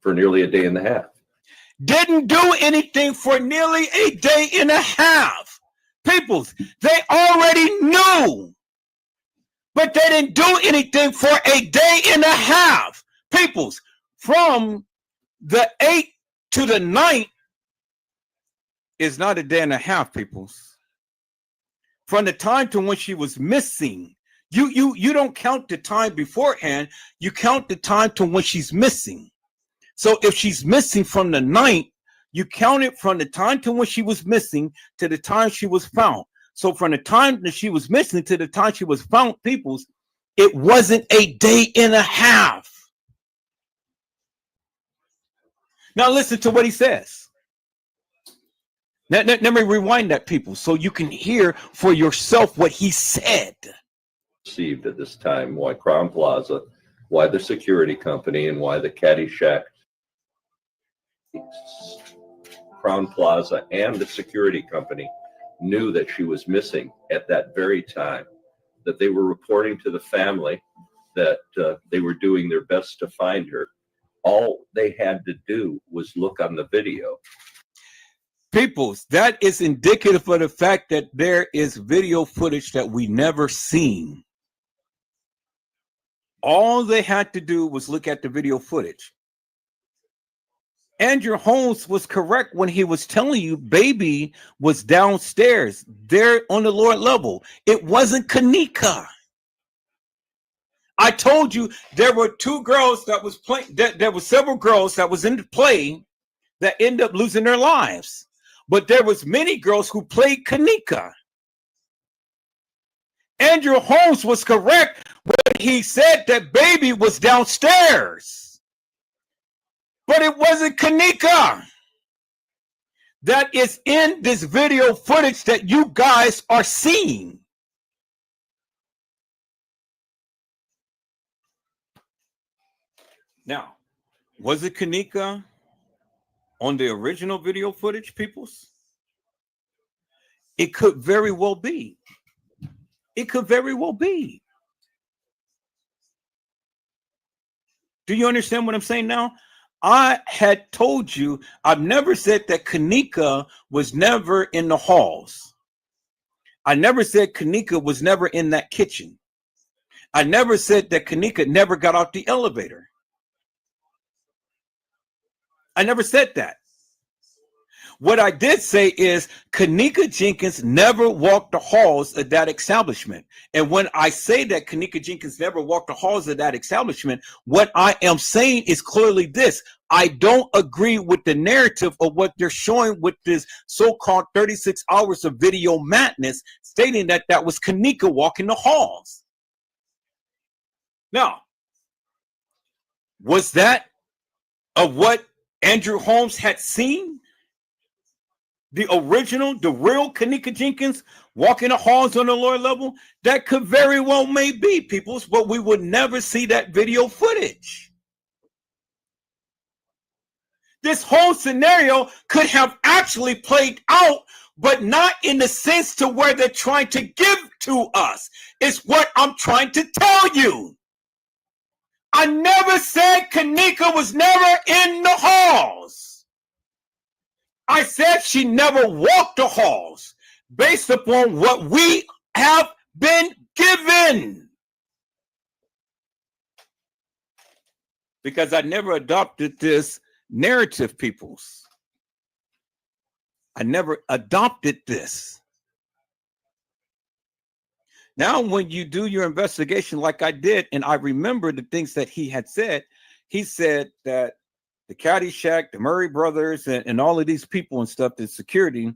for nearly a day and a half. Didn't do anything for nearly a day and a half. Peoples, they already knew, but they didn't do anything for a day and a half. Peoples, from the 8th to the 9th is not a day and a half, peoples. From the time to when she was missing, you don't count the time beforehand, you count the time to when she's missing. So if she's missing from the 9th, you count it from the time to when she was missing to the time she was found. So from the time that she was missing to the time she was found, peoples, it wasn't a day and a half. Now listen to what he says. Let me rewind that, people, so you can hear for yourself what he said. Received at this time why Crown Plaza, why the security company, and why the Caddyshack, Crown Plaza and the security company knew that she was missing at that very time, that they were reporting to the family that they were doing their best to find her. All they had to do was look on the video. Peoples, that is indicative of the fact that there is video footage that we never seen. All they had to do was look at the video footage. Andrew Holmes was correct when he was telling you baby was downstairs there on the lower level. It wasn't Kenneka. I told you there were two girls that was playing. There were several girls that was in the play that ended up losing their lives. But there was many girls who played Kenneka. Andrew Holmes was correct when he said that baby was downstairs. But it wasn't Kenneka. That is in this video footage that you guys are seeing. Now, was it Kenneka on the original video footage, peoples? It could very well be. It could very well be. Do you understand what I'm saying now? I had told you, I've never said that Kenneka was never in the halls. I never said Kenneka was never in that kitchen. I never said that Kenneka never got out the elevator. I never said that. What I did say is Kenneka Jenkins never walked the halls of that establishment. And when I say that Kenneka Jenkins never walked the halls of that establishment, what I am saying is clearly this. I don't agree with the narrative of what they're showing with this so-called 36 hours of video madness, stating that that was Kenneka walking the halls. Now, was that of what Andrew Holmes had seen? The original, the real Kenneka Jenkins walking the halls on the lower level? That could very well may be, peoples, but we would never see that video footage. This whole scenario could have actually played out, but not in the sense to where they're trying to give to us. It's what I'm trying to tell you. I never said Kenneka was never in the halls. I said she never walked the halls based upon what we have been given. Because I never adopted this narrative, peoples. I never adopted this. Now, when you do your investigation like I did, and I remember the things that he had said, he said that the Caddyshack, the Murray brothers, and all of these people and stuff, the security,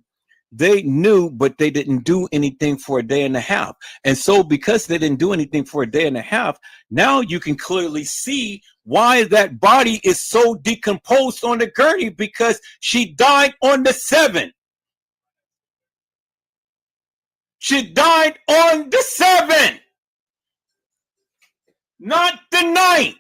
they knew, but they didn't do anything for a day and a half. And so because they didn't do anything for a day and a half, now you can clearly see why that body is so decomposed on the gurney, because she died on the 7th. She died on the 7th, not the 9th.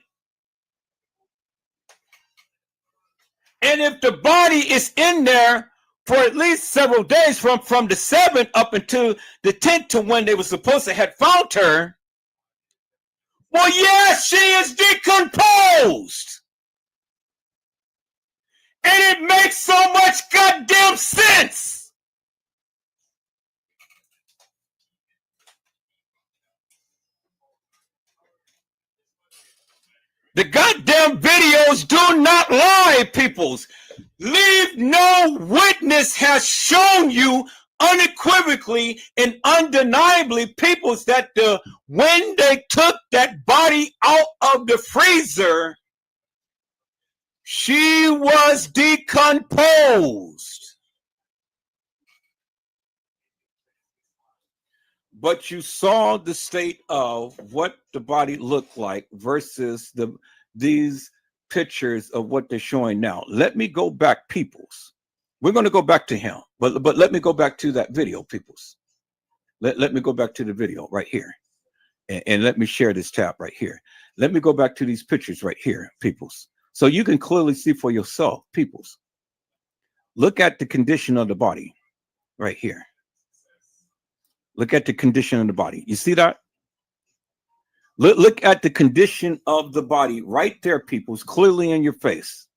And if the body is in there for at least several days from the 7th up until the 10th to when they were supposed to have found her, well, yes, she is decomposed. And it makes so much goddamn sense. The goddamn videos do not lie, peoples. Leave no witness has shown you unequivocally and undeniably, peoples, that when they took that body out of the freezer, she was decomposed. But you saw the state of what the body looked like versus these pictures of what they're showing now. Let me go back, peoples. We're going to go back to him, but let me go back to that video, peoples. Let me go back to the video right here, and let me share this tab right here. Let me go back to these pictures right here, peoples, so you can clearly see for yourself, peoples. Look at the condition of the body right here. Look at the condition of the body. You see that? Look at the condition of the body right there, peoples, clearly in your face.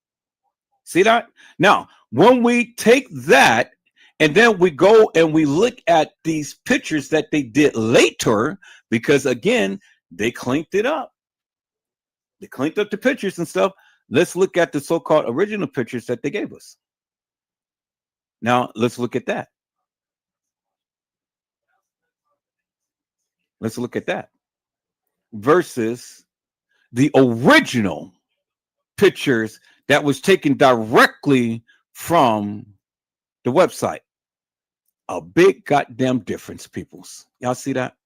See that? Now, when we take that and then we go and we look at these pictures that they did later, because again, they cleaned it up. They cleaned up the pictures and stuff. Let's look at the so-called original pictures that they gave us. Now, let's look at that. Let's look at that versus the original pictures that was taken directly from the website. A big goddamn difference, peoples. Y'all see that?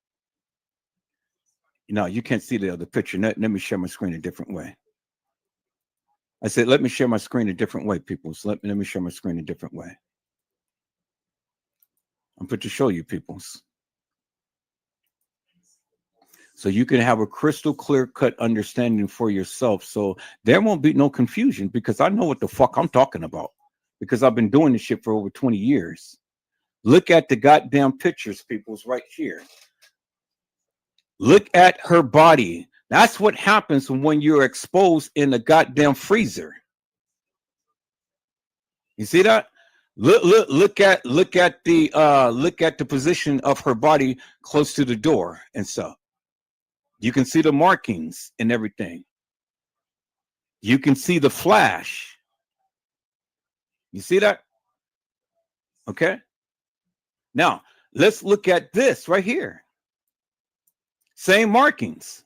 No, you can't see the other picture. Let me share my screen a different way. I said, let me share my screen a different way, peoples. Let me share my screen a different way. I'm put to show you, peoples, so you can have a crystal clear cut understanding for yourself. So there won't be no confusion, because I know what the fuck I'm talking about, because I've been doing this shit for over 20 years. Look at the goddamn pictures, peoples, right here. Look at her body. That's what happens when you're exposed in the goddamn freezer. You see that? Look at the position of her body close to the door and stuff. You can see the markings and everything. You can see the flash. You see that? Okay. Now, let's look at this right here. Same markings.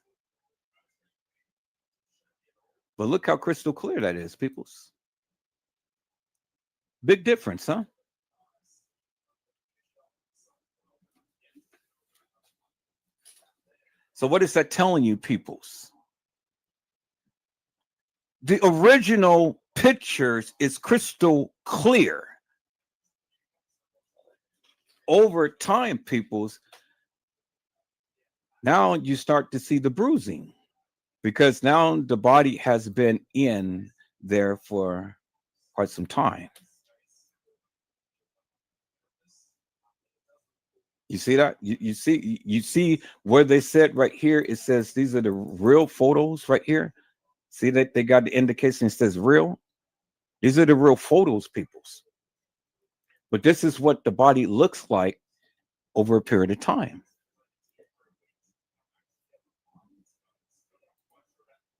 But look how crystal clear that is, peoples. Big difference, huh? So what is that telling you, peoples? The original pictures is crystal clear. Over time, peoples, now you start to see the bruising, because now the body has been in there for quite some time. You see that? You see where they said right here, it says these are the real photos right here. See that they got the indication, it says real. These are the real photos, peoples. But this is what the body looks like over a period of time.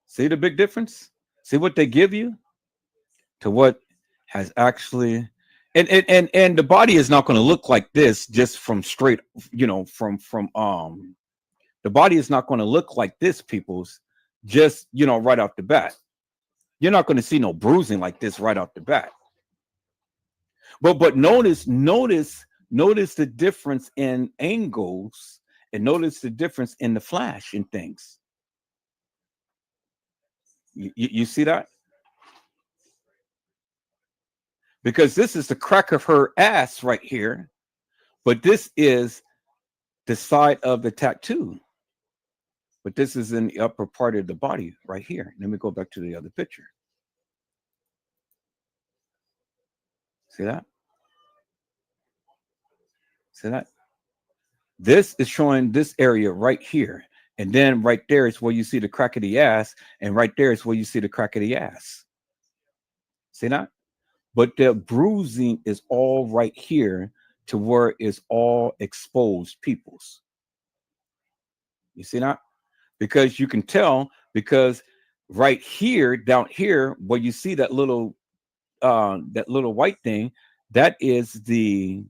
See the big difference? See what they give you to what has actually, and the body is not going to look like this just from straight, from the body is not going to look like this, peoples, just right off the bat. You're not going to see no bruising like this right off the bat. But notice the difference in angles, and notice the difference in the flash and things. You see that? Because this is the crack of her ass right here, but this is the side of the tattoo. But this is in the upper part of the body right here. Let me go back to the other picture. See that? See that? This is showing this area right here. And then right there is where you see the crack of the ass. And right there is where you see the crack of the ass. See that? But the bruising is all right here to where it's all exposed peoples. You see that? Because you can tell, because right here, down here, where you see that little white thing, that is the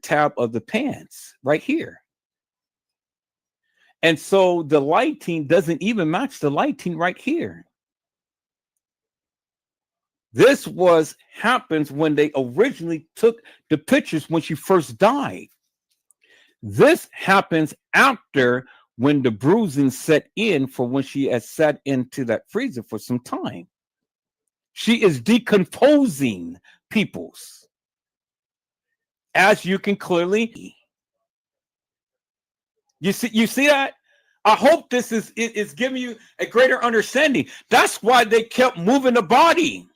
tab of the pants right here. And so the lighting doesn't even match the lighting right here. This happens when they originally took the pictures when she first died. This happens after, when the bruising set in, for when she has sat into that freezer for some time. She is decomposing, peoples, as you can clearly. You see that? I hope this is giving you a greater understanding. That's why they kept moving the body.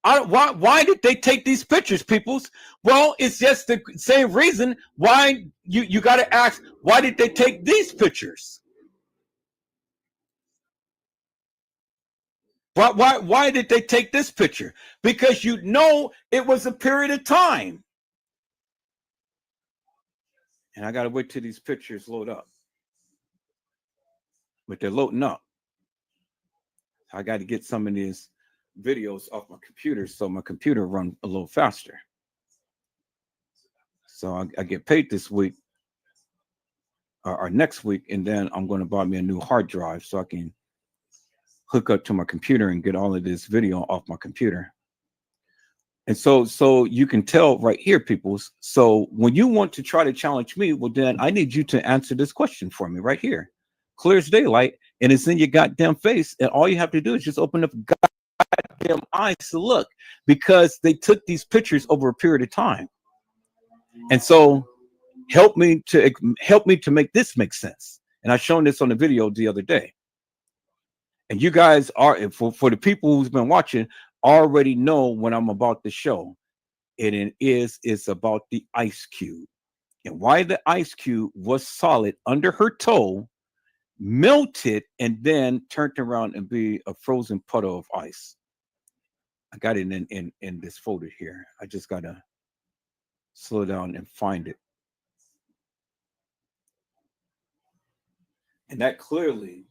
Why did they take these pictures, peoples? Well, it's just the same reason why you got to ask, why did they take these pictures? Why did they take this picture? Because it was a period of time. And I got to wait till these pictures load up. But they're loading up. I got to get some of these videos off my computer so my computer run a little faster. So I get paid this week or next week, and then I'm going to buy me a new hard drive so I can hook up to my computer and get all of this video off my computer. And so you can tell right here, peoples. So when you want to try to challenge me, well, then I need you to answer this question for me right here. Clear as daylight, and it's in your goddamn face. And all you have to do is just open up goddamn eyes to look, because they took these pictures over a period of time. And so help me to make this make sense. And I've shown this on the video the other day. And you guys are, for the people who's been watching, already know when I'm about to show. And it's about the ice cube, and why the ice cube was solid under her toe, melted, and then turned around and be a frozen puddle of ice. I got it in this folder here. I just gotta slow down and find it. And that clearly,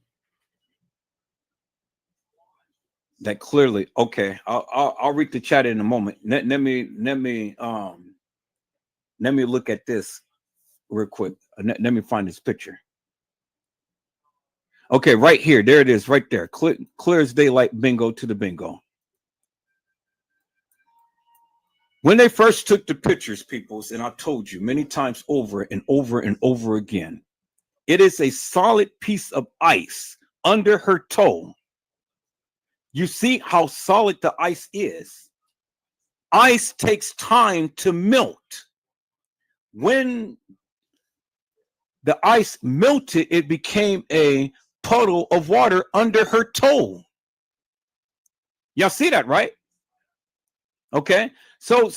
okay, I'll read the chat in a moment. Let me look at this real quick. Let me find this picture. Okay, right here, there it is, right there. Clear as daylight, bingo to the bingo. When they first took the pictures, peoples, and I told you many times over and over and over again, it is a solid piece of ice under her toe. You see how solid the ice is. Ice takes time to melt. When the ice melted, it became a puddle of water under her toe. Y'all see that, right? Okay. So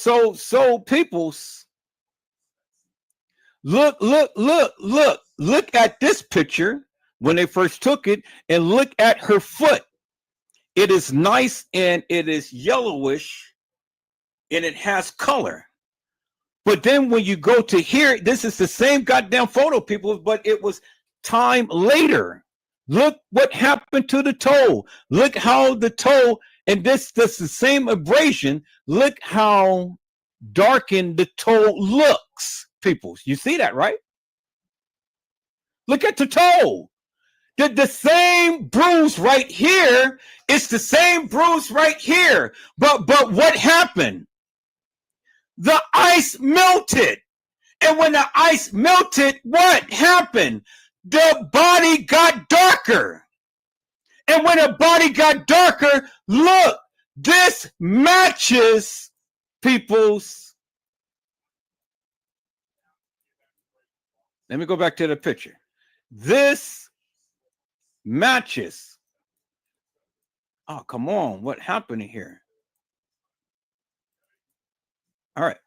peoples, Look at this picture when they first took it, and look at her foot. It is nice and it is yellowish and it has color. But then when you go to here, this is the same goddamn photo, people, but it was time later. Look what happened to the toe. Look how the toe, and this is the same abrasion. Look how darkened the toe looks, people. You see that, right? Look at the toe. The same bruise right here. It's the same bruise right here. But what happened? The ice melted. And when the ice melted, what happened? The body got darker. And when the body got darker, look, this matches people's. Let me go back to the picture. This matches. Oh, come on. What happened here? All right.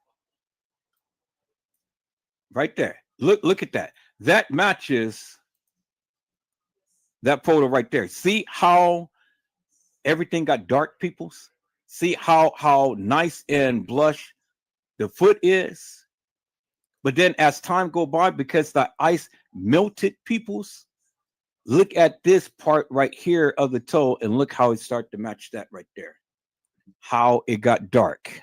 Right there. Look at that. That matches that photo right there. See how everything got dark, peoples? See how nice and blush the foot is? But then as time go by, because the ice melted, peoples, look at this part right here of the toe and look how it started to match that right there. How it got dark.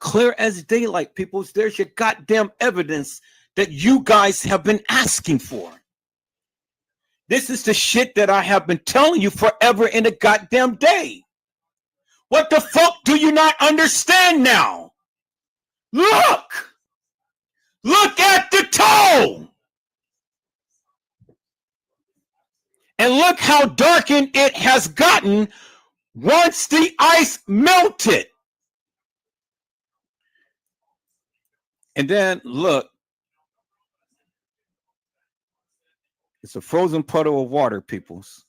Clear as daylight, peoples. There's your goddamn evidence that you guys have been asking for. This is the shit that I have been telling you forever in a goddamn day. What the fuck do you not understand now? Look! Look at the toe! And look how darkened it has gotten once the ice melted. And then look, it's a frozen puddle of water, peoples.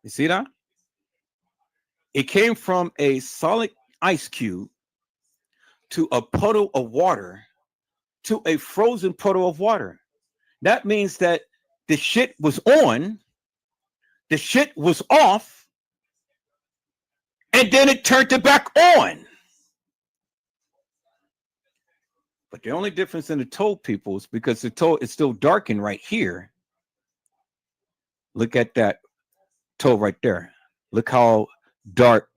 You see that? It came from a solid ice cube to a puddle of water to a frozen puddle of water. That means that the shit was on, the shit was off, and then it turned it back on. But the only difference in the toe, people, is because the toe is still darkened right here. Look at that toe right there. Look how dark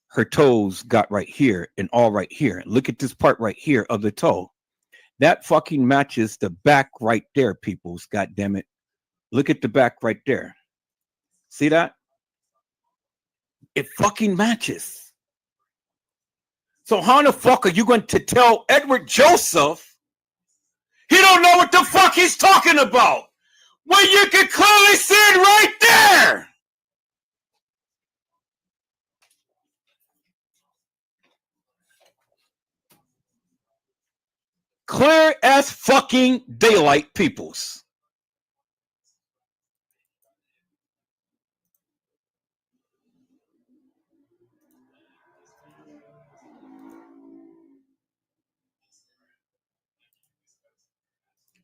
her toes got right here and all right here. Look at this part right here of the toe. That fucking matches the back right there, peoples. God damn it. Look at the back right there. See that? It fucking matches. So how the fuck are you going to tell Edward Joseph he don't know what the fuck he's talking about when you can clearly see it right there? Clear as fucking daylight, peoples.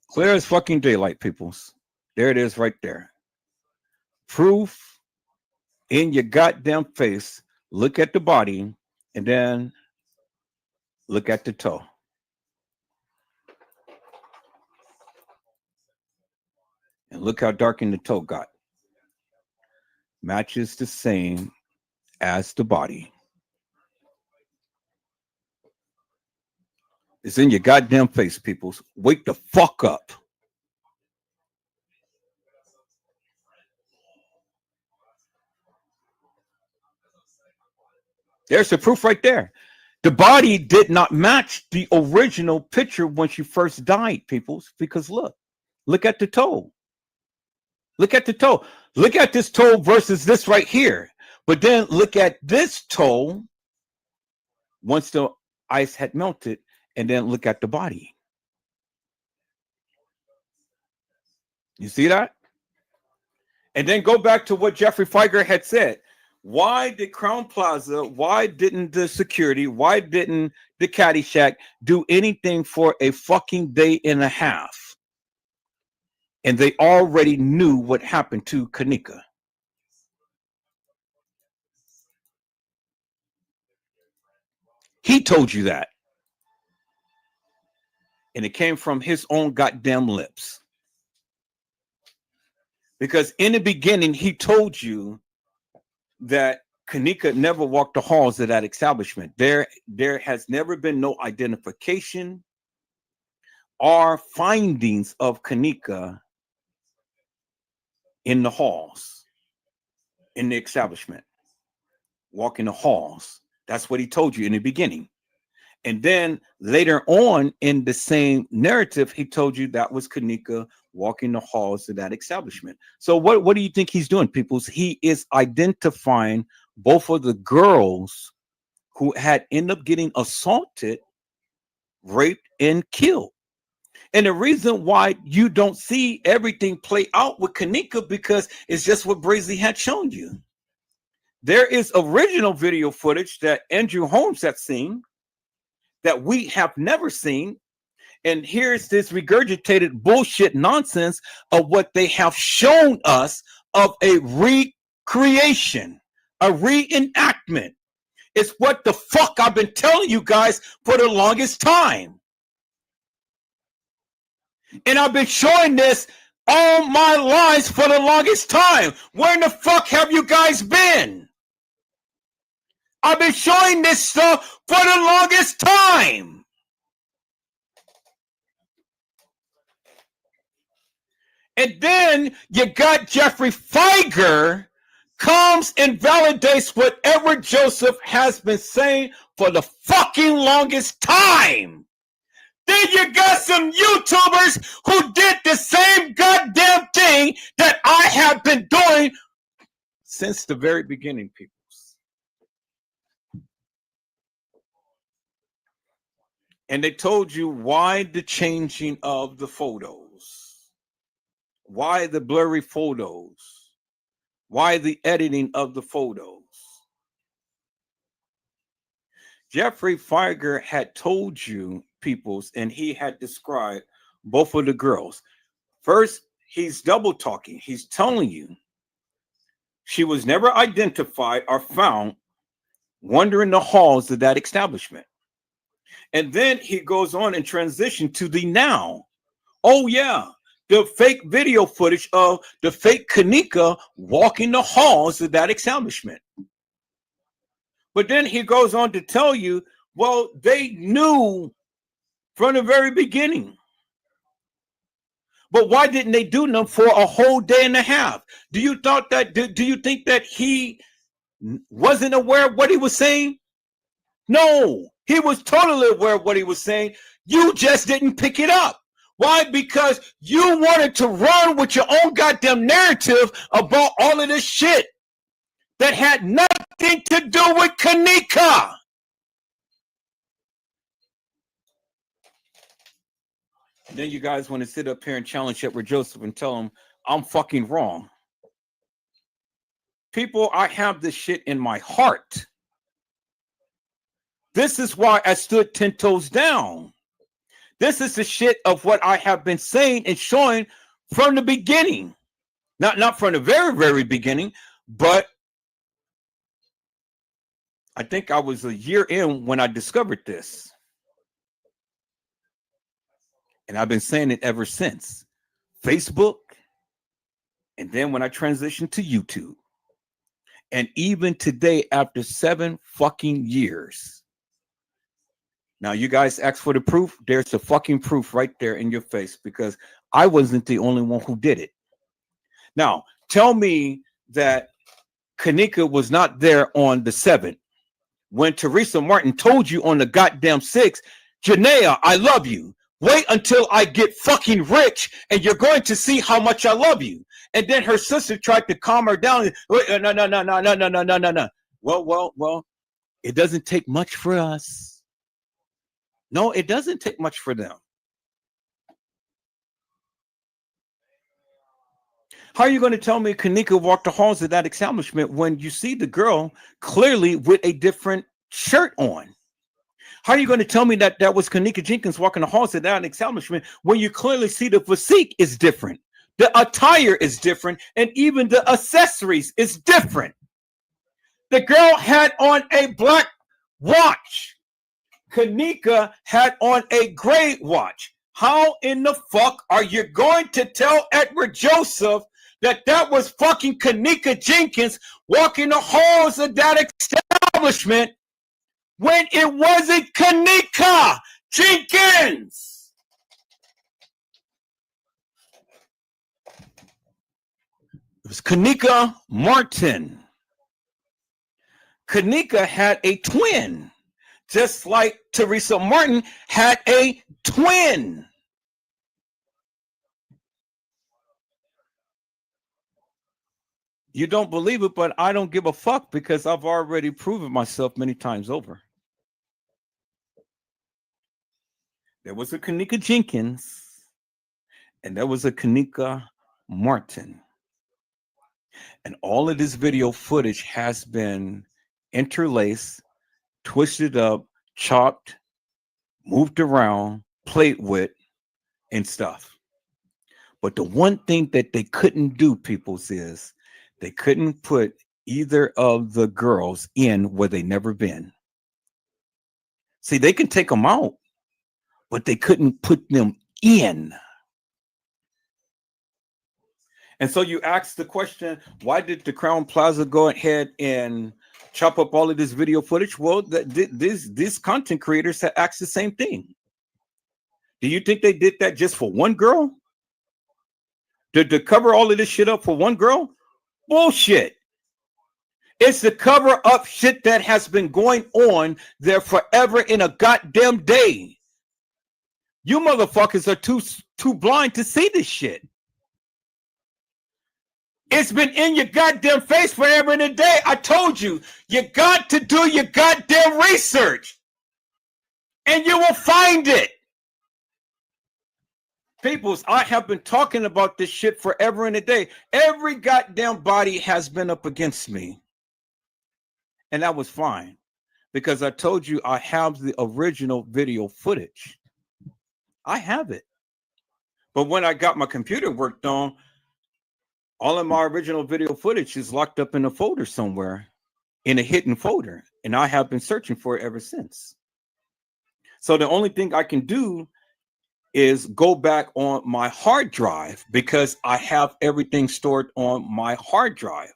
Clear as fucking daylight, peoples. There it is right there. Proof in your goddamn face. Look at the body and then look at the toe. And look how darkened the toe got. Matches the same as the body. It's in your goddamn face, peoples. Wake the fuck up. There's the proof right there. The body did not match the original picture when she first died, peoples, because look at the toe. Look at the toe. Look at this toe versus this right here. But then look at this toe once the ice had melted, and then look at the body. You see that? And then go back to what Jeffrey Feiger had said. Why did Crown Plaza, why didn't the security, why didn't the Caddyshack do anything for a fucking day and a half? And they already knew what happened to Kenneka. He told you that. And it came from his own goddamn lips. Because in the beginning, he told you that Kenneka never walked the halls of that establishment. There has never been no identification or findings of Kenneka in the halls, in the establishment, walking the halls. That's what he told you in the beginning. And then later on in the same narrative, he told you that was Kenneka walking the halls of that establishment. So what do you think he's doing, peoples? He is identifying both of the girls who had ended up getting assaulted, raped, and killed. And the reason why you don't see everything play out with Kenneka, because it's just what Brazy had shown you. There is original video footage that Andrew Holmes had seen that we have never seen. And here's this regurgitated bullshit nonsense of what they have shown us of a recreation, a reenactment. It's what the fuck I've been telling you guys for the longest time. And I've been showing this all my lives for the longest time. Where in the fuck have you guys been? I've been showing this stuff for the longest time. And then you got Jeffrey Feiger comes and validates whatever Joseph has been saying for the fucking longest time. Then you got some YouTubers who did the same goddamn thing that I have been doing since the very beginning, people. And they told you why the changing of the photos, why the blurry photos, why the editing of the photos. Jeffrey Feiger had told you, peoples, and he had described both of the girls. First, he's double talking. He's telling you she was never identified or found wandering the halls of that establishment. And then he goes on and transition to the now. Oh, yeah, the fake video footage of the fake Kenneka walking the halls of that establishment. But then he goes on to tell you, well, they knew from the very beginning. But why didn't they do them for a whole day and a half? Do you think that he wasn't aware of what he was saying? No, he was totally aware of what he was saying. You just didn't pick it up. Why? Because you wanted to run with your own goddamn narrative about all of this shit that had nothing to do with Kenneka. And then you guys want to sit up here and challenge Edward Joseph and tell him I'm fucking wrong. People, I have this shit in my heart. This is why I stood 10 toes down. This is the shit of what I have been saying and showing from the beginning. Not from the very, very beginning, but I think I was a year in when I discovered this. And I've been saying it ever since. Facebook, and then when I transitioned to YouTube. And even today, after 7 fucking years. Now, you guys asked for the proof. There's the fucking proof right there in your face, because I wasn't the only one who did it. Now, tell me that Kenneka was not there on the 7th when Teresa Martin told you on the goddamn 6th, Janaea, I love you. Wait until I get fucking rich and you're going to see how much I love you. And then her sister tried to calm her down. No. Well, it doesn't take much for us. No, it doesn't take much for them. How are you going to tell me Kenneka walked the halls of that establishment when you see the girl clearly with a different shirt on? How are you going to tell me that that was Kenneka Jenkins walking the halls of that establishment when you clearly see the physique is different, the attire is different, and even the accessories is different? The girl had on a black watch. Kenneka had on a gray watch. How in the fuck are you going to tell Edward Joseph that that was fucking Kenneka Jenkins walking the halls of that establishment when it wasn't Kenneka Jenkins? It was Kenneka Martin. Kenneka had a twin, just like Teresa Martin had a twin. You don't believe it, but I don't give a fuck because I've already proven myself many times over. There was a Kenneka Jenkins and there was a Kenneka Martin. And all of this video footage has been interlaced, twisted up, chopped, moved around, played with, and stuff. But the one thing that they couldn't do, peoples, is they couldn't put either of the girls in where they never been. See, they can take them out, but they couldn't put them in. And so you ask the question, why did the Crown Plaza go ahead and chop up all of this video footage? Well, these content creators have asked the same thing. Do you think they did that just for one girl? Did they cover all of this shit up for one girl? Bullshit. It's the cover up shit that has been going on there forever in a goddamn day. You motherfuckers are too blind to see this shit. It's been in your goddamn face forever and a day. I told you, you got to do your goddamn research. And you will find it. Peoples, I have been talking about this shit forever and a day. Every goddamn body has been up against me. And that was fine. Because I told you I have the original video footage. I have it. But when I got my computer worked on, all of my original video footage is locked up in a folder somewhere, in a hidden folder. And I have been searching for it ever since. So the only thing I can do is go back on my hard drive because I have everything stored on my hard drive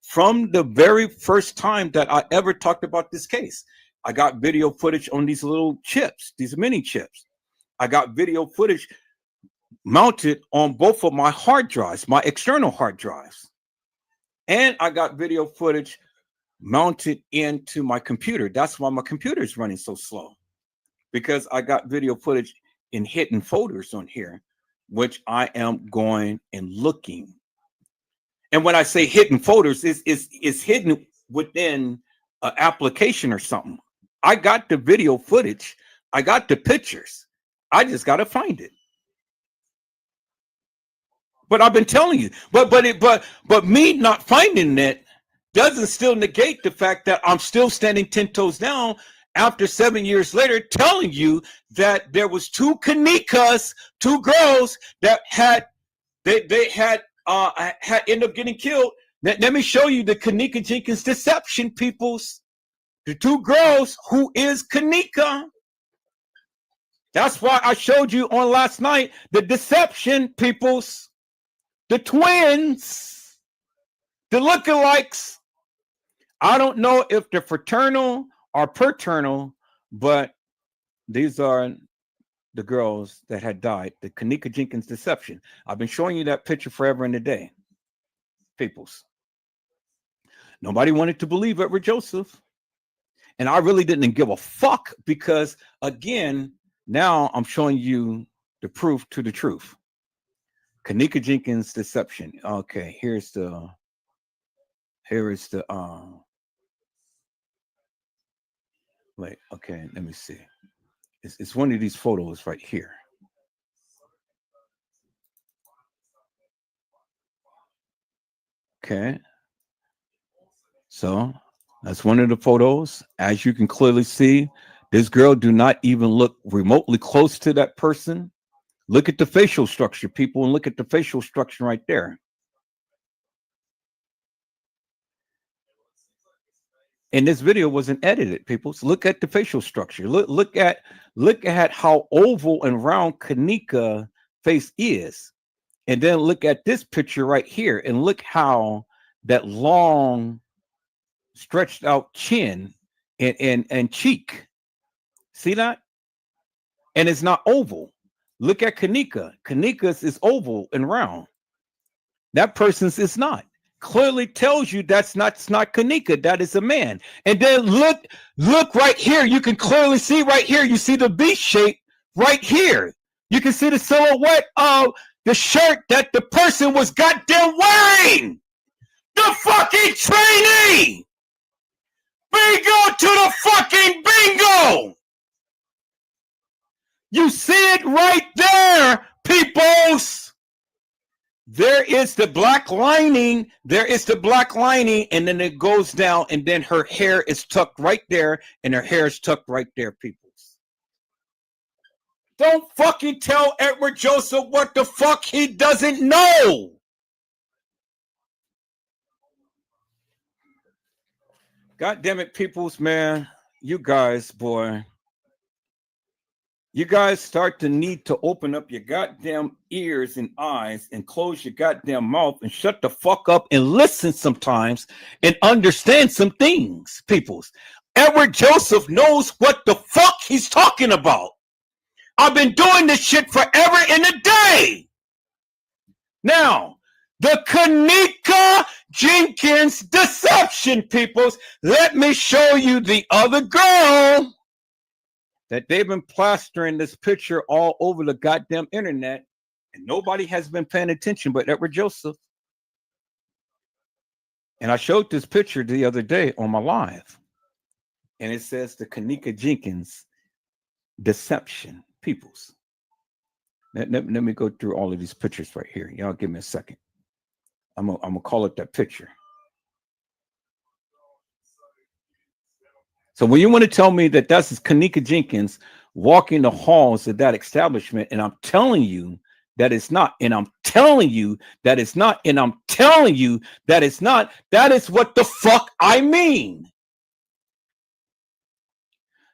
from the very first time that I ever talked about this case. I got video footage on these little chips, these mini chips. I got video footage mounted on both of my hard drives, my external hard drives. And I got video footage mounted into my computer. That's why my computer is running so slow, because I got video footage in hidden folders on here, which I am going and looking. And when I say hidden folders, it's hidden within an application or something. I got the video footage. I got the pictures. I just got to find it. But I've been telling you, but me not finding it doesn't still negate the fact that I'm still standing 10 toes down after 7 years later, telling you that there was two Kennekas, two girls that had ended up getting killed. Let me show you the Kenneka Jenkins deception, peoples. The two girls who is Kenneka. That's why I showed you on last night the deception, peoples. The twins, the lookalikes. I don't know if they're fraternal or paternal, but these are the girls that had died. The Kenneka Jenkins deception. I've been showing you that picture forever and a day. Peoples. Nobody wanted to believe Edward Joseph. And I really didn't give a fuck because, again, now I'm showing you the proof to the truth. Kenneka Jenkins deception. Okay, here is the wait, okay, let me see. It's one of these photos right here. Okay. So that's one of the photos. As you can clearly see, this girl do not even look remotely close to that person. Look at the facial structure, people, and look at the facial structure right there. And this video wasn't edited, people. So look at the facial structure. Look at how oval and round Kenneka face is. And then look at this picture right here, and look how that long stretched out chin and cheek. See that? And it's not oval. Look at Kenneka. Kenneka's is oval and round. That person's is not. Clearly tells you it's not Kenneka. That is a man. And then look right here. You can clearly see right here. You see the V shape right here. You can see the silhouette of the shirt that the person was goddamn wearing. The fucking trainee. Bingo to the fucking bingo. You see it right there, peoples. There is the black lining. There is the black lining, and then it goes down, and then her hair is tucked right there, and her hair is tucked right there, peoples. Don't fucking tell Edward Joseph what the fuck he doesn't know. God damn it, peoples, man. You guys, boy. You guys start to need to open up your goddamn ears and eyes and close your goddamn mouth and shut the fuck up and listen sometimes and understand some things, peoples. Edward Joseph knows what the fuck he's talking about. I've been doing this shit forever and a day. Now, the Kenneka Jenkins deception, peoples. Let me show you the other girl that they've been plastering this picture all over the goddamn internet, and nobody has been paying attention but Edward Joseph. And I showed this picture the other day on my live, and it says the Kenneka Jenkins deception, peoples. Let me go through all of these pictures right here. Y'all give me a second. I'm gonna call it that picture. So when you want to tell me that that's Kenneka Jenkins walking the halls of that establishment, and I'm telling you that it's not, and I'm telling you that it's not, and I'm telling you that it's not, that is what the fuck I mean.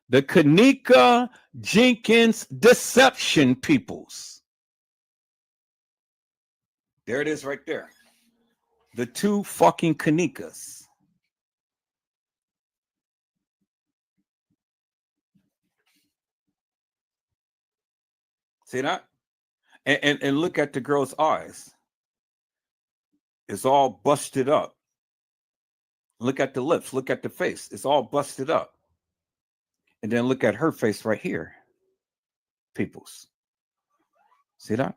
The Kenneka Jenkins deception, peoples. There it is right there. The two fucking Kennekas. See that? And look at the girl's eyes. It's all busted up. Look at the lips. Look at the face. It's all busted up. And then look at her face right here. Peoples. See that?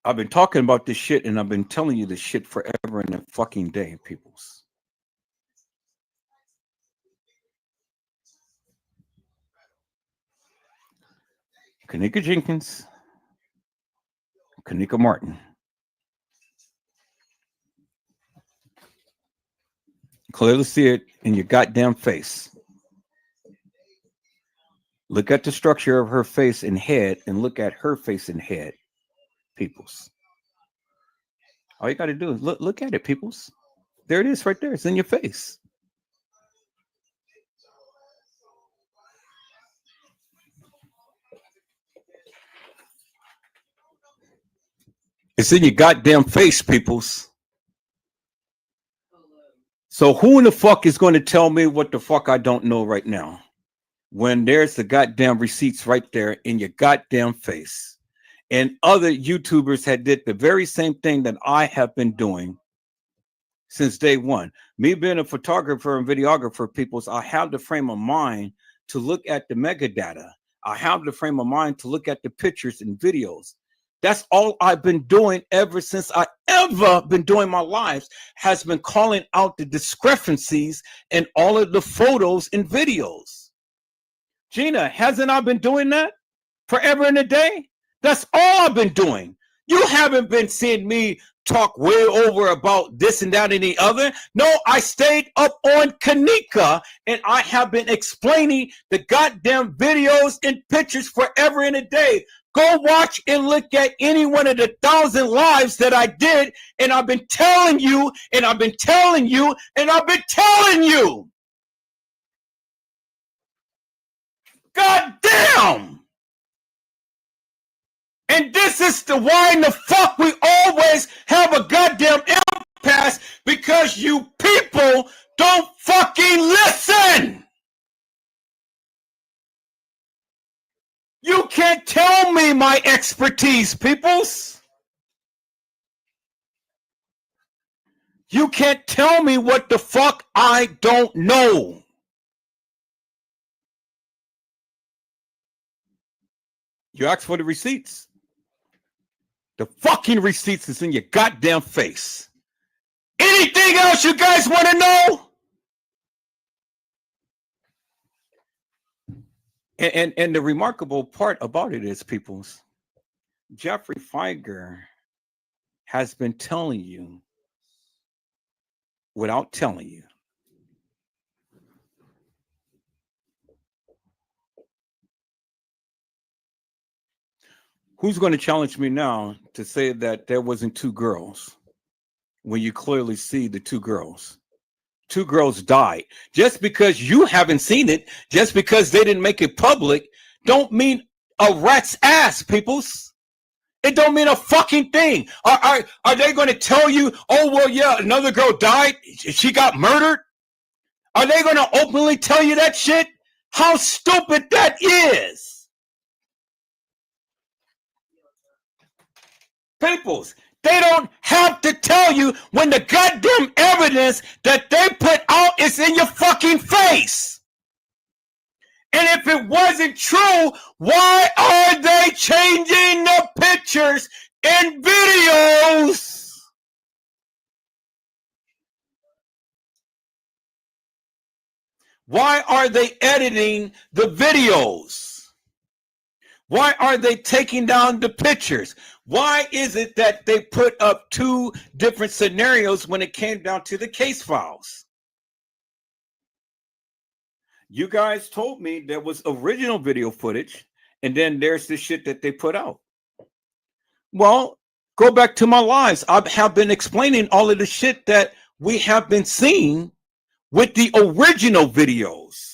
I've been talking about this shit, and I've been telling you this shit forever and a fucking day, peoples. Kenneka Jenkins, Kenneka Martin. Clearly see it in your goddamn face. Look at the structure of her face and head, and look at her face and head, peoples. All you got to do is look at it, peoples. There it is right there. It's in your face. It's in your goddamn face, peoples. So who in the fuck is going to tell me what the fuck I don't know right now? When there's the goddamn receipts right there in your goddamn face. And other YouTubers had did the very same thing that I have been doing since day one. Me being a photographer and videographer, peoples, I have the frame of mind to look at the metadata. I have the frame of mind to look at the pictures and videos. That's all I've been doing ever since I ever been doing my lives, has been calling out the discrepancies in all of the photos and videos. Gina, hasn't I been doing that forever and a day? That's all I've been doing. You haven't been seeing me talk way over about this and that and the other. No, I stayed up on Kenneka and I have been explaining the goddamn videos and pictures forever and a day. Go watch and look at any one of the 1,000 lives that I did, and I've been telling you, and I've been telling you, and I've been telling you. God damn! And this is the why in the fuck we always have a goddamn impasse, because you people don't fucking listen. You can't tell me my expertise, peoples. You can't tell me what the fuck I don't know. You ask for the receipts. The fucking receipts is in your goddamn face. Anything else you guys want to know? And the remarkable part about it is, peoples, Jeffrey Feiger has been telling you without telling you. Who's going to challenge me now to say that there wasn't two girls when you clearly see the two girls? Two girls died. Just because you haven't seen it, just because they didn't make it public, don't mean a rat's ass, peoples. It don't mean a fucking thing. Are they going to tell you, oh, well, yeah, another girl died, she got murdered? Are they going to openly tell you that shit? How stupid that is. Peoples, they don't have to tell you when the goddamn evidence that they put out is in your fucking face. And if it wasn't true, why are they changing the pictures and videos? Why are they editing the videos? Why are they taking down the pictures? Why is it that they put up two different scenarios when it came down to the case files? You guys told me there was original video footage, and then there's the shit that they put out. Well, go back to my lives. I have been explaining all of the shit that we have been seeing with the original videos.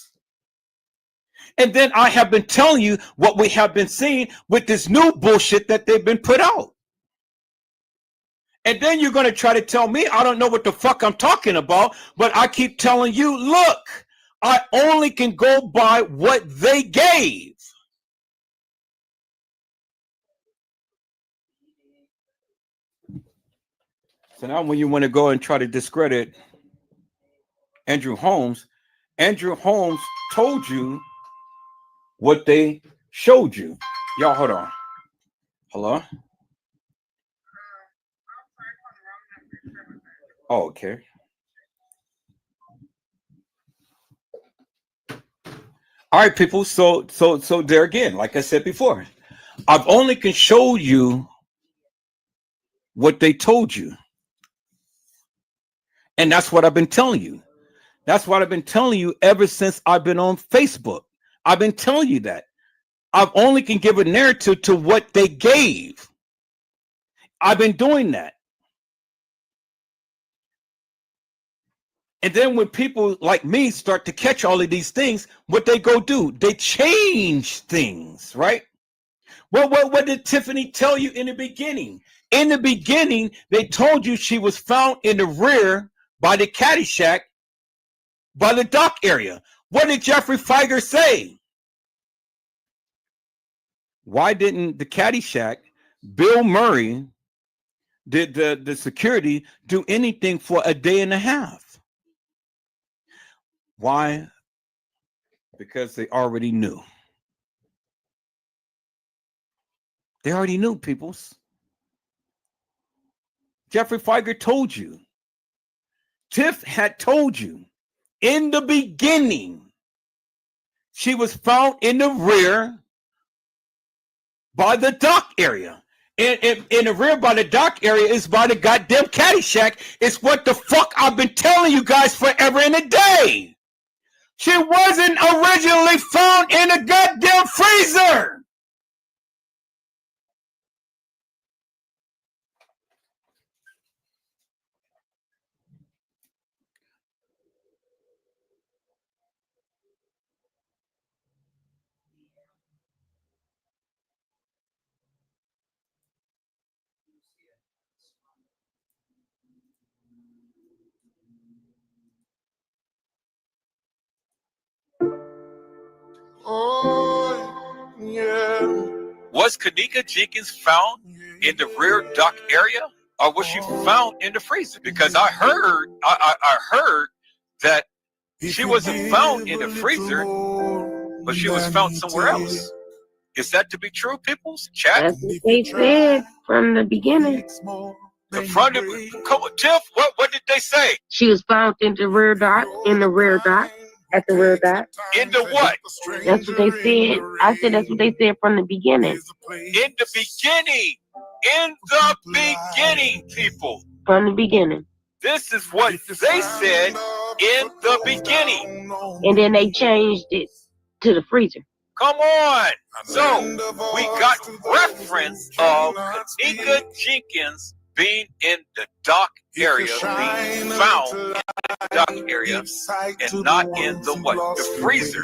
And then I have been telling you what we have been seeing with this new bullshit that they've been put out. And then you're going to try to tell me I don't know what the fuck I'm talking about, but I keep telling you, look, I only can go by what they gave. So now when you want to go and try to discredit Andrew Holmes told you what they showed you. Y'all, hold on. Hello? Oh, okay. All right, people. So there again, like I said before, I've only can show you what they told you. And that's what I've been telling you. That's what I've been telling you ever since I've been on Facebook. I've been telling you that. I've only can give a narrative to what they gave. I've been doing that. And then when people like me start to catch all of these things, what they go do? They change things, right? Well, what did Tiffany tell you in the beginning? In the beginning, they told you she was found in the rear by the Caddyshack, by the dock area. What did Jeffrey Feiger say? Why didn't the Caddyshack, Bill Murray, did the security do anything for a day and a half? Why? Because they already knew. They already knew, peoples. Jeffrey Feiger told you. Tiff had told you in the beginning she was found in the rear by the dock area. In the rear by the dock area is by the goddamn Caddyshack. It's what the fuck I've been telling you guys forever and a day. She wasn't originally found in a goddamn freezer. Oh, yeah. Was Kenneka Jenkins found in the rear dock area, or was she found in the freezer? Because I heard that she wasn't found in the freezer, but she was found somewhere else. Is that to be true, people's chat? That's what they said from the beginning. Come on, Tiff, what did they say? She was found in the rear dock, at the rear dock. In the what? That's what they said. I said that's what they said from the beginning. In the beginning. In the beginning, people. From the beginning. This is what they said in the beginning. And then they changed it to the freezer. Come on. So we got reference of Kenneka Jenkins being in the dock area, being found in the dock area, and not in the what? The freezer.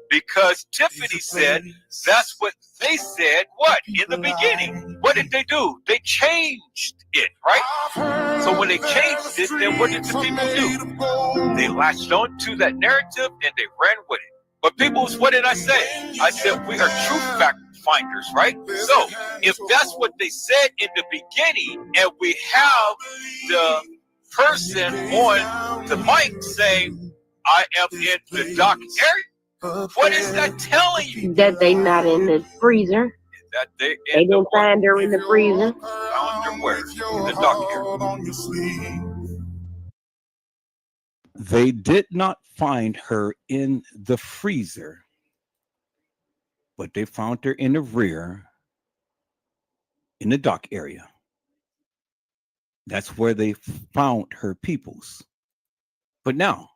Because Tiffany said that's what they said, what? In the beginning. What did they do? They changed it, right? So when they changed it, then what did the people do? They latched on to that narrative and they ran with it. But people, what did I say? I said we are true fact finders, right? So if that's what they said in the beginning, and we have the person on the mic saying, I am in the dock area, what is that telling you? That they not in the freezer. That they didn't find her in the freezer. Found her where? In the dock area. They did not find her in the freezer, but they found her in the rear, in the dock area. That's where they found her peoples. But now,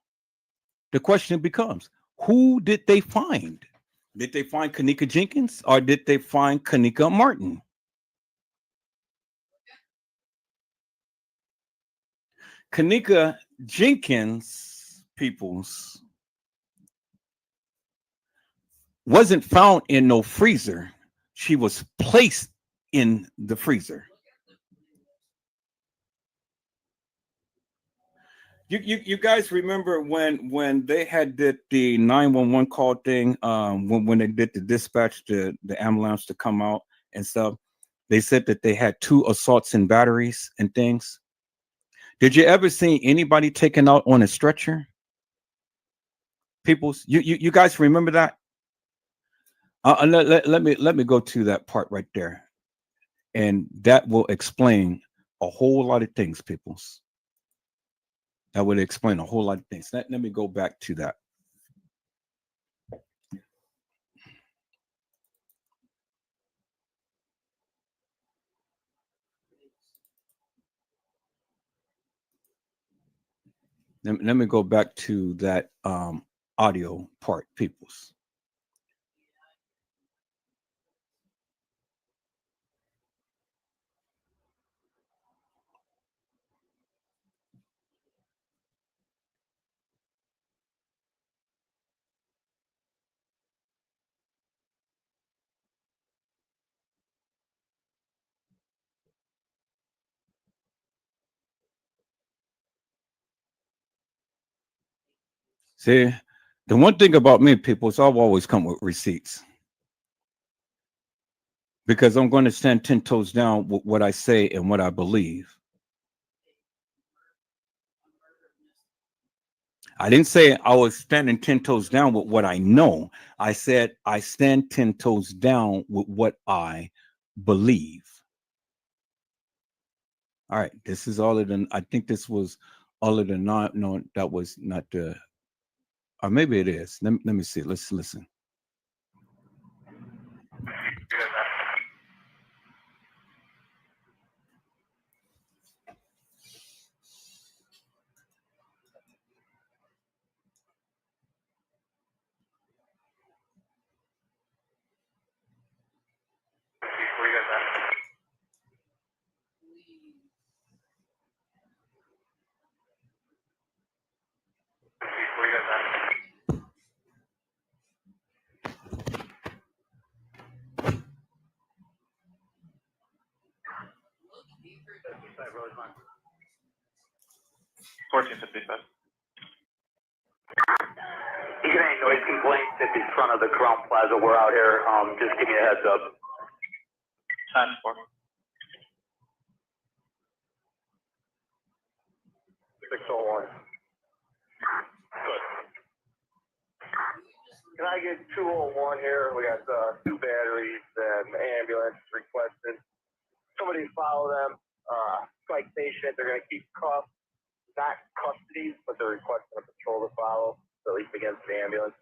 the question becomes, who did they find? Did they find Kenneka Jenkins, or did they find Kenneka Martin? Kenneka Jenkins, peoples, wasn't found in no freezer. She was placed in the freezer. You guys remember when they had did the 911 call thing, when they did the dispatch the ambulance to come out and stuff, they said that they had 2 assaults and batteries and things. Did you ever see anybody taken out on a stretcher? Peoples, you guys remember that? Let me go to that part right there, and that will explain a whole lot of things, peoples. That would explain a whole lot of things. Let me go back to that. Let me go back to that audio part, peoples. See, the one thing about me, people, is I've always come with receipts. Because I'm going to stand 10 toes down with what I say and what I believe. I didn't say I was standing 10 toes down with what I know. I said I stand 10 toes down with what I believe. All right, this is all of the, I think this was all of the not, no, that was not the, or maybe it is. Let me see. Let's listen. $14.55. You get any noise complaints at the front of the Crown Plaza? We're out here. Just give me a heads up. 10-4. 601. Good. Can I get 201 here? We got 2 batteries and ambulance requested. Somebody follow them. Strike patient. They're going to keep cuffed. Not custody, but they're requesting a patrol to follow, at least against the ambulance.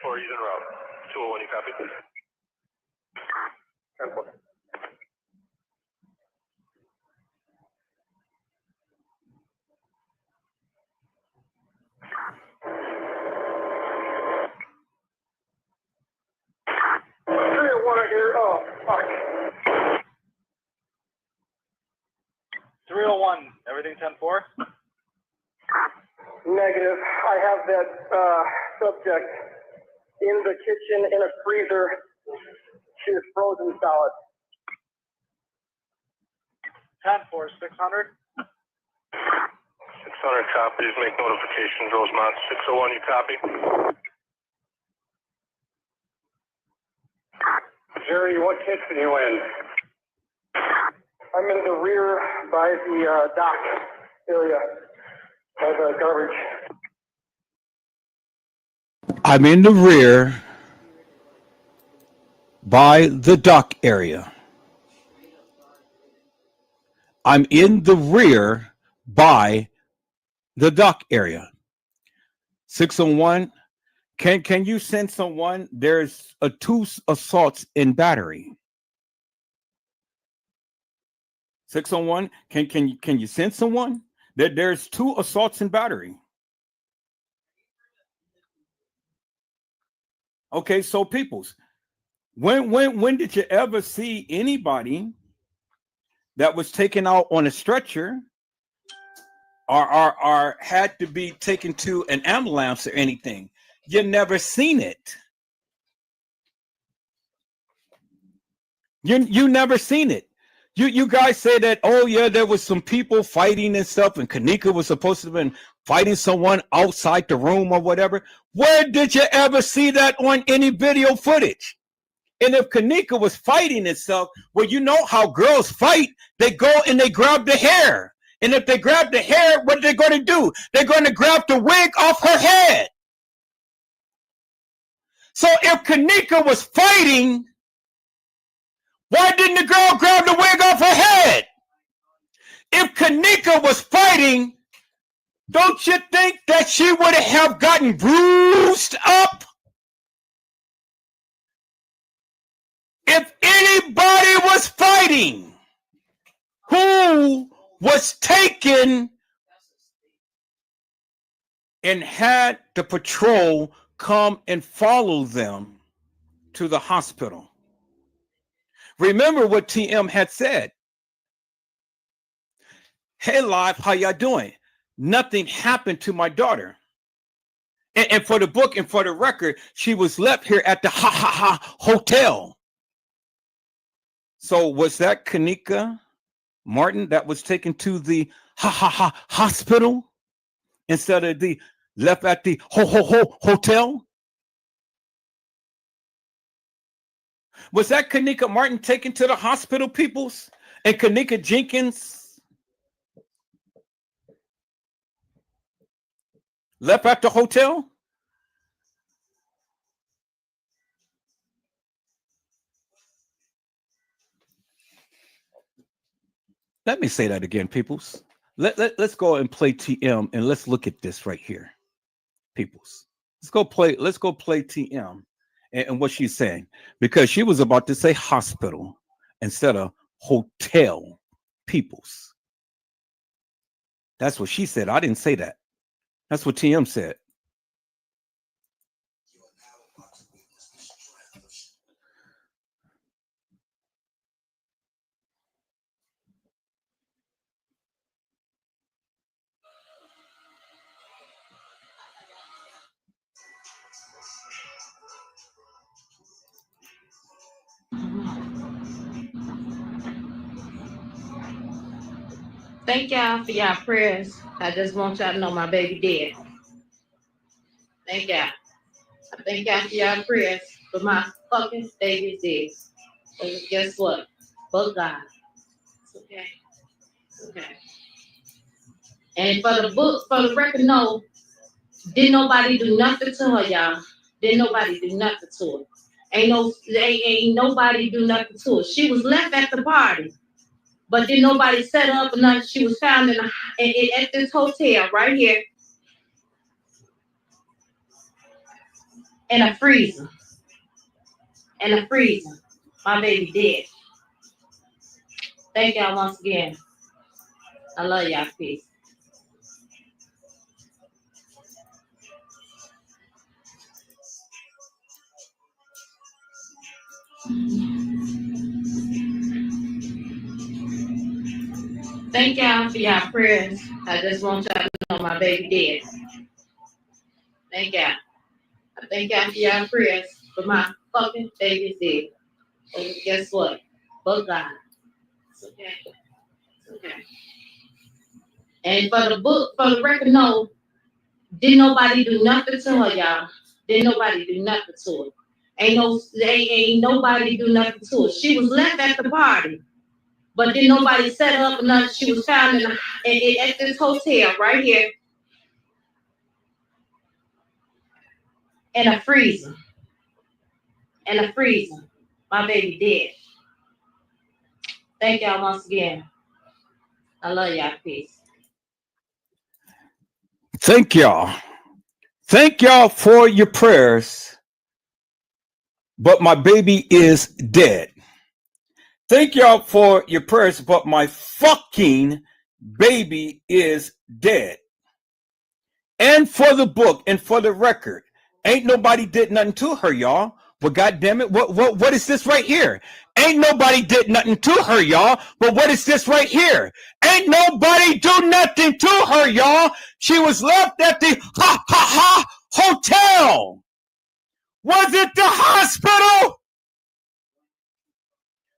10-4, he's en route. 201, you copy? 10-4. Here. Oh, fuck. 301, everything 10-4? Negative. I have that subject in the kitchen in a freezer. She is frozen solid. 10-4, 600? 600 copies. Make notifications. Rosemont 601, you copy? Jerry, what kitchen are you in? I'm in the rear by the dock area by the garbage. I'm in the rear by the dock area. I'm in the rear by the dock area. 601. Can you send someone? There's 2 assaults in battery. 601. Can you send someone? There's 2 assaults in battery. Okay, so peoples, when did you ever see anybody that was taken out on a stretcher or had to be taken to an ambulance or anything? You never seen it. You never seen it. You guys say that, oh yeah, there was some people fighting and stuff, and Kenneka was supposed to have been fighting someone outside the room or whatever. Where did you ever see that on any video footage? And if Kenneka was fighting and stuff, well, you know how girls fight. They go and they grab the hair. And if they grab the hair, what are they going to do? They're going to grab the wig off her head. So if Kenneka was fighting, why didn't the girl grab the wig off her head? If Kenneka was fighting, don't you think that she would have gotten bruised up? If anybody was fighting who was taken and had the patrol come and follow them to the hospital. Remember what TM had said. Hey, Live, how y'all doing? Nothing happened to my daughter. And for the book and for the record, she was left here at the hotel. So was that Kenneka Martin that was taken to the hospital instead of the left at the hotel? Was that Kenneka Martin taken to the hospital, peoples? And Kenneka Jenkins left at the hotel? Let me say that again, peoples. Let's go and play TM and let's look at this right here, peoples. Let's go play TM and what she's saying, because she was about to say hospital instead of hotel, peoples. That's what she said. I didn't say that. That's what TM said. Thank y'all for y'all prayers. I just want y'all to know my baby dead. Thank y'all. I thank y'all for y'all prayers, but my fucking baby dead. So guess what? But God. It's okay. It's okay. And for the record, no, didn't nobody do nothing to her, y'all. Didn't nobody do nothing to her. Ain't nobody do nothing to her. She was left at the party, but didn't nobody set up or nothing. She was found at this hotel right here in a freezer. In a freezer. My baby dead. Thank y'all once again. I love y'all. Peace. Thank y'all for y'all prayers. I just want y'all to know my baby dead. Thank y'all. I thank y'all for y'all prayers, but my fucking baby's dead. And guess what? But God. It's okay. It's okay. And for the record, no, didn't nobody do nothing to her, y'all. Didn't nobody do nothing to her. Ain't nobody do nothing to her. She was left at the party, but didn't nobody set up or nothing. She was found at this hotel right here in a freezer. In a freezer. My baby dead. Thank y'all once again. I love y'all. Peace. Thank y'all. Thank y'all for your prayers, but my baby is dead. Thank y'all for your prayers, but my fucking baby is dead. And for the book and for the record, ain't nobody did nothing to her, y'all. But goddamn it, what is this right here? Ain't nobody did nothing to her, y'all. But what is this right here? Ain't nobody do nothing to her, y'all. She was left at the hotel. Was it the hospital?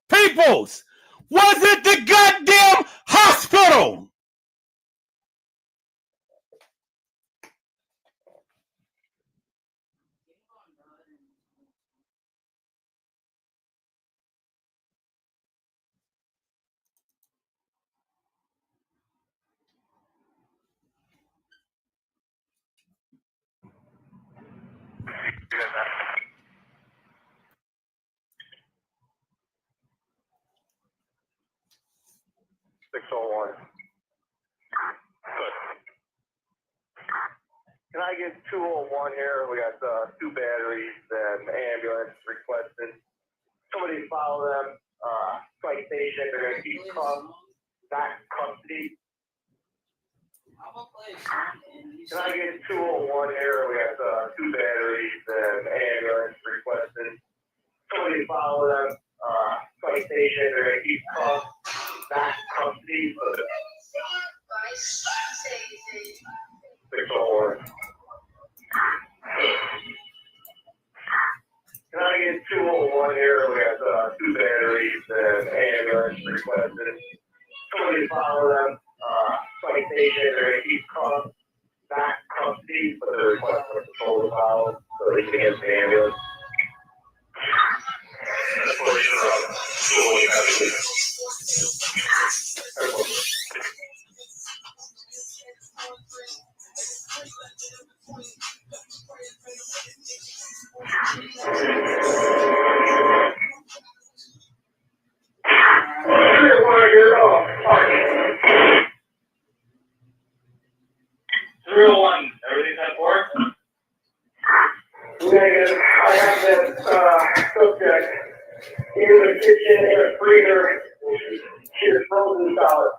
Peoples, was it the goddamn hospital? Can I get 201 here? We got two batteries and ambulance requested. Somebody follow them. Citation. They're going to keep not custody. Can I get 201 here? We got two batteries and ambulance requested. Somebody follow them. Citation. They're going to keep not custody. 601. Can I get 201 here? We got two batteries and ambulance requested. Somebody follow them. Citation. They're going to keep not custody, but they're requesting a patrol to follow so they can get the ambulance. Everything's at work? Negative. I have that subject in the kitchen in a freezer. She is frozen solid.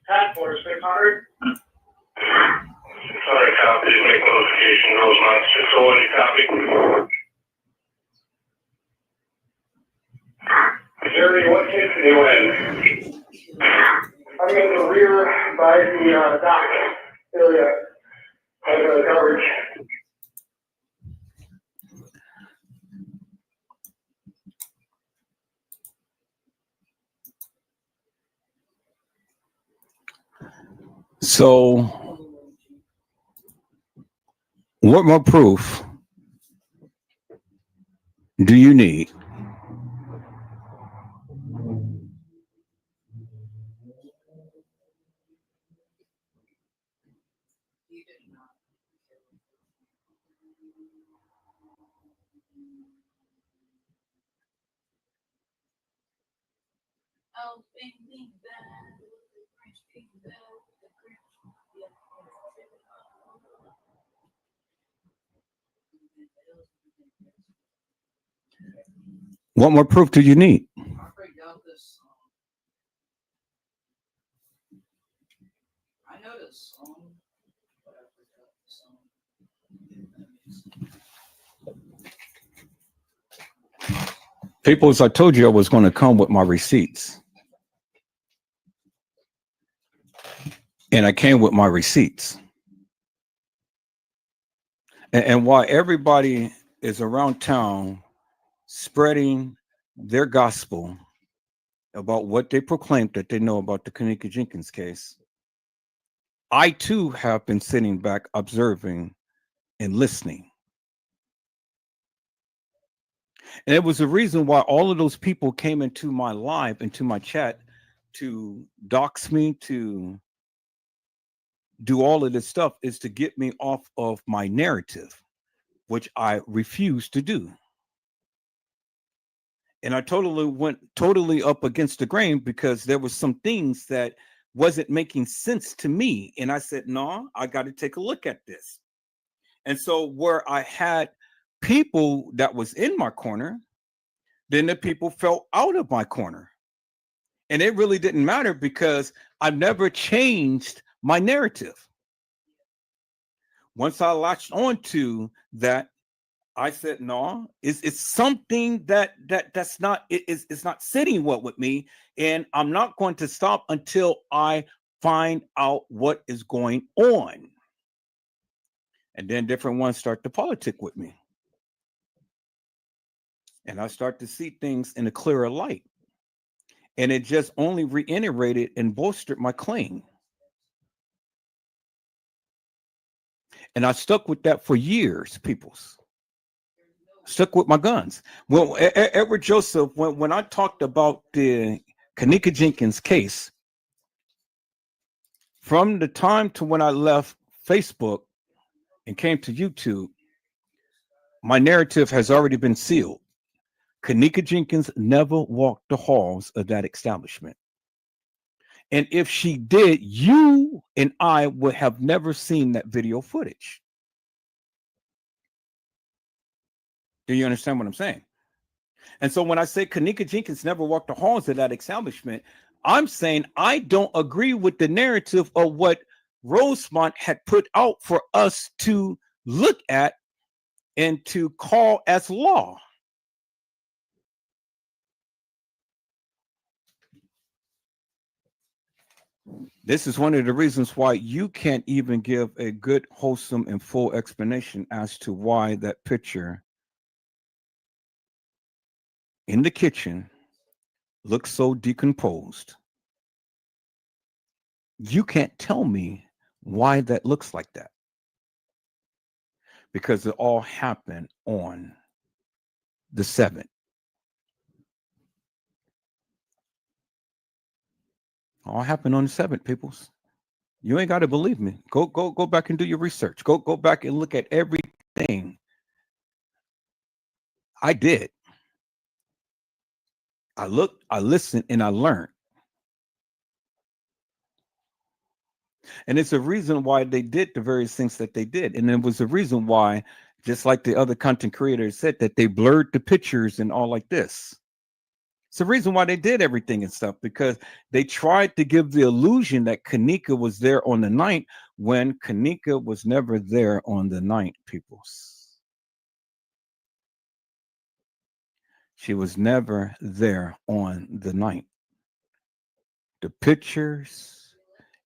Task force 600. Sorry, copy. Make notification. Rosemont 601, you copy? Jerry, what case are you in? I'm in the rear by the dock area of the coverage. So, what more proof do you need? What more proof do you need? People, as I told you, I was going to come with my receipts. And I came with my receipts. And while everybody is around town spreading their gospel about what they proclaim that they know about the Kenneka Jenkins case, I too have been sitting back observing and listening. And it was the reason why all of those people came into my live, into my chat, to dox me, to do all of this stuff, is to get me off of my narrative, which I refuse to do. And I totally went up against the grain because there was some things that wasn't making sense to me. And I said, no, I got to take a look at this. And so where I had people that was in my corner, then the people fell out of my corner. And it really didn't matter because I've never changed my narrative. Once I latched on to that, I said, no, it's something that's not, it's not sitting well with me. And I'm not going to stop until I find out what is going on. And then different ones start to politic with me. And I start to see things in a clearer light. And it just only reiterated and bolstered my claim. And I stuck with that for years, peoples. Stuck with my guns. Well, Edward Joseph, when I talked about the Kenneka Jenkins case, from the time to when I left Facebook and came to YouTube, my narrative has already been sealed. Kenneka Jenkins never walked the halls of that establishment. And if she did, you and I would have never seen that video footage. Do you understand what I'm saying? And so when I say Kenneka Jenkins never walked the halls of that establishment, I'm saying I don't agree with the narrative of what Rosemont had put out for us to look at and to call as law. This is one of the reasons why you can't even give a good, wholesome, and full explanation as to why that picture in the kitchen looks so decomposed. You can't tell me why that looks like that. Because it all happened on the 7th. All happened on the 7th, peoples. You ain't got to believe me. Go back and do your research. Go back and look at everything I did. I looked, I listened, and I learned. And it's a reason why they did the various things that they did. And it was a reason why, just like the other content creators said, that they blurred the pictures and all like this. It's the reason why they did everything and stuff, because they tried to give the illusion that Kenneka was there on the 9th when Kenneka was never there on the 9th, peoples. She was never there on the 9th. The pictures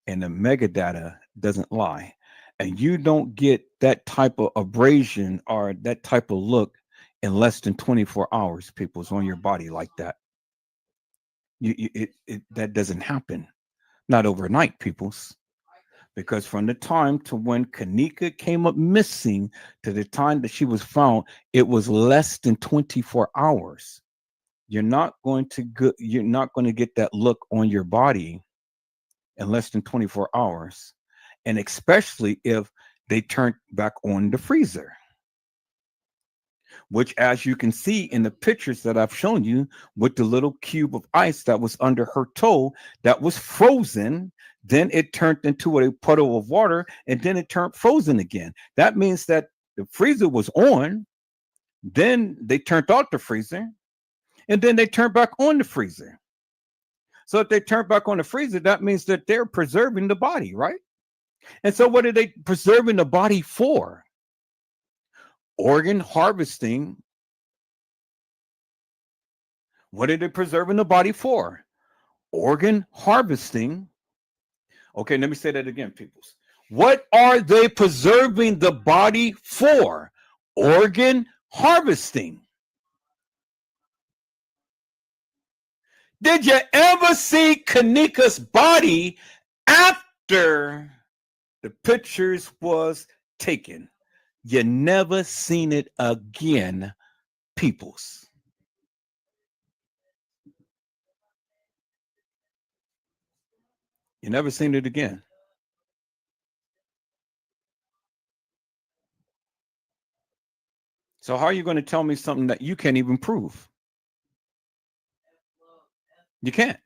and the metadata doesn't lie. And you don't get that type of abrasion or that type of look in less than 24 hours, people's on your body like that. That doesn't happen. Not overnight, peoples. Because from the time to when Kenneka came up missing to the time that she was found, it was less than 24 hours. You're not going to get that look on your body in less than 24 hours. And especially if they turned back on the freezer, which, as you can see in the pictures that I've shown you, with the little cube of ice that was under her toe that was frozen, then it turned into a puddle of water, and then it turned frozen again. That means that the freezer was on, then they turned off the freezer, and then they turned back on the freezer. So if they turn back on the freezer, that means that they're preserving the body, right? And so what are they preserving the body for? Organ harvesting. What are they preserving the body for? Organ harvesting. Okay, let me say that again, peoples. What are they preserving the body for? Organ harvesting. Did you ever see Kenneka's body after the pictures was taken? You never seen it again, peoples. You never seen it again. So how are you going to tell me something that you can't even prove? You can't.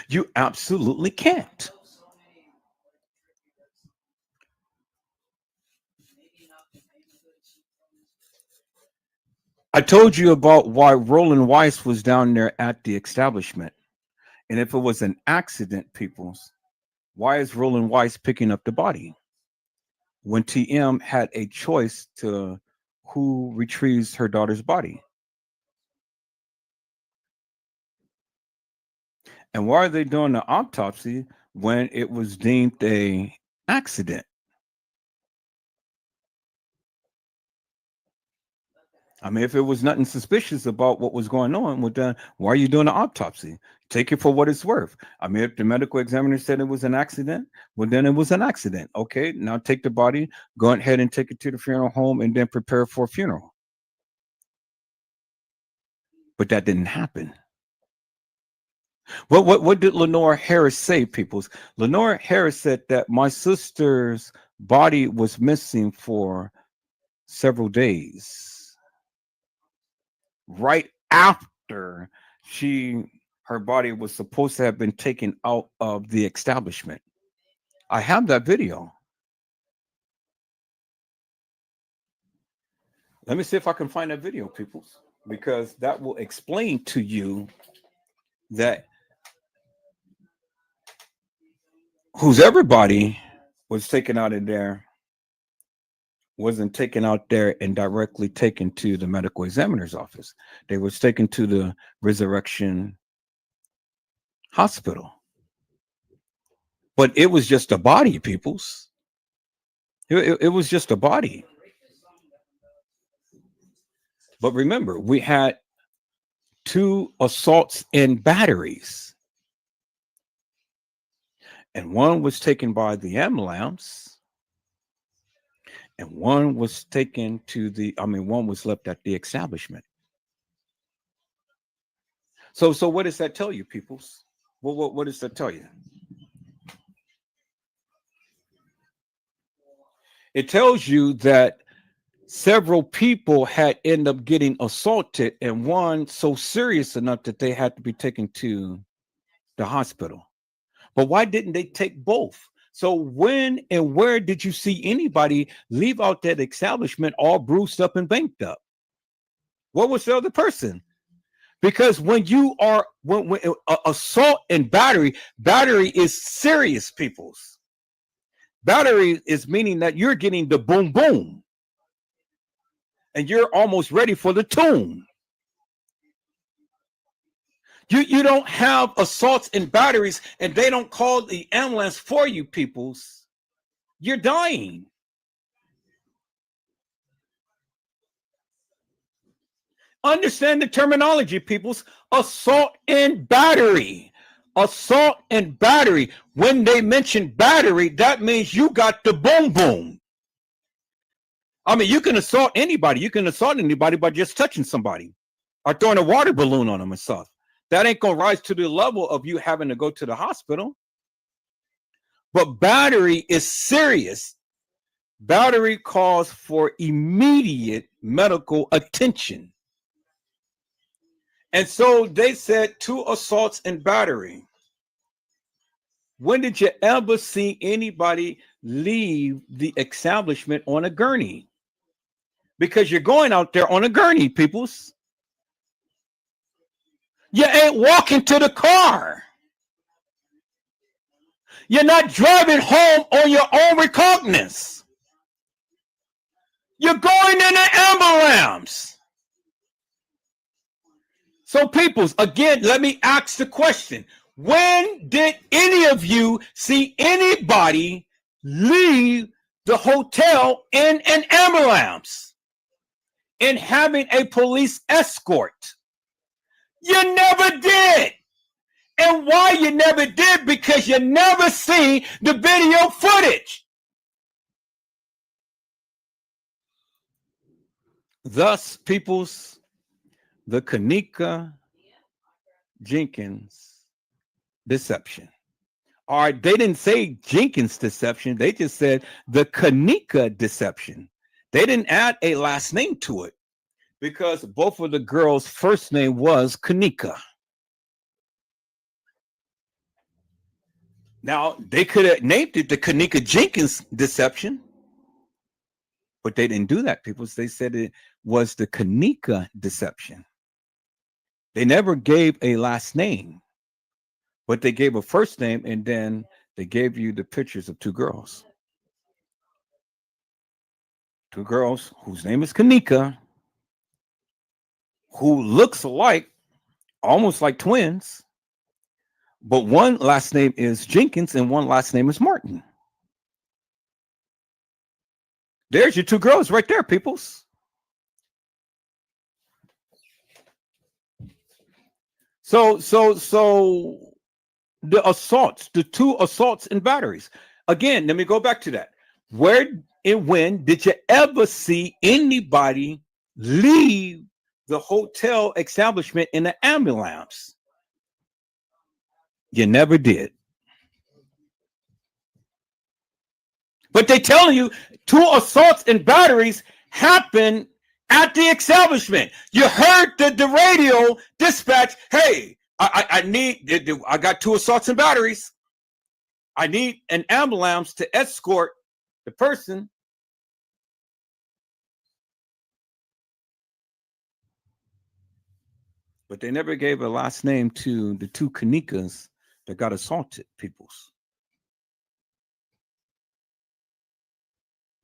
You absolutely can't. I told you about why Roland Weiss was down there at the establishment. And if it was an accident, peoples, why is Roland Weiss picking up the body when TM had a choice to who retrieves her daughter's body? And why are they doing the autopsy when it was deemed a accident? I mean, if it was nothing suspicious about what was going on, well, then why are you doing an autopsy? Take it for what it's worth. I mean, if the medical examiner said it was an accident, well, then it was an accident. Okay, now take the body, go ahead and take it to the funeral home, and then prepare for a funeral. But that didn't happen. What did Lenore Harris say, peoples? Lenore Harris said that my sister's body was missing for several days. Right after her body was supposed to have been taken out of the establishment. I have that video. Let me see if I can find that video, peoples, because that will explain to you that everybody was taken out of there wasn't taken out there and directly taken to the medical examiner's office. They was taken to the Resurrection Hospital. But it was just a body, peoples. It was just a body. But remember, we had 2 assaults and batteries. And one was taken by the ambulance. And one was taken to one was left at the establishment. So what does that tell you, peoples? What does that tell you? It tells you that several people had ended up getting assaulted, and one so serious enough that they had to be taken to the hospital. But why didn't they take both? So when and where did you see anybody leave out that establishment all bruised up and banked up? What was the other person? Because when assault and battery is serious, peoples. Battery is meaning that you're getting the boom boom. And you're almost ready for the tune. You don't have assaults and batteries, and they don't call the ambulance for you, peoples. You're dying. Understand the terminology, peoples. Assault and battery. assault and battery. When they mention battery, that means you got the boom boom. I mean, you can assault anybody. You can assault anybody by just touching somebody or throwing a water balloon on them and stuff. That ain't going to rise to the level of you having to go to the hospital. But battery is serious. Battery calls for immediate medical attention. And so they said 2 assaults and battery. When did you ever see anybody leave the establishment on a gurney? Because you're going out there on a gurney, peoples. You ain't walking to the car. You're not driving home on your own recognizance. You're going in an ambulance. So, peoples, again, let me ask the question. When did any of you see anybody leave the hotel in an ambulance and having a police escort? You never did. And why you never did? Because you never seen the video footage. Thus, peoples, the Kenneka Jenkins deception. All right, they didn't say Jenkins deception. They just said the Kenneka deception. They didn't add a last name to it because both of the girls' first name was Kenneka. Now, they could have named it the Kenneka Jenkins deception, but they didn't do that, people. They said it was the Kenneka deception. They never gave a last name, but they gave a first name, and then they gave you the pictures of 2 girls. 2 girls whose name is Kenneka, who looks alike, almost like twins, but one last name is Jenkins and one last name is Martin. There's your 2 girls right there, peoples. So the assaults, the 2 assaults and batteries. Again, let me go back to that. Where and when did you ever see anybody leave the hotel establishment in an ambulance? You never did. But they telling you 2 assaults and batteries happened at the establishment. You heard the radio dispatch. Hey, I got 2 assaults and batteries. I need an ambulance to escort the person. But they never gave a last name to the 2 Kennekas that got assaulted, peoples.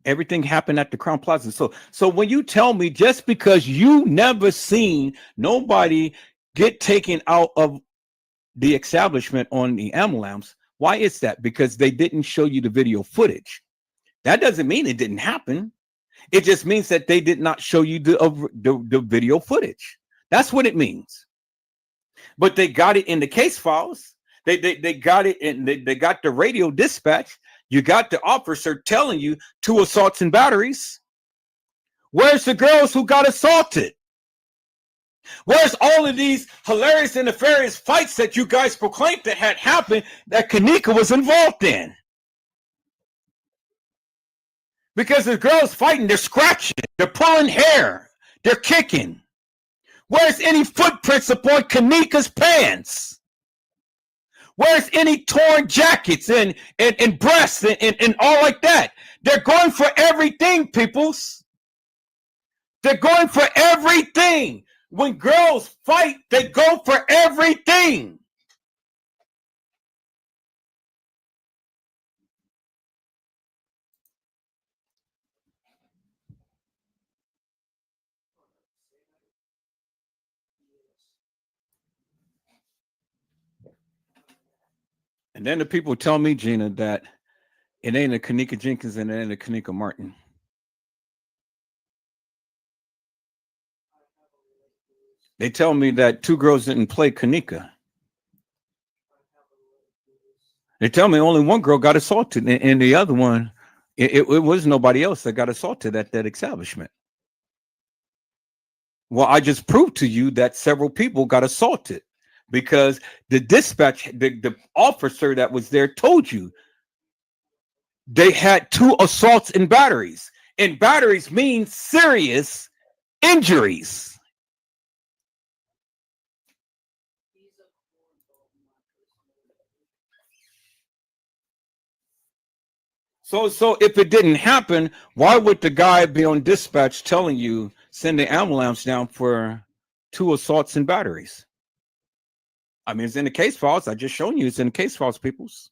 Everything happened at the Crown Plaza. So when you tell me just because you never seen nobody get taken out of the establishment on the ambulance, why is that? Because they didn't show you the video footage. That doesn't mean it didn't happen. It just means that they did not show you the video footage. That's what it means. But they got it in the case files. They got it in. They got the radio dispatch. You got the officer telling you 2 assaults and batteries. Where's the girls who got assaulted? Where's all of these hilarious and nefarious fights that you guys proclaimed that had happened that Kenneka was involved in? Because the girls fighting, they're scratching, they're pulling hair, they're kicking. Where's any footprints upon Kenneka's pants? Where's any torn jackets and breasts and all like that? They're going for everything, peoples. They're going for everything. When girls fight, they go for everything. And then the people tell me, Gina, that it ain't a Kenneka Jenkins and it ain't a Kenneka Martin. They tell me that 2 girls didn't play Kenneka. They tell me only one girl got assaulted, and the other one, it was nobody else that got assaulted at that establishment. Well, I just proved to you that several people got assaulted because the dispatch, the officer that was there told you they had 2 assaults and batteries. And batteries mean serious injuries. So if it didn't happen, why would the guy be on dispatch telling you send the ambulance down for 2 assaults and batteries? I mean, it's in the case files. I just shown you it's in the case files, peoples.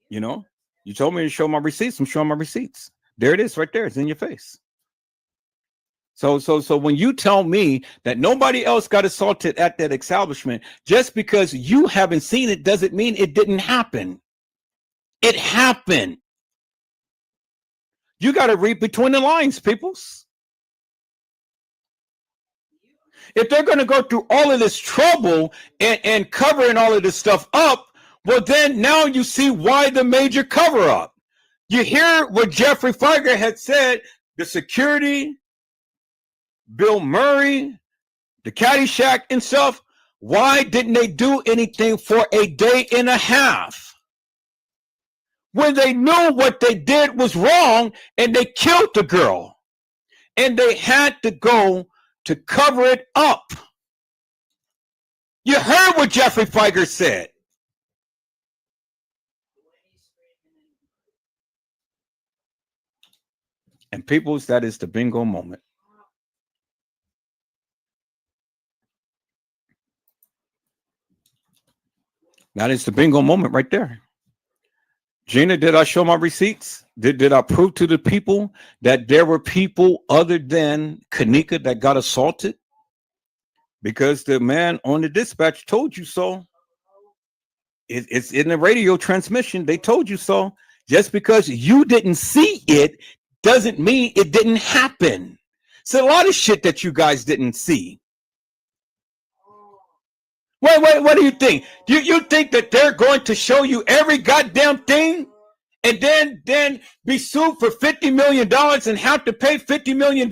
You know, you told me to show my receipts. I'm showing my receipts. There it is right there. It's in your face. So when you tell me that nobody else got assaulted at that establishment, just because you haven't seen it doesn't mean it didn't happen. It happened. You got to read between the lines, peoples. If they're going to go through all of this trouble and covering all of this stuff up, well, then now you see why the major cover up. You hear what Jeffrey Feiger had said, the security, Bill Murray, the Caddyshack and stuff. Why didn't they do anything for a day and a half? When they knew what they did was wrong and they killed the girl. And they had to go to cover it up. You heard what Jeffrey Feiger said. And peoples, that is the bingo moment. That is the bingo moment right there. Gina, did I show my receipts? Did I prove to the people that there were people other than Kenneka that got assaulted? Because the man on the dispatch told you so. It's in the radio transmission. They told you so. Just because you didn't see it doesn't mean it didn't happen. It's a lot of shit that you guys didn't see. Wait, what do you think? You think that they're going to show you every goddamn thing and then be sued for $50 million and have to pay $50 million?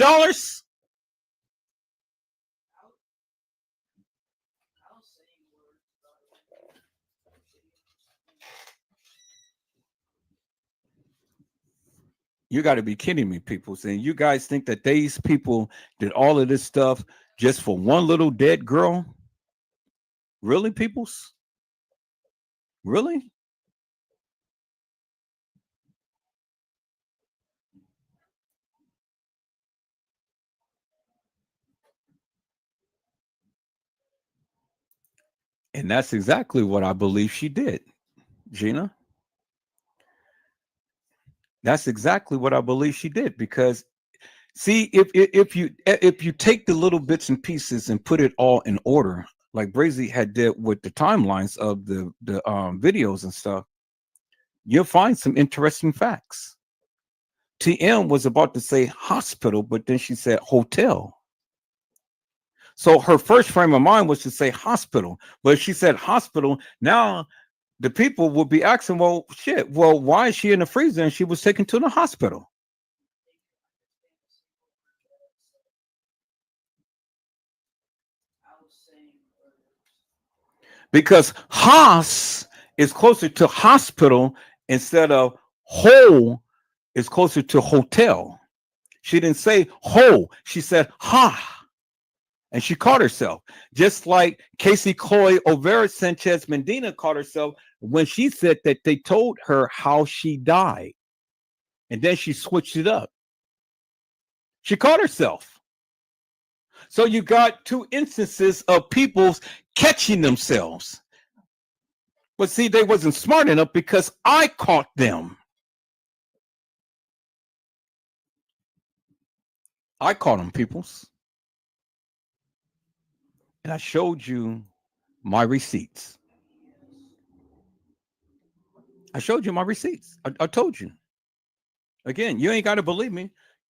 You got to be kidding me, people. And you guys think that these people did all of this stuff just for one little dead girl? Really, peoples? Really? And that's exactly what I believe she did, Gina. That's exactly what I believe she did. Because, see, if you take the little bits and pieces and put it all in order, like Brazy had did with the timelines of the videos and stuff, you'll find some interesting facts. TM was about to say hospital, but then she said hotel. So her first frame of mind was to say hospital, but she said hospital. Now the people will be asking, well, shit, well, why is she in the freezer and she was taken to the hospital? Because Haas is closer to hospital instead of whole is closer to hotel. She didn't say whole. She said ha. And she caught herself. Just like Casey Chloe Overa Sanchez Medina caught herself when she said that they told her how she died. And then she switched it up. She caught herself. So you got 2 instances of people catching themselves. But see, they wasn't smart enough because I caught them. I caught them, peoples. And I showed you my receipts. I showed you my receipts. I told you. Again, you ain't got to believe me.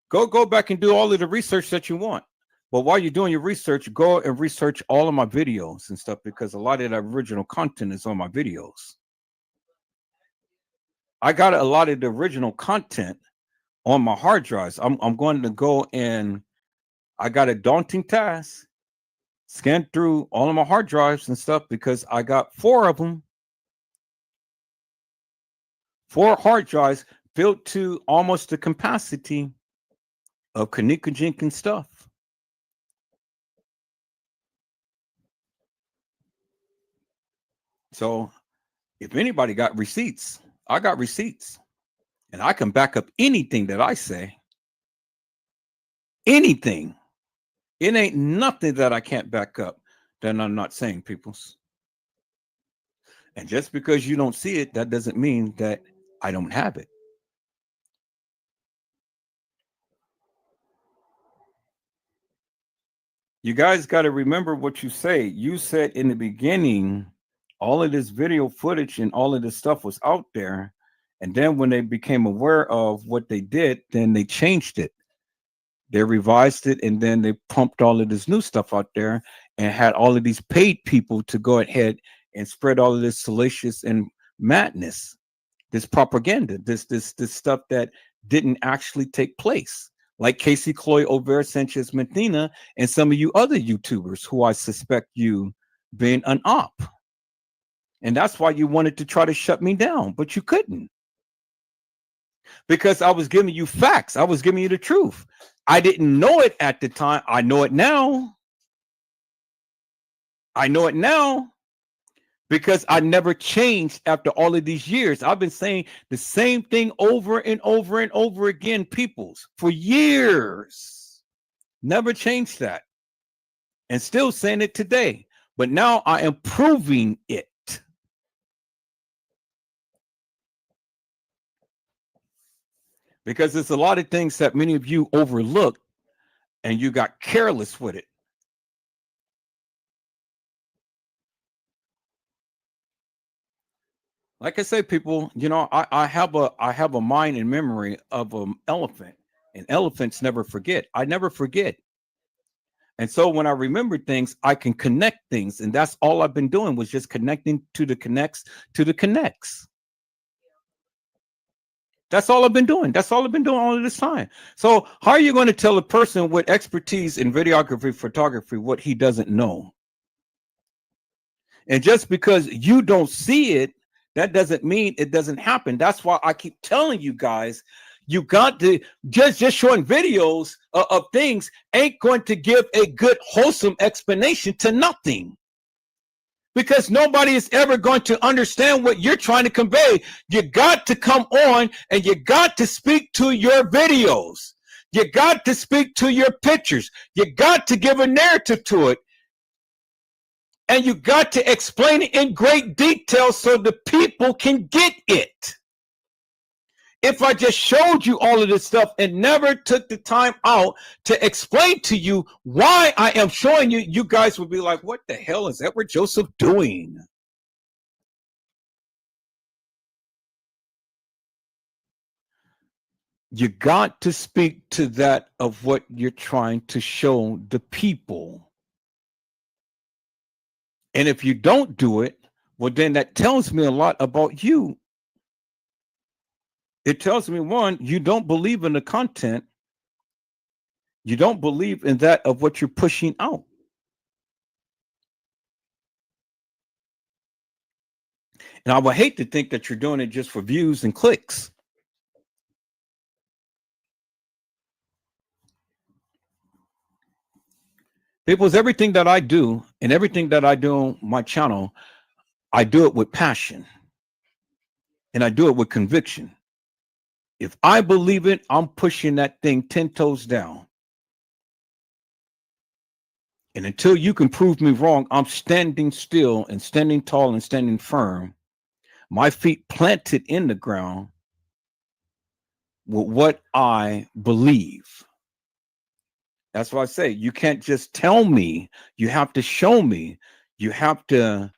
Go back and do all of the research that you want. But while you're doing your research, go and research all of my videos and stuff, because a lot of that original content is on my videos. I got a lot of the original content on my hard drives. I'm going to go and I got a daunting task, scan through all of my hard drives and stuff because I got 4 of them. 4 hard drives filled to almost the capacity of Kenneka Jenkins stuff. So if anybody got receipts, I got receipts. And I can back up anything that I say. Anything. It ain't nothing that I can't back up that I'm not saying, peoples. And just because you don't see it, that doesn't mean that I don't have it. You guys got to remember what you say. You said in the beginning, all of this video footage and all of this stuff was out there. And then when they became aware of what they did, then they changed it. They revised it, and then they pumped all of this new stuff out there and had all of these paid people to go ahead and spread all of this salacious and madness, this propaganda, this stuff that didn't actually take place. Like Casey Cloy, Over, Sanchez Medina, and some of you other YouTubers who I suspect you being an op. And that's why you wanted to try to shut me down, but you couldn't. Because I was giving you facts. I was giving you the truth. I didn't know it at the time. I know it now. I know it now because I never changed after all of these years. I've been saying the same thing over and over and over again, peoples, for years. Never changed that. And still saying it today. But now I am proving it. Because there's a lot of things that many of you overlooked and you got careless with it. Like I say, people, you know, I have a mind and memory of an elephant, and elephants never forget. I never forget. And so when I remember things, I can connect things. And that's all I've been doing, was just connecting to the connects to the connects. That's all I've been doing. That's all I've been doing all of this time. So how are you going to tell a person with expertise in videography, photography, what he doesn't know? And just because you don't see it, that doesn't mean it doesn't happen. That's why I keep telling you guys, you got to just showing videos of things ain't going to give a good, wholesome explanation to nothing. Because nobody is ever going to understand what you're trying to convey. You got to come on and you got to speak to your videos. You got to speak to your pictures. You got to give a narrative to it. And you got to explain it in great detail so the people can get it. If I just showed you all of this stuff and never took the time out to explain to you why I am showing you, you guys would be like, what the hell is Edward Joseph doing? You got to speak to that of what you're trying to show the people. And if you don't do it, well, then that tells me a lot about you. It tells me, one, you don't believe in the content. You don't believe in that of what you're pushing out. And I would hate to think that you're doing it just for views and clicks. People's, everything that I do and everything that I do on my channel, I do it with passion. And I do it with conviction. If I believe it, I'm pushing that thing 10 toes down. And until you can prove me wrong, I'm standing still and standing tall and standing firm. My feet planted in the ground with what I believe. That's why I say you can't just tell me. You have to show me. You have to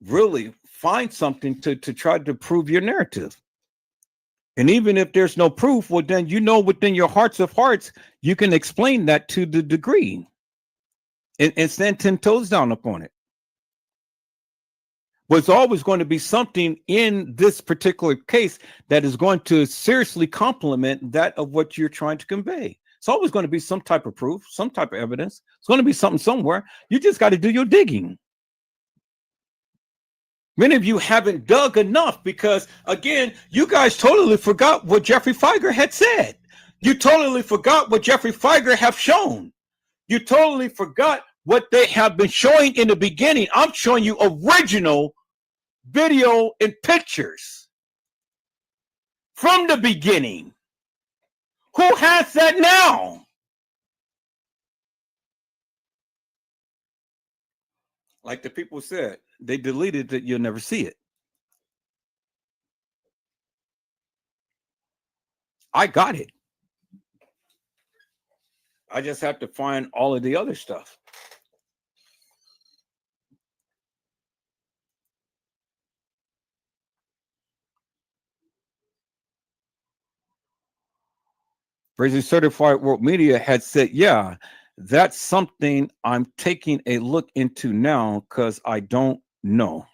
really find something to try to prove your narrative. And even if there's no proof, well, then you know within your hearts of hearts, you can explain that to the degree and stand 10 toes down upon it. But it's always going to be something in this particular case that is going to seriously complement that of what you're trying to convey. It's always going to be some type of proof, some type of evidence. It's going to be something somewhere. You just got to do your digging. Many of you haven't dug enough because, again, you guys totally forgot what Jeffrey Feiger had said. You totally forgot what Jeffrey Feiger have shown. You totally forgot what they have been showing in the beginning. I'm showing you original video and pictures from the beginning. Who has that now? Like the people said, they deleted it, you'll never see it. I got it. I just have to find all of the other stuff. Crazy Certified World Media had said, yeah, that's something I'm taking a look into now because I don't know.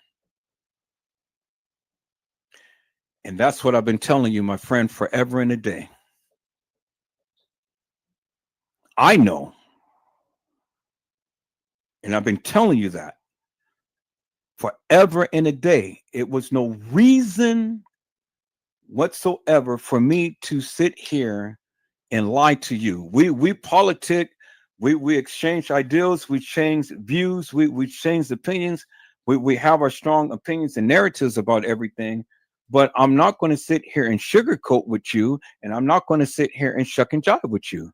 And that's what I've been telling you, my friend, forever and a day. I know. And I've been telling you that forever and a day. It was no reason whatsoever for me to sit here and lie to you. We politic, we exchange ideals, we change views, we change opinions, we have our strong opinions and narratives about everything. But I'm not going to sit here and sugarcoat with you, and I'm not going to sit here and shuck and jive with you.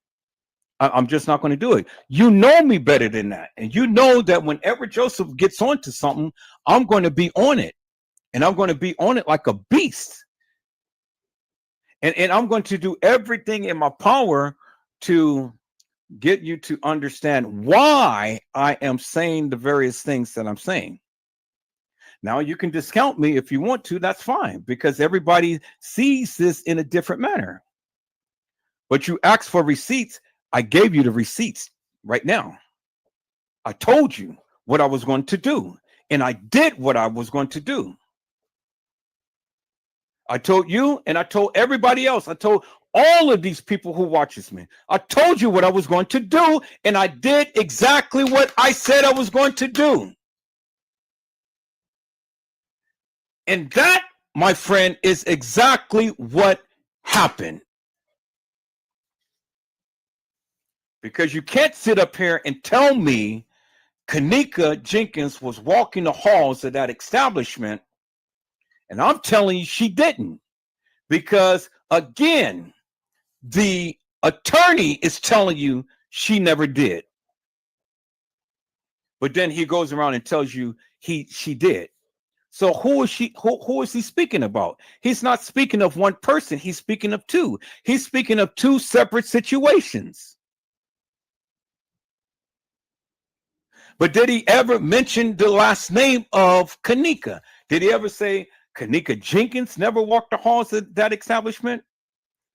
I'm just not going to do it. You know me better than that, and you know that whenever Joseph gets onto something, I'm going to be on it, and I'm going to be on it like a beast. And I'm going to do everything in my power to get you to understand why I am saying the various things that I'm saying. Now, you can discount me if you want to. That's fine, because everybody sees this in a different manner. But you asked for receipts. I gave you the receipts right now. I told you what I was going to do, and I did what I was going to do. I told you, and I told everybody else. I told all of these people who watches me. I told you what I was going to do, and I did exactly what I said I was going to do. And that, my friend, is exactly what happened. Because you can't sit up here and tell me Kenneka Jenkins was walking the halls of that establishment, and I'm telling you she didn't. Because, again, the attorney is telling you she never did. But then he goes around and tells you she did. So who is he speaking about? He's not speaking of one person. He's speaking of two. He's speaking of two separate situations. But did he ever mention the last name of Kenneka? Did he ever say Kenneka Jenkins never walked the halls of that establishment?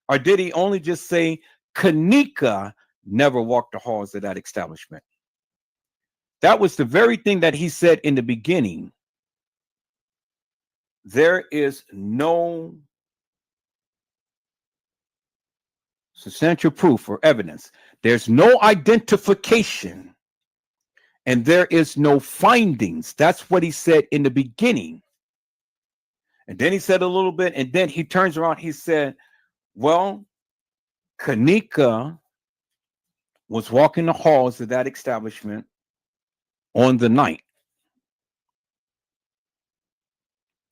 Or did he only just say Kenneka never walked the halls of that establishment? That was the very thing that he said in the beginning. There is no substantial proof or evidence. There's no identification. And there is no findings. That's what he said in the beginning. And then he said a little bit, and then he turns around. He said, well, Kenneka was walking the halls of that establishment on the night.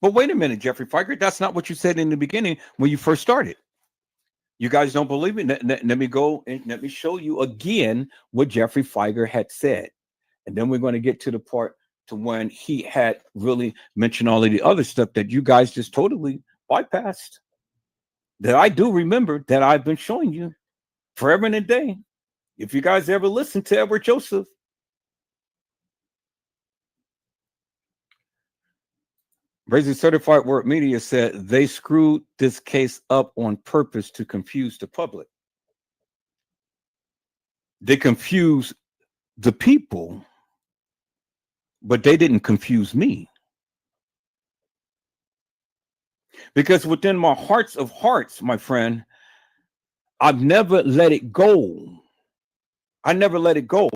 But wait a minute, Jeffrey Feiger, that's not what you said in the beginning when you first started. You guys don't believe me? Let me go and let me show you again what Jeffrey Feiger had said. And then we're going to get to the part to when he had really mentioned all of the other stuff that you guys just totally bypassed. That I do remember that I've been showing you forever and a day. If you guys ever listen to Edward Joseph. Crazy Certified World Media said they screwed this case up on purpose to confuse the public. They confused the people, but they didn't confuse me. Because within my hearts of hearts, my friend, I've never let it go. I never let it go.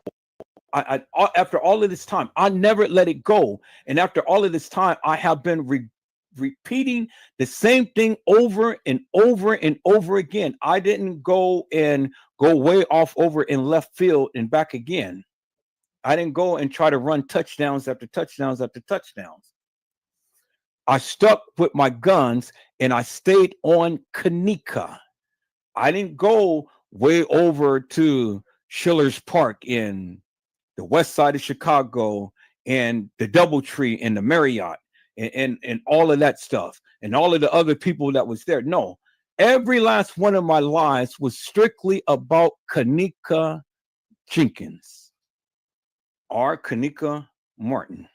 After all of this time, I never let it go. And after all of this time, I have been repeating the same thing over and over and over again. I didn't go way off over in left field and back again. I didn't go and try to run touchdowns after touchdowns after touchdowns. I stuck with my guns and I stayed on Kenneka. I didn't go way over to Schiller's Park in the west side of Chicago and the Doubletree and the Marriott and all of that stuff and all of the other people that was there. No, every last one of my lives was strictly about Kenneka Jenkins or Kenneka Martin.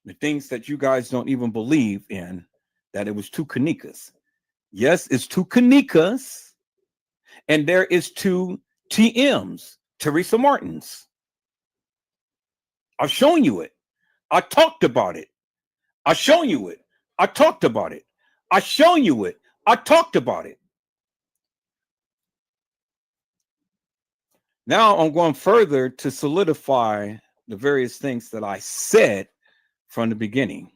The things that you guys don't even believe in, that it was two Kennekas. Yes, it's two Kennekas, and there is two TMs, Teresa Martins. I've shown you it. I talked about it. I've shown you it. I talked about it. I've shown you it. I talked about it. Now I'm going further to solidify the various things that I said from the beginning.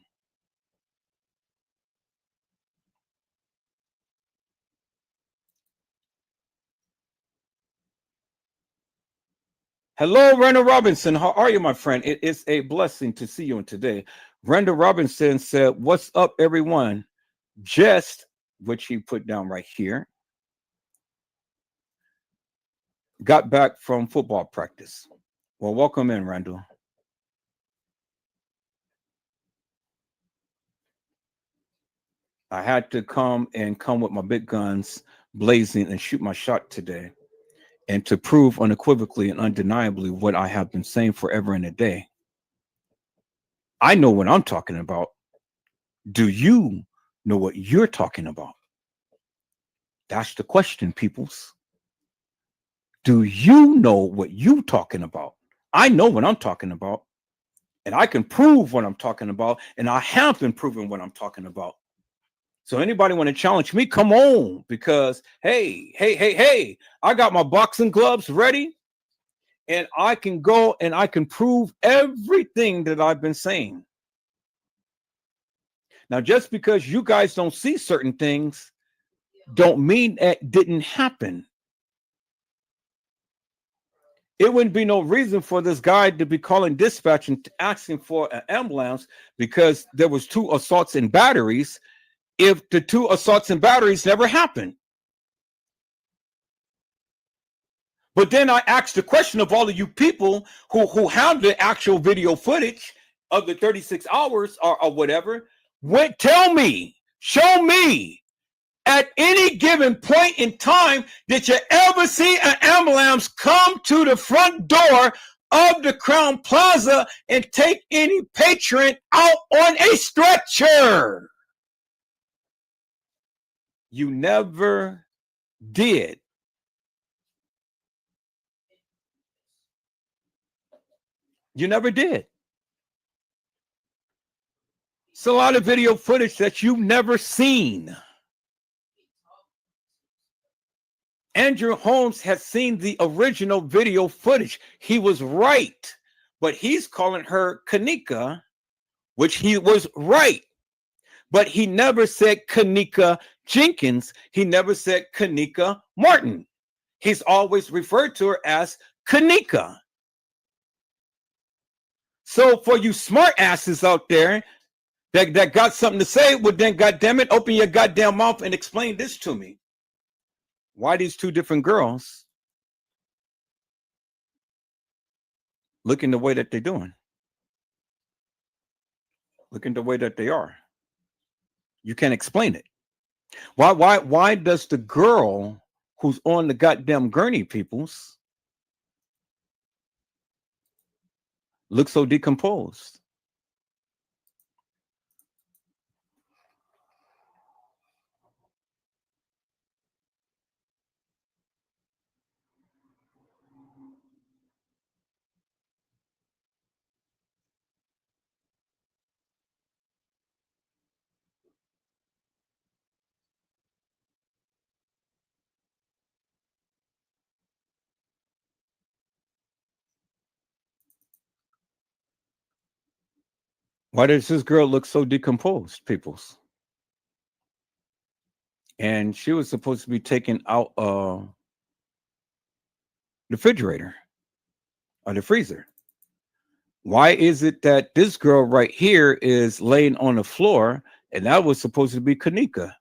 Hello, Randall Robinson. How are you, my friend? It is a blessing to see you today. Randall Robinson said, "What's up, everyone?" Just, which he put down right here, got back from football practice. Well, welcome in, Randall. I had to come with my big guns blazing and shoot my shot today, and to prove unequivocally and undeniably what I have been saying forever and a day. I know what I'm talking about. Do you know what you're talking about? That's the question, peoples. Do you know what you're talking about? I know what I'm talking about, and I can prove what I'm talking about, and I have been proving what I'm talking about. So anybody want to challenge me, come on, because hey, I got my boxing gloves ready, and I can go and I can prove everything that I've been saying. Now, just because you guys don't see certain things, don't mean that didn't happen. It wouldn't be no reason for this guy to be calling dispatch and asking for an ambulance because there was 2 assaults and batteries if the 2 assaults and batteries never happened. But then I asked the question of all of you people who have the actual video footage of the 36 hours or whatever, tell me, show me, at any given point in time, did you ever see an ambulance come to the front door of the Crown Plaza and take any patron out on a stretcher? You never did. You never did. It's a lot of video footage that you've never seen. Andrew Holmes has seen the original video footage. He was right, but he's calling her Kenneka, which he was right. But he never said Kenneka Jenkins. He never said Kenneka Martin. He's always referred to her as Kenneka. So for you smart asses out there that got something to say, well then, goddamn it, open your goddamn mouth and explain this to me. Why these 2 different girls looking the way that they're doing? Looking the way that they are. You can't explain it. Why does the girl who's on the goddamn gurney, peoples, look so decomposed? Why does this girl look so decomposed, peoples? And she was supposed to be taken out the refrigerator or the freezer. Why is it that this girl right here is laying on the floor, and that was supposed to be Kenneka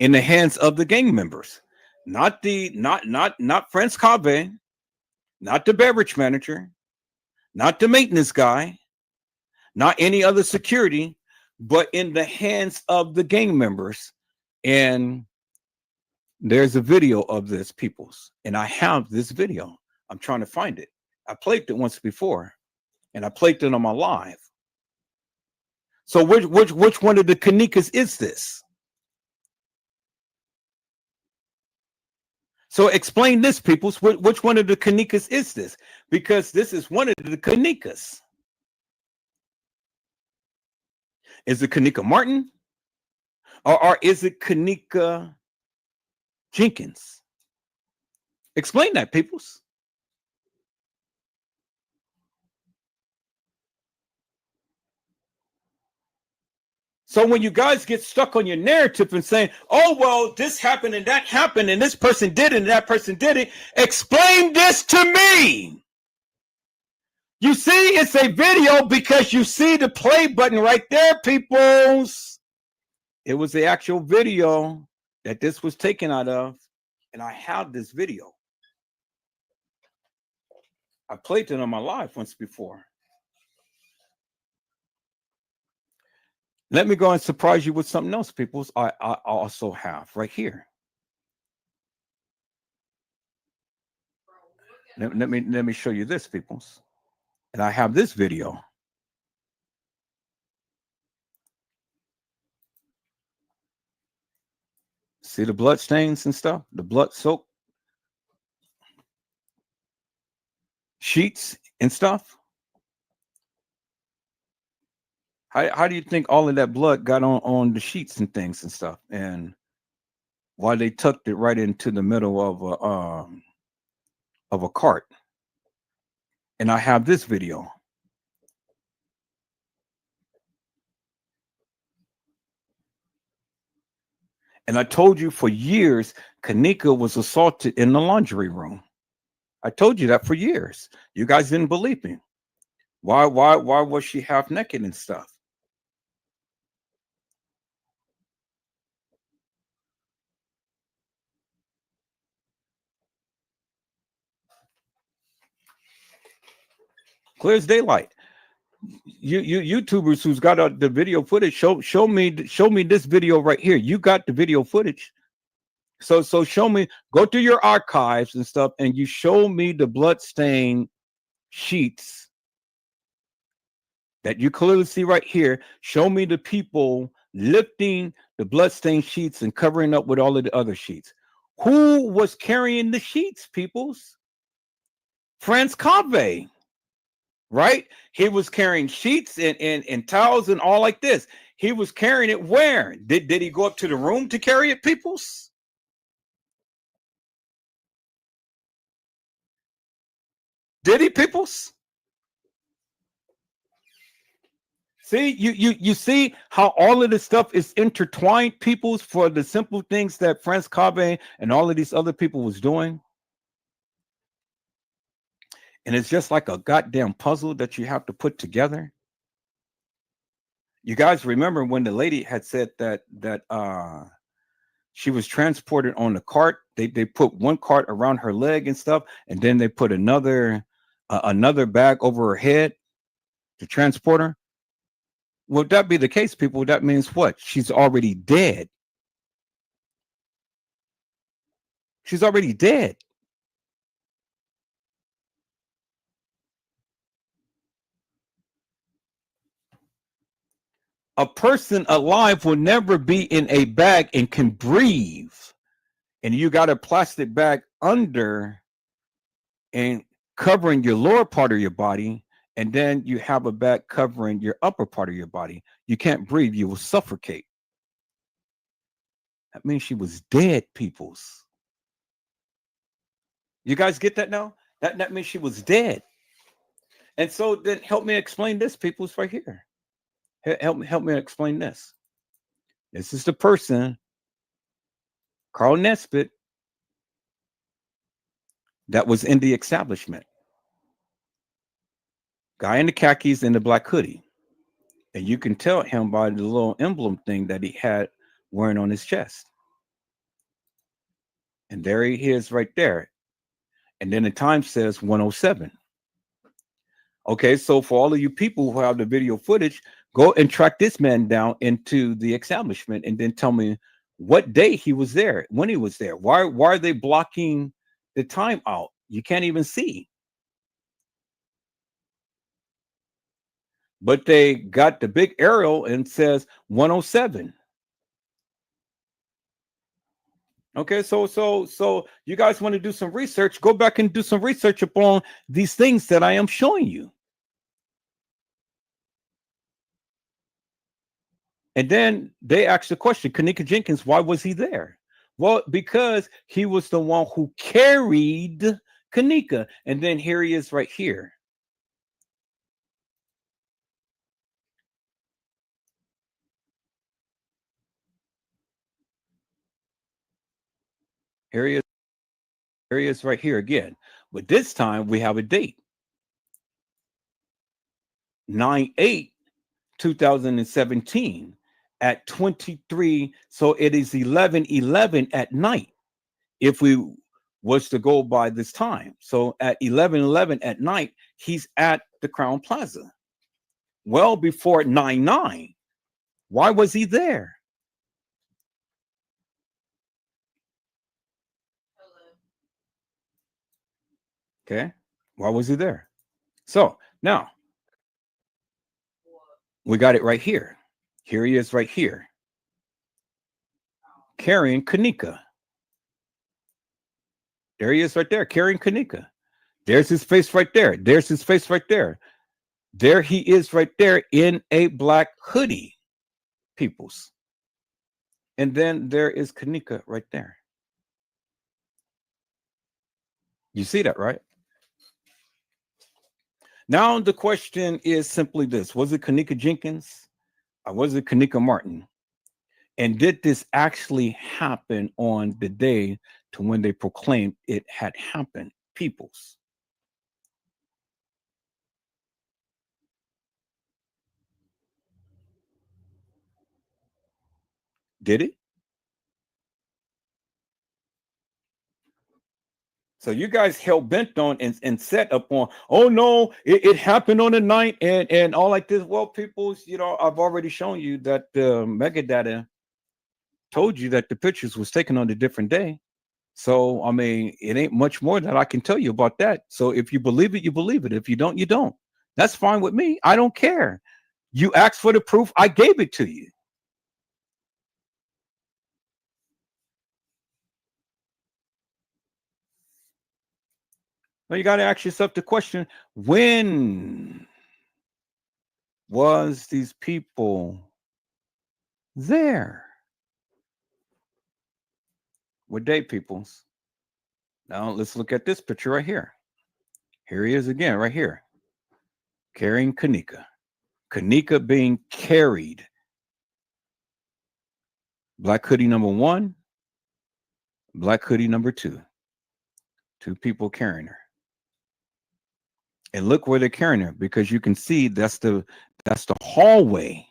in the hands of the gang members, not Franz Cave, not the beverage manager, not the maintenance guy, not any other security, but in the hands of the gang members. And there's a video of this, peoples, and I have this video. I'm trying to find it. I played it once before, and I played it on my live. So which one of the Kennekas is this? So explain this, peoples. Which one of the Kennekas is this? Because this is one of the Kennekas. Is it Kenneka Martin? Or is it Kenneka Jenkins? Explain that, peoples. So when you guys get stuck on your narrative and saying, oh, well, this happened and that happened and this person did it and that person did it, explain this to me. You see, it's a video because you see the play button right there, peoples. It was the actual video that this was taken out of, and I have this video. I played it on my live once before. Let me go and surprise you with something else, people. I also have right here. Let me show you this, peoples. And I have this video. See the blood stains and stuff? The blood soaked sheets and stuff? How do you think all of that blood got on the sheets and things and stuff? And why they tucked it right into the middle of a cart? And I have this video. And I told you for years, Kenneka was assaulted in the laundry room. I told you that for years. You guys didn't believe me. Why was she half naked and stuff? Clear as daylight. You YouTubers who's got the video footage, show me this video right here. You got the video footage. So show me, go to your archives and stuff, and you show me the bloodstained sheets that you clearly see right here. Show me the people lifting the bloodstained sheets and covering up with all of the other sheets. Who was carrying the sheets, peoples? Franz Cave, right? He was carrying sheets and towels and all like this. He was carrying it where? Did he go up to the room to carry it, peoples? Did he, peoples? See, you see how all of this stuff is intertwined, peoples, for the simple things that Franz Cave and all of these other people was doing. And it's just like a goddamn puzzle that you have to put together. You guys remember when the lady had said that she was transported on the cart. They put one cart around her leg and stuff, and then they put another bag over her head to transport her. Would that be the case, people? That means what? She's already dead. She's already dead. A person alive will never be in a bag and can breathe. And you got a plastic bag under and covering your lower part of your body, and then you have a bag covering your upper part of your body. You can't breathe. You will suffocate. That means she was dead, peoples. You guys get that now? That means she was dead. And so then help me explain this, peoples, right here. Help me explain this. This is the person, Carl Nesbitt, that was in the establishment. Guy in the khakis and the black hoodie. And you can tell him by the little emblem thing that he had wearing on his chest. And there he is right there. And then the time says 107. Okay, so for all of you people who have the video footage, go and track this man down into the establishment and then tell me what day he was there, when he was there. Why are they blocking the time out? You can't even see. But they got the big arrow and says 107. Okay, so you guys want to do some research, go back and do some research upon these things that I am showing you. And then they asked the question, Kenneka Jenkins, why was he there? Well, because he was the one who carried Kenneka. And then here he is right here. Here he is. Here he is right here again. But this time we have a date. 9/8/2017 at 23. So it is 11:11 at night. If we was to go by this time. So at 11:11 at night, he's at the Crown Plaza. Well before 9/9. Why was he there? Okay. Why was he there? So now we got it right here. Here he is right here. Carrying Kenneka. There he is right there, carrying Kenneka. There's his face right there. There's his face right there. There he is right there in a black hoodie, peoples. And then there is Kenneka right there. You see that, right? Now the question is simply this. Was it Kenneka Jenkins or was it Kenneka Martin? And did this actually happen on the day to when they proclaimed it had happened, peoples? Did it? So you guys hell bent on and set up on, oh no, it happened on the night and all like this. Well, peoples, you know, I've already shown you that the metadata told you that the pictures was taken on a different day. So, I mean, it ain't much more that I can tell you about that. So if you believe it, you believe it. If you don't, you don't. That's fine with me. I don't care. You asked for the proof. I gave it to you. Now you got to ask yourself the question, when was these people there? What day, peoples? Now let's look at this picture right here. Here he is again, right here, carrying Kenneka. Kenneka being carried. Black hoodie number 1, black hoodie number 2. 2 people carrying her. And look where they're carrying her, because you can see that's the hallway.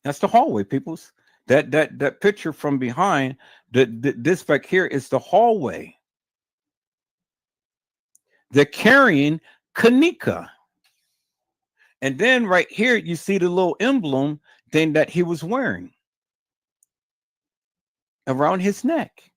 That's the hallway, peoples. That picture from behind, this back here is the hallway. They're carrying Kenneka. And then right here, you see the little emblem thing that he was wearing around his neck.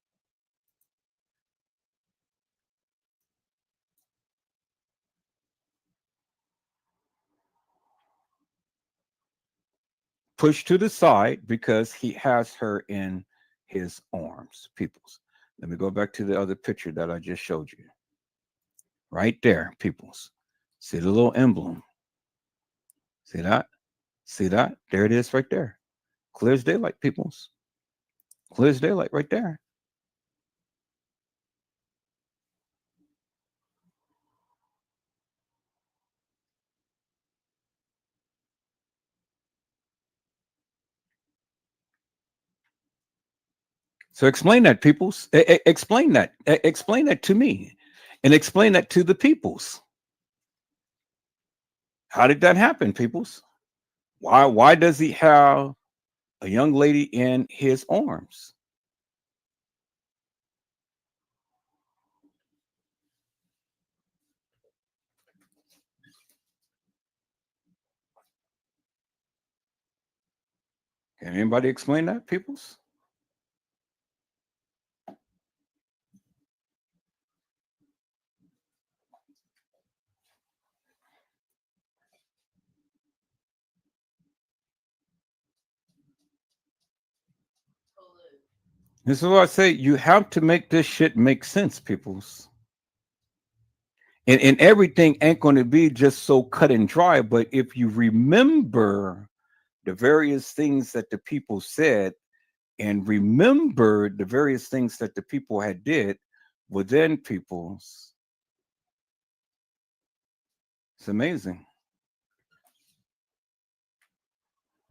Pushed to the side because he has her in his arms, peoples. Let me go back to the other picture that I just showed you. Right there, peoples. See the little emblem? See that? See that? There it is right there. Clear as daylight, peoples. Clear as daylight right there. So explain that, peoples. Explain that. Explain that to me, and explain that to the peoples. How did that happen, peoples? Why does he have a young lady in his arms? Can anybody explain that, peoples? This is what I say. You have to make this shit make sense, peoples. And everything ain't going to be just so cut and dry. But if you remember the various things that the people said, and remember the various things that the people had did within peoples, it's amazing.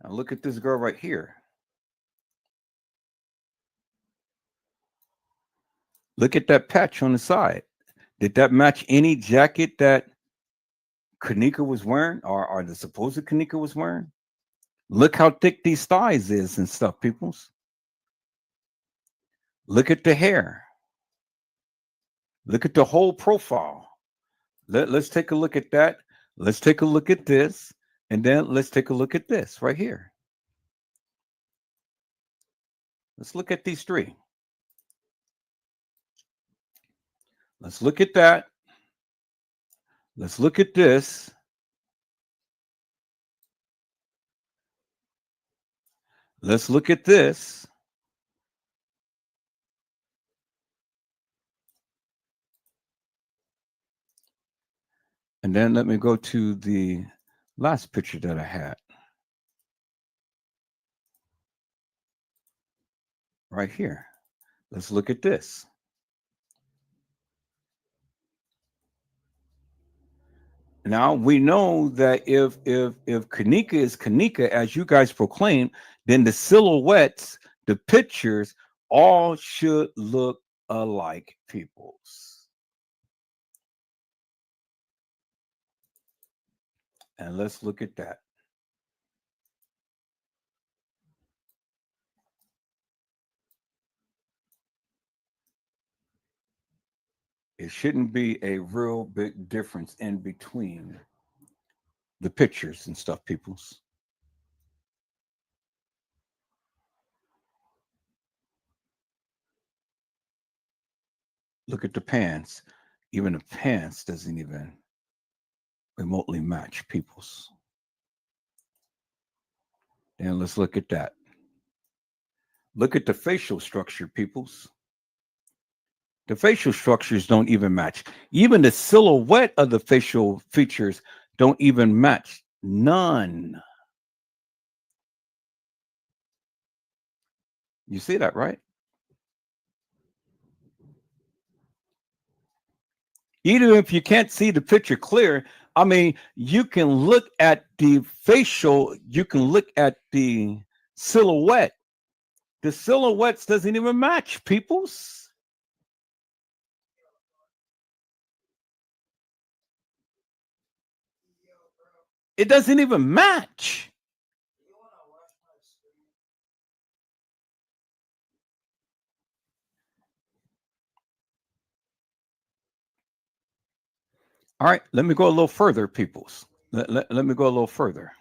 Now look at this girl right here. Look at that patch on the side. Did that match any jacket that Kenneka was wearing, or the supposed Kenneka was wearing? Look how thick these thighs is and stuff, peoples. Look at the hair. Look at the whole profile. Let's take a look at that. Let's take a look at this. And then let's take a look at this right here. Let's look at these three. Let's look at that. Let's look at this. Let's look at this. And then let me go to the last picture that I had. Right here. Let's look at this. Now we know that if Kenneka is Kenneka, as you guys proclaim, then the silhouettes, the pictures, all should look alike, peoples. And let's look at that. It shouldn't be a real big difference in between the pictures and stuff, peoples. Look at the pants. Even the pants doesn't even remotely match, peoples. And let's look at that. Look at the facial structure, peoples. The facial structures don't even match. Even the silhouette of the facial features don't even match. None. You see that, right? Even if you can't see the picture clear, I mean, you can look at the facial, you can look at the silhouette. The silhouettes doesn't even match, peoples. It doesn't even match. All right, let me go a little further, peoples. Let me go a little further.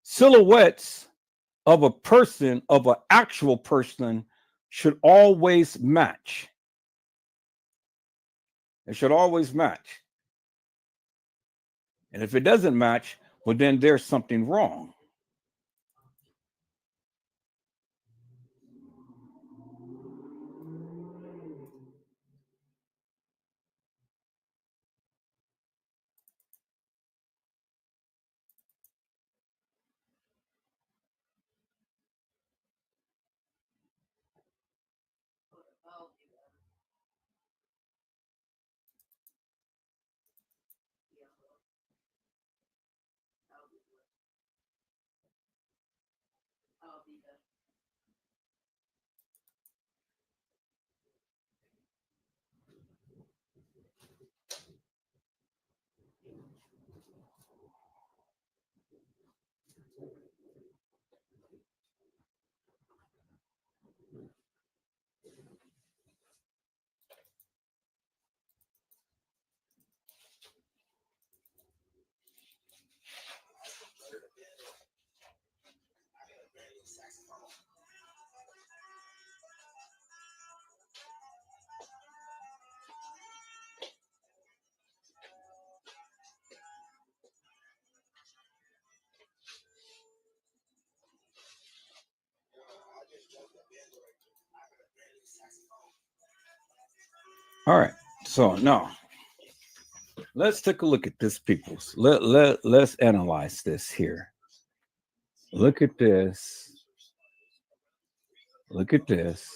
Silhouettes of a person, of an actual person, should always match. It should always match. And if it doesn't match, well, then there's something wrong. All right. So now let's take a look at this, peoples. Let's analyze this here. Look at this. Look at this.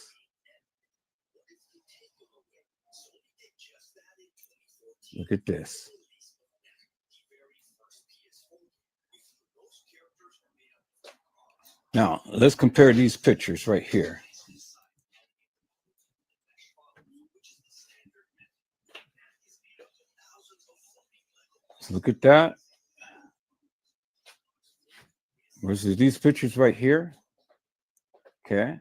Look at this. Now, let's compare these pictures right here. So look at that. Versus these pictures right here. Okay.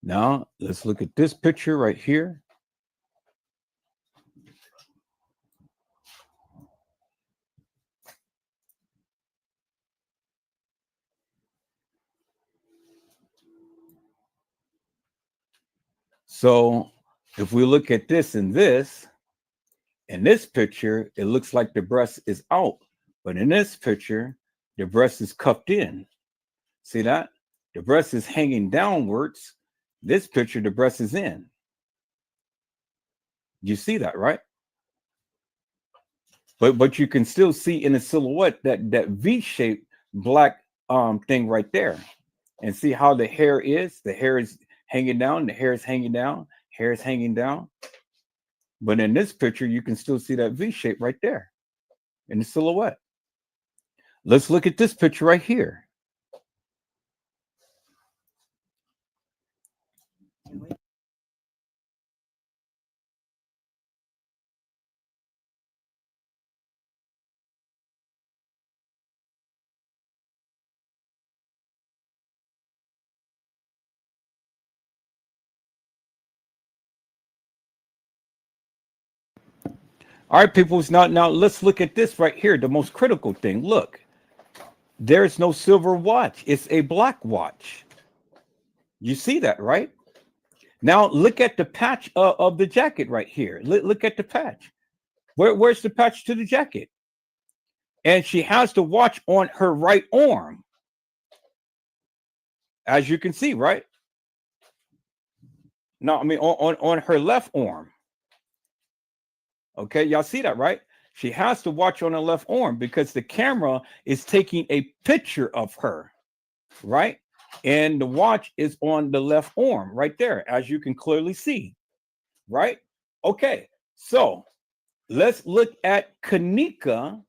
Now, let's look at this picture right here. So if we look at this and this, in this picture, it looks like the breast is out. But in this picture, the breast is cupped in. See that? The breast is hanging downwards. This picture, the breast is in. You see that, right? But you can still see in the silhouette that V-shaped black thing right there. And see how the hair is? The hair is hanging down, the hair is hanging down, hair is hanging down. But in this picture, you can still see that V shape right there in the silhouette. Let's look at this picture right here. All right, people. Now let's look at this right here. The most critical thing. Look, there's no silver watch. It's a black watch. You see that, right? Now look at the patch of the jacket right here. Look at the patch. Where's the patch to the jacket? And she has the watch on her right arm, as you can see, right? No, I mean on her left arm. Okay, y'all see that, right? She has to watch on her left arm because the camera is taking a picture of her, right? And the watch is on the left arm right there, as you can clearly see, right? Okay, so let's look at Kenneka.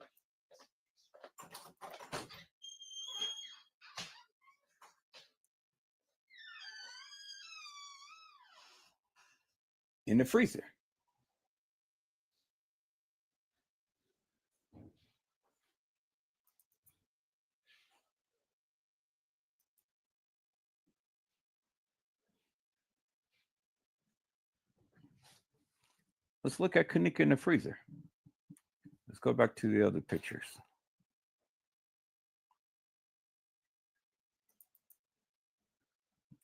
In the freezer. Let's look at Kenneka in the freezer. Let's go back to the other pictures.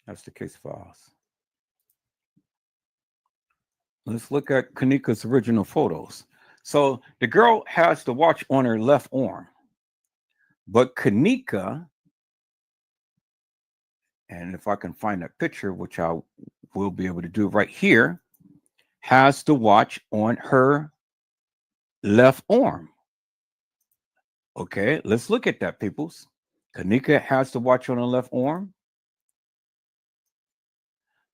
That's the case files. Let's look at Kenneka's original photos. So the girl has the watch on her left arm, but Kenneka, and if I can find that picture, which I will be able to do right here, has the watch on her left arm. Okay, let's look at that, peoples. Kenneka has the watch on her left arm.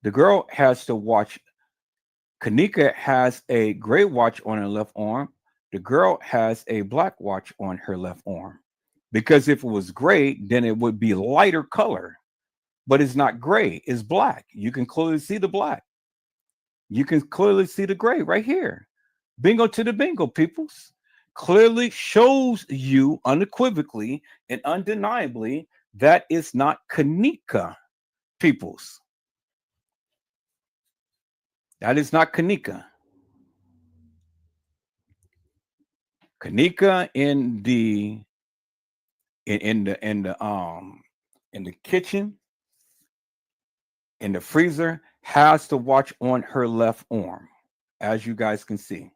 The girl has the watch. Kenneka has a gray watch on her left arm. The girl has a black watch on her left arm. Because if it was gray, then it would be lighter color. But it's not gray, it's black. You can clearly see the black. You can clearly see the gray right here. Bingo to the bingo, peoples. Clearly shows you unequivocally and undeniably that it's not Kenneka, peoples. That is not Kenneka. Kenneka in the kitchen, in the freezer, has the watch on her left arm, as you guys can see.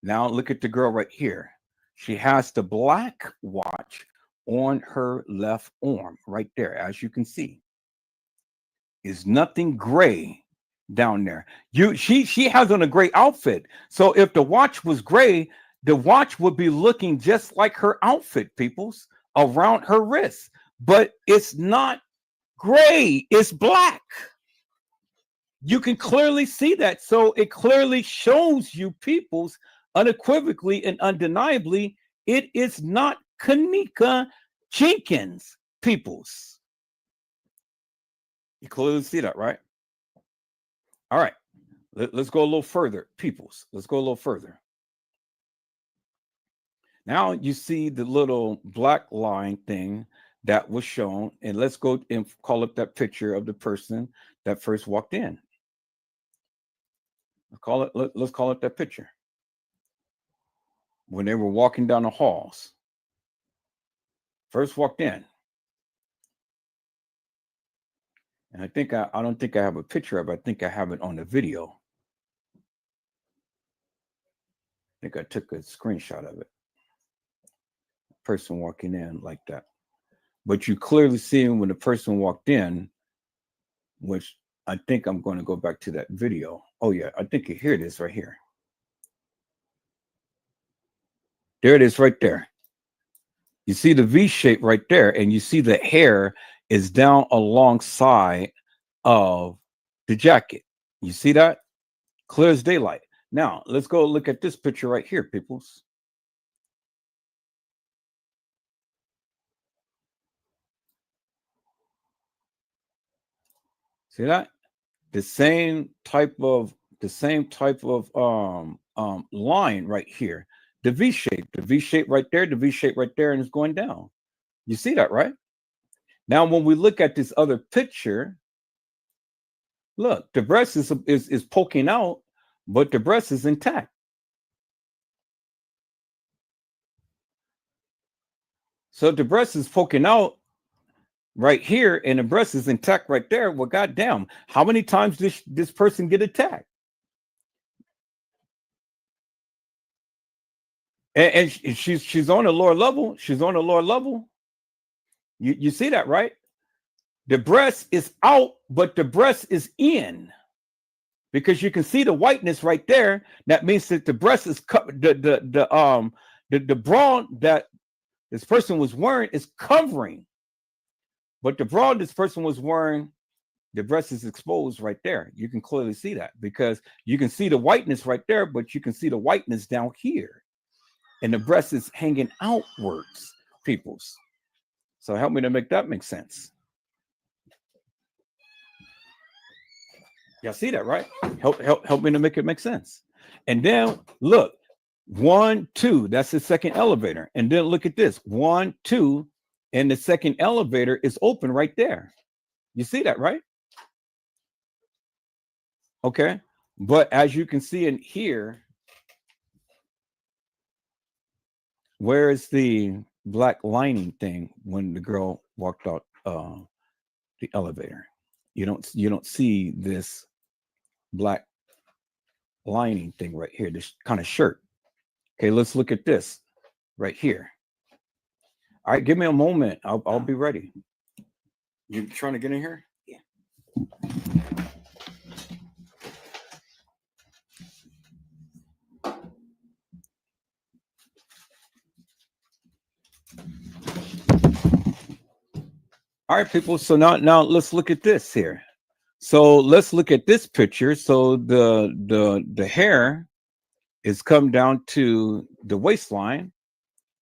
Now look at the girl right here. She has the black watch on her left arm right there, as you can see. Is nothing gray down there. She has on a gray outfit. So if the watch was gray, the watch would be looking just like her outfit, peoples, around her wrist. But it's not gray, it's black. You can clearly see that. So it clearly shows you, peoples, unequivocally and undeniably, it is not Kenneka Jenkins, peoples. You clearly see that, right? All right. Let's go a little further, peoples. Let's go a little further. Now you see the little black line thing that was shown, and let's go and call up that picture of the person that first walked in. Let's call it that picture when they were walking down the halls. First walked in, and I think I don't think I have a picture of it. I think I have it on the video. I think I took a screenshot of it. Person walking in like that, but you clearly see when the person walked in, which I think I'm going to go back to that video. Oh yeah, I think here it is right here. There it is right there. You see the V shape right there, and you see the hair is down alongside of the jacket. You see that? Clear as daylight. Now let's go look at this picture right here, peoples. See that? The same type of line right here. The V shape right there, the V shape right there, and it's going down. You see that, right? Now, when we look at this other picture, look, the breast is poking out, but the breast is intact. So the breast is poking out right here, and the breast is intact right there. Well, goddamn, how many times did this person get attacked? And she's on the lower level. She's on the lower level. You see that, right? The breast is out, but the breast is in, because you can see the whiteness right there. That means that the breast is the bra that this person was wearing is covering. But the bra this person was wearing, the breast is exposed right there. You can clearly see that, because you can see the whiteness right there, but you can see the whiteness down here. And the breast is hanging outwards, peoples. So help me to make that make sense. Y'all see that, right? Help me to make it make sense. And then look, 1, 2, that's the second elevator. And then look at this, 1, 2, and the second elevator is open right there. You see that, right? Okay. But as you can see in here, where is the black lining thing when the girl walked out the elevator? You don't see this black lining thing right here, this kind of shirt. Okay, let's look at this right here. All right, give me a moment. I'll be ready. You trying to get in here? Yeah. All right, people. So now let's look at this here. So let's look at this picture. So the hair is come down to the waistline.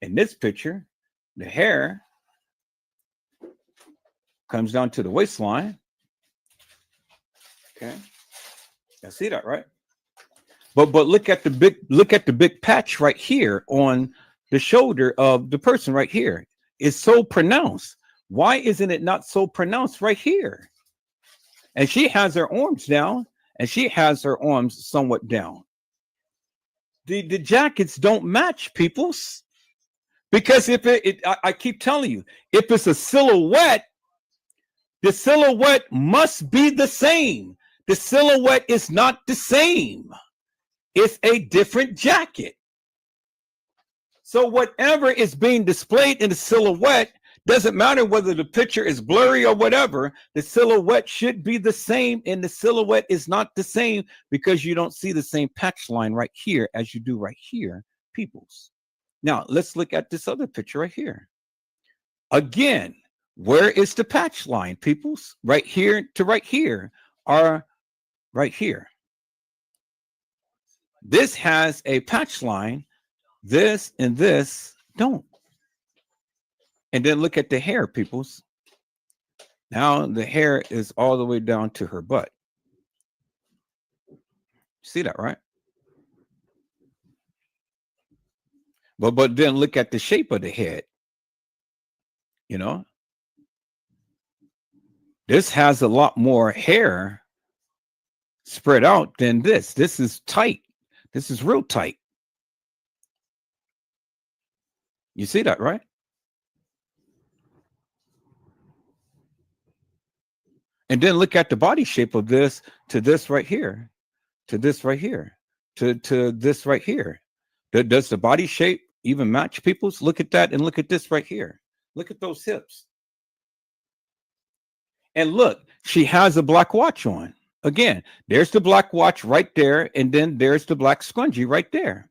In this picture, the hair comes down to the waistline. Okay, I see that, right? But look at the big patch right here on the shoulder of the person right here. It's so pronounced. Why isn't it not so pronounced right here? And she has her arms down, and she has her arms somewhat down. The jackets don't match, peoples. Because if I keep telling you, if it's a silhouette, the silhouette must be the same. The silhouette is not the same. It's a different jacket. So whatever is being displayed in the silhouette, Doesn't matter whether the picture is blurry or whatever, the silhouette should be the same, and the silhouette is not the same because you don't see the same patch line right here as you do right here, peoples. Now, let's look at this other picture right here. Again, where is the patch line, peoples? Right here to right here are right here. This has a patch line, this and this don't. And then look at the hair, peoples. Now the hair is all the way down to her butt. See that, right? But then look at the shape of the head. You know, this has a lot more hair spread out than this. This is tight. This is real tight. You see that, right? And then look at the body shape of this to this right here, to this right here, to this right here. Does the body shape even match, peoples? Look at that and look at this right here. Look at those hips. And look, she has a black watch on. Again, there's the black watch right there, and then there's the black scrunchie right there.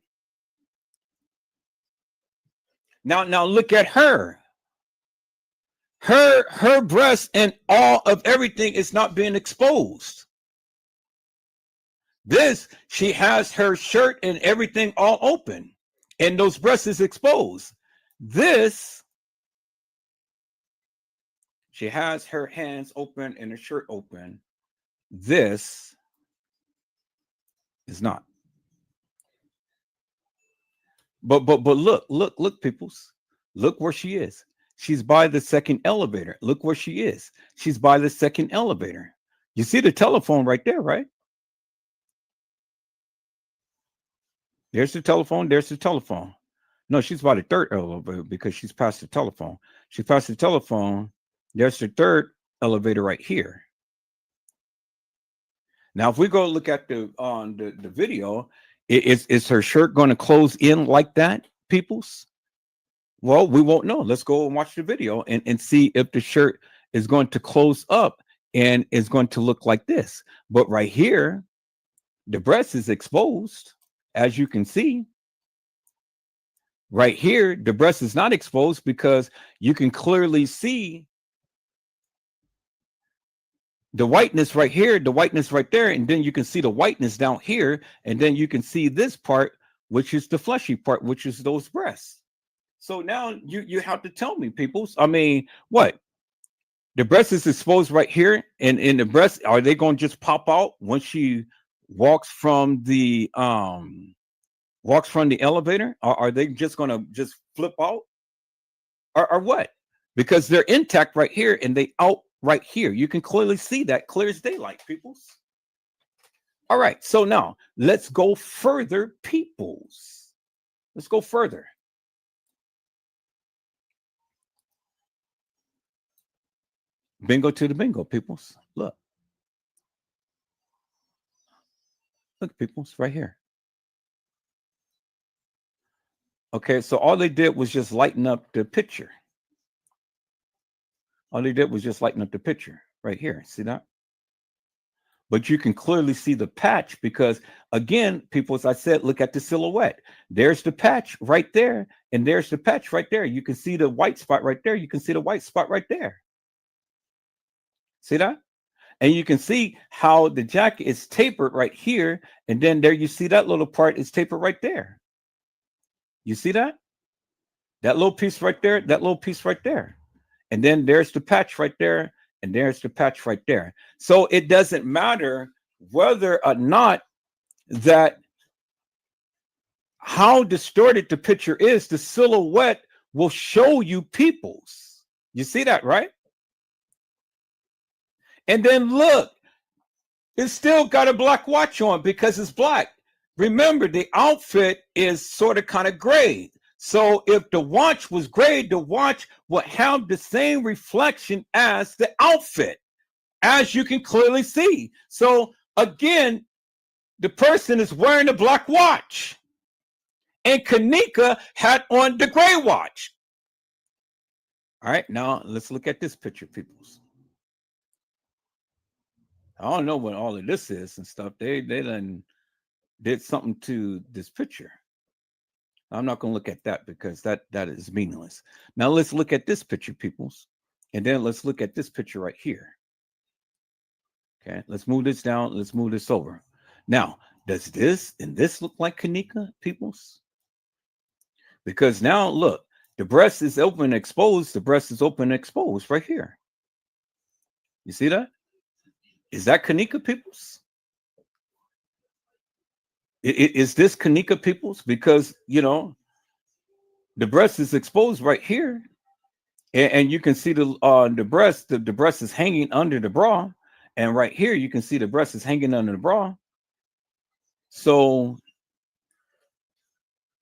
Now look at her. Her breast and all of everything is not being exposed. This, she has her shirt and everything all open, and those breasts is exposed. This, she has her hands open and her shirt open. This is not. But look, peoples. Look where she is. She's by the second elevator. Look where she is. She's by the second elevator. You see the telephone right there, right? There's the telephone. There's the telephone. No, she's by the third elevator because she's past the telephone. She passed the telephone. There's the third elevator right here. Now, if we go look at the video, is her shirt going to close in like that, peoples? Well, we won't know. Let's go and watch the video and see if the shirt is going to close up and is going to look like this. But right here, the breast is exposed, as you can see. Right here, the breast is not exposed because you can clearly see the whiteness right here, the whiteness right there, and then you can see the whiteness down here, and then you can see this part, which is the fleshy part, which is those breasts. So now you have to tell me, peoples. I mean, what? The breast is exposed right here, and in the breast, are they going to just pop out when she walks from the elevator? Or are they just going to just flip out? Or what? Because they're intact right here, and they out right here. You can clearly see that, clear as daylight, peoples. All right, so now let's go further, peoples. Let's go further. Bingo to the bingo, peoples. Look, peoples, right here. Okay, so all they did was just lighten up the picture. All they did was just lighten up the picture right here. See that? But you can clearly see the patch because, again, people, as I said, look at the silhouette. There's the patch right there, and there's the patch right there. You can see the white spot right there. You can see the white spot right there. See that? And you can see how the jacket is tapered right here, and then there you see that little part is tapered right there. You see that? That little piece right there, that little piece right there. And then there's the patch right there, and there's the patch right there. So it doesn't matter whether or not that how distorted the picture is, the silhouette will show you peoples. You see that, right? And then look, it's still got a black watch on because it's black. Remember, the outfit is sort of kind of gray. So if the watch was gray, the watch would have the same reflection as the outfit, as you can clearly see. So again, the person is wearing a black watch, and Kenneka had on the gray watch. All right, now let's look at this picture, peoples. I don't know what all of this is and stuff. They done did something to this picture. I'm not going to look at that because that is meaningless. Now let's look at this picture, peoples, and then let's look at this picture right here. Okay, let's move this down. Let's move this over. Now, does this and this look like Kenneka, peoples? Because now look, the breast is open and exposed. The breast is open and exposed right here. You see that? Is that Kenneka, peoples? Is this Kenneka, peoples? Because, you know, the breast is exposed right here. And you can see the breast, the breast is hanging under the bra. And right here, you can see the breast is hanging under the bra. So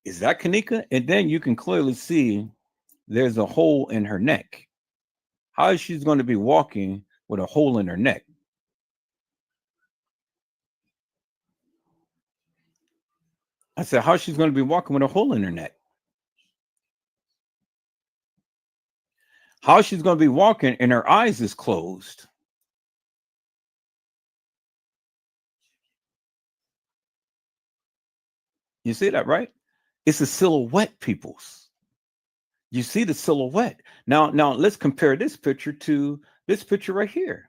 is that Kenneka? And then you can clearly see there's a hole in her neck. How is she going to be walking with a hole in her neck? I said, how she's going to be walking with a hole in her neck? How she's going to be walking and her eyes is closed? You see that, right? It's a silhouette, peoples. You see the silhouette. Now let's compare this picture to this picture right here.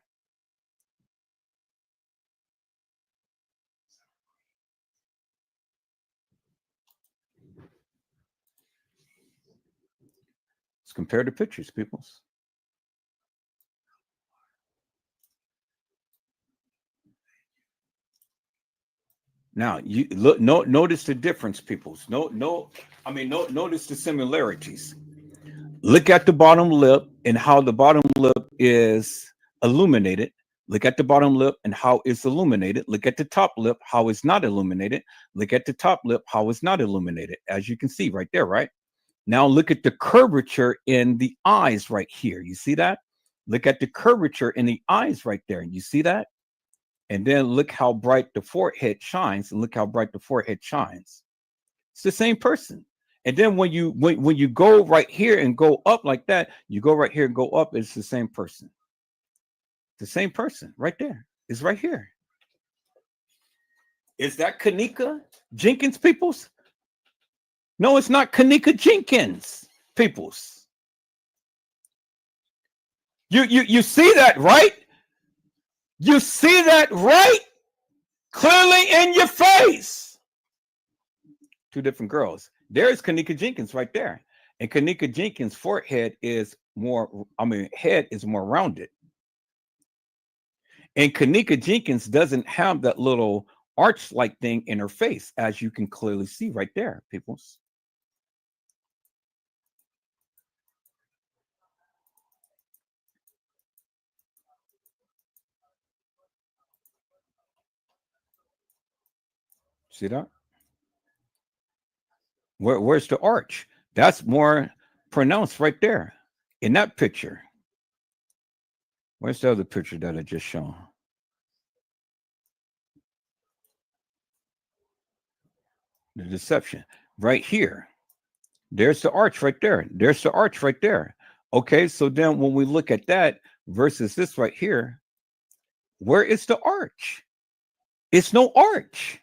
Let's compare the pictures, peoples. Now you look. Notice the difference, peoples. Notice the similarities. Look at the bottom lip and how the bottom lip is illuminated. Look at the bottom lip and how it's illuminated. Look at the top lip, how it's not illuminated. Look at the top lip, how it's not illuminated. As you can see right there, right? Now look at the curvature in the eyes right here. You see that? Look at the curvature in the eyes right there. You see that? And then look how bright the forehead shines, and look how bright the forehead shines. It's the same person. And then when you go right here and go up like that, you go right here and go up, it's the same person. The same person right there. It's right here. Is that Kenneka Jenkins, peoples? No, it's not Kenneka Jenkins, peoples. You see that, right? You see that right clearly in your face. Two different girls. There's Kenneka Jenkins right there. And Kenneka Jenkins' forehead is more, head is more rounded. And Kenneka Jenkins doesn't have that little arch-like thing in her face, as you can clearly see right there, peoples. See that? Where's the arch? That's more pronounced right there in that picture. Where's the other picture that I just shown? The deception right here. There's the arch right there. There's the arch right there. Okay, so then when we look at that versus this right here, where is the arch? It's no arch.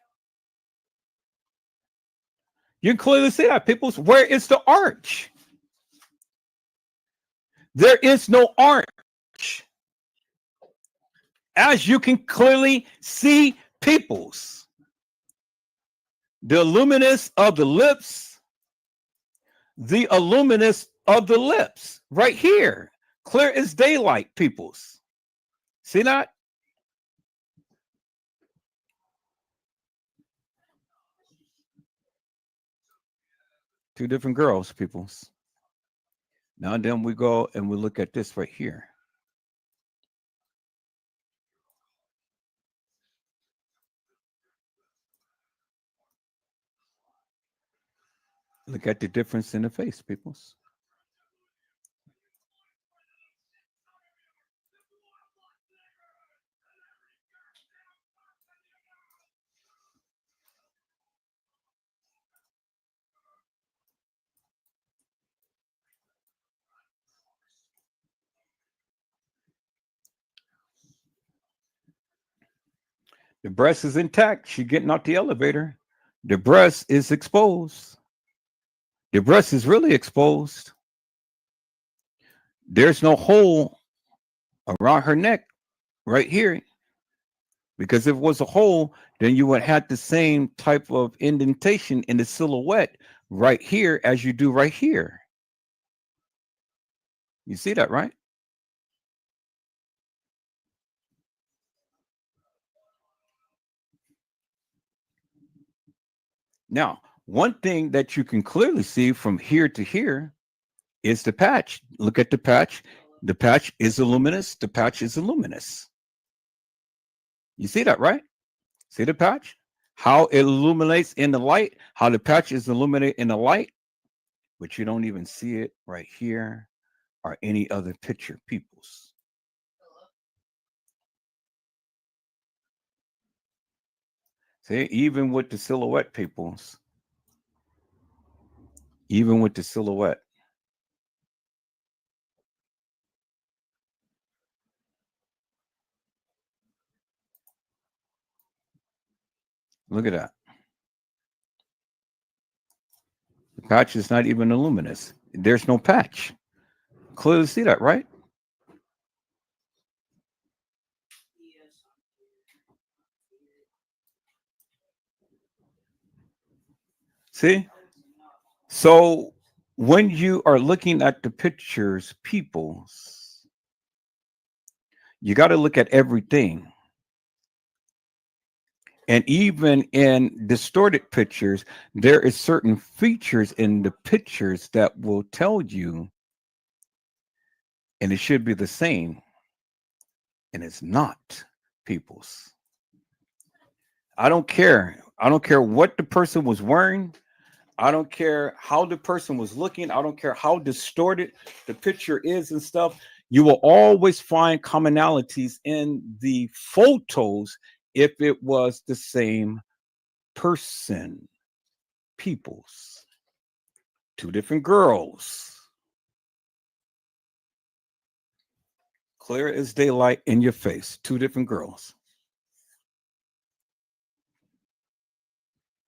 You can clearly see that, people. Where is the arch? There is no arch. As you can clearly see, peoples. The luminous of the lips. The illuminous of the lips. Right here. Clear as daylight, peoples. See that? Two different girls, peoples. Now then we go and we look at this right here. Look at the difference in the face, peoples. The breast is intact. She getting out the elevator. The breast is exposed. The breast is really exposed. There's no hole around her neck right here. Because if it was a hole, then you would have the same type of indentation in the silhouette right here as you do right here. You see that, right? Now, one thing that you can clearly see from here to here is the patch. Look at the patch. The patch is luminous. The patch is luminous. You see that, right? See the patch? How it illuminates in the light, how the patch is illuminated in the light, but you don't even see it right here or any other picture, peoples. See, even with the silhouette, peoples, even with the silhouette, look at that. The patch is not even luminous. There's no patch. Clearly see that, right? See? So when you are looking at the pictures, peoples, you got to look at everything. And even in distorted pictures, there is certain features in the pictures that will tell you, and it should be the same, and it's not, peoples. I don't care. I don't care what the person was wearing. I don't care how the person was looking. I don't care how distorted the picture is and stuff. You will always find commonalities in the photos if it was the same person. Peoples. Two different girls. Clear as daylight in your face. Two different girls.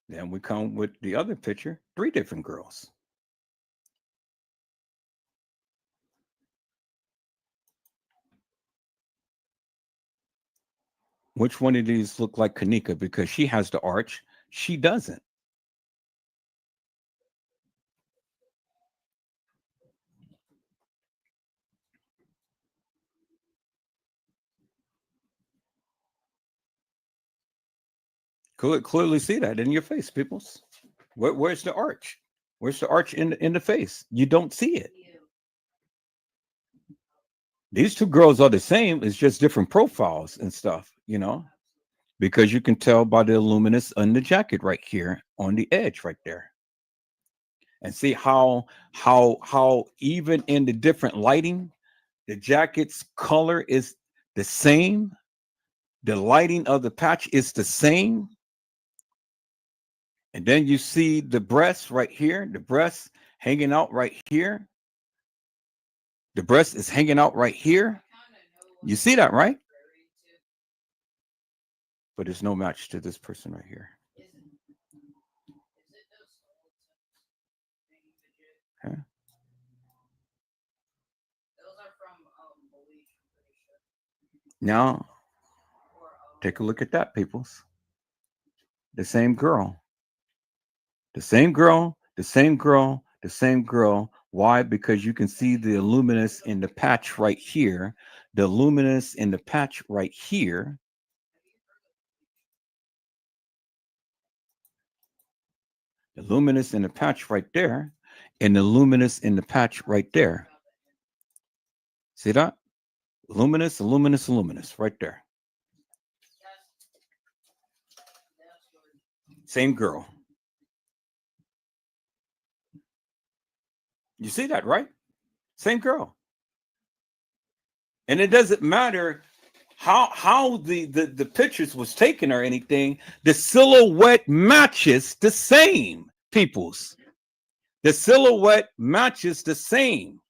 Then we come with the other picture. Three different girls. Which one of these look like Kenneka? Because she has the arch. She doesn't. Clearly see that in your face, peoples. Where's the arch? Where's the arch in the face? You don't see it. These two girls are the same. It's just different profiles and stuff, you know, because you can tell by the luminous on the jacket right here on the edge right there. And see how even in the different lighting, the jacket's color is the same. The lighting of the patch is the same. And then you see the breast right here, the breast hanging out right here. The breast is hanging out right here. You see that, right? But there's no match to this person right here. Okay. Now, take a look at that, peoples. The same girl. The same girl, the same girl, the same girl. Why? Because you can see the luminous in the patch right here, the luminous in the patch right here. The luminous in the patch right there, and the luminous in the patch right there. See that? Luminous, luminous, luminous, right there. Same girl. You see that, right? Same girl. And it doesn't matter how the pictures was taken or anything. The silhouette matches the same, peoples. The silhouette matches the same.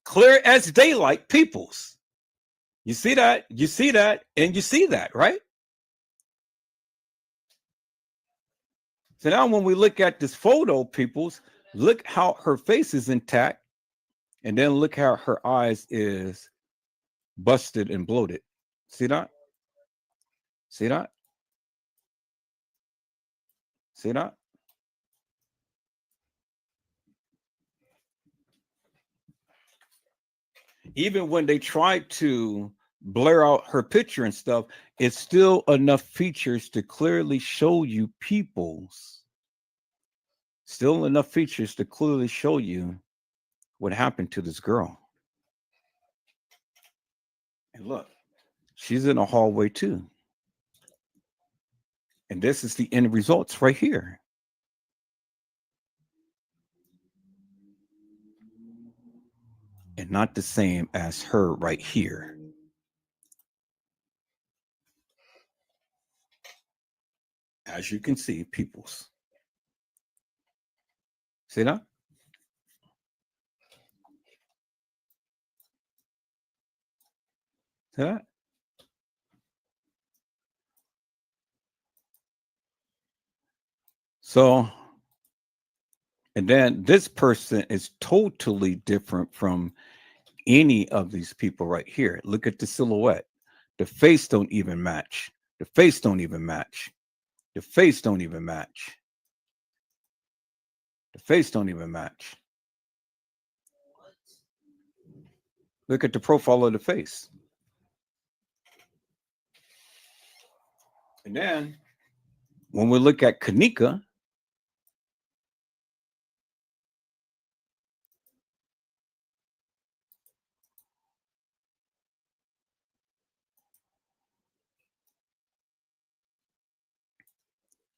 Clear as daylight, peoples. You see that? You see that? And you see that, right? So now when we look at this photo, peoples, look how her face is intact. And then look how her eyes is busted and bloated. See that? See that? See that? Even when they try to blur out her picture and stuff, it's still enough features to clearly show you people's. Still enough features to clearly show you what happened to this girl. And look, she's in a hallway too. And this is the end results right here. And not the same as her right here. As you can see, peoples. See that? See that? So, and then this person is totally different from any of these people right here. Look at the silhouette. The face don't even match. The face don't even match. The face don't even match. The face don't even match. Look at the profile of the face. And then when we look at Kenneka,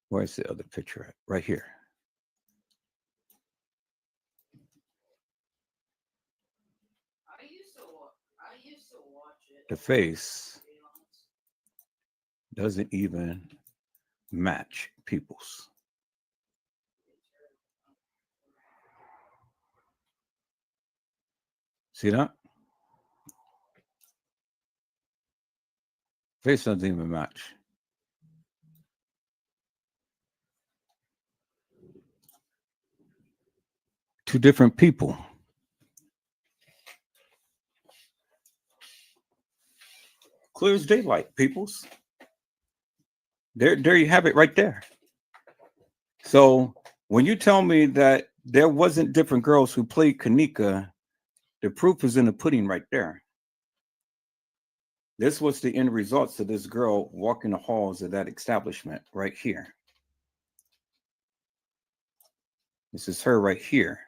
where's the other picture at? Right here. The face doesn't even match people's. See that? Face doesn't even match. Two different people. Clear as daylight, peoples. There you have it right there. So when you tell me that there wasn't different girls who played Kenneka, the proof is in the pudding right there. This was the end results of this girl walking the halls of that establishment right here. This is her right here.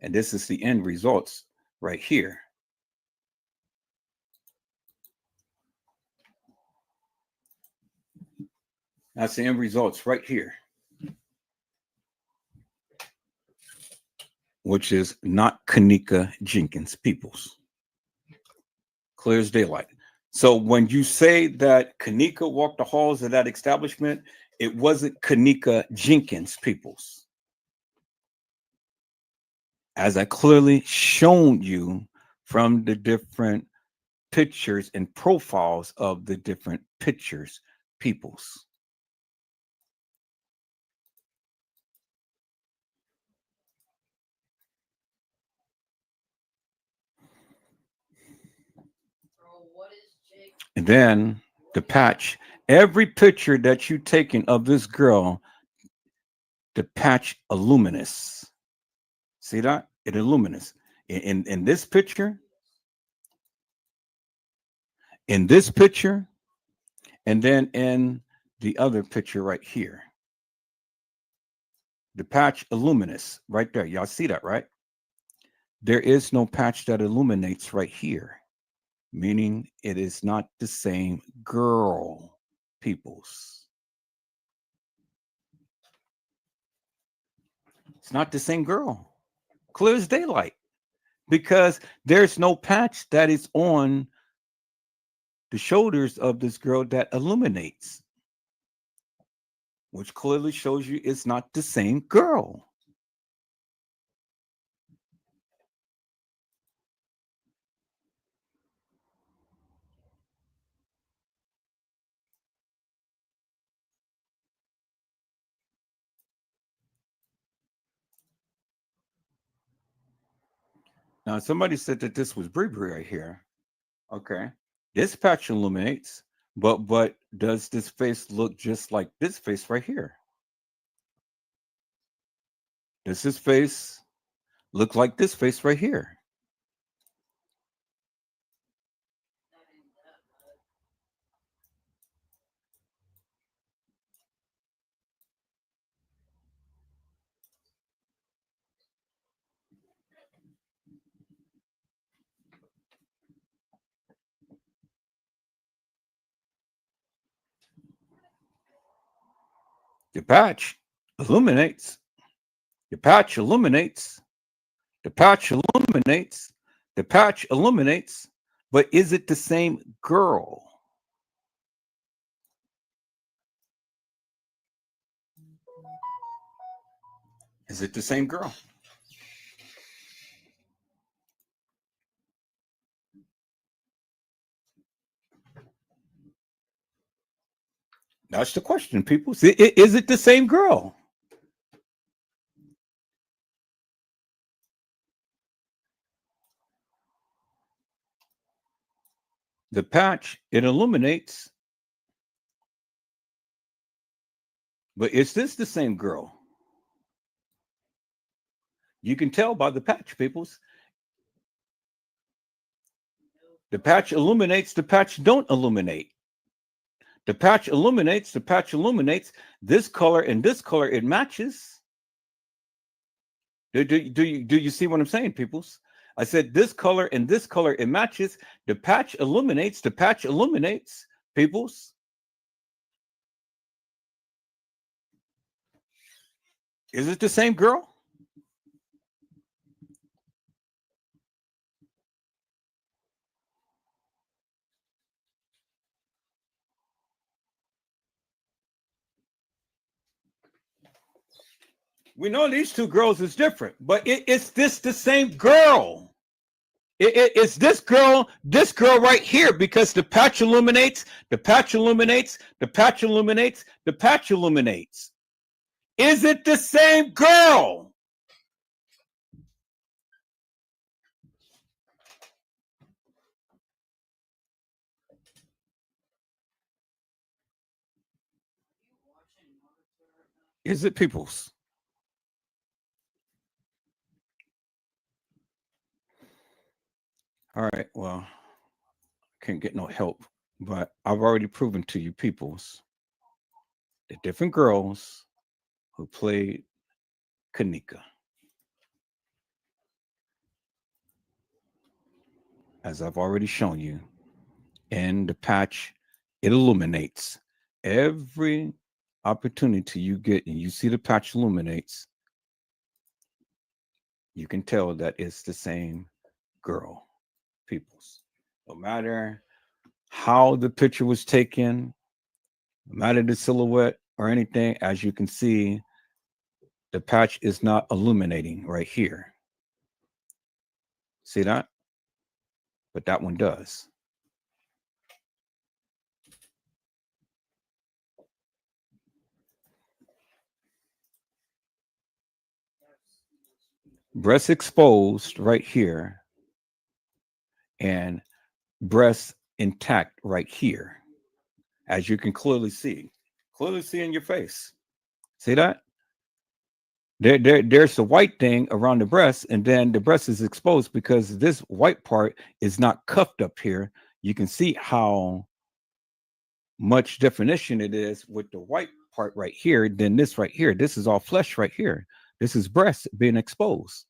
And this is the end results right here. That's the end results right here. Which is not Kenneka Jenkins, peoples. Clear as daylight. So when you say that Kenneka walked the halls of that establishment, it wasn't Kenneka Jenkins, peoples. As I clearly shown you from the different pictures and profiles of the different pictures, peoples. And then the patch, every picture that you taken of this girl, the patch illuminous. See that? It illuminous. In this picture, and then in the other picture right here. The patch illuminous right there. Y'all see that, right? There is no patch that illuminates right here, meaning it is not the same girl, peoples. It's not the same girl. Clear as daylight. Because there's no patch that is on the shoulders of this girl that illuminates, which clearly shows you it's not the same girl. Now, somebody said that this was Bree right here. Okay. This patch illuminates, but does this face look just like this face right here? Does this face look like this face right here? The patch illuminates. The patch illuminates. The patch illuminates. The patch illuminates. But is it the same girl? Is it the same girl? That's the question, people. Is it the same girl? The patch, it illuminates. But is this the same girl? You can tell by the patch, peoples. The patch illuminates, the patch don't illuminate. The patch illuminates, the patch illuminates. This color and this color, it matches. Do you see what I'm saying, peoples? I said this color and this color, it matches. The patch illuminates, the patch illuminates, peoples. Is it the same girl? We know these two girls is different, but it's this the same girl. It's this girl right here, because the patch illuminates, the patch illuminates, the patch illuminates, the patch illuminates. Is it the same girl? Is it, peoples? All right, well, can't get no help, but I've already proven to you, peoples, the different girls who played Kenneka. As I've already shown you, in the patch, it illuminates every opportunity you get, and you see the patch illuminates, you can tell that it's the same girl, peoples. No matter how the picture was taken, no matter the silhouette or anything, as you can see, the patch is not illuminating right here. See that? But that one does. Breast exposed right here, and breast intact right here, as you can clearly see in your face. See that? There's the white thing around the breast, and then the breast is exposed because this white part is not cuffed up here. You can see how much definition it is with the white part right here than this right here. This is all flesh right here. This is breast being exposed.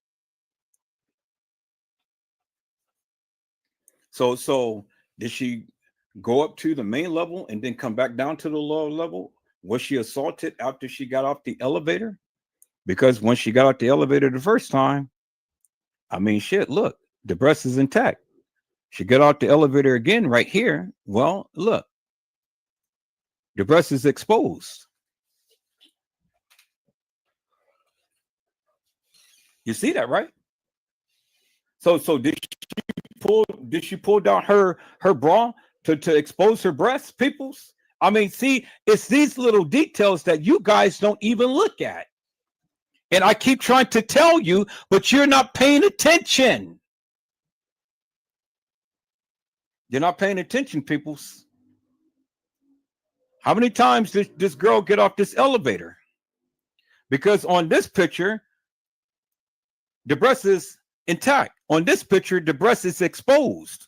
So did she go up to the main level and then come back down to the lower level? Was she assaulted after she got off the elevator? Because when she got out the elevator the first time, I mean, shit, look, the breast is intact. She got out the elevator again right here. Well, look, the breast is exposed. You see that, right? So did she pull down her bra to expose her breasts, peoples? I mean, see, it's these little details that you guys don't even look at. And I keep trying to tell you, but you're not paying attention. You're not paying attention, peoples. How many times did this girl get off this elevator? Because on this picture, the breast is intact. On this picture, the breast is exposed.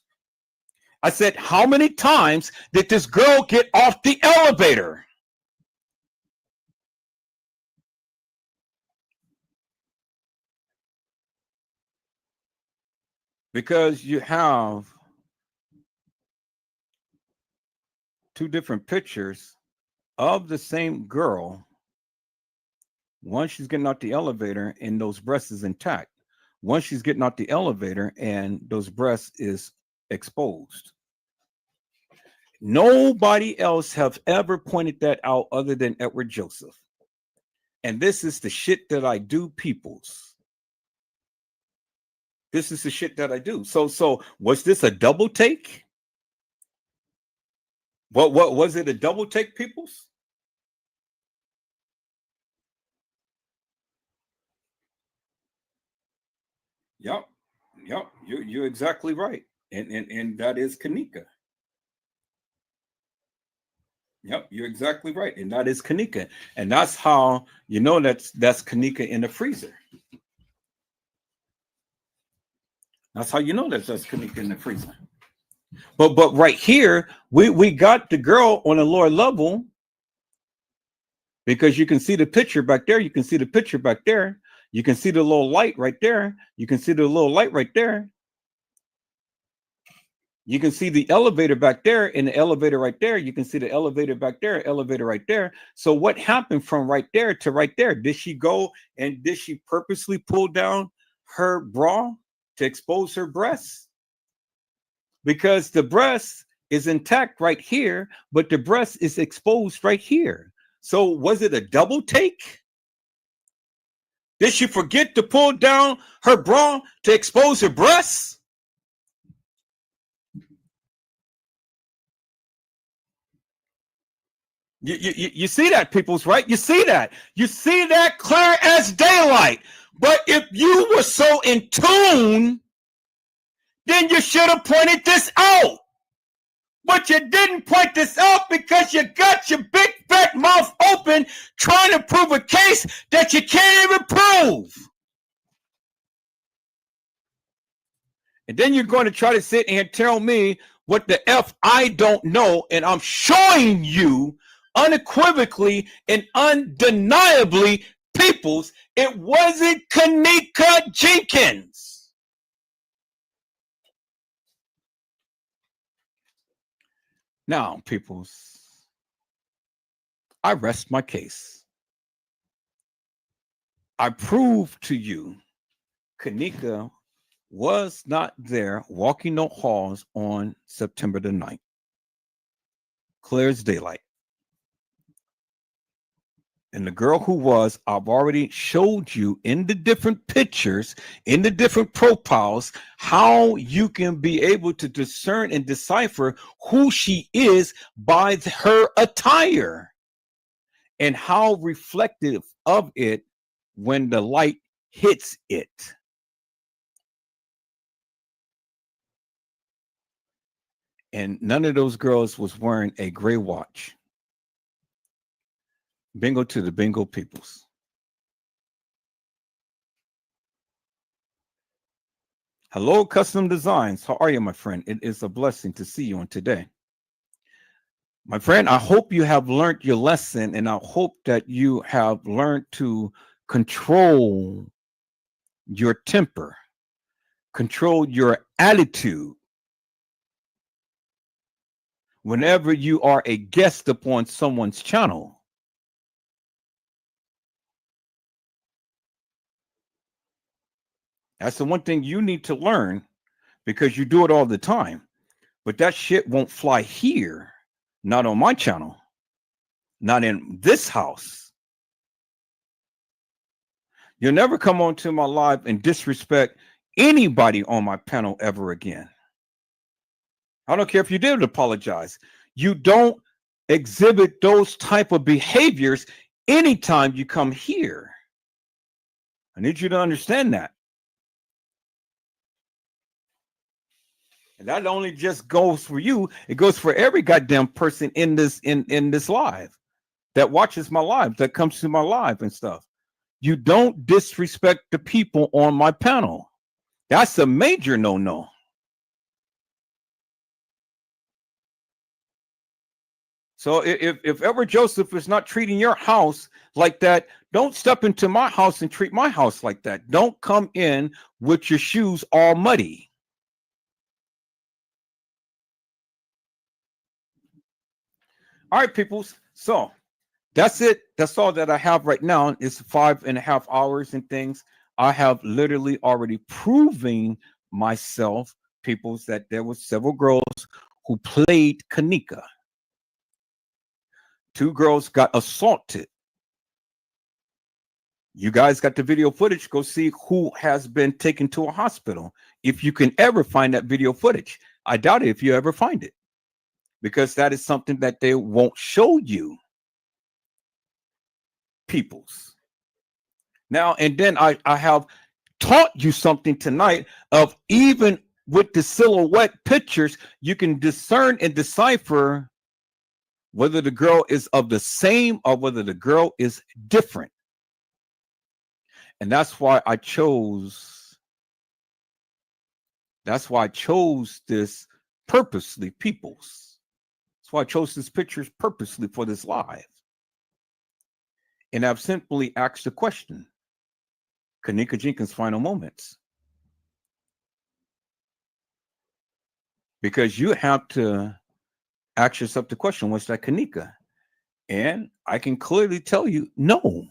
I said, how many times did this girl get off the elevator? Because you have two different pictures of the same girl. One, she's getting out the elevator and those breasts is intact. One, she's getting out the elevator and those breasts is exposed. Nobody else have ever pointed that out other than Edward Joseph. And this is the shit that I do, peoples. This is the shit that I do. So was this a double take? What was it, a double take, peoples? Yep. You're exactly right. And that is Kenneka. Yep, you're exactly right. And that is Kenneka. And that's how you know that's Kenneka in the freezer. That's how you know that's Kenneka in the freezer. But right here, we got the girl on a lower level because you can see the picture back there. You can see the picture back there. You can see the little light right there. You can see the little light right there. You can see the elevator back there and the elevator right there. You can see the elevator back there, elevator right there. So what happened from right there to right there? Did she go and did she purposely pull down her bra to expose her breasts? Because the breast is intact right here, but the breast is exposed right here. So was it a double take? Did she forget to pull down her bra to expose her breasts? You see that, peoples, right? You see that. You see that clear as daylight. But if you were so in tune, then you should have pointed this out. But you didn't point this out because you got your big fat mouth open trying to prove a case that you can't even prove. And then you're going to try to sit and tell me what the F I don't know, and I'm showing you unequivocally and undeniably, peoples, it wasn't Kenneka Jenkins. Now, peoples, I rest my case. I prove to you Kenneka was not there walking the halls on September the 9th. Clear as daylight. And the girl who was, I've already showed you in the different pictures, in the different profiles, how you can be able to discern and decipher who she is by her attire and how reflective of it when the light hits it. And none of those girls was wearing a gray watch. Bingo to the bingo peoples. Hello, Custom Designs. How are you, my friend? It is a blessing to see you on today. My friend, I hope you have learned your lesson, and I hope that you have learned to control your temper, control your attitude. Whenever you are a guest upon someone's channel, that's the one thing you need to learn because you do it all the time. But that shit won't fly here, not on my channel, not in this house. You'll never come onto my live and disrespect anybody on my panel ever again. I don't care if you did apologize. You don't exhibit those type of behaviors anytime you come here. I need you to understand that. And that only just goes for you. It goes for every goddamn person in this live that watches my live, that comes to my live and stuff. You don't disrespect the people on my panel. That's a major no-no. So if ever Joseph is not treating your house like that, don't step into my house and treat my house like that. Don't come in with your shoes all muddy. All right, peoples. So that's it. That's all that I have right now. It's 5.5 hours and things. I have literally already proven myself, peoples, that there were several girls who played Kenneka. 2 girls got assaulted. You guys got the video footage. Go see who has been taken to a hospital. If you can ever find that video footage. I doubt it if you ever find it, because that is something that they won't show you, peoples. Now, and then I have taught you something tonight of, even with the silhouette pictures, you can discern and decipher whether the girl is of the same or whether the girl is different. And that's why I chose this purposely, peoples. That's why I chose this pictures purposely for this live. And I've simply asked the question, Kenneka Jenkins' final moments. Because you have to ask yourself the question, was that Kenneka? And I can clearly tell you, no.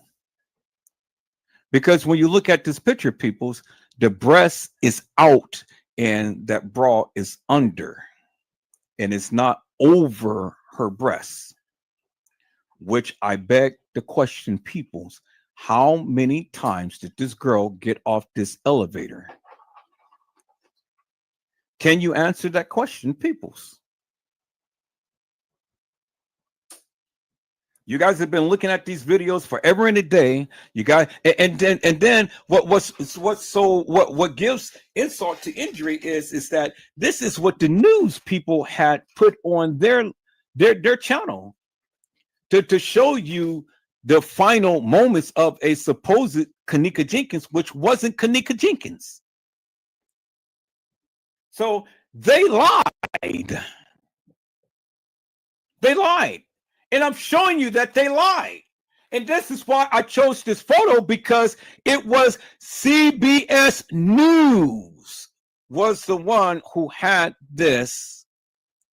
Because when you look at this picture, peoples, the breast is out and that bra is under. And it's not over her breasts. Which I beg the question, peoples, how many times did this girl get off this elevator? Can you answer that question, peoples? You guys have been looking at these videos forever and a day. You guys, and then what gives insult to injury is that this is what the news people had put on their channel to show you the final moments of a supposed Kenneka Jenkins, which wasn't Kenneka Jenkins. So they lied. They lied. And I'm showing you that they lied. And this is why I chose this photo, because it was CBS News was the one who had this.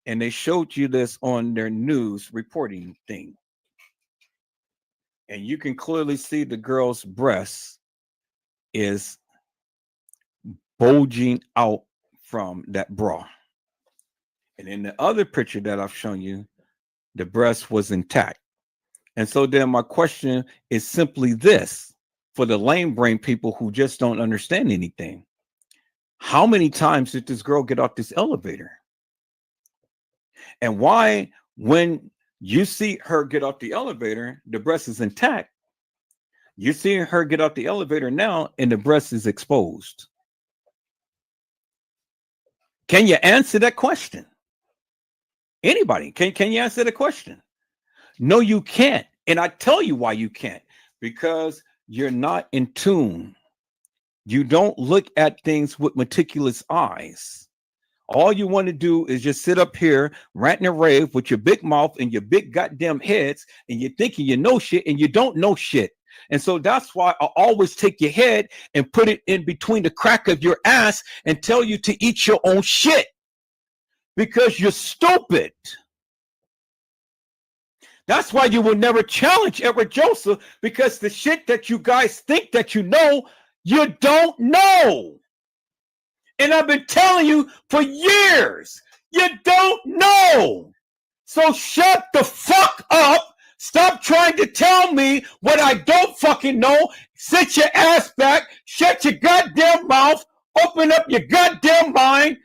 And they showed you this on their news reporting thing. And you can clearly see the girl's breast is bulging out from that bra. And in the other picture that I've shown you, the breast was intact. And so then my question is simply this, for the lame brain people who just don't understand anything. How many times did this girl get off this elevator? And why, when you see her get off the elevator, the breast is intact? You're seeing her get off the elevator now and the breast is exposed. Can you answer that question? Anybody, can you answer the question? No, you can't. And I tell you why you can't. Because you're not in tune. You don't look at things with meticulous eyes. All you want to do is just sit up here, rant and rave with your big mouth and your big goddamn heads, and you're thinking you know shit and you don't know shit. And so that's why I always take your head and put it in between the crack of your ass and tell you to eat your own shit. Because you're stupid. That's why you will never challenge Edward Joseph, because the shit that you guys think that you know, you don't know. And I've been telling you for years, you don't know. So shut the fuck up. Stop trying to tell me what I don't fucking know. Sit your ass back, shut your goddamn mouth, open up your goddamn mind,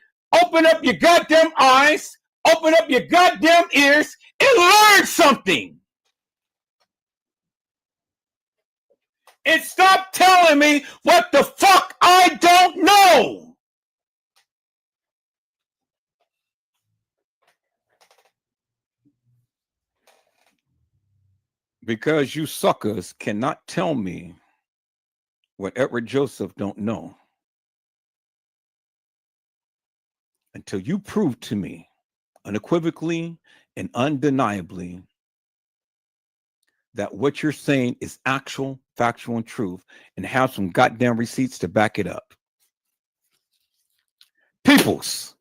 open up your goddamn eyes, open up your goddamn ears, and learn something. And stop telling me what the fuck I don't know. Because you suckers cannot tell me what Edward Joseph don't know until you prove to me unequivocally and undeniably that what you're saying is actual, factual, and truth, and have some goddamn receipts to back it up. Peoples,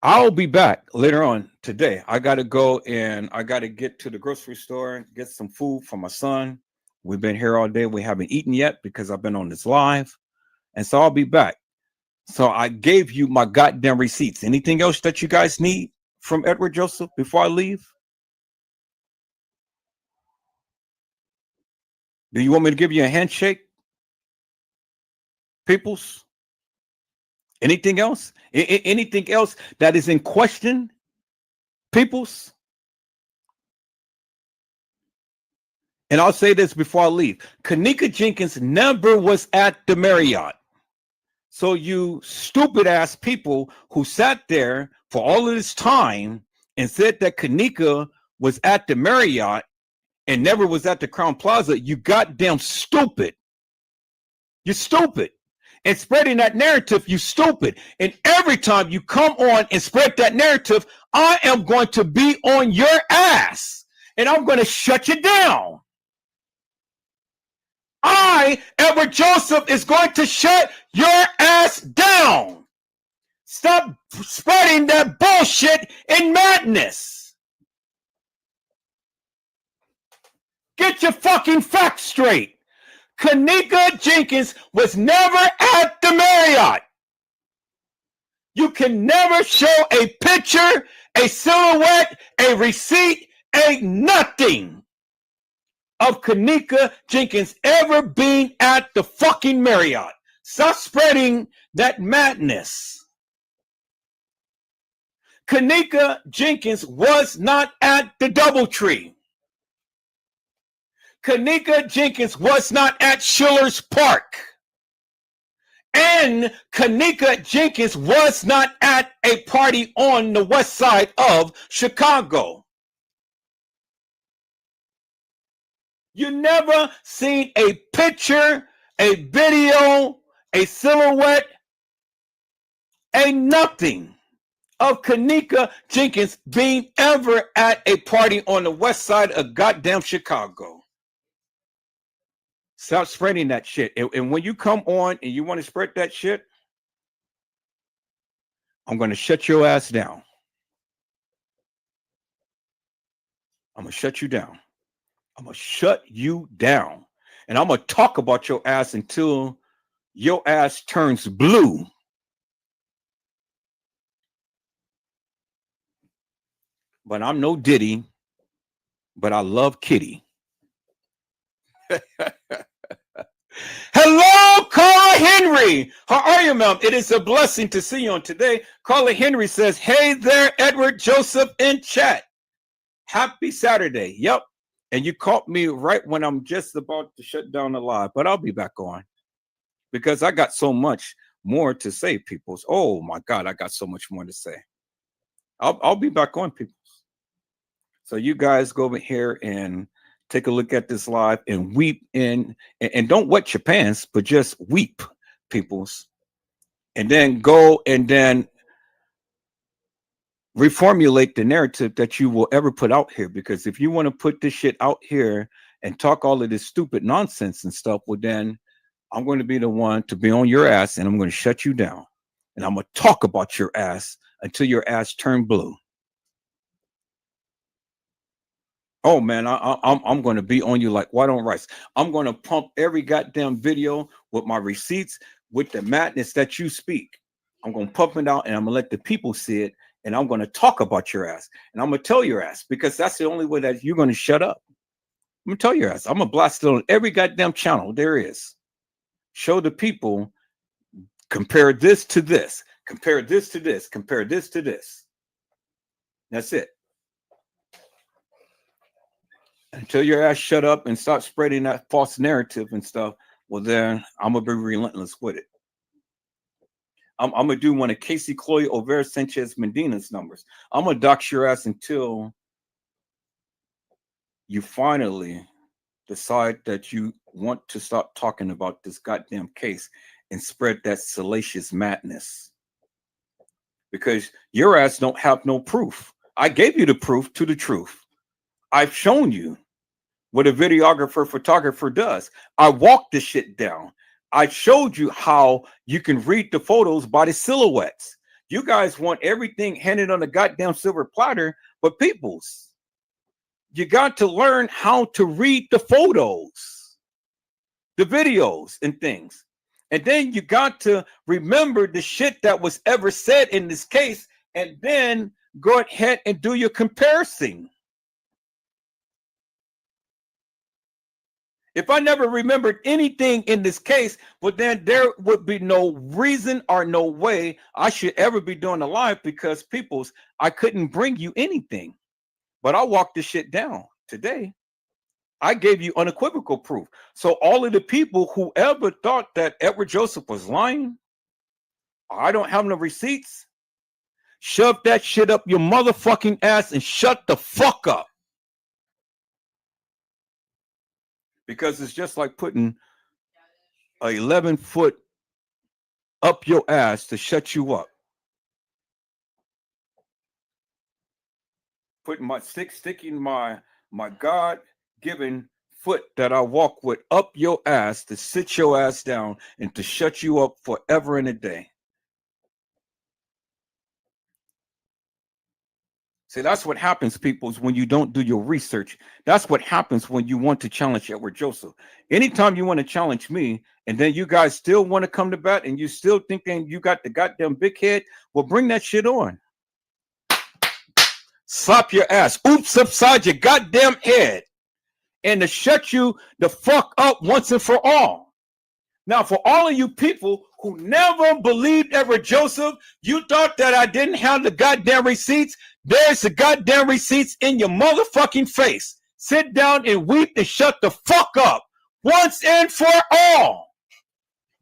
I'll be back later on today. I got to go and I got to get to the grocery store and get some food for my son. We've been here all day. We haven't eaten yet because I've been on this live. And so I'll be back. So I gave you my goddamn receipts. Anything else that you guys need from Edward Joseph before I leave? Do you want me to give you a handshake? Peoples? Anything else? Anything else that is in question? Peoples? And I'll say this before I leave. Kenneka Jenkins never was at the Marriott. So you stupid ass people who sat there for all of this time and said that Kenneka was at the Marriott and never was at the Crown Plaza, you goddamn stupid. You're stupid. And spreading that narrative, you stupid. And every time you come on and spread that narrative, I am going to be on your ass. And I'm going to shut you down. Edward Joseph, is going to shut your ass down. Stop spreading that bullshit and madness. Get your fucking facts straight. Kenneka Jenkins was never at the Marriott. You can never show a picture, a silhouette, a receipt, a nothing of Kenneka Jenkins ever being at the fucking Marriott. Stop spreading that madness. Kenneka Jenkins was not at the DoubleTree. Kenneka Jenkins was not at Schiller's Park. And Kenneka Jenkins was not at a party on the west side of Chicago. You never seen a picture, a video, a silhouette, a nothing of Kenneka Jenkins being ever at a party on the west side of goddamn Chicago. Stop spreading that shit. And when you come on and you want to spread that shit, I'm going to shut your ass down. I'm going to shut you down. I'm going to shut you down. And I'm going to talk about your ass until your ass turns blue. But I'm no Diddy, but I love Kitty. Hello, Carla Henry. How are you, ma'am? It is a blessing to see you on today. Carla Henry says, hey there, Edward Joseph in chat. Happy Saturday. Yep. And you caught me right when I'm just about to shut down the live, but I'll be back on because I got so much more to say, peoples. Oh my God, I got so much more to say. I'll be back on, peoples. So you guys go over here and take a look at this live and weep and don't wet your pants, but just weep, peoples. And then go and then reformulate the narrative that you will ever put out here. Because if you want to put this shit out here and talk all of this stupid nonsense and stuff, well, then I'm going to be the one to be on your ass and I'm going to shut you down. And I'm going to talk about your ass until your ass turn blue. Oh man, I'm going to be on you like white on rice. I'm going to pump every goddamn video with my receipts, with the madness that you speak. I'm going to pump it out and I'm going to let the people see it. And I'm going to talk about your ass. And I'm going to tell your ass because that's the only way that you're going to shut up. I'm going to tell your ass. I'm going to blast it on every goddamn channel there is. Show the people, compare this to this, compare this to this, compare this to this. That's it. Until your ass shut up and start spreading that false narrative and stuff, well, then I'm going to be relentless with it. I'm going to do one of Casey, Chloe, Olvera, Sanchez, Medina's numbers. I'm going to dox your ass until you finally decide that you want to stop talking about this goddamn case and spread that salacious madness. Because your ass don't have no proof. I gave you the proof to the truth. I've shown you what a videographer, photographer does. I walked this shit down. I showed you how you can read the photos by the silhouettes. You guys want everything handed on a goddamn silver platter, but peoples, you got to learn how to read the photos, the videos and things. And then you got to remember the shit that was ever said in this case, and then go ahead and do your comparison. If I never remembered anything in this case, well, then there would be no reason or no way I should ever be doing a live, because peoples, I couldn't bring you anything. But I walked this shit down today. I gave you unequivocal proof. So all of the people who ever thought that Edward Joseph was lying, I don't have no receipts, shove that shit up your motherfucking ass and shut the fuck up. Because it's just like putting a 11-foot up your ass to shut you up. Putting my sticking my God-given foot that I walk with up your ass to sit your ass down and to shut you up forever and a day. See, that's what happens, people, is when you don't do your research. That's what happens when you want to challenge Edward Joseph. Anytime you want to challenge me, and then you guys still want to come to bat, and you still thinking you got the goddamn big head, well, bring that shit on. Slap your ass. Oops, upside your goddamn head. And to shut you the fuck up once and for all. Now, for all of you people who never believed Edward Joseph, you thought that I didn't have the goddamn receipts. There's the goddamn receipts in your motherfucking face. Sit down and weep and shut the fuck up once and for all.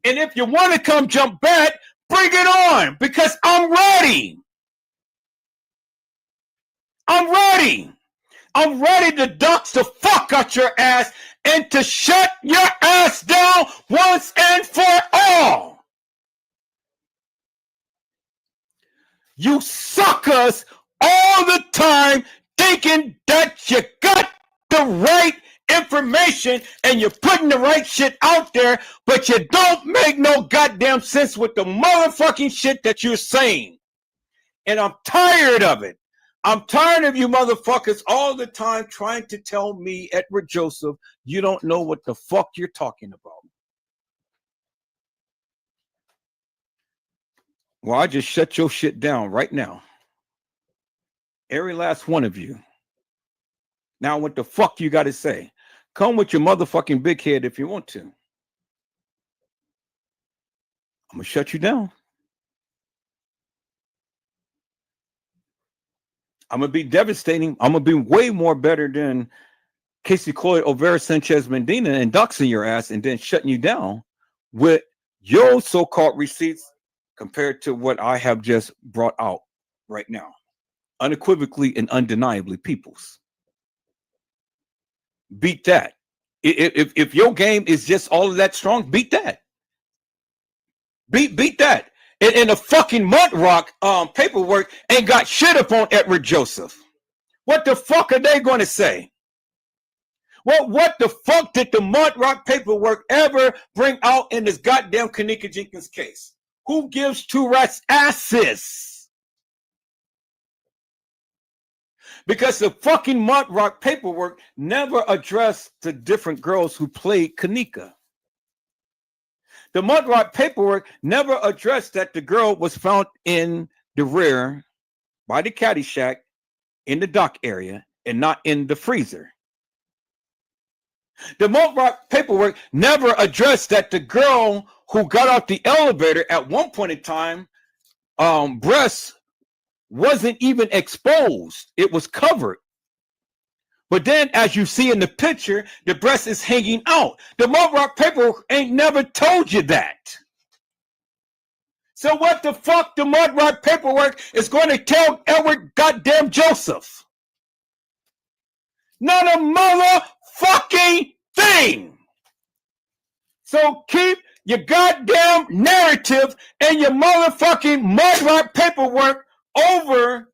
And if you want to come jump back, bring it on, because I'm ready. I'm ready. I'm ready to dox the fuck out your ass and to shut your ass down once and for all. You suckers all the time thinking that you got the right information and you're putting the right shit out there, but you don't make no goddamn sense with the motherfucking shit that you're saying. And I'm tired of it. I'm tired of you motherfuckers all the time trying to tell me, Edward Joseph, you don't know what the fuck you're talking about. Well, I just shut your shit down right now. Every last one of you. Now, what the fuck you got to say? Come with your motherfucking big head if you want to. I'm going to shut you down. I'm going to be devastating. I'm going to be way more better than Casey Cloyd, Overa Sanchez Medina, and doxing your ass and then shutting you down with your so-called receipts compared to what I have just brought out right now. Unequivocally and undeniably, peoples. Beat that. If your game is just all of that strong, beat that. Beat that. And the fucking Mud Rock paperwork ain't got shit up on Edward Joseph. What the fuck are they going to say? Well, what the fuck did the Mud Rock paperwork ever bring out in this goddamn Kenneka Jenkins case? Who gives two rats asses? Because the fucking Mud Rock paperwork never addressed the different girls who played Kenneka. The Mud Rock paperwork never addressed that the girl was found in the rear by the caddy shack in the dock area and not in the freezer. The Mud Rock paperwork never addressed that the girl who got off the elevator at one point in time, breasts wasn't even exposed. It was covered. But then, as you see in the picture, the breast is hanging out. The Mud Rock paperwork ain't never told you that. So what the fuck the Mud Rock paperwork is going to tell Edward goddamn Joseph? Not a motherfucking thing. So keep your goddamn narrative and your motherfucking mudrock paperwork over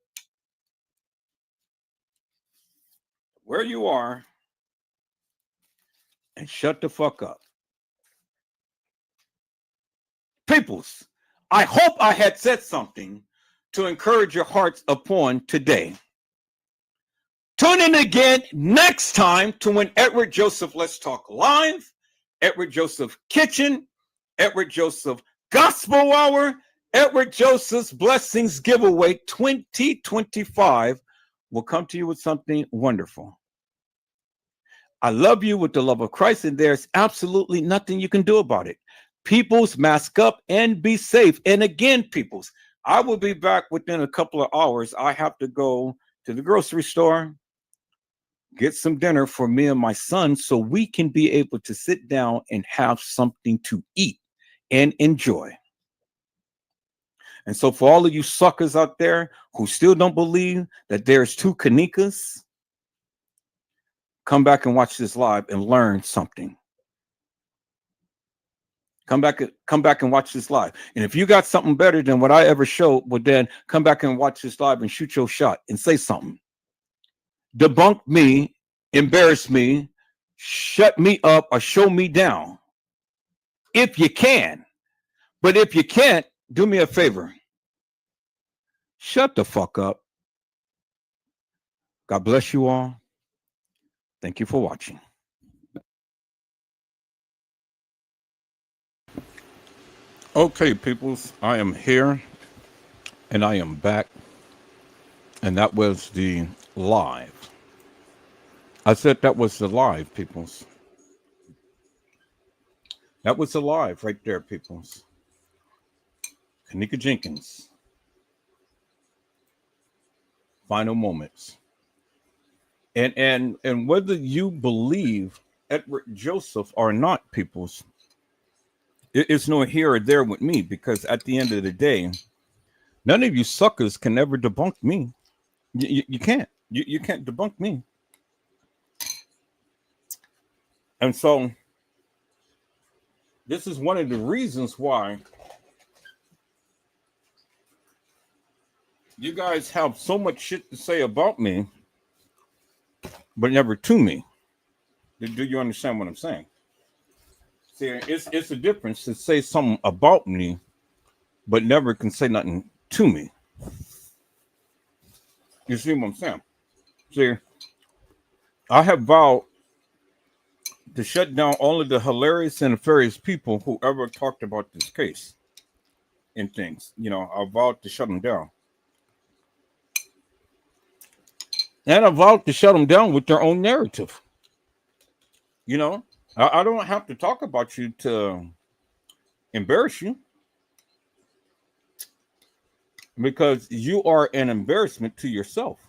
where you are and shut the fuck up. Peoples, I hope I had said something to encourage your hearts upon today. Tune in again next time to when Edward Joseph Let's Talk Live, Edward Joseph Kitchen, Edward Joseph Gospel Hour, Edward Joseph's Blessings Giveaway 2025 will come to you with something wonderful. I love you with the love of Christ, and there's absolutely nothing you can do about it. Peoples, mask up and be safe. And again, peoples, I will be back within a couple of hours. I have to go to the grocery store, get some dinner for me and my son so we can be able to sit down and have something to eat and enjoy. And so for all of you suckers out there who still don't believe that there's two Kennekas, come back and watch this live and learn something. Come back and watch this live. And if you got something better than what I ever showed, well, then come back and watch this live and shoot your shot and say something. Debunk me, embarrass me, shut me up, or show me down. If you can. But if you can't, do me a favor. Shut the fuck up. God bless you all. Thank you for watching. Okay, peoples, I am here and I am back. And that was the live. I said that was the live, peoples. That was the live right there, peoples. Kenneka Jenkins. Final moments. And whether you believe Edward Joseph or not, peoples, it's no here or there with me, because at the end of the day, none of you suckers can ever debunk me. You can't. You can't debunk me. And so this is one of the reasons why you guys have so much shit to say about me, but never to me. Do you understand what I'm saying? See, it's a difference to say something about me, but never can say nothing to me. You see what I'm saying? See, I have vowed to shut down all of the hilarious and nefarious people who ever talked about this case and things. You know, I vowed to shut them down. And I vowed to shut them down with their own narrative. You know, I don't have to talk about you to embarrass you, because you are an embarrassment to yourself.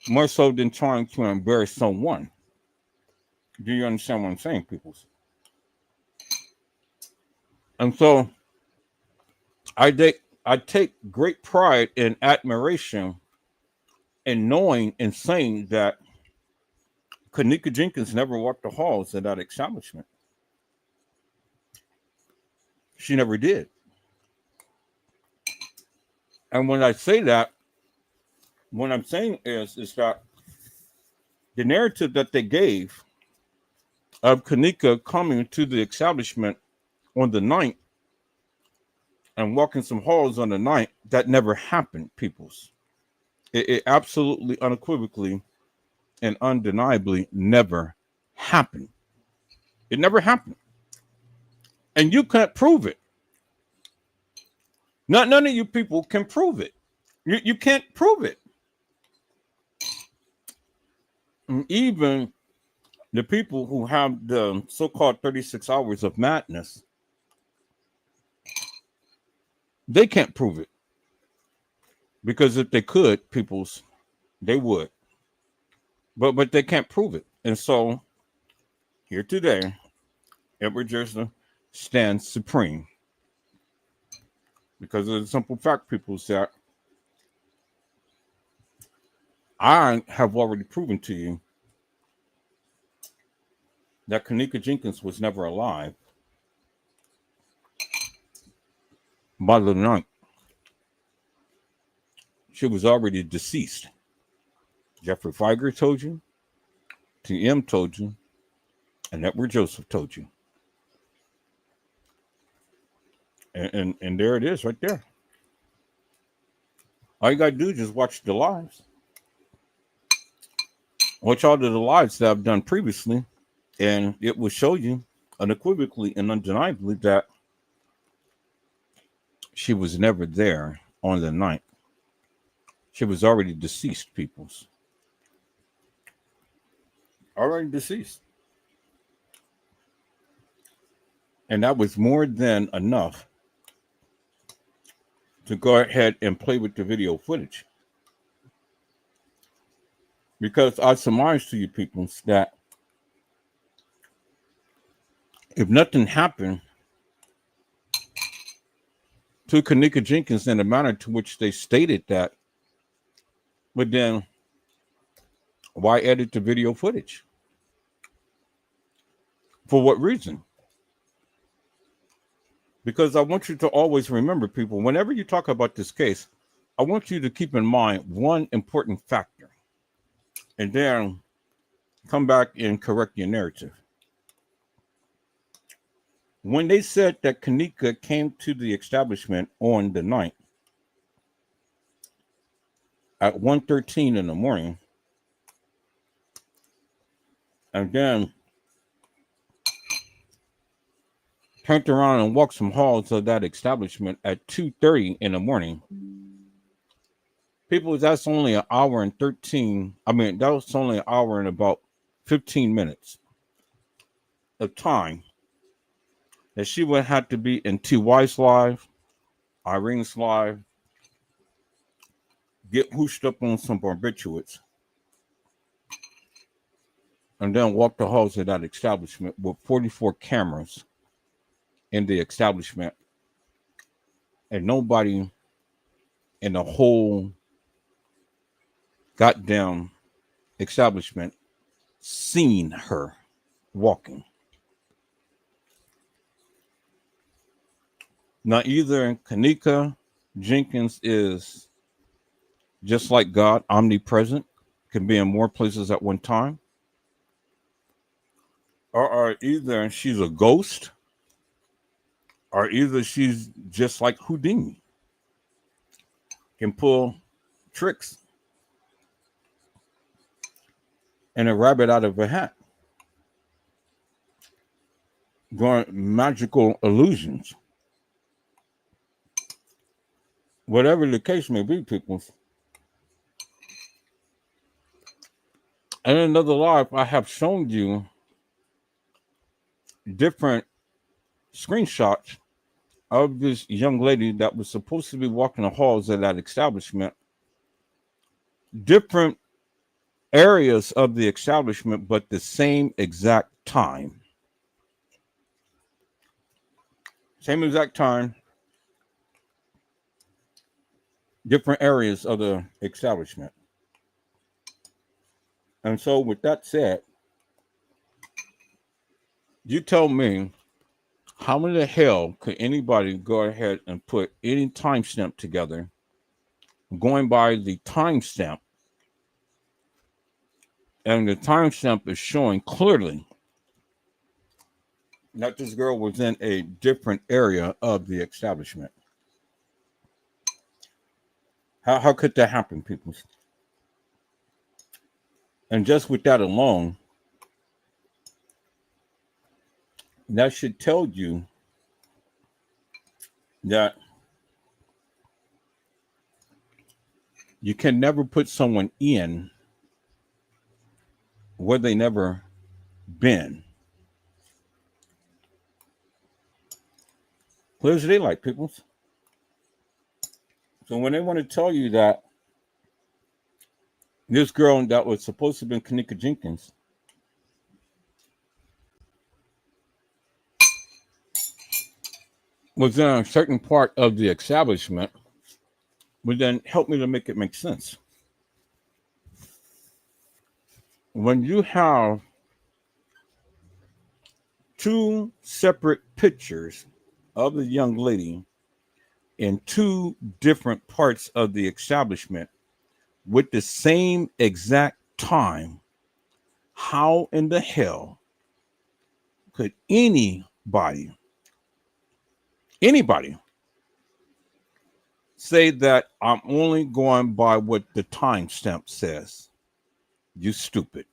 More so than trying to embarrass someone. Do you understand what I'm saying, peoples? And so I take great pride and admiration in knowing and saying that Kenneka Jenkins never walked the halls of that establishment. She never did. And when I say that, what I'm saying is that the narrative that they gave of Kenneka coming to the establishment on the 9th and walking some halls on the 9th, that never happened, peoples. It absolutely, unequivocally, and undeniably never happened. It never happened. And you can't prove it. None of you people can prove it. You can't prove it. And even the people who have the so-called 36 hours of madness, they can't prove it. Because if they could, peoples, they would. But they can't prove it. And so here today, Edward Joseph stands supreme. Because of the simple fact, people, that I have already proven to you that Kenneka Jenkins was never alive by the night. She was already deceased. Jeffrey Feiger told you, TM told you, and Edward Joseph told you. And there it is right there. All you got to do is just watch the lives. Watch all of the lives that I've done previously, and it will show you unequivocally and undeniably that she was never there on the night. She was already deceased, peoples. Already deceased. And that was more than enough to go ahead and play with the video footage. Because I surmise to you people that if nothing happened to Kenneka Jenkins in the manner to which they stated that, but then why edit the video footage? For what reason? Because I want you to always remember, people, whenever you talk about this case, I want you to keep in mind one important factor, and then come back and correct your narrative. When they said that Kenneka came to the establishment on the night at 1:13 in the morning, and then turned around and walked some halls of that establishment at 2:30 in the morning, people, that's only an hour and 13. I mean, that was only an hour and about 15 minutes of time that she would have to be in TY's live, Irene's live, get hooshed up on some barbiturates, and then walk the halls of that establishment with 44 cameras in the establishment, and nobody in the whole goddamn establishment seen her walking. Now, either Kenneka Jenkins is just like God, omnipresent, can be in more places at one time, or either she's a ghost, or either she's just like Houdini, can pull tricks and a rabbit out of a hat, going magical illusions. Whatever the case may be, people. In another live, I have shown you different screenshots of this young lady that was supposed to be walking the halls of that establishment, different areas of the establishment, but the same exact time. Same exact time, different areas of the establishment. And so with that said, you tell me, how in the hell could anybody go ahead and put any timestamp together going by the timestamp, and the timestamp is showing clearly that this girl was in a different area of the establishment? How could that happen, people? And just with that alone, that should tell you that you can never put someone in where they never been. Clear as daylight, people. So when they want to tell you that this girl that was supposed to have been Kenneka Jenkins was in a certain part of the establishment, would then help me to make it make sense. when you have two separate pictures of the young lady in two different parts of the establishment with the same exact time, how in the hell could anybody say that I'm only going by what the timestamp says? You stupid.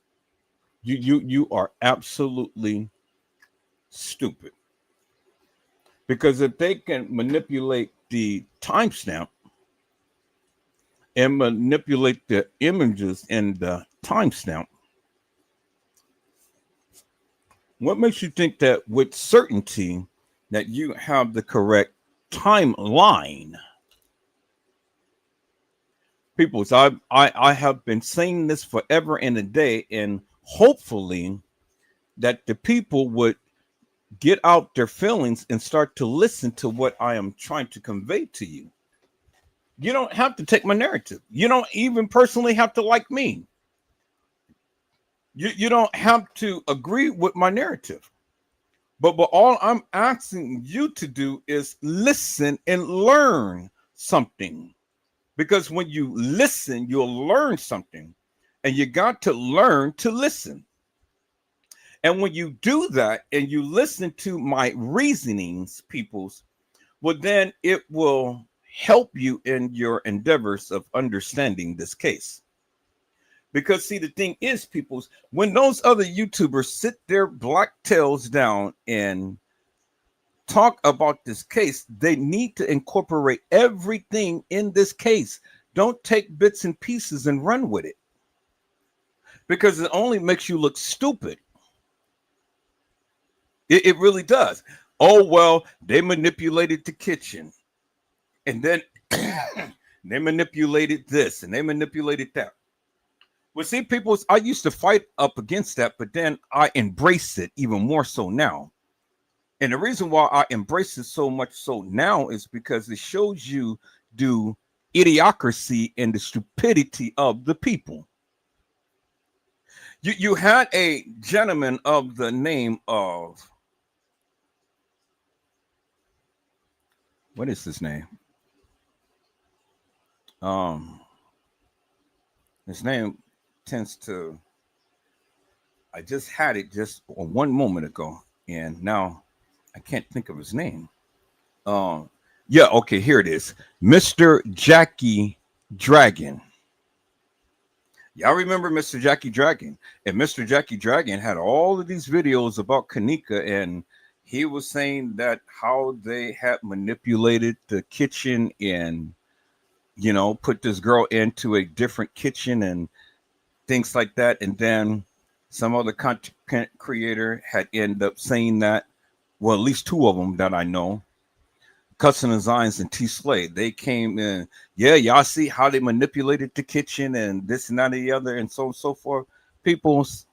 You are absolutely stupid. Because if they can manipulate the timestamp and manipulate the images in the timestamp, what makes you think that with certainty that you have the correct timeline? People, so I have been saying this forever and a day, and hopefully that the people would get out their feelings and start to listen to what I am trying to convey to you. You don't have to take my narrative. You don't even personally have to like me. You don't have to agree with my narrative. But all I'm asking you to do is listen and learn something. Because when you listen, you'll learn something. And you got to learn to listen. And when you do that and you listen to my reasonings, peoples, well, then it will help you in your endeavors of understanding this case. Because see, the thing is, peoples, when those other YouTubers sit their black tails down and talk about this case, they need to incorporate everything in this case. Don't take bits and pieces and run with it, because it only makes you look stupid. It really does. Oh, well, they manipulated the kitchen, and then they manipulated this and they manipulated that. Well, see, people, I used to fight up against that, but then I embrace it even more so now. And the reason why I embrace it so much so now is because it shows you the idiocracy and the stupidity of the people. You had a gentleman of the name of, what is his name? His name tends to, I just had it just one moment ago, and now I can't think of his name. Yeah, okay, here it is. Mr. Jackie Dragon. Y'all remember Mr. Jackie Dragon? And Mr. Jackie Dragon had all of these videos about Kenneka, and he was saying that how they had manipulated the kitchen and, you know, put this girl into a different kitchen and things like that. And then some other content creator had ended up saying that, well, at least two of them that I know, Custom Designs and T Slade, they came in. Yeah, y'all see how they manipulated the kitchen and this and that and the other and so on and so forth. People's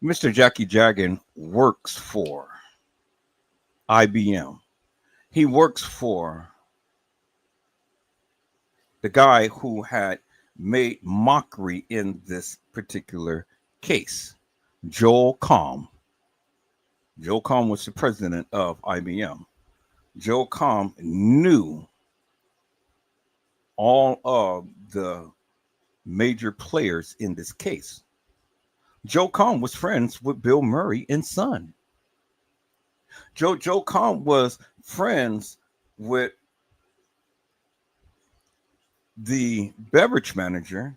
Mr. Jackie Dragon works for IBM. He works for the guy who had made mockery in this particular case, Joel Comm. Joel Comm was the president of IBM. Joel Comm knew all of the major players in this case. Joe Comm was friends with Bill Murray and Son. Joe Comm was friends with the beverage manager.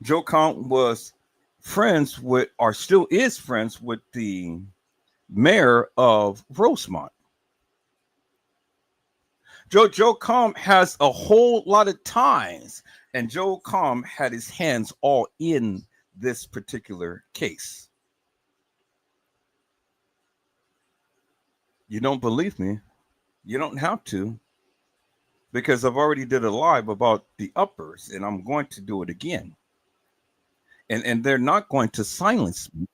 Joe Comm was friends with, or still is friends with, the mayor of Rosemont. Joe Comm has a whole lot of ties, and Joe Comm had his hands all in this particular case. You don't believe me? You don't have to, because I've already did a live about the uppers, and I'm going to do it again. And they're not going to silence me.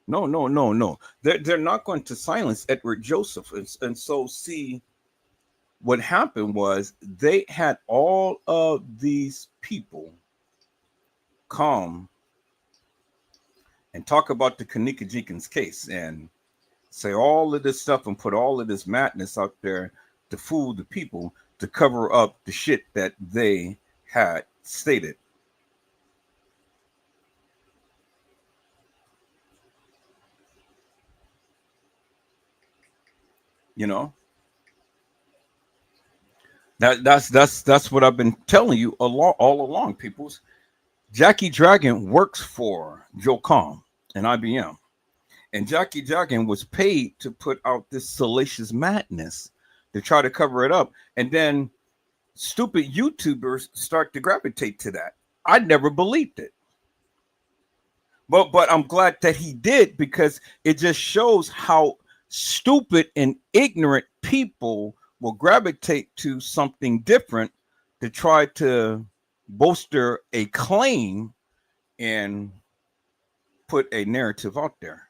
No. They're not going to silence Edward Joseph. And so, see, what happened was they had all of these people come and talk about the Kenneka Jenkins case and say all of this stuff and put all of this madness out there to fool the people, to cover up the shit that they had stated. You know, that's what I've been telling you all along, peoples. Jackie Dragon works for Joe Com and IBM, and Jackie Dragon was paid to put out this salacious madness to try to cover it up, and then stupid YouTubers start to gravitate to that. I never believed it, but I'm glad that he did, because it just shows how stupid and ignorant people will gravitate to something different to try to bolster a claim and put a narrative out there.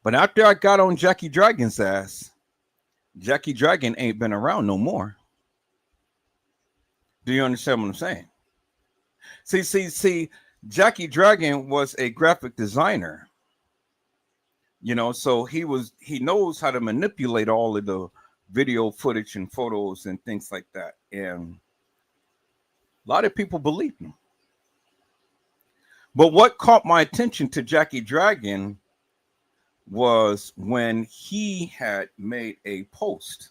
But after I got on Jackie Dragon's ass, Jackie Dragon ain't been around no more. Do you understand what I'm saying? See, Jackie Dragon was a graphic designer. You know, so he knows how to manipulate all of the video footage and photos and things like that. And a lot of people believed him. But what caught my attention to Jackie Dragon was when he had made a post.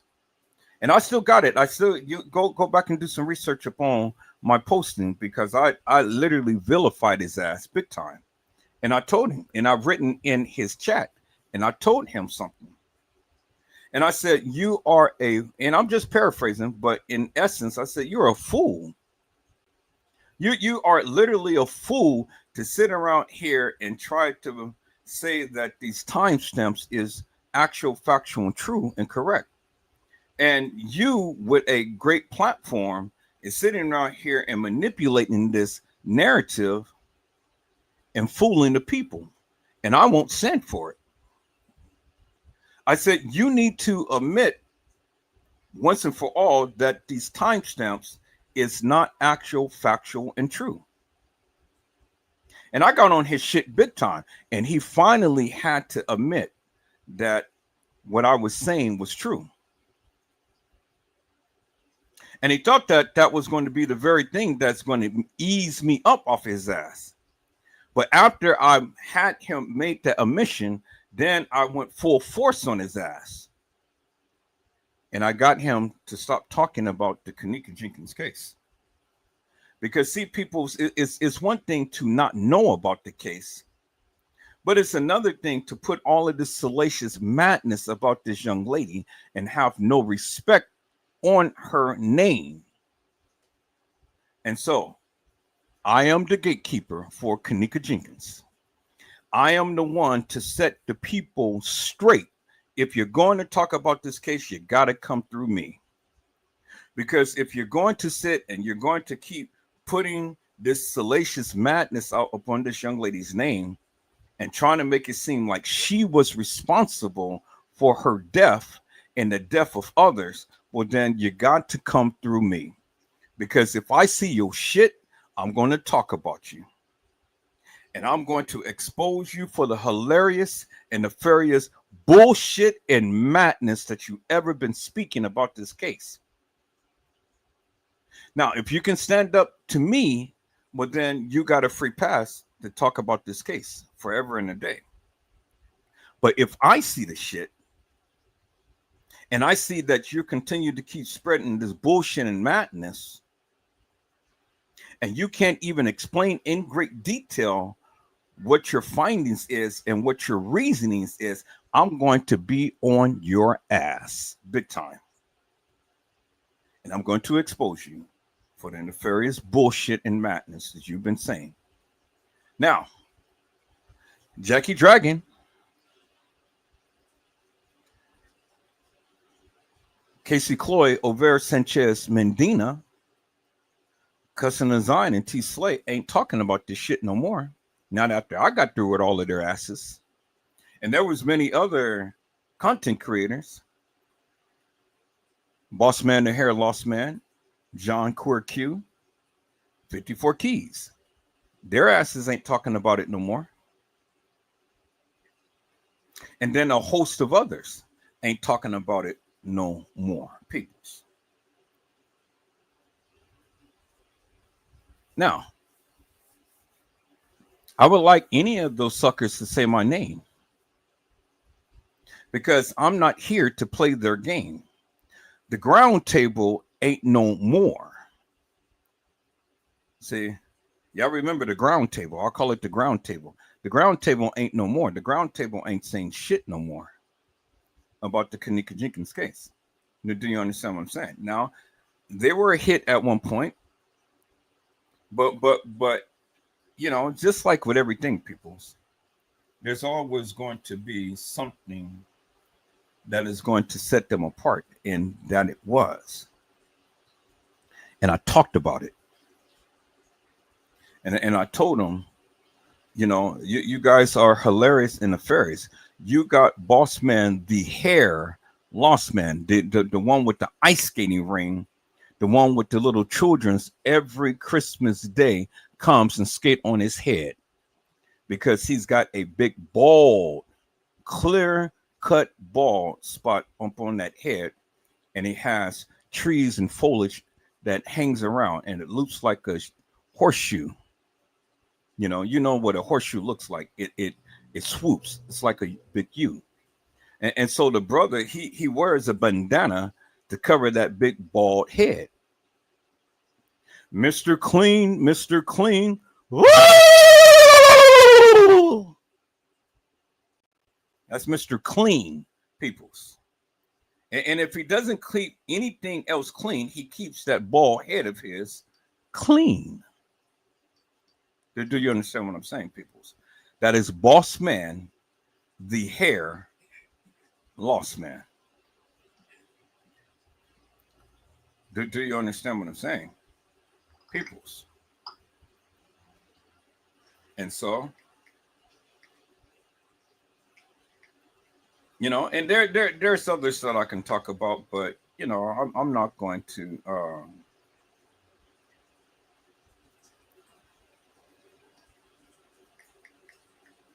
And I still got it. You go back and do some research upon my posting, because I literally vilified his ass big time. And I told him, and I've written in his chat, and I told him something. And I said, you are and I'm just paraphrasing, but in essence, I said, you're a fool. You are literally a fool to sit around here and try to say that these timestamps is actual, factual, and true and correct. And you, with a great platform, is sitting around here and manipulating this narrative and fooling the people. And I won't stand for it. I said, you need to admit once and for all that these timestamps is not actual, factual, and true. And I got on his shit big time, and he finally had to admit that what I was saying was true. And he thought that that was going to be the very thing that's going to ease me up off his ass. But after I had him make the admission, then I went full force on his ass. And I got him to stop talking about the Kenneka Jenkins case. Because, see, people, it's one thing to not know about the case, but it's another thing to put all of this salacious madness about this young lady and have no respect on her name. And so, I am the gatekeeper for Kenneka Jenkins. I am the one to set the people straight. If you're going to talk about this case, you got to come through me. Because if you're going to sit and you're going to keep putting this salacious madness out upon this young lady's name and trying to make it seem like she was responsible for her death and the death of others, well, then you got to come through me. Because if I see your shit, I'm going to talk about you. And I'm going to expose you for the hilarious and nefarious bullshit and madness that you've ever been speaking about this case. Now, if you can stand up to me, well, then you got a free pass to talk about this case forever and a day. But if I see the shit, and I see that you continue to keep spreading this bullshit and madness, and you can't even explain in great detail what your findings is and what your reasonings is, I'm going to be on your ass big time. And I'm going to expose you for the nefarious bullshit and madness that you've been saying. Now, Jackie Dragon, Casey Cloy, Over Sanchez Mendina, Cousin Azine, and T Slay ain't talking about this shit no more. Not after I got through with all of their asses. And there was many other content creators. Boss Man the Hair Lost Man, John Queer Q, 54 Keys, Their asses ain't talking about it no more. And then a host of others ain't talking about it no more. Peoples. Now, I would like any of those suckers to say my name, because I'm not here to play their game. The ground table ain't no more. See, y'all remember the ground table. I'll call it the ground table. The ground table ain't no more. The ground table ain't saying shit no more about the Kenneka Jenkins case. Do you understand what I'm saying? Now, they were a hit at one point, but you know, just like with everything, peoples, there's always going to be something that is going to set them apart, and that it was. And I talked about it. And I told them, you know, you guys are hilarious and nefarious. You got Boss Man, the hair lost man, the one with the ice skating ring, the one with the little children's every Christmas day comes and skate on his head because he's got a big bald, clear cut bald spot up on that head, and he has trees and foliage that hangs around, and it looks like a horseshoe. You know what a horseshoe looks like. It swoops. It's like a big U. And so the brother, he wears a bandana to cover that big bald head. Mr. Clean, Mr. Clean. Woo! That's Mr. Clean, peoples. And if he doesn't keep anything else clean, he keeps that bald head of his clean. Do you understand what I'm saying, peoples? That is Boss Man, the hair lost man. Do you understand what I'm saying, peoples? And so, you know, and there's others that I can talk about, but you know, I'm not going to.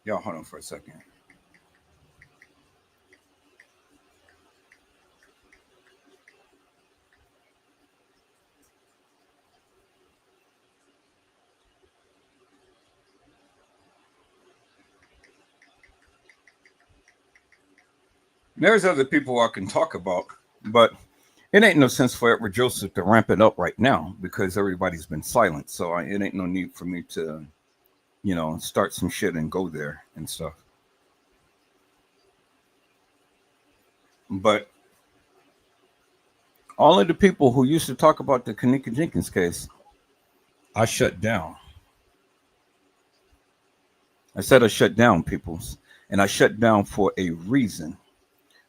Y'all, hold on for a second. There's other people I can talk about, but it ain't no sense for Edward Joseph to ramp it up right now because everybody's been silent. So it ain't no need for me to, you know, start some shit and go there and stuff. But all of the people who used to talk about the Kenneka Jenkins case, I shut down. I said I shut down, peoples, and I shut down for a reason,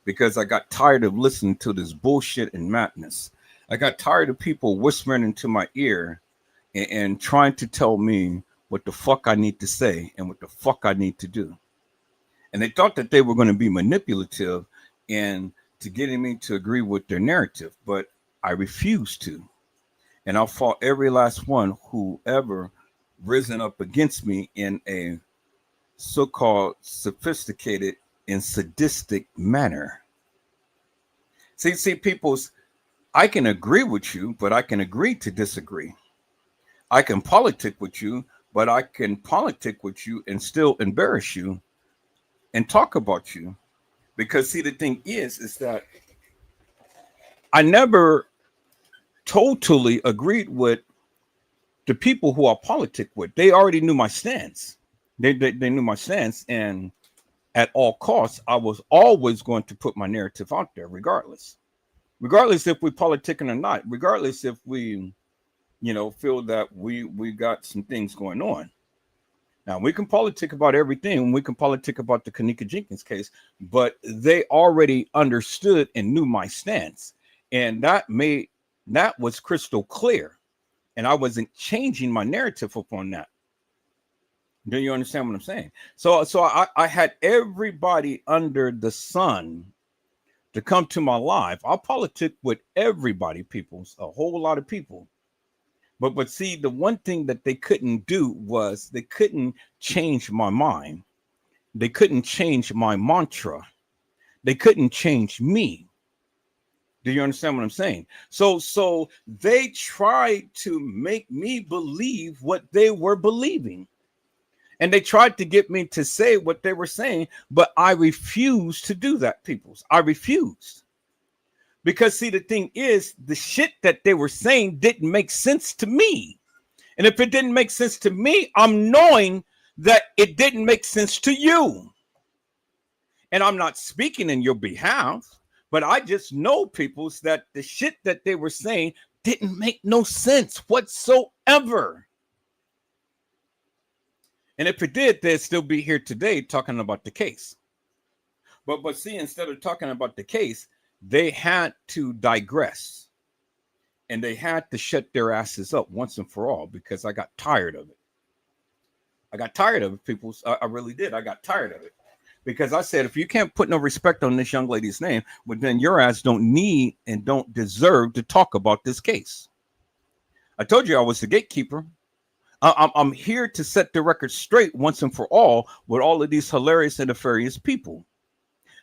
because I got tired of listening to this bullshit and madness. I got tired of people whispering into my ear and trying to tell me what the fuck I need to say and what the fuck I need to do. And they thought that they were going to be manipulative and to getting me to agree with their narrative, but I refused to. And I fought every last one who ever risen up against me in a so-called sophisticated and sadistic manner. See, peoples, I can agree with you, but I can agree to disagree. I can politic with you, but I can politic with you and still embarrass you and talk about you. Because see, the thing is that I never totally agreed with the people who I politic with. They already knew my stance. They knew my stance, and at all costs, I was always going to put my narrative out there, regardless if we politicking or not, regardless if we, you know, feel that we got some things going on. Now, we can politic about everything. We can politic about the Kenneka Jenkins case, but they already understood and knew my stance. And that was crystal clear. And I wasn't changing my narrative upon that. Do you understand what I'm saying? So I had everybody under the sun to come to my live. I'll politic with everybody, peoples, a whole lot of people. But see, the one thing that they couldn't do was they couldn't change my mind. They couldn't change my mantra. They couldn't change me. Do you understand what I'm saying? So they tried to make me believe what they were believing. And they tried to get me to say what they were saying, but I refused to do that, peoples. I refused. Because see, the thing is, the shit that they were saying didn't make sense to me. And if it didn't make sense to me, I'm knowing that it didn't make sense to you. And I'm not speaking in your behalf, but I just know, peoples, that the shit that they were saying didn't make no sense whatsoever. And if it did, they'd still be here today talking about the case. But see, instead of talking about the case, they had to digress. And they had to shut their asses up once and for all, because I got tired of it. I got tired of it, people. I really did. I got tired of it. Because I said, if you can't put no respect on this young lady's name, well, then your ass don't need and don't deserve to talk about this case. I told you I was the gatekeeper. I'm here to set the record straight once and for all with all of these hilarious and nefarious people.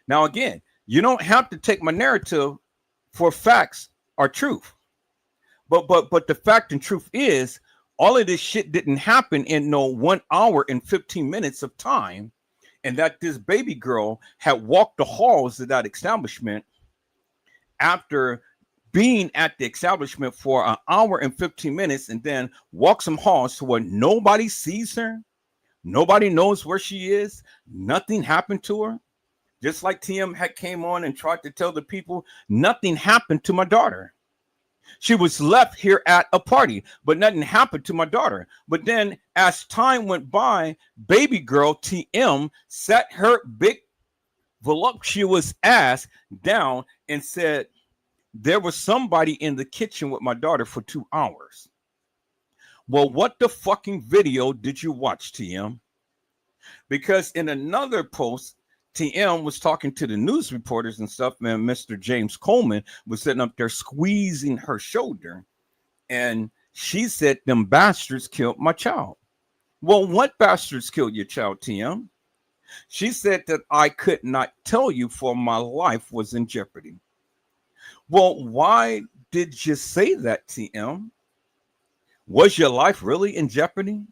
Now, again, you don't have to take my narrative for facts or truth. But the fact and truth is, all of this shit didn't happen in no 1 hour and 15 minutes of time. And that this baby girl had walked the halls of that establishment after being at the establishment for 1 hour and 15 minutes, and then walk some halls to where nobody sees her. Nobody knows where she is. Nothing happened to her. Just like TM had came on and tried to tell the people, nothing happened to my daughter. She was left here at a party, but nothing happened to my daughter. But then as time went by, baby girl TM sat her big voluptuous ass down and said, there was somebody in the kitchen with my daughter for 2 hours. Well, what the fucking video did you watch, TM? Because in another post, TM was talking to the news reporters and stuff, man. Mr. James Coleman was sitting up there squeezing her shoulder. And she said, them bastards killed my child. Well, what bastards killed your child, TM? She said that I could not tell you for my life was in jeopardy. Well, why did you say that, TM? Was your life really in jeopardy?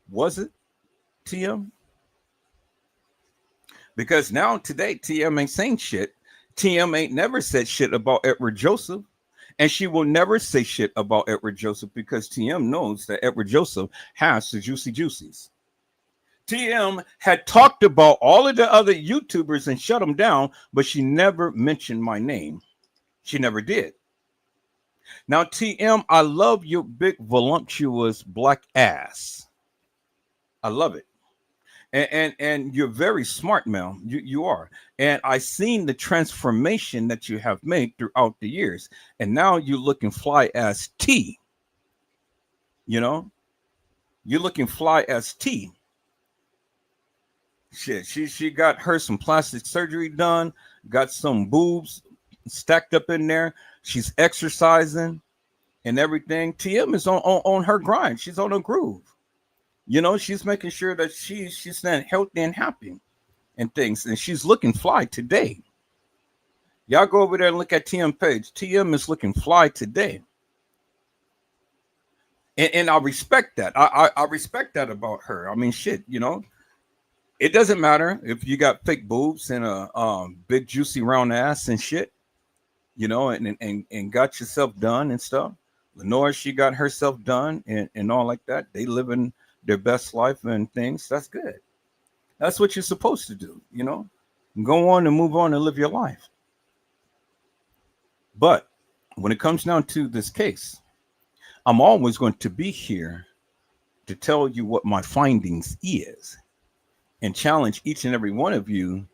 Was it, TM? Because now today, TM ain't saying shit. TM ain't never said shit about Edward Joseph. And she will never say shit about Edward Joseph because TM knows that Edward Joseph has the juicy juicies. TM had talked about all of the other YouTubers and shut them down, but she never mentioned my name. She never did. Now, TM, I love your big, voluptuous black ass. I love it. And you're very smart, Mel. You are. And I seen the transformation that you have made throughout the years. And now you're looking fly as T. You know? You're looking fly as T. Shit, she got her some plastic surgery done, got some boobs stacked up in there. She's exercising and everything. TM is on her grind. She's on a groove. You know, she's making sure that she's staying healthy and happy and things. And she's looking fly today. Y'all go over there and look at TM page. TM is looking fly today. And I respect that. I respect that about her. I mean, shit, you know, it doesn't matter if you got fake boobs and a big juicy round ass and shit, you know, and got yourself done and stuff. Lenore, she got herself done and all like that. They living their best life and things. That's good. That's what you're supposed to do, you know. Go on and move on and live your life. But when it comes down to this case, I'm always going to be here to tell you what my findings is and challenge each and every one of you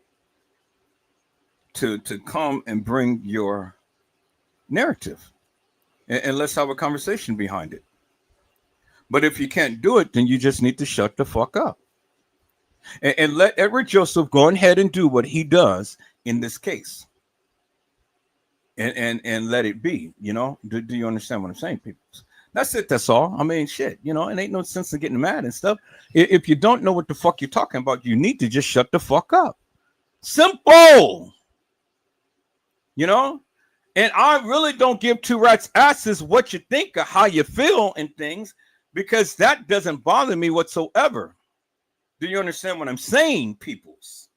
to come and bring your narrative. And let's have a conversation behind it. But if you can't do it, then you just need to shut the fuck up. And let Edward Joseph go ahead and do what he does in this case. and let it be. Do you understand what I'm saying, people? That's it. That's all. I mean, shit. It ain't no sense in getting mad and stuff. If you don't know what the fuck you're talking about, you need to just shut the fuck up. Simple. And I really don't give two rats asses what you think or how you feel and things, because that doesn't bother me whatsoever. Do you understand what I'm saying, peoples?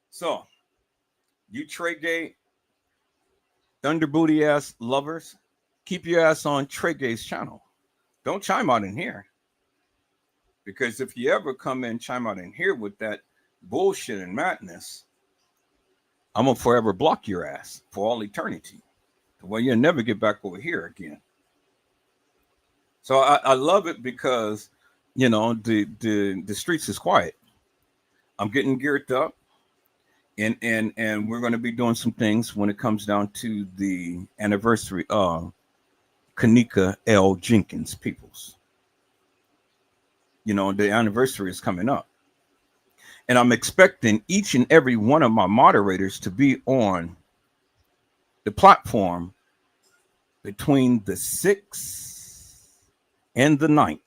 So, you Trey Gay underbooty ass lovers, keep your ass on Trey Gay's channel. Don't chime out in here. Because if you ever come in, chime out in here with that bullshit and madness, I'm going to forever block your ass for all eternity. Well, you'll never get back over here again. So I love it because, the streets is quiet. I'm getting geared up, and we're going to be doing some things when it comes down to the anniversary of Kenneka Jenkins, peoples. The anniversary is coming up. And I'm expecting each and every one of my moderators to be on the platform between the 6th and the 9th.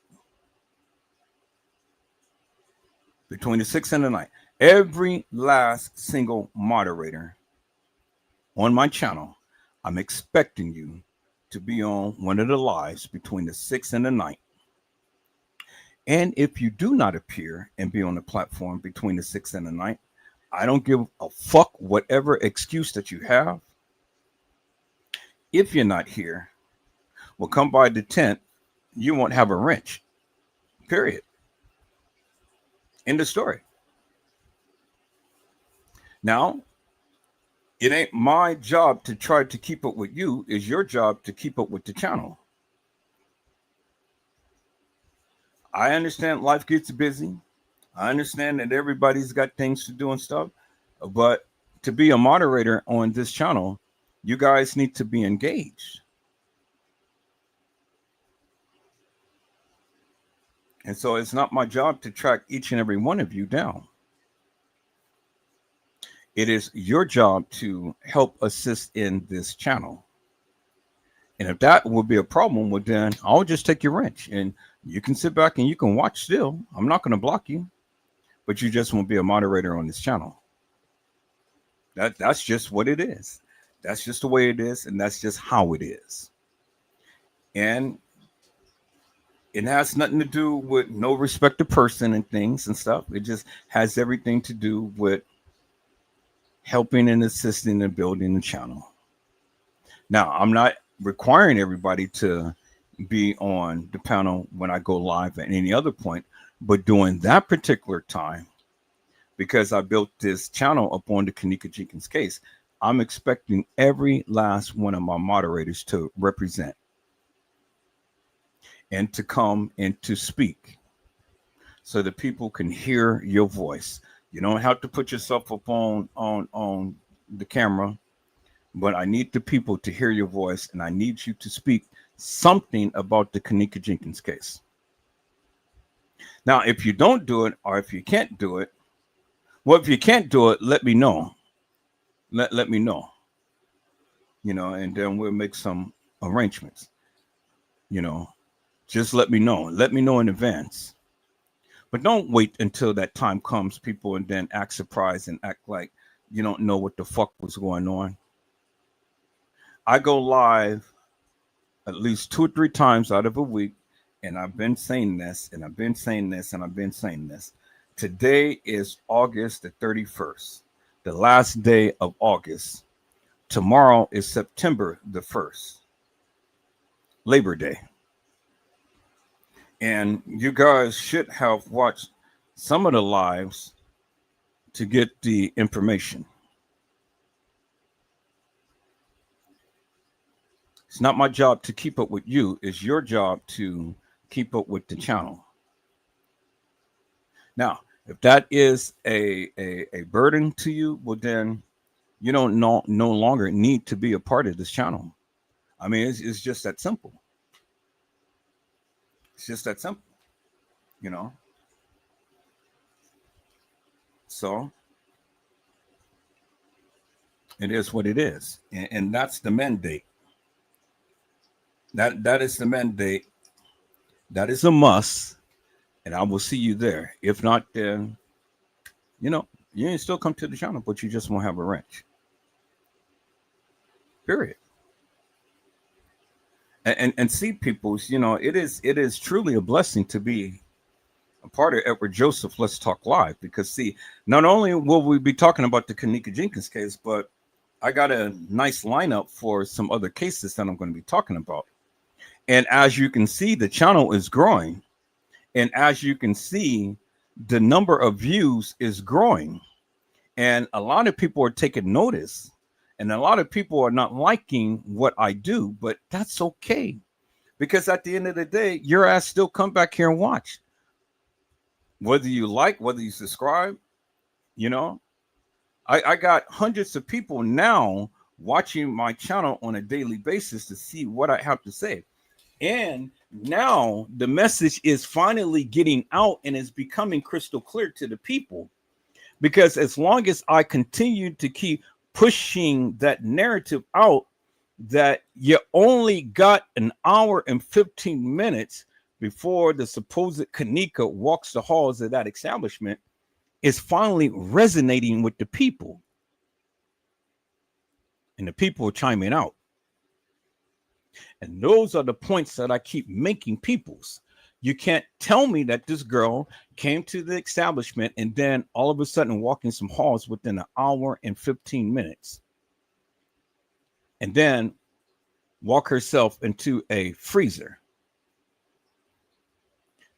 Between the 6th and the 9th. Every last single moderator on my channel, I'm expecting you to be on one of the lives between the 6th and the 9th. And if you do not appear and be on the platform between the 6th and the 9th, I don't give a fuck whatever excuse that you have. If you're not here, well, come by the tent. You won't have a wrench. Period. End of story. Now, it ain't my job to try to keep up with you. It's your job to keep up with the channel. I understand life gets busy. I understand that everybody's got things to do and stuff. But to be a moderator on this channel, you guys need to be engaged. And so it's not my job to track each and every one of you down. It is your job to help assist in this channel. And if that would be a problem, well, then I'll just take your wrench and you can sit back and you can watch still. I'm not going to block you, but you just won't be a moderator on this channel. That's just what it is. That's just the way it is. And that's just how it is. And it has nothing to do with no respect to person and things and stuff. It just has everything to do with helping and assisting and building the channel. Now, I'm not requiring everybody to be on the panel when I go live at any other point, but during that particular time, because I built this channel up on the Kenneka Jenkins case, I'm expecting every last one of my moderators to represent and to come and to speak so that people can hear your voice. You don't have to put yourself up on the camera, but I need the people to hear your voice, and I need you to speak something about the Kenneka Jenkins case. Now, if you don't do it, or if you can't do it, well, if you can't do it, let me know. Let me know. And then we'll make some arrangements. Just let me know. Let me know in advance. But don't wait until that time comes, people, and then act surprised and act like you don't know what the fuck was going on. I go live at least 2 or 3 times out of a week, and I've been saying this, and I've been saying this, and I've been saying this. Today is August the 31st, the last day of August. Tomorrow is September the 1st, Labor Day. And you guys should have watched some of the lives to get the information. It's not my job to keep up with you. It's your job to keep up with the channel. Now, if that is a burden to you, well, then you don't no longer need to be a part of this channel. I mean, it's just that simple. It's just that simple, So It is what it is, and that's the mandate. That is the mandate. That is a must, and I will see you there. If not, then you can still come to the channel, but you just won't have a wrench. Period. And see, peoples, it is truly a blessing to be a part of Edward Joseph Let's Talk Live, because see, not only will we be talking about the Kenneka Jenkins case, but I got a nice lineup for some other cases that I'm going to be talking about. And as you can see, the channel is growing. And as you can see, the number of views is growing. And a lot of people are taking notice. And a lot of people are not liking what I do, but that's okay. Because at the end of the day, your ass still come back here and watch. Whether you like, whether you subscribe, I got hundreds of people now watching my channel on a daily basis to see what I have to say. And now the message is finally getting out and is becoming crystal clear to the people. Because as long as I continue to keep pushing that narrative out that you only got an hour and 15 minutes before the supposed Kenneka walks the halls of that establishment, is finally resonating with the people. And the people are chiming out. And those are the points that I keep making, peoples. You can't tell me that this girl came to the establishment and then all of a sudden walking some halls within an hour and 15 minutes. And then walk herself into a freezer.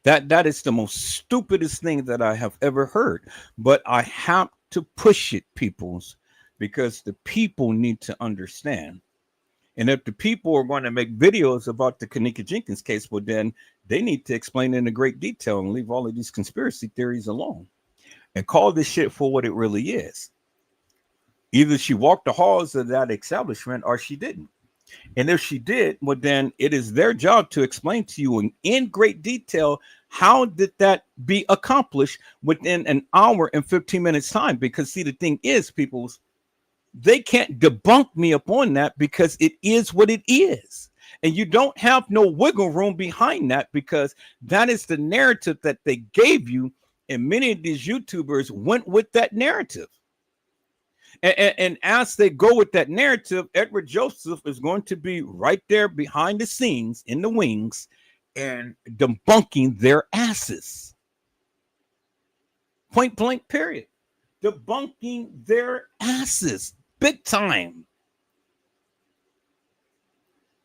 That is the most stupidest thing that I have ever heard. But I have to push it, peoples, because the people need to understand. And if the people are going to make videos about the Kenneka Jenkins case, well, then they need to explain in a great detail and leave all of these conspiracy theories alone and call this shit for what it really is. Either she walked the halls of that establishment or she didn't. And if she did, well, then it is their job to explain to you in great detail how did that be accomplished within an hour and 15 minutes time. Because see, the thing is, people's, they can't debunk me upon that because it is what it is. And you don't have no wiggle room behind that because that is the narrative that they gave you. And many of these YouTubers went with that narrative. And as they go with that narrative, Edward Joseph is going to be right there behind the scenes in the wings and debunking their asses. Point blank, period. Debunking their asses. Big time.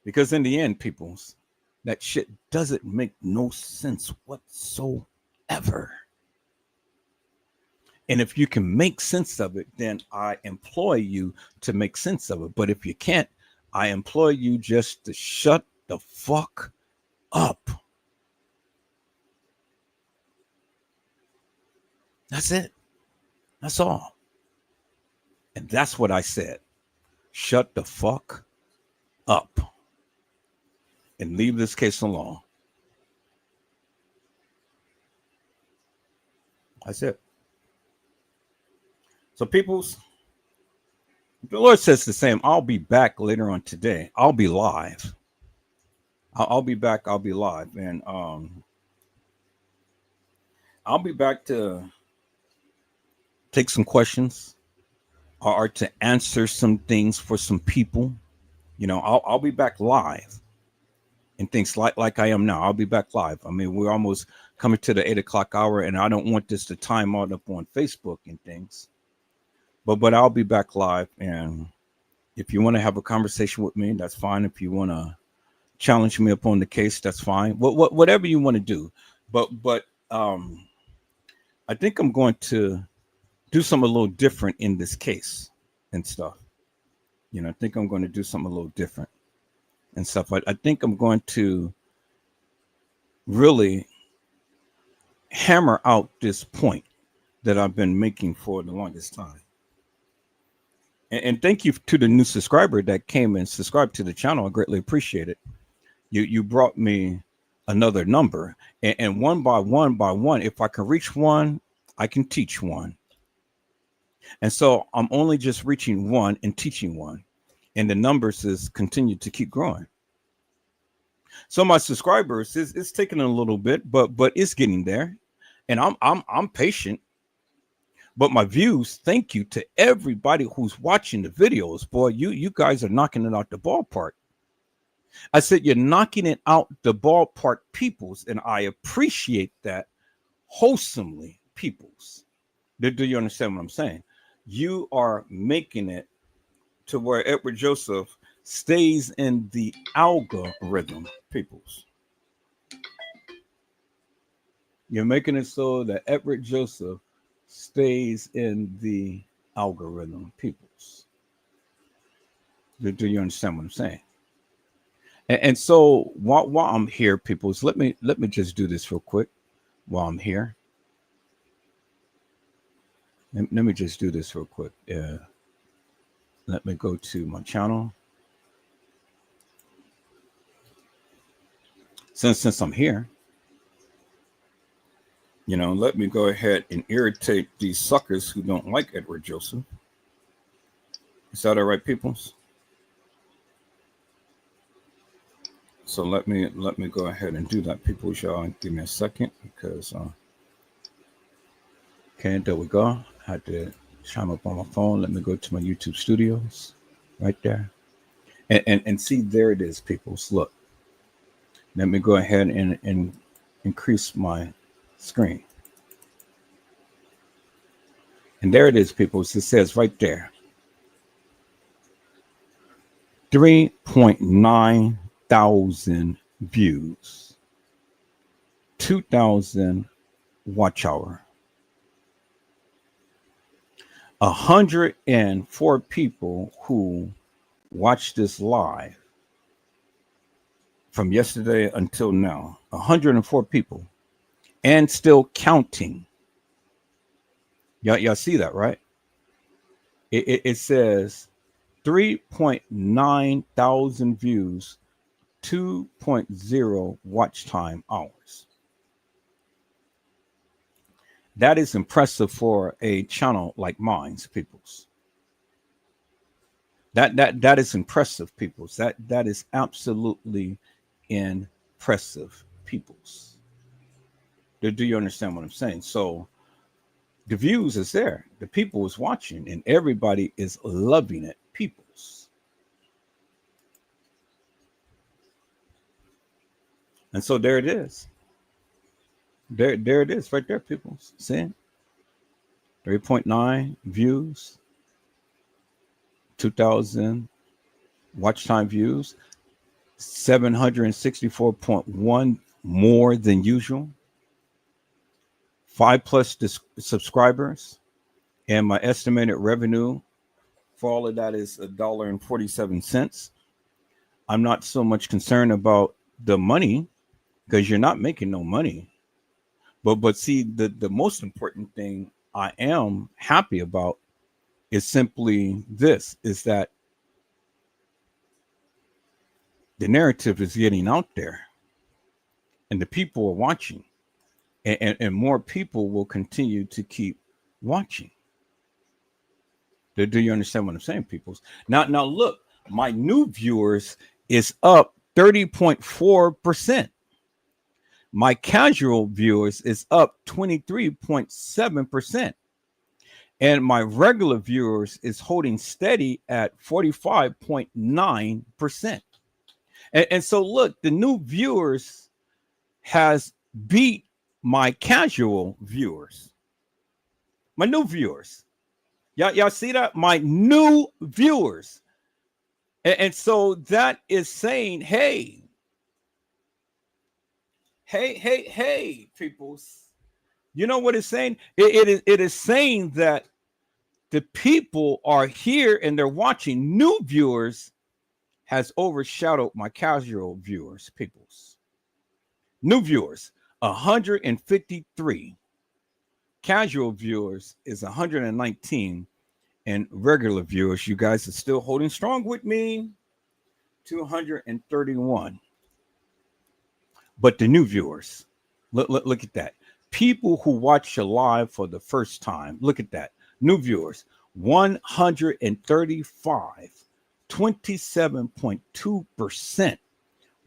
Because in the end, peoples, that shit doesn't make no sense whatsoever. And if you can make sense of it, then I employ you to make sense of it. But if you can't, I employ you just to shut the fuck up. That's it. That's all. And that's what I said. Shut the fuck up and leave this case alone. That's it. So, peoples, the Lord says the same. I'll be back later on today. I'll be live. I'll be back. I'll be live. And I'll be back to take some questions or to answer some things for some people. I'll be back live and things like I am now. I'll be back live. I mean, we're almost coming to the 8 o'clock hour, and I don't want this to time out up on Facebook and things. But I'll be back live, and if you want to have a conversation with me, that's fine. If you want to challenge me upon the case, that's fine. Whatever you want to do. But I think I'm going to do something a little different in this case and stuff. I think I'm going to do something a little different and stuff. I think I'm going to really hammer out this point that I've been making for the longest time. And thank you to the new subscriber that came and subscribed to the channel. I greatly appreciate it. You brought me another number. And one by one, if I can reach one, I can teach one. And so I'm only just reaching one and teaching one. And the numbers is continue to keep growing. So my subscribers is taking a little bit, but it's getting there. And I'm patient. But my views, thank you to everybody who's watching the videos. Boy, you guys are knocking it out the ballpark. I said you're knocking it out the ballpark, peoples, and I appreciate that wholesomely, peoples. Do you understand what I'm saying? You are making it to where Edward Joseph stays in the algorithm, peoples. You're making it so that Edward Joseph stays in the algorithm, peoples. Do you understand what I'm saying? And so while I'm here, peoples, let me just do this real quick while I'm here. Let me just do this real quick. Let me go to my channel. Since I'm here, let me go ahead and irritate these suckers who don't like Edward Joseph. Is that all right, peoples? So let me go ahead and do that, people. Y'all give me a second because okay, there we go. I had to chime up on my phone. Let me go to my YouTube studios right there. And see, there it is, peoples. Look. Let me go ahead and increase my screen. And there it is, people. It says right there. 3.9 thousand views. 2,000 watch hour. 104 people who watched this live from yesterday until now. 104 people. And still counting. Y'all see that, right? It says 3.9 thousand views, 2.0 watch time hours. That is impressive for a channel like mine's, peoples. That is impressive, peoples. That is absolutely impressive, peoples. Do you understand what I'm saying? So the views is there. The people is watching and everybody is loving it. Peoples. And so there it is. There it is right there, peoples. See? 3.9 views. 2,000 watch time views. 764.1 more than usual. 5+ subscribers. And my estimated revenue for all of that is $1.47. I'm not so much concerned about the money because you're not making no money. But see, the most important thing I am happy about is simply this, is that the narrative is getting out there and the people are watching and more people will continue to keep watching. Do you understand what I'm saying, peoples? Now look, my new viewers is up 30.4%. My casual viewers is up 23.7%. And my regular viewers is holding steady at 45.9%. And so look, the new viewers has beat my casual viewers. My new viewers. Y'all see that? My new viewers. And so that is saying, hey, peoples. You know what it's saying? It is saying that the people are here and they're watching. New viewers has overshadowed my casual viewers, peoples. New viewers, 153. Casual viewers is 119. And regular viewers, you guys are still holding strong with me, 231. But the new viewers, look at that. People who watch you live for the first time, look at that. New viewers, 135, 27.2%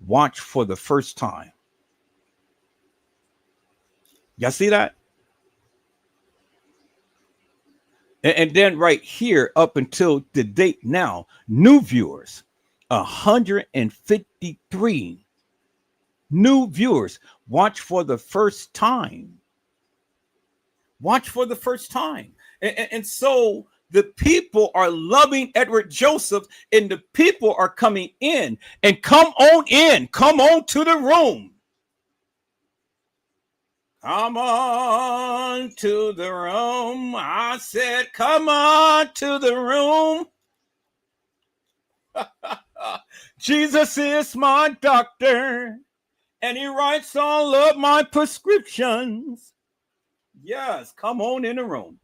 watch for the first time. Y'all see that? And then right here, up until the date now, new viewers, 153 new viewers watch for the first time. Watch for the first time. And so the people are loving Edward Joseph, and the people are coming in. And come on in. Come on to the room. Come on to the room. I said, come on to the room. Jesus is my doctor, and he writes all of my prescriptions. Yes, come on in the room.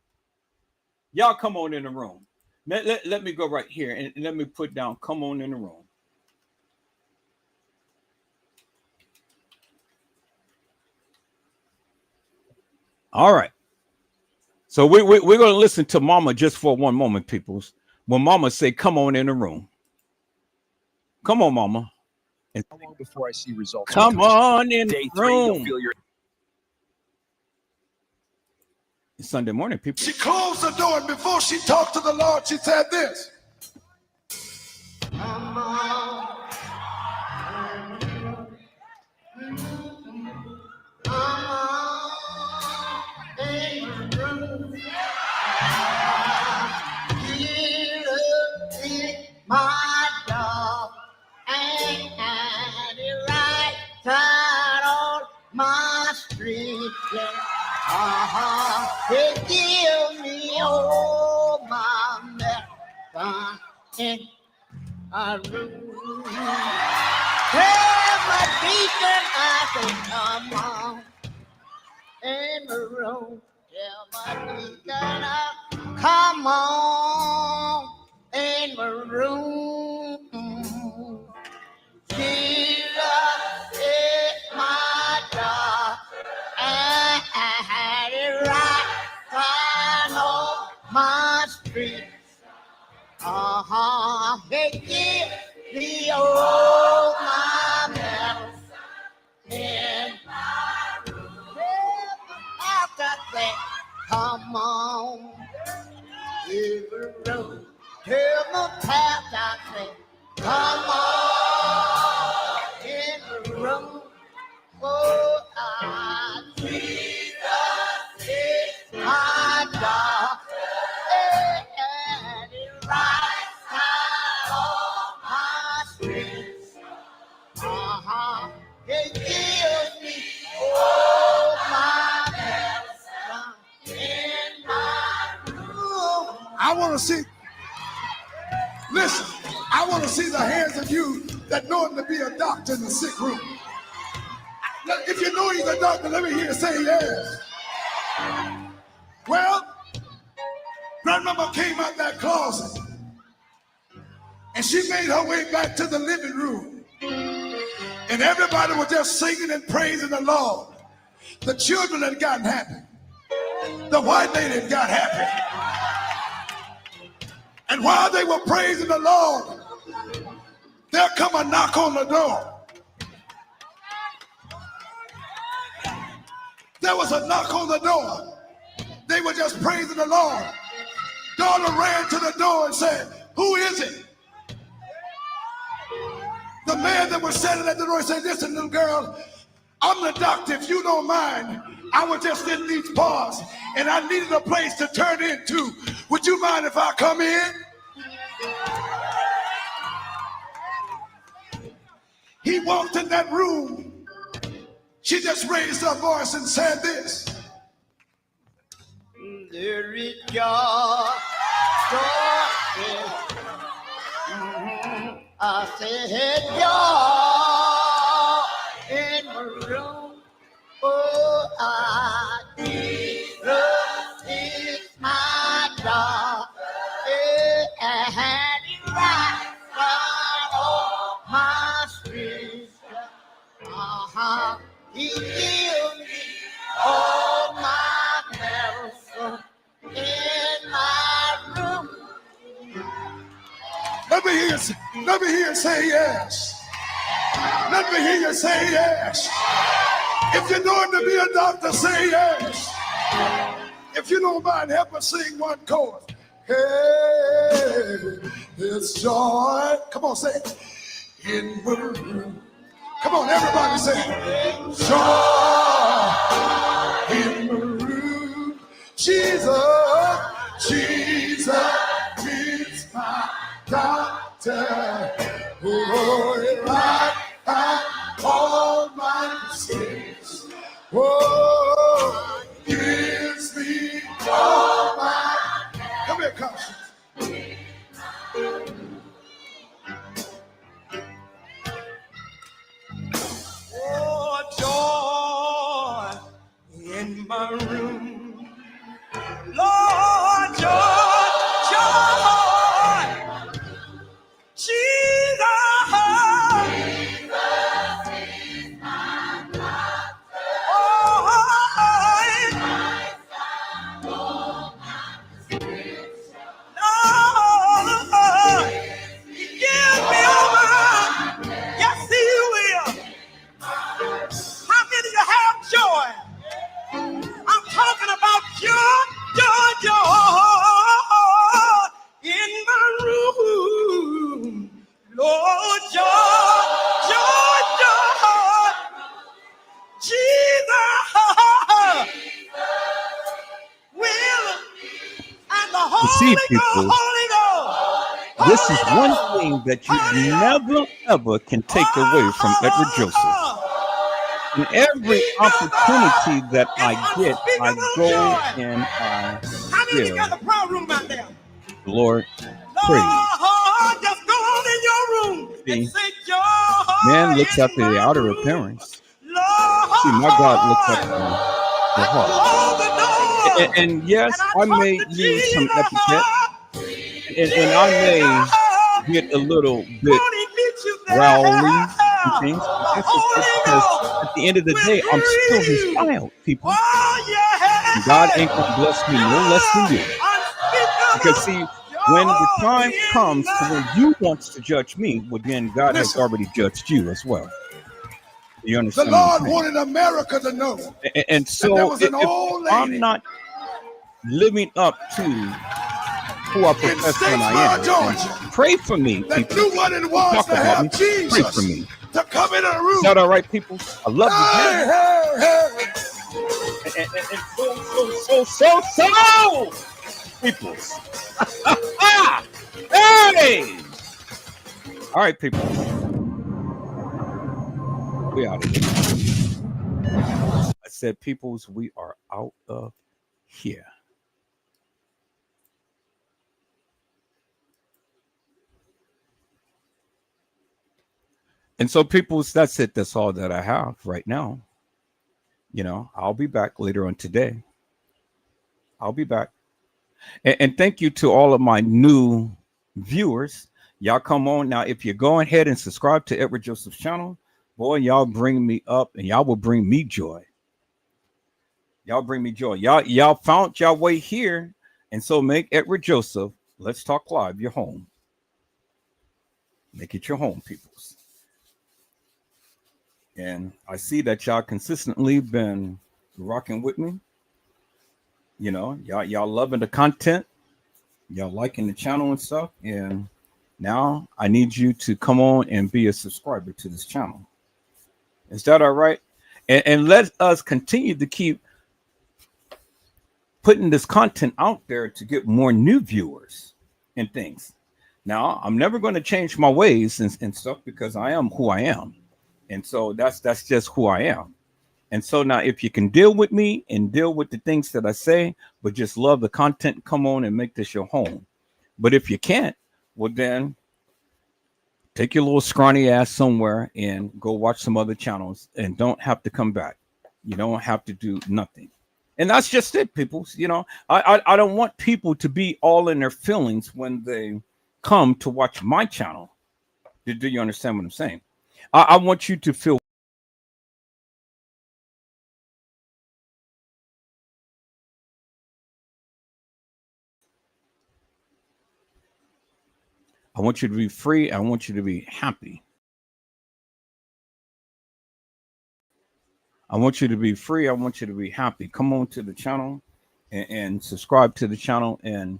Y'all come on in the room. Let me go right here and let me put down, come on in the room. All right. So we're going to listen to Mama just for one moment, peoples. When Mama say, come on in the room. Come on, Mama. And how long before I see results? Come on in Day the 3, room. you'll feel your... It's Sunday morning, people. She closed the door, and before she talked to the Lord, she said this. Come on. My dog and it right side on my street. They give me all my medicine and room. Tell my deacon I say come on in the room. Tell my deacon I come on in the room. Jesus is my God, and it right down on my street. They give me all my medicine in my room. After that, come on in the room. Tell the path I say, come on in the room. Oh, Jesus is my God, and it right side on my streets. He gives me all my medicine in my room. I want to see. Listen, I want to see the hands of you that know him to be a doctor in the sick room. If you know he's a doctor, let me hear you say yes. Well, Grandmama came out that closet, and she made her way back to the living room. And everybody was just singing and praising the Lord. The children had gotten happy. The white lady had got happy. And while they were praising the Lord, there come a knock on the door. There was a knock on the door. They were just praising the Lord. Daughter ran to the door and said, who is it? The man that was standing at the door said, listen, little girl, I'm the doctor. If you don't mind, I was just in these bars and I needed a place to turn into. Would you mind if I come in? He walked in that room. She just raised her voice and said this. There is joy I said joy in the room. Oh, Jesus is my God, and he right on my street. He gives me all my medicine in my room. Let me hear you say, let me hear you say yes. Let me hear you say yes. If you're going to be a doctor, say yes. If you don't mind, help us sing one chorus. Hey, it's joy. Come on, say it. In the room. Come on, everybody say it. Joy in the room. Jesus, Jesus is my doctor. Oh, it right out all my mistakes. Oh, gives me all my. Come here, Conscience. Oh, joy in my room. Lord, joy, joy. Jesus. Oh, give me over. Yes, he will. How many of you have joy? I'm talking about joy, joy, joy in my room. Lord, joy, joy, joy. Jesus will and the You see, Holy people, Ghost, this is one thing that you never, ever can take away from Edward Joseph. In every opportunity that I get, I go and I How many of you give got the prayer room out there? the Lord praise. Lord, just go on in your room and See, say joy man looks in after the my outer room. appearance. Lord, See, my God looks after the heart. close the door And yes, and I I talk may to use some epithet, Jesus. and I may get a little bit Won't he meet you there? growly and things, but The that's okay Holy because at the Ghost end of the will day, I'm still greet his you. child, people. Oh, And God yeah. ain't gonna bless me no less than you. Because Unspeakable see, when the joy time in comes to my. when you wants to judge me, well then God has Listen, already judged you as well. You the understand what I'm Lord saying? wanted America to know And that there so was an if old I'm lady not living up to who I in profess when I Statesboro, am, then Georgia, pray for me, that people. knew what it Don't was talk to about me. have Pray for Jesus me. to come in a Is room. that all right, people? I love you Hey, dearly. hey, hey. And so, peoples. Hey! All right, people. We out of here. I said, peoples, we are out of here. And so, peoples, that's it. That's all that I have right now. I'll be back later on today. I'll be back. And thank you to all of my new viewers. Y'all come on now. If you go ahead and subscribe to Edward Joseph's channel, boy, y'all bring me up and y'all will bring me joy. Y'all bring me joy. Y'all found your way here. And so make Edward Joseph, Let's Talk Live, your home. Make it your home, peoples. And I see that y'all consistently been rocking with me. Y'all loving the content. Y'all liking the channel and stuff. And now I need you to come on and be a subscriber to this channel. Is that all right? And let us continue to keep putting this content out there to get more new viewers and things. Now, I'm never going to change my ways and stuff because I am who I am. And so that's just who I am. And so now if you can deal with me and deal with the things that I say, but just love the content, come on and make this your home. But if you can't, well then take your little scrawny ass somewhere and go watch some other channels and don't have to come back. You don't have to do nothing. And that's just it, people. I don't want people to be all in their feelings when they come to watch my channel. Do you understand what I'm saying? I want you to feel I want you to be free. I want you to be happy. I want you to be free. I want you to be happy. Come on to the channel and subscribe to the channel and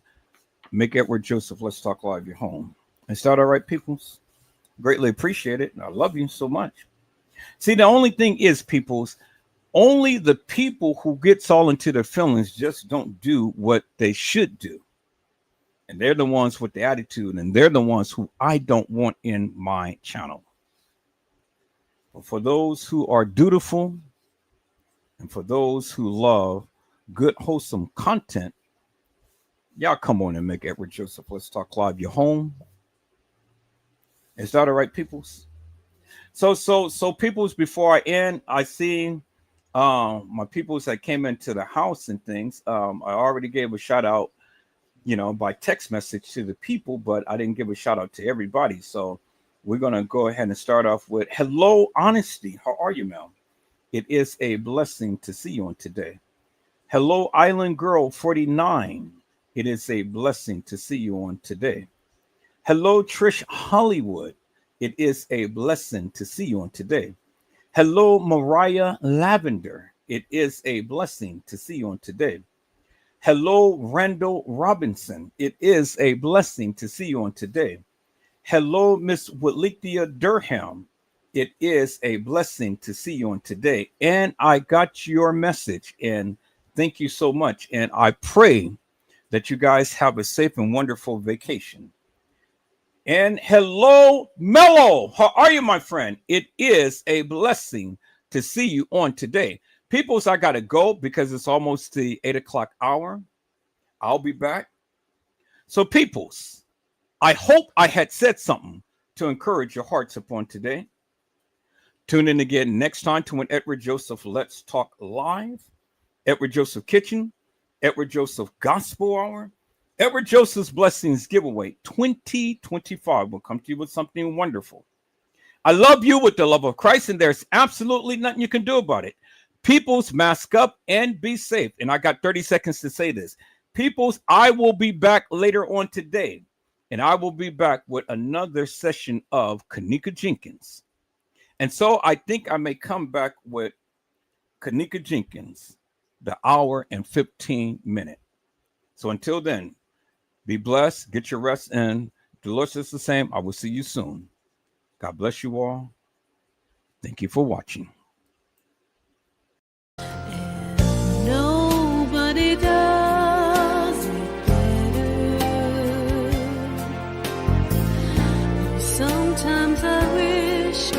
make Edward Joseph Let's Talk Live your home. Is that all right, peoples? Greatly appreciate it. I love you so much. See, the only thing is, peoples, only the people who gets all into their feelings just don't do what they should do. And they're the ones with the attitude, and they're the ones who I don't want in my channel. But for those who are dutiful and for those who love good, wholesome content, y'all come on and make Edward Joseph Let's Talk Live your home. Is that all right, peoples? So peoples, before I end, I seen my peoples that came into the house and things. I already gave a shout out, by text message to the people, but I didn't give a shout out to everybody. So we're going to go ahead and start off with hello, Honesty. How are you, ma'am? It is a blessing to see you on today. Hello, Island Girl 49. It is a blessing to see you on today. Hello, Trish Hollywood. It is a blessing to see you on today. Hello, Mariah Lavender. It is a blessing to see you on today. Hello, Randall Robinson. It is a blessing to see you on today. Hello, Miss Walithia Durham. It is a blessing to see you on today. And I got your message, and thank you so much. And I pray that you guys have a safe and wonderful vacation. And hello, Mello. How are you, my friend? It is a blessing to see you on today. Peoples, I got to go because it's almost the 8 o'clock hour. I'll be back. So, peoples, I hope I had said something to encourage your hearts upon today. Tune in again next time to an Edward Joseph Let's Talk Live, Edward Joseph Kitchen, Edward Joseph Gospel Hour, Edward Joseph's Blessings Giveaway 2025 will come to you with something wonderful. I love you with the love of Christ, and there's absolutely nothing you can do about it. Peoples, mask up and be safe. And I got 30 seconds to say this. Peoples, I will be back later on today, and I will be back with another session of Kenneka Jenkins. And so I think I may come back with Kenneka Jenkins, the hour and 15 minute. So until then, be blessed, get your rest, and the Lord says the same. I will see you soon. God bless you all. Thank you for watching. Nobody does it better. Sometimes I wish